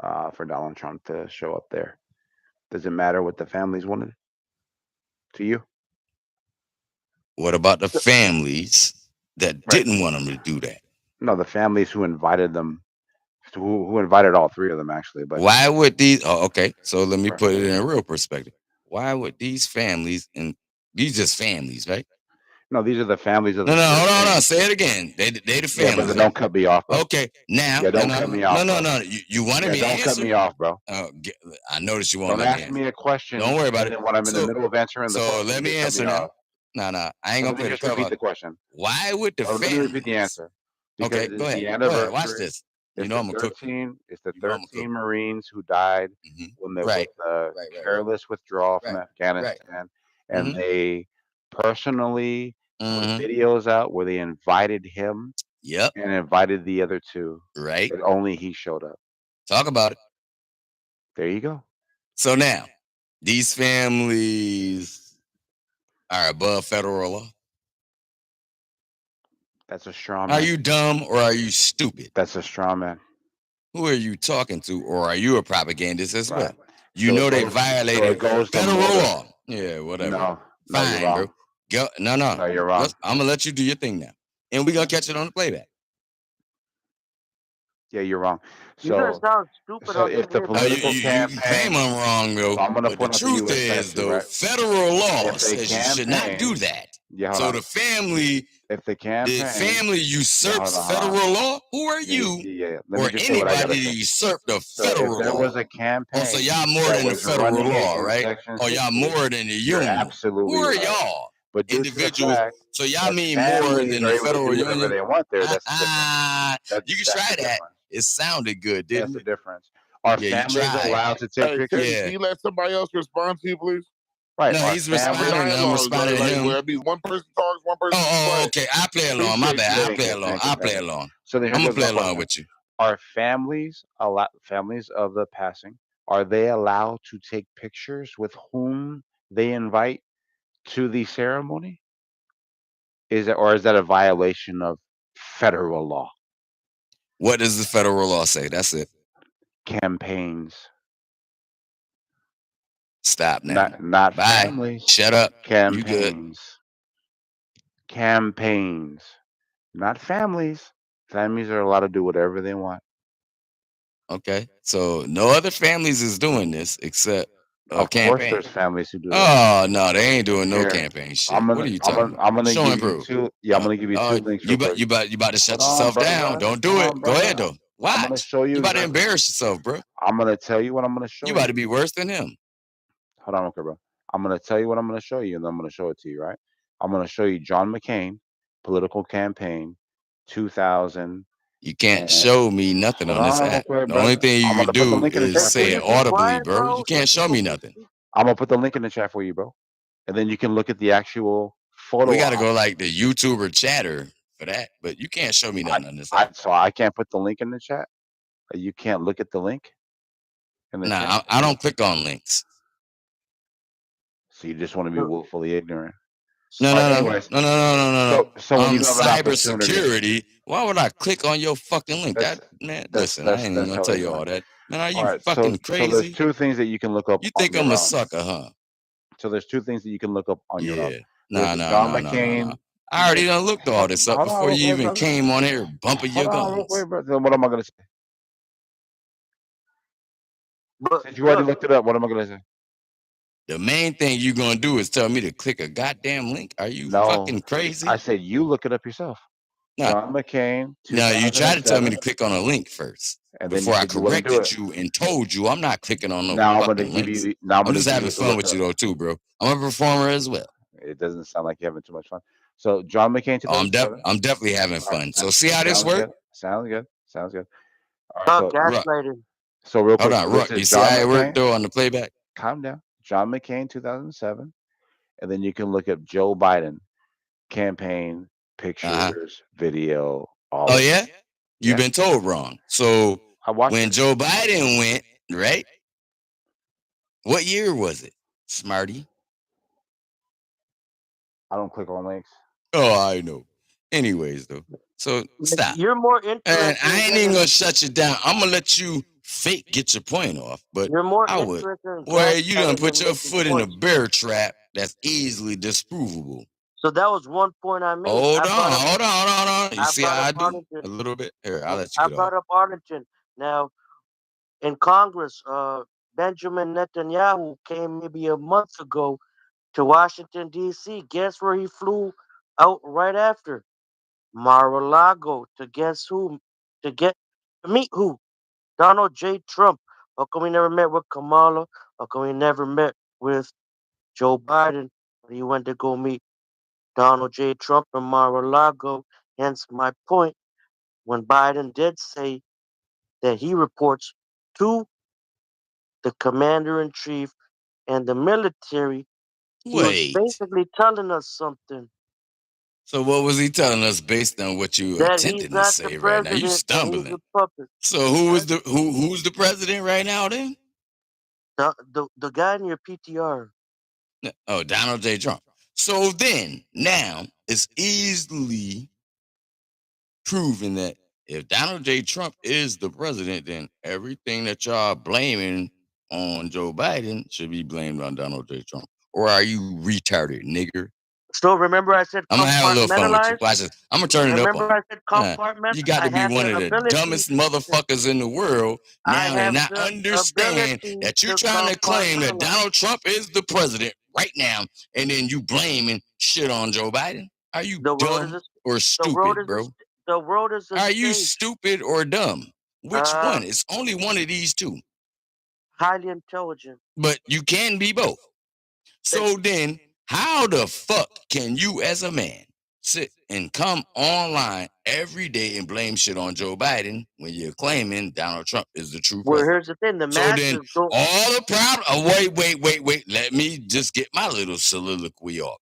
[SPEAKER 19] for Donald Trump to show up there. Does it matter what the families wanted to you?
[SPEAKER 17] What about the families that didn't want them to do that?
[SPEAKER 19] No, the families who invited them, who invited all three of them actually. But
[SPEAKER 17] why would these? Oh, okay, so let me put it in a real perspective. Why would these families, and these just families, right?
[SPEAKER 19] No, these are the families of
[SPEAKER 17] No,
[SPEAKER 19] the.
[SPEAKER 17] Hold on. Say it again. They the families.
[SPEAKER 19] Yeah, but don't cut me off, bro.
[SPEAKER 17] Okay, now.
[SPEAKER 19] Yeah, don't cut me off.
[SPEAKER 17] No. You wanted me to answer?
[SPEAKER 19] Don't cut me off, bro.
[SPEAKER 17] I noticed you won't
[SPEAKER 19] Don't
[SPEAKER 17] let me
[SPEAKER 19] ask
[SPEAKER 17] answer.
[SPEAKER 19] me a question.
[SPEAKER 17] Don't worry about it.
[SPEAKER 19] When I'm in the middle of answering the question,
[SPEAKER 17] let me answer now. No, I ain't gonna play the
[SPEAKER 19] just repeat the question.
[SPEAKER 17] Why would the families?
[SPEAKER 19] Let me repeat the answer.
[SPEAKER 17] Okay,
[SPEAKER 19] Because
[SPEAKER 17] go ahead.
[SPEAKER 19] the anniversary.
[SPEAKER 17] Go ahead. Watch this. You know I'm gonna cook.
[SPEAKER 19] It's the 13 Marines who died when there was a careless withdrawal from Afghanistan, and they personally put videos out where they invited him.
[SPEAKER 17] Yep.
[SPEAKER 19] And invited the other two.
[SPEAKER 17] Right.
[SPEAKER 19] But only he showed up.
[SPEAKER 17] Talk about it.
[SPEAKER 19] There you go.
[SPEAKER 17] So now, these families are above federal law.
[SPEAKER 19] That's a straw man.
[SPEAKER 17] Are you dumb or are you stupid?
[SPEAKER 19] That's a straw man.
[SPEAKER 17] Who are you talking to, or are you a propagandist as well? You know they violated federal law. Yeah, whatever.
[SPEAKER 19] No,
[SPEAKER 17] fine,
[SPEAKER 19] you're
[SPEAKER 17] bro.
[SPEAKER 19] wrong.
[SPEAKER 17] No,
[SPEAKER 19] you're wrong.
[SPEAKER 17] I'm gonna let you do your thing now, and we're gonna catch it on the playback.
[SPEAKER 19] Yeah, you're wrong.
[SPEAKER 15] You guys sound stupid.
[SPEAKER 19] So if the political campaign,
[SPEAKER 17] you claim I'm wrong, though.
[SPEAKER 19] I'm gonna
[SPEAKER 17] but the truth is, though, federal law says you should not do that.
[SPEAKER 19] Yeah,
[SPEAKER 17] so the family,
[SPEAKER 19] if the campaign,
[SPEAKER 17] usurps federal law, who are you or anybody to usurp the federal law?
[SPEAKER 19] If there was a campaign,
[SPEAKER 17] so y'all more than the federal law, right? Or y'all more than the union?
[SPEAKER 19] Absolutely.
[SPEAKER 17] Who are y'all?
[SPEAKER 19] But
[SPEAKER 17] individuals. So y'all mean more than the federal union?
[SPEAKER 19] They want there. That's
[SPEAKER 17] you can try that. It sounded good, didn't
[SPEAKER 19] it? That's the difference. Are families allowed to take pictures?
[SPEAKER 1] Can you let somebody else respond to you, please?
[SPEAKER 19] Right.
[SPEAKER 17] No, he's responding. I'm responding to him.
[SPEAKER 1] Where one person talks, one person.
[SPEAKER 17] Okay. I play along. My bad. I play along.
[SPEAKER 19] So
[SPEAKER 17] I'm gonna play along with you.
[SPEAKER 19] Are families of the passing? Are they allowed to take pictures with whom they invite to the ceremony? Is that a violation of federal law?
[SPEAKER 17] What does the federal law say? That's it.
[SPEAKER 19] campaigns.
[SPEAKER 17] Stop now.
[SPEAKER 19] Not
[SPEAKER 17] Bye.
[SPEAKER 19] families.
[SPEAKER 17] Shut up. You good.
[SPEAKER 19] Campaigns. Campaigns. Not families. Families are allowed to do whatever they want.
[SPEAKER 17] Okay. So no other families is doing this except
[SPEAKER 19] Of course,
[SPEAKER 17] campaign.
[SPEAKER 19] there's families who do that.
[SPEAKER 17] Oh no, they ain't doing no
[SPEAKER 19] Here,
[SPEAKER 17] campaign shit.
[SPEAKER 19] I'm
[SPEAKER 17] What
[SPEAKER 19] gonna,
[SPEAKER 17] are you
[SPEAKER 19] I'm
[SPEAKER 17] talking
[SPEAKER 19] gonna,
[SPEAKER 17] about?
[SPEAKER 19] I'm gonna
[SPEAKER 17] Show and
[SPEAKER 19] give you
[SPEAKER 17] prove.
[SPEAKER 19] two. Yeah, I'm gonna give you two links
[SPEAKER 17] You
[SPEAKER 19] real quick.
[SPEAKER 17] you about to shut
[SPEAKER 19] Hold on,
[SPEAKER 17] yourself
[SPEAKER 19] brother.
[SPEAKER 17] down. Don't do
[SPEAKER 19] Hold
[SPEAKER 17] it.
[SPEAKER 19] on,
[SPEAKER 17] Go ahead
[SPEAKER 19] brother.
[SPEAKER 17] though.
[SPEAKER 19] I'm gonna
[SPEAKER 17] Watch.
[SPEAKER 19] show you
[SPEAKER 17] You about to
[SPEAKER 19] exactly.
[SPEAKER 17] embarrass yourself, bro.
[SPEAKER 19] I'm gonna tell you what I'm gonna show
[SPEAKER 17] You
[SPEAKER 19] you.
[SPEAKER 17] about to be worse than him.
[SPEAKER 19] Hold on, okay, bro. I'm gonna tell you what I'm gonna show you, and then I'm gonna show it to you, right? I'm gonna show you John McCain, political campaign, 2000.
[SPEAKER 17] You can't show me nothing
[SPEAKER 19] Hold
[SPEAKER 17] on this
[SPEAKER 19] on, real
[SPEAKER 17] app.
[SPEAKER 19] quick,
[SPEAKER 17] The
[SPEAKER 19] brother.
[SPEAKER 17] only thing
[SPEAKER 19] I'm
[SPEAKER 17] you
[SPEAKER 19] gonna
[SPEAKER 17] can
[SPEAKER 19] put the
[SPEAKER 17] do
[SPEAKER 19] link in the
[SPEAKER 17] is
[SPEAKER 19] chat for
[SPEAKER 17] say
[SPEAKER 19] you.
[SPEAKER 17] it audibly, bro. You can't show me nothing.
[SPEAKER 19] I'm gonna put the link in the chat for you, bro. And then you can look at the actual photo.
[SPEAKER 17] We got to go like the YouTuber chatter for that, but you can't show me nothing on this app.
[SPEAKER 19] So I can't put the link in the chat. You can't look at the link in the chat.
[SPEAKER 17] Nah, I don't click on links.
[SPEAKER 19] So you just want to be willfully ignorant.
[SPEAKER 17] No.
[SPEAKER 19] So when
[SPEAKER 17] On
[SPEAKER 19] you have an opportunity,
[SPEAKER 17] cybersecurity, why would I click on your fucking link? Listen, I ain't even gonna tell you all that. Man, are you
[SPEAKER 19] All right,
[SPEAKER 17] fucking
[SPEAKER 19] so there's
[SPEAKER 17] crazy?
[SPEAKER 19] two things that you can look up.
[SPEAKER 17] You
[SPEAKER 19] on
[SPEAKER 17] think
[SPEAKER 19] your
[SPEAKER 17] I'm a
[SPEAKER 19] own.
[SPEAKER 17] sucker, huh?
[SPEAKER 19] So there's two things that you can look up on your own.
[SPEAKER 17] Yeah.
[SPEAKER 19] There's
[SPEAKER 17] No.
[SPEAKER 19] John McCain.
[SPEAKER 17] I already done looked all this up
[SPEAKER 19] Hold on,
[SPEAKER 17] before
[SPEAKER 19] real
[SPEAKER 17] you
[SPEAKER 19] quick,
[SPEAKER 17] even
[SPEAKER 19] brother.
[SPEAKER 17] came on here bumping your
[SPEAKER 19] Hold on, real
[SPEAKER 17] gums.
[SPEAKER 19] quick, brother. Then what am I gonna say?
[SPEAKER 15] But
[SPEAKER 19] Since you already looked it up, what am I gonna say?
[SPEAKER 17] The main thing you're gonna do is tell me to click a goddamn link. Are you
[SPEAKER 19] No,
[SPEAKER 17] fucking crazy?
[SPEAKER 19] I said you look it up yourself.
[SPEAKER 17] Nah.
[SPEAKER 19] John McCain.
[SPEAKER 17] No, you tried to tell me to
[SPEAKER 19] 2007,
[SPEAKER 17] click on a link first
[SPEAKER 19] and then
[SPEAKER 17] before
[SPEAKER 19] you
[SPEAKER 17] I
[SPEAKER 19] said you wouldn't do
[SPEAKER 17] corrected
[SPEAKER 19] it.
[SPEAKER 17] you and told you I'm not clicking on no
[SPEAKER 19] Now I'm gonna
[SPEAKER 17] fucking
[SPEAKER 19] give
[SPEAKER 17] links.
[SPEAKER 19] you. Now I'm
[SPEAKER 17] I'm
[SPEAKER 19] gonna
[SPEAKER 17] just
[SPEAKER 19] give
[SPEAKER 17] having
[SPEAKER 19] you to
[SPEAKER 17] fun
[SPEAKER 19] look
[SPEAKER 17] with
[SPEAKER 19] up.
[SPEAKER 17] you though too, bro. I'm a performer as well.
[SPEAKER 19] It doesn't sound like you're having too much fun. So John McCain.
[SPEAKER 17] Oh, I'm
[SPEAKER 19] 2007.
[SPEAKER 17] definitely having
[SPEAKER 19] All right,
[SPEAKER 17] fun. So see how this
[SPEAKER 19] sounds
[SPEAKER 17] works?
[SPEAKER 19] good. Sounds good. Sounds good. All right,
[SPEAKER 15] stop
[SPEAKER 19] so
[SPEAKER 17] Ruck.
[SPEAKER 15] gaslighting.
[SPEAKER 19] so real
[SPEAKER 17] Hold
[SPEAKER 19] quick.
[SPEAKER 17] on,
[SPEAKER 19] So this
[SPEAKER 17] Ruck.
[SPEAKER 19] is
[SPEAKER 17] You see
[SPEAKER 19] John
[SPEAKER 17] how it worked
[SPEAKER 19] McCain.
[SPEAKER 17] though on the playback?
[SPEAKER 19] Calm down. John McCain 2007, and then you can look up Joe Biden campaign pictures, video, all
[SPEAKER 17] Oh
[SPEAKER 19] of it.
[SPEAKER 17] yeah? You've been told wrong. So
[SPEAKER 19] I watched
[SPEAKER 17] when
[SPEAKER 19] it.
[SPEAKER 17] Joe Biden went, right? What year was it, Smarty?
[SPEAKER 19] I don't click on links.
[SPEAKER 17] Oh, I know. Anyways, though. So stop.
[SPEAKER 15] You're more
[SPEAKER 17] And
[SPEAKER 15] interested
[SPEAKER 17] I
[SPEAKER 15] in
[SPEAKER 17] ain't even
[SPEAKER 15] getting.
[SPEAKER 17] gonna shut you down. I'm gonna let you fake get your point off, but
[SPEAKER 15] You're more
[SPEAKER 17] I would.
[SPEAKER 15] interested in
[SPEAKER 17] Well, you done
[SPEAKER 15] gaslighting
[SPEAKER 17] put
[SPEAKER 15] than
[SPEAKER 17] your
[SPEAKER 15] making
[SPEAKER 17] foot in a
[SPEAKER 15] points.
[SPEAKER 17] bear trap that's easily disprovable.
[SPEAKER 15] So that was one point I made.
[SPEAKER 17] Hold
[SPEAKER 15] I brought
[SPEAKER 17] on,
[SPEAKER 15] up,
[SPEAKER 17] hold on. You
[SPEAKER 15] I
[SPEAKER 17] see
[SPEAKER 15] brought
[SPEAKER 17] how
[SPEAKER 15] up
[SPEAKER 17] I do?
[SPEAKER 15] Arlington.
[SPEAKER 17] A little bit. Here, I'll let you
[SPEAKER 15] I
[SPEAKER 17] get off.
[SPEAKER 15] brought up Arlington. Now, in Congress, Benjamin Netanyahu came maybe a month ago to Washington, D.C. Guess where he flew out right after? Mar-a-Lago. To guess who? To meet who? Donald J. Trump. How come he never met with Kamala? How come he never met with Joe Biden? But he went to go meet Donald J. Trump in Mar-a-Lago. Hence my point. When Biden did say that he reports to the commander in chief and the military, he was
[SPEAKER 17] Wait.
[SPEAKER 15] basically telling us something.
[SPEAKER 17] So what was he telling us based on what you
[SPEAKER 15] That he's
[SPEAKER 17] attempting to
[SPEAKER 15] not the
[SPEAKER 17] say right now? You
[SPEAKER 15] president and he's
[SPEAKER 17] stumbling.
[SPEAKER 15] a puppet.
[SPEAKER 17] So who's the president right now then?
[SPEAKER 15] The guy in your PTR.
[SPEAKER 17] Oh, Donald J. Trump. So then, now it's easily proven that if Donald J. Trump is the president, then everything that y'all blaming on Joe Biden should be blamed on Donald J. Trump. Or are you retarded, nigger?
[SPEAKER 15] So remember I said
[SPEAKER 17] I'm gonna have a little fun with you.
[SPEAKER 15] compartmentalize?
[SPEAKER 17] Watch this. I'm gonna turn it up on
[SPEAKER 15] Remember
[SPEAKER 17] you.
[SPEAKER 15] I said compartment?
[SPEAKER 17] You got
[SPEAKER 15] I
[SPEAKER 17] to be
[SPEAKER 15] have
[SPEAKER 17] one
[SPEAKER 15] the
[SPEAKER 17] of the
[SPEAKER 15] ability.
[SPEAKER 17] dumbest motherfuckers in the world
[SPEAKER 15] I
[SPEAKER 17] now to
[SPEAKER 15] have
[SPEAKER 17] not
[SPEAKER 15] the
[SPEAKER 17] understand
[SPEAKER 15] ability
[SPEAKER 17] that you're
[SPEAKER 15] to
[SPEAKER 17] trying to claim that
[SPEAKER 15] compartmentalize.
[SPEAKER 17] Donald Trump is the president right now, and then you blaming shit on Joe Biden. Are you
[SPEAKER 15] The road is
[SPEAKER 17] dumb
[SPEAKER 15] a,
[SPEAKER 17] or
[SPEAKER 15] the road
[SPEAKER 17] stupid,
[SPEAKER 15] is
[SPEAKER 17] bro?
[SPEAKER 15] a, the road is a
[SPEAKER 17] Are you
[SPEAKER 15] stage.
[SPEAKER 17] stupid or dumb? Which
[SPEAKER 15] Uh,
[SPEAKER 17] one? It's only one of these two,
[SPEAKER 15] highly intelligent.
[SPEAKER 17] but you can be both. So then, how the fuck can you, as a man, sit and come online every day and blame shit on Joe Biden when you're claiming Donald Trump is the true
[SPEAKER 15] Well,
[SPEAKER 17] president?
[SPEAKER 15] here's the thing: the
[SPEAKER 17] So then,
[SPEAKER 15] masses don't.
[SPEAKER 17] all the problem. Oh, wait. Let me just get my little soliloquy off.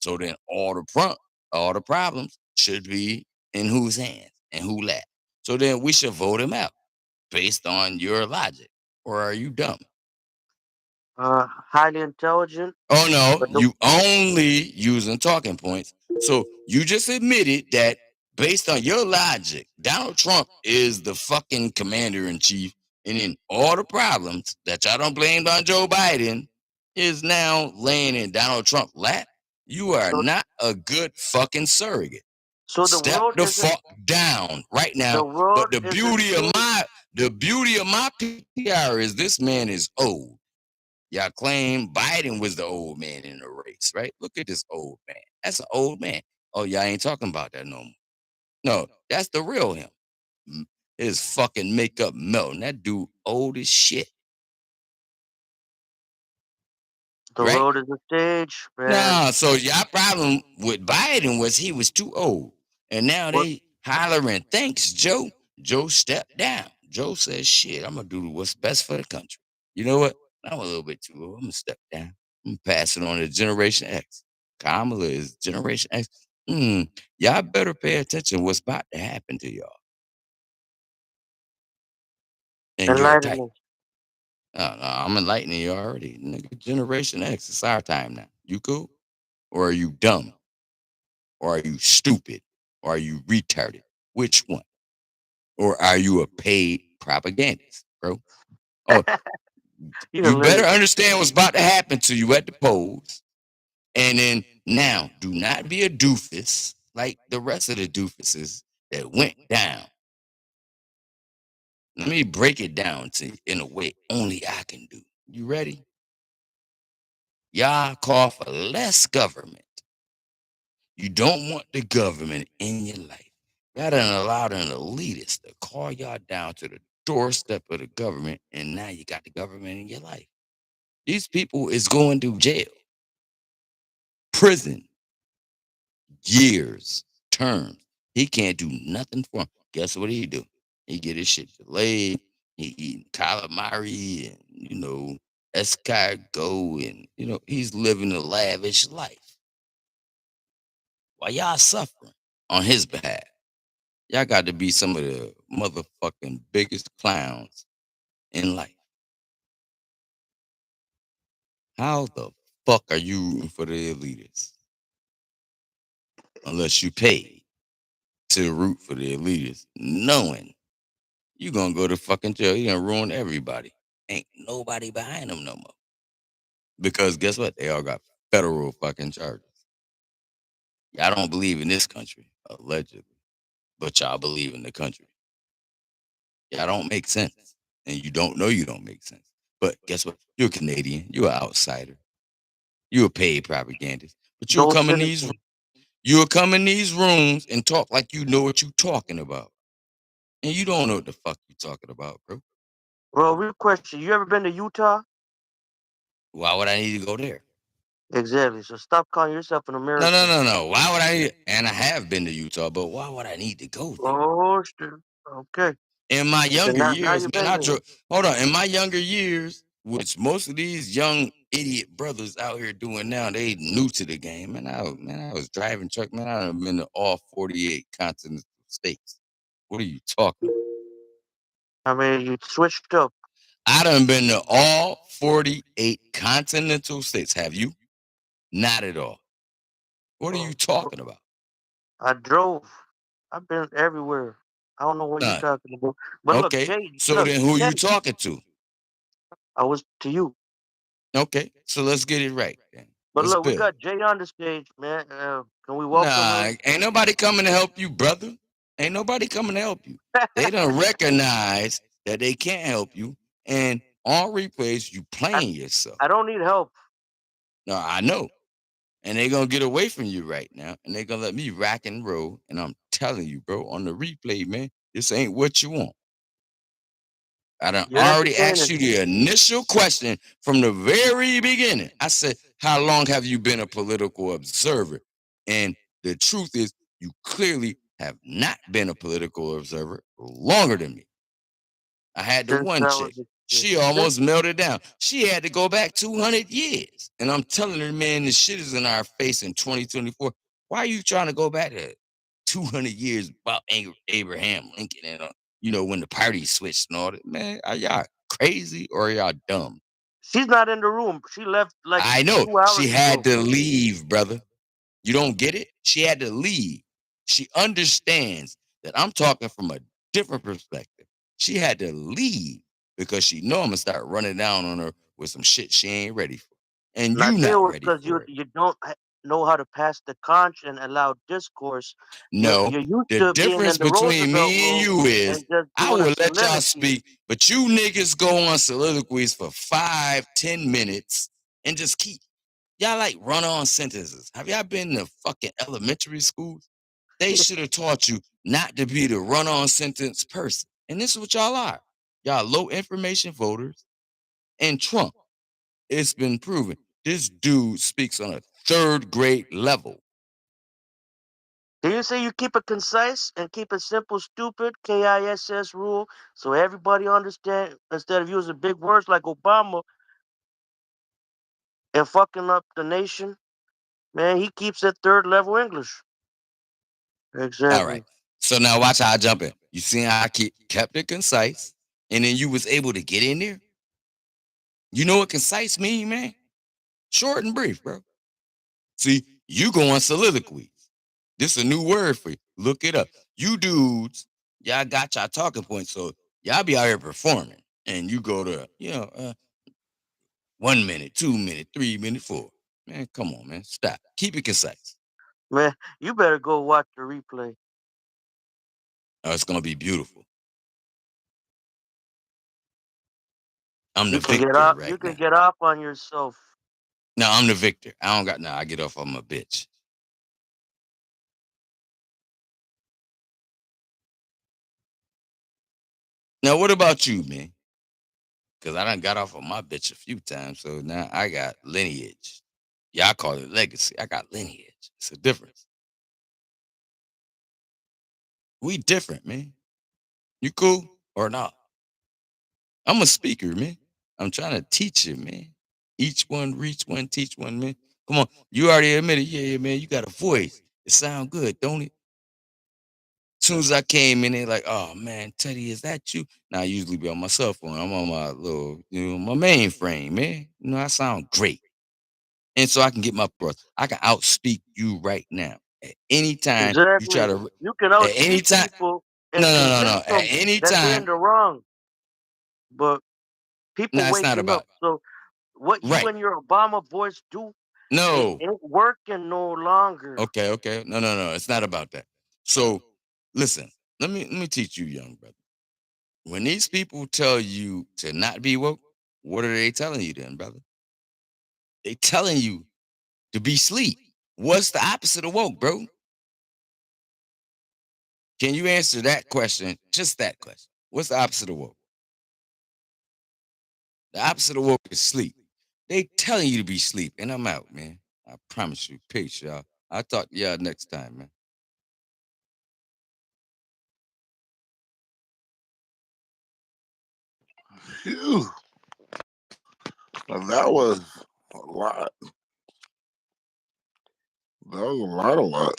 [SPEAKER 17] So then, all the problems should be in whose hands and who left. So then, we should vote him out based on your logic. Or are you dumb?
[SPEAKER 15] Highly intelligent.
[SPEAKER 17] Oh no,
[SPEAKER 15] But
[SPEAKER 17] you only using talking points. So you just admitted that based on your logic, Donald Trump is the fucking commander in chief And then all the problems that y'all don't blame on Joe Biden is now laying in Donald Trump's lap. You are
[SPEAKER 15] So,
[SPEAKER 17] not a good fucking surrogate.
[SPEAKER 15] so the
[SPEAKER 17] Step
[SPEAKER 15] world
[SPEAKER 17] the
[SPEAKER 15] isn't
[SPEAKER 17] fuck down right
[SPEAKER 15] the
[SPEAKER 17] now.
[SPEAKER 15] world
[SPEAKER 17] But the
[SPEAKER 15] is a
[SPEAKER 17] beauty of my PR is this man is old. Y'all claim Biden was the old man in the race, right? Look at this old man. That's an old man. Oh, y'all ain't talking about that no more. No, that's the real him. His fucking makeup melting. That dude old as shit,
[SPEAKER 15] The
[SPEAKER 17] right?
[SPEAKER 15] world is a stage, man.
[SPEAKER 17] Nah, so y'all problem with Biden was he was too old. And now
[SPEAKER 15] What?
[SPEAKER 17] they hollering, thanks, Joe. Joe stepped down. Joe says, shit, I'm gonna do what's best for the country. You know what? I'm a little bit too old. I'm gonna step down. I'm gonna pass it on to Generation X. Kamala is Generation X. Y'all better pay attention what's about to happen to y'all and your
[SPEAKER 15] Enlighten
[SPEAKER 17] type.
[SPEAKER 15] me.
[SPEAKER 17] No, I'm enlightening you already. Nigga, Generation X, it's our time now. You cool? Or are you dumb? Or are you stupid? Or are you retarded? Which one? Or are you a paid propagandist, bro? Oh, you better understand what's about to happen to you at the polls. And then now, do not be a doofus like the rest of the doofuses that went down. Let me break it down to you in a way only I can do. You ready? Y'all call for less government. You don't want the government in your life. Y'all done allowed an elitist to call y'all down to the doorstep of the government, and now you got the government in your life. These people is going to jail, prison, years, terms. He can't do nothing for him. Guess what he do? He get his shit delayed. He eating calamari and, escargot, and, he's living a lavish life while y'all suffering on his behalf. Y'all got to be some of the motherfucking biggest clowns in life. How the fuck are you rooting for the elitists? Unless you pay to root for the elitists, knowing you gonna go to fucking jail. You gonna ruin everybody. Ain't nobody behind them no more. Because guess what? They all got federal fucking charges. Y'all don't believe in this country, allegedly, but y'all believe in the country. Y'all don't make sense. And you don't know you don't make sense. But guess what? You're a Canadian. You're an outsider. You're a paid propagandist. But you'll come in these rooms and talk like you know what you're talking about. And you don't know what the fuck you're talking about, bro.
[SPEAKER 15] Bro, real question. You ever been to Utah?
[SPEAKER 17] Why would I need to go there?
[SPEAKER 15] Exactly. So stop calling yourself an American.
[SPEAKER 17] No. Why would I? And I have been to Utah, but why would I need to go there?
[SPEAKER 15] Oh, shit. Okay.
[SPEAKER 17] In my younger
[SPEAKER 15] now
[SPEAKER 17] years,
[SPEAKER 15] you've
[SPEAKER 17] man,
[SPEAKER 15] been there.
[SPEAKER 17] hold on. In my younger years, which most of these young idiot brothers out here doing now, they new to the game. Man, I was driving truck. Man, I've been to all 48 continental states. What are you talking about?
[SPEAKER 15] I mean, you switched up.
[SPEAKER 17] I done been to all 48 continental states. Have you? Not at all. What are you talking about?
[SPEAKER 15] I drove. I've been everywhere. I don't know what you're talking about. But look,
[SPEAKER 17] Okay.
[SPEAKER 15] Jay.
[SPEAKER 17] So
[SPEAKER 15] look,
[SPEAKER 17] then who are you
[SPEAKER 15] Jay,
[SPEAKER 17] talking to?
[SPEAKER 15] I was to you.
[SPEAKER 17] Okay. So let's get it right. Then.
[SPEAKER 15] But
[SPEAKER 17] Let's
[SPEAKER 15] look, we
[SPEAKER 17] build.
[SPEAKER 15] got Jay on the stage, man. Can we welcome him?
[SPEAKER 17] Ain't nobody coming to help you, brother. Ain't nobody coming to help you. They don't recognize that they can't help you. And on replays, you playing yourself.
[SPEAKER 15] I don't need help.
[SPEAKER 17] No, I know. And they're going to get away from you right now. And they're going to let me rock and roll. And I'm telling you, bro, on the replay, man, this ain't what you want. I done already asked you the initial question from the very beginning. I said, how long have you been a political observer? And the truth is, you clearly have not been a political observer longer than me. I had the one chick. She almost melted down. She had to go back 200 years. And I'm telling her, man, this shit is in our face in 2024. Why are you trying to go back to 200 years about Abraham Lincoln and when the party switched and all that? Man, are y'all crazy or are y'all dumb?
[SPEAKER 15] She's not in the room. She left like
[SPEAKER 17] I know.
[SPEAKER 15] 2 hours
[SPEAKER 17] She had
[SPEAKER 15] ago.
[SPEAKER 17] to leave, brother. You don't get it? She had to leave. She understands that I'm talking from a different perspective. She had to leave. because she know I'm gonna start running down on her with some shit she ain't ready for, and
[SPEAKER 15] And I
[SPEAKER 17] you
[SPEAKER 15] think it
[SPEAKER 17] not
[SPEAKER 15] was
[SPEAKER 17] ready
[SPEAKER 15] because
[SPEAKER 17] for it.
[SPEAKER 15] you don't know how to pass the conch and allow discourse.
[SPEAKER 17] No,
[SPEAKER 15] You're used
[SPEAKER 17] the
[SPEAKER 15] to being
[SPEAKER 17] difference
[SPEAKER 15] in the
[SPEAKER 17] between
[SPEAKER 15] Roosevelt
[SPEAKER 17] me and
[SPEAKER 15] room
[SPEAKER 17] you is
[SPEAKER 15] and just
[SPEAKER 17] I
[SPEAKER 15] doing a
[SPEAKER 17] will let y'all
[SPEAKER 15] soliloquy.
[SPEAKER 17] speak, but you niggas go on soliloquies for 5-10 minutes and just keep y'all like run-on sentences. Have y'all been to fucking elementary schools? They should have taught you not to be the run-on sentence person. And this is what y'all are. Y'all low information voters. And Trump, it's been proven, this dude speaks on a third grade level.
[SPEAKER 15] Do you say you keep it concise and keep it simple, stupid, KISS rule, so everybody understand instead of using big words like Obama and fucking up the nation? Man, he keeps it third level English.
[SPEAKER 17] All
[SPEAKER 15] Exactly.
[SPEAKER 17] right. So now watch how I jump in. You see how I kept it concise, and then you was able to get in there? You know what concise mean, man? Short and brief, bro. See, you go on soliloquies. This is a new word for you. Look it up. You dudes, y'all got y'all talking points, so y'all be out here performing. And you go to, 1 minute, 2 minute, 3 minute, 4. Man, come on, man. Stop. Keep it concise.
[SPEAKER 15] Man, you better go watch the replay.
[SPEAKER 17] Oh, it's gonna be beautiful. I'm the
[SPEAKER 15] You can get
[SPEAKER 17] victor
[SPEAKER 15] up.
[SPEAKER 17] right
[SPEAKER 15] You can
[SPEAKER 17] now.
[SPEAKER 15] get up on yourself.
[SPEAKER 17] No, I'm the victor. I don't got no. I get off. I'm a bitch. Now, what about you, man? Because I done got off of my bitch a few times, so now I got lineage. Yeah, I call it legacy. I got lineage. It's a difference. We different, man. You cool or not? I'm a speaker, man. I'm trying to teach you, man. Each one, reach one, teach one, man. Come on. You already admitted, yeah, man, you got a voice. It sound good, don't it? Soon as I came in, they like, oh man, Teddy, is that you? Now I usually be on my cell phone. I'm on my little, my mainframe, man. I sound great. And so I can get my breath. I can outspeak you right now. At any time you try
[SPEAKER 15] Exactly.
[SPEAKER 17] to,
[SPEAKER 15] You can
[SPEAKER 17] at any
[SPEAKER 15] outspeak
[SPEAKER 17] time,
[SPEAKER 15] people
[SPEAKER 17] no,
[SPEAKER 15] and
[SPEAKER 17] no, no,
[SPEAKER 15] convince
[SPEAKER 17] no. At
[SPEAKER 15] them
[SPEAKER 17] any
[SPEAKER 15] that they're in
[SPEAKER 17] time,
[SPEAKER 15] the wrong. But people
[SPEAKER 17] no, it's not
[SPEAKER 15] waking up.
[SPEAKER 17] about,
[SPEAKER 15] So what you
[SPEAKER 17] right.
[SPEAKER 15] and your Obama voice do
[SPEAKER 17] No.
[SPEAKER 15] ain't working no longer.
[SPEAKER 17] Okay. No. It's not about that. So listen, let me teach you, young brother. When these people tell you to not be woke, what are they telling you then, brother? They telling you to be sleep. What's the opposite of woke, bro? Can you answer that question? Just that question. What's the opposite of woke? The opposite of woke is sleep. They telling you to be sleep, and I'm out, man. I promise you. Peace, y'all. I'll talk to y'all next time, man.
[SPEAKER 1] Phew. Now, that was a lot. That was a lot.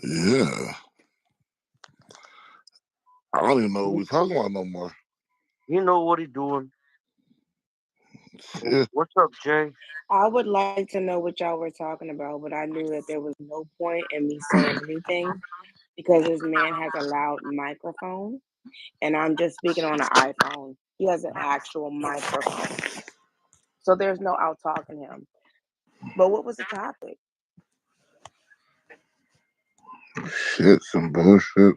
[SPEAKER 1] Yeah. I don't even know what we're talking about no more.
[SPEAKER 15] You know what he doing.
[SPEAKER 1] Yeah.
[SPEAKER 15] What's up, Jay?
[SPEAKER 20] I would like to know what y'all were talking about, but I knew that there was no point in me saying anything because this man has a loud microphone, and I'm just speaking on an iPhone. He has an actual microphone. So there's no out talking him. But what was the topic?
[SPEAKER 1] Shit, some bullshit.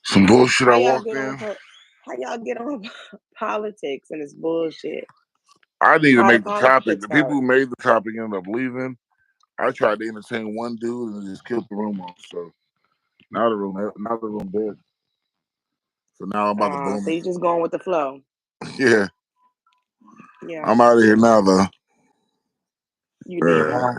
[SPEAKER 1] Some bullshit
[SPEAKER 20] How
[SPEAKER 1] I
[SPEAKER 20] y'all
[SPEAKER 1] walked
[SPEAKER 20] get on
[SPEAKER 1] in.
[SPEAKER 20] how y'all get on politics and it's bullshit?
[SPEAKER 1] I need to
[SPEAKER 20] How the
[SPEAKER 1] make the topic.
[SPEAKER 20] conflict
[SPEAKER 1] The people
[SPEAKER 20] start?
[SPEAKER 1] who made the topic ended up leaving. I tried to entertain one dude and just killed the room off. So now the room dead. So now I'm about to boom
[SPEAKER 20] So you
[SPEAKER 1] it.
[SPEAKER 20] just going with the flow.
[SPEAKER 1] Yeah.
[SPEAKER 20] Yeah.
[SPEAKER 1] I'm out of here now though.
[SPEAKER 20] You need help.